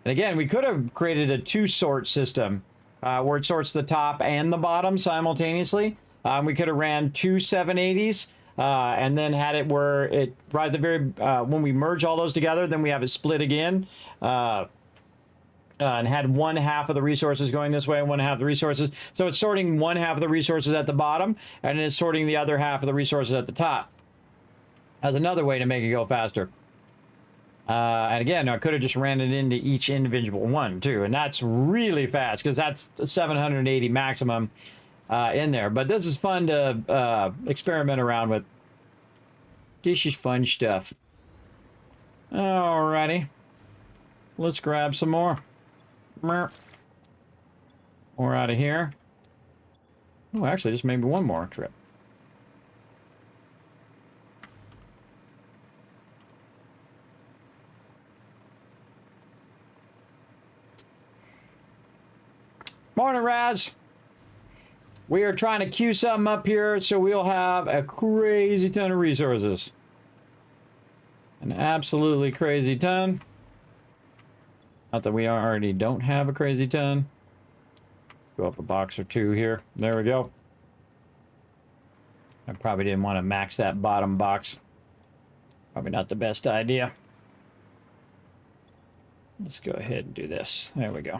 Speaker 3: And again, we could have created a two-sort system where it sorts the top and the bottom simultaneously. We could have ran two 780s and then had it where it, right at the very, when we merge all those together, then we have it split again. And had one half of the resources going this way and one half of the resources. So it's sorting one half of the resources at the bottom and it's sorting the other half of the resources at the top. That's another way to make it go faster. And again, I could have just ran it into each individual one too. And that's really fast because that's 780 maximum in there. But this is fun to experiment around with. This is fun stuff. Alrighty. Let's grab some more. More out of here. Oh, actually, just maybe one more trip. Morning, Raz. We are trying to queue something up here so we'll have a crazy ton of resources. An absolutely crazy ton. Not that we already don't have a crazy ton. Go up a box or two here. There we go. I probably didn't want to max that bottom box. Probably not the best idea. Let's go ahead and do this. There we go.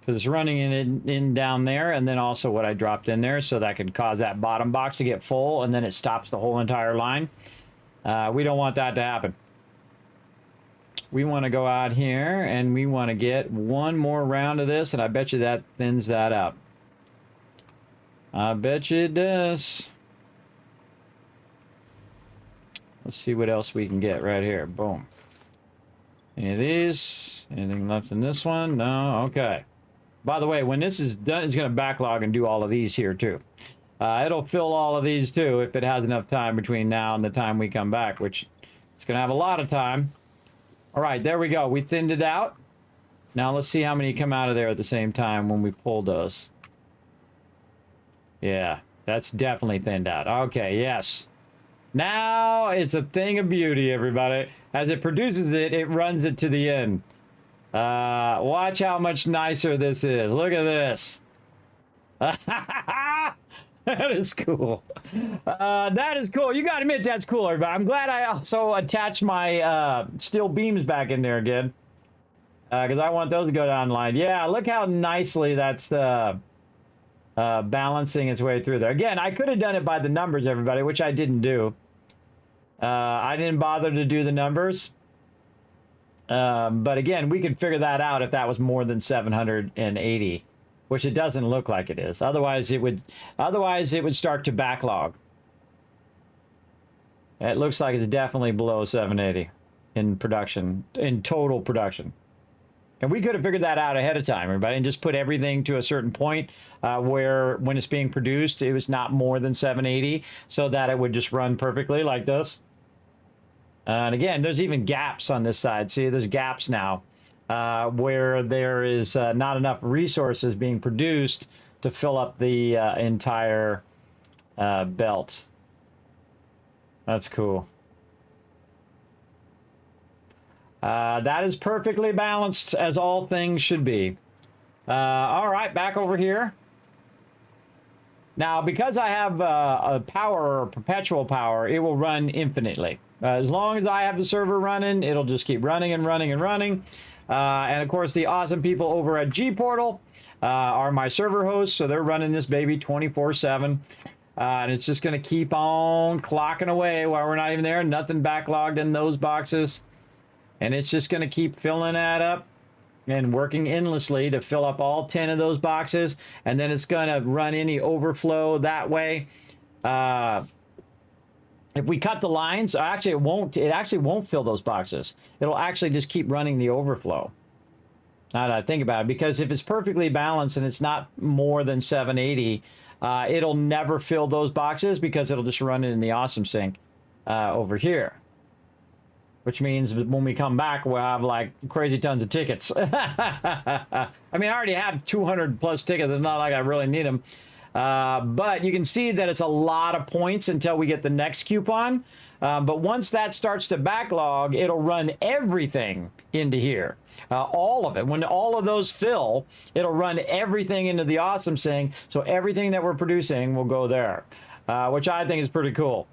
Speaker 3: Because it's running in down there, and then also what I dropped in there, so that could cause that bottom box to get full, and then it stops the whole entire line. We don't want that to happen. We want to go out here, and we want to get one more round of this, and I bet you that thins that out. I bet you it does. Let's see what else we can get right here. Boom. Any of these? Anything left in this one? No? Okay. By the way, when this is done, it's going to backlog and do all of these here too. It'll fill all of these too if it has enough time between now and the time we come back, which it's going to have a lot of time. All right, there we go. We thinned it out. Now let's see how many come out of there at the same time when we pull those. Yeah, that's definitely thinned out. Okay, yes. Now it's a thing of beauty, everybody. As it produces it, it runs it to the end. Watch how much nicer this is. Look at this. That is cool. That is cool. You gotta admit that's cool, everybody. I'm glad I also attached my steel beams back in there again. Because I want those to go down the line. Yeah, look how nicely that's balancing its way through there. Again, I could have done it by the numbers, everybody, which I didn't do. I didn't bother to do the numbers. But again, we could figure that out if that was more than 780, which it doesn't look like it is. Otherwise, it would start to backlog. It looks like it's definitely below 780 in production, in total production. And we could have figured that out ahead of time, everybody, and just put everything to a certain point where when it's being produced, it was not more than 780, so that it would just run perfectly like this. And again, there's even gaps on this side. See, there's gaps now where there is not enough resources being produced to fill up the entire belt. That's cool. That is perfectly balanced, as all things should be. All right, back over here. Now, because I have a power, or perpetual power, it will run infinitely. As long as I have the server running, it'll just keep running and running and running. And of course, the awesome people over at gportal are my server hosts, so they're running this baby 24/7. And it's just going to keep on clocking away while we're not even there. Nothing backlogged in those boxes. And it's just going to keep filling that up and working endlessly to fill up all 10 of those boxes. And then it's going to run any overflow that way. If we cut the lines, actually it actually won't fill those boxes. It'll actually just keep running the overflow. Now that I think about it, because if it's perfectly balanced and it's not more than 780, it'll never fill those boxes because it'll just run it in the awesome sink over here. Which means when we come back, we'll have like crazy tons of tickets. I mean, I already have 200 plus tickets. It's not like I really need them. But you can see that it's a lot of points until we get the next coupon. But once that starts to backlog, it'll run everything into here. All of it. When all of those fill, it'll run everything into the awesome sink. So everything that we're producing will go there, which I think is pretty cool.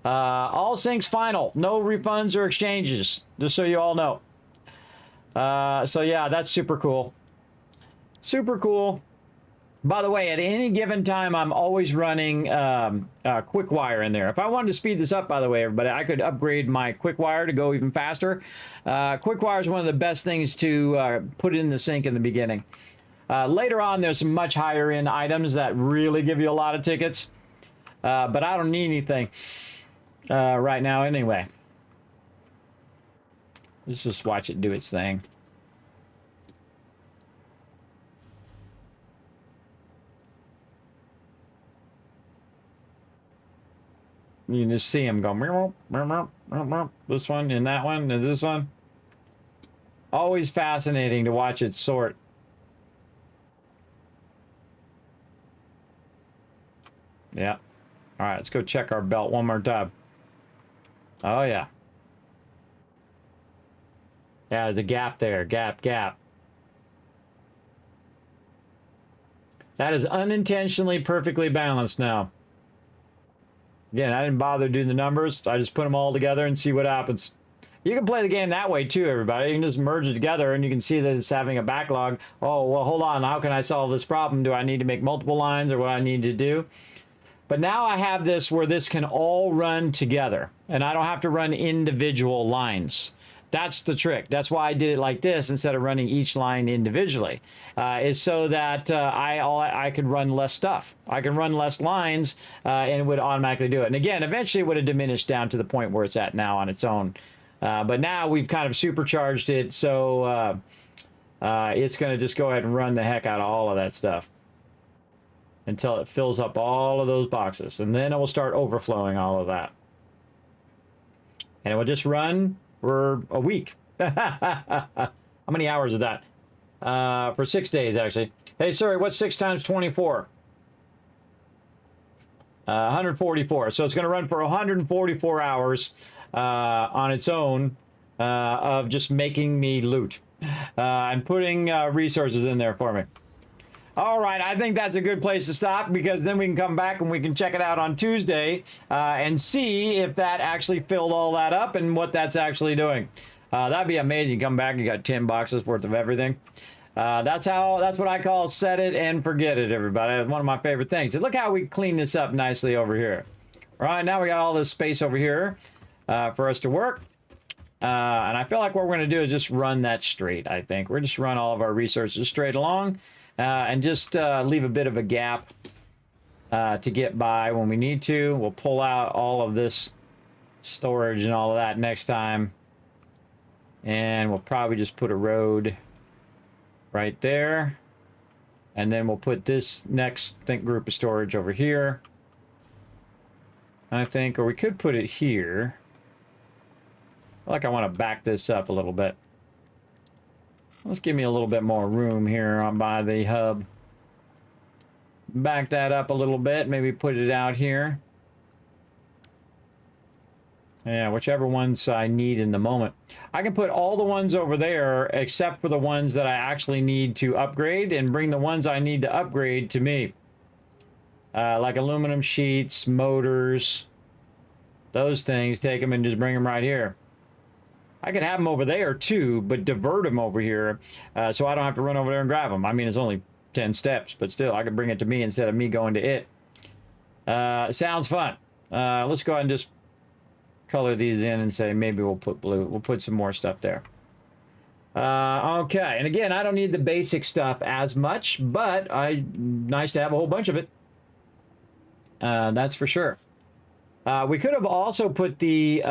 Speaker 3: All sinks final. No refunds or exchanges, just so you all know. So yeah, that's super cool. Super cool. By the way, at any given time, I'm always running quick wire in there. If I wanted to speed this up, by the way, everybody, I could upgrade my quick wire to go even faster. Quick wire is one of the best things to put in the sink in the beginning. Later on, there's some much higher end items that really give you a lot of tickets. But I don't need anything right now anyway. Let's just watch it do its thing. You can just see him go, this one and that one and this one. Always fascinating to watch it sort. Yeah. All right, let's go check our belt one more time. Oh, yeah. Yeah, there's a gap there. Gap. That is unintentionally perfectly balanced now. Again, I didn't bother doing the numbers. I just put them all together and see what happens. You can play the game that way too, everybody. You can just merge it together and you can see that it's having a backlog. Oh, well, hold on. How can I solve this problem? Do I need to make multiple lines or what I need to do? But now I have this where this can all run together and I don't have to run individual lines. That's the trick. That's why I did it like this instead of running each line individually. Is so that I could run less stuff. I can run less lines and it would automatically do it. And again, eventually it would have diminished down to the point where it's at now on its own. But now we've kind of supercharged it, so it's going to just go ahead and run the heck out of all of that stuff until it fills up all of those boxes. And then it will start overflowing all of that. And it will just run for a week. How many hours is that? For 6 days, actually. Hey, sorry, what's 6 times 24? 144. So it's going to run for 144 hours on its own of just making me loot and putting resources in there for me. All right, I think that's a good place to stop because then we can come back and we can check it out on Tuesday and see if that actually filled all that up and what that's actually doing. That'd be amazing. Come back, you got 10 boxes worth of everything. That's what I call set it and forget it, everybody. It's one of my favorite things. And look how we clean this up nicely over here. All right, now we got all this space over here for us to work. And I feel like what we're going to do is just run that straight, I think. We're just run all of our resources straight along and just leave a bit of a gap to get by when we need to. We'll pull out all of this storage and all of that next time. And we'll probably just put a road right there. And then we'll put this next group of storage over here. I think, or we could put it here. I feel like I want to back this up a little bit. Let's give me a little bit more room here on by the hub. Back that up a little bit, maybe put it out here. Yeah, whichever ones I need in the moment. I can put all the ones over there except for the ones that I actually need to upgrade and bring the ones I need to upgrade to me. Like aluminum sheets, motors, those things, take them and just bring them right here. I could have them over there too, but divert them over here so I don't have to run over there and grab them. I mean, it's only 10 steps, but still, I could bring it to me instead of me going to it. Sounds fun. Let's go ahead and just color these in and say maybe we'll put blue. We'll put some more stuff there. Okay, and again, I don't need the basic stuff as much, but nice to have a whole bunch of it. That's for sure. We could have also put the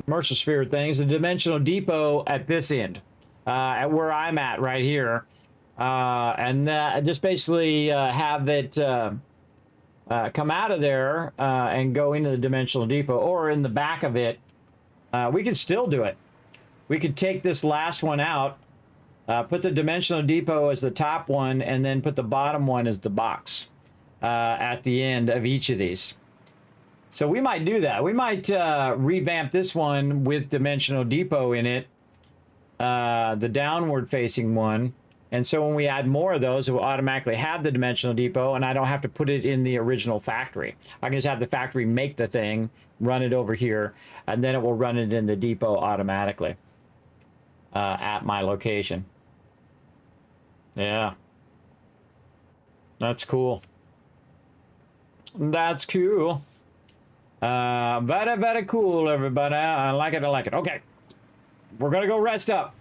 Speaker 3: commercial sphere things, the dimensional depot at this end, at where I'm at right here, and just basically have it come out of there and go into the dimensional depot, or in the back of it. We could still do it. We could take this last one out, put the dimensional depot as the top one, and then put the bottom one as the box at the end of each of these. So we might do that. We might revamp this one with dimensional depot in it, the downward facing one. And so when we add more of those, it will automatically have the dimensional depot, and I don't have to put it in the original factory. I can just have the factory make the thing, run it over here, and then it will run it in the depot automatically at my location. Yeah. That's cool. That's cool. Very, very cool, everybody. I like it. I like it. Okay. We're going to go rest up.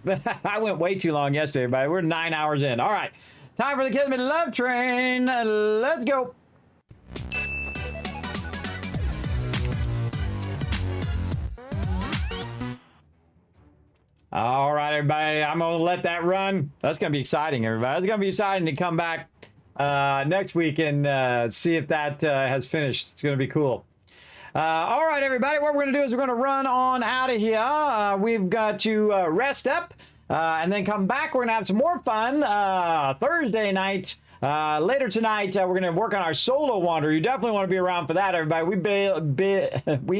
Speaker 3: I went way too long yesterday, everybody. We're 9 hours in. All right. Time for the Kismet Love Train. Let's go. All right, everybody. I'm going to let that run. That's going to be exciting, everybody. It's going to be exciting to come back next week and see if that has finished. It's going to be cool. All right, everybody, what we're going to do is we're going to run on out of here. We've got to rest up. And then come back. We're going to have some more fun Thursday night. Later tonight, we're going to work on our solo wander. You definitely want to be around for that, everybody. We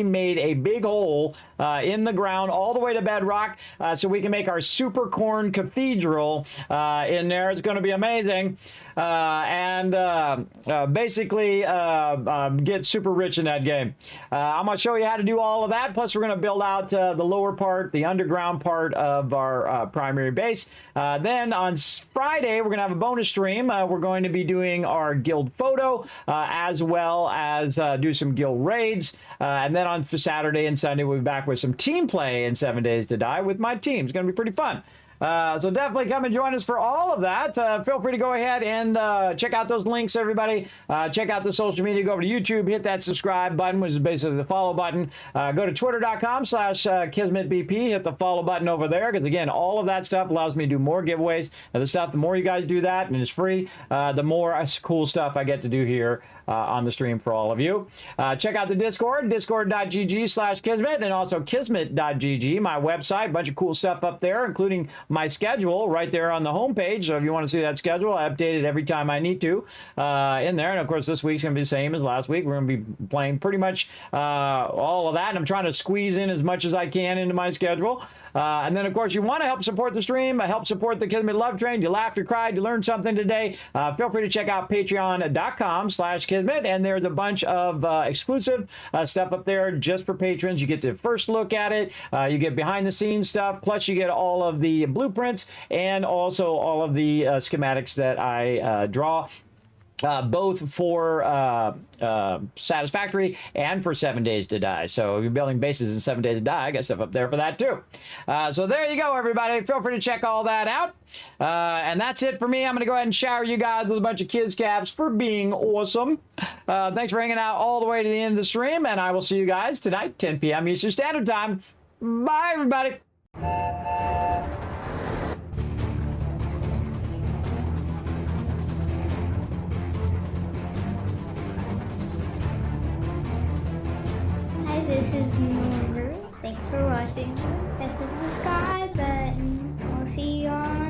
Speaker 3: made a big hole in the ground all the way to bedrock so we can make our super corn cathedral in there. It's going to be amazing. Basically get super rich in that game. I'm going to show you how to do all of that. Plus, we're going to build out the lower part, the underground part of our primary base. Then on Friday, we're going to have a bonus stream. We're going to be doing our guild photo as well as do some guild raids. And then on Saturday and Sunday, we'll be back with some team play in 7 Days to Die with my team. It's going to be pretty fun. So definitely come and join us for all of that. Feel free to go ahead and check out those links, everybody. Check out the social media. Go over to YouTube, hit that subscribe button, which is basically the follow button. Go to twitter.com/KismetBP. Hit the follow button over there because, again, all of that stuff allows me to do more giveaways. And the more you guys do that, and it's free, the more cool stuff I get to do here on the stream for all of you. Check out the Discord, discord.gg/Kismet, and also kismet.gg, my website. A bunch of cool stuff up there, including my schedule right there on the homepage. So if you want to see that schedule, I update it every time I need to in there. And of course, this week's going to be the same as last week. We're going to be playing pretty much all of that. And I'm trying to squeeze in as much as I can into my schedule. And then, of course, you want to help support the stream, help support the Kismet Love Train. You laughed, you cried, you learned something today. Feel free to check out patreon.com/Kismet. And there's a bunch of exclusive stuff up there just for patrons. You get to first look at it. You get behind the scenes stuff. Plus, you get all of the blueprints and also all of the schematics that I draw. Both for Satisfactory and for 7 Days to Die. So if you're building bases in 7 Days to Die, I got stuff up there for that too. So there you go, everybody. Feel free to check all that out. And that's it for me. I'm going to go ahead and shower you guys with a bunch of kids caps for being awesome. Thanks for hanging out all the way to the end of the stream, and I will see you guys tonight, 10 p.m. Eastern Standard Time. Bye, everybody.
Speaker 5: Hi, this is Norbert. Thanks for watching. Hit the subscribe button. I'll see you on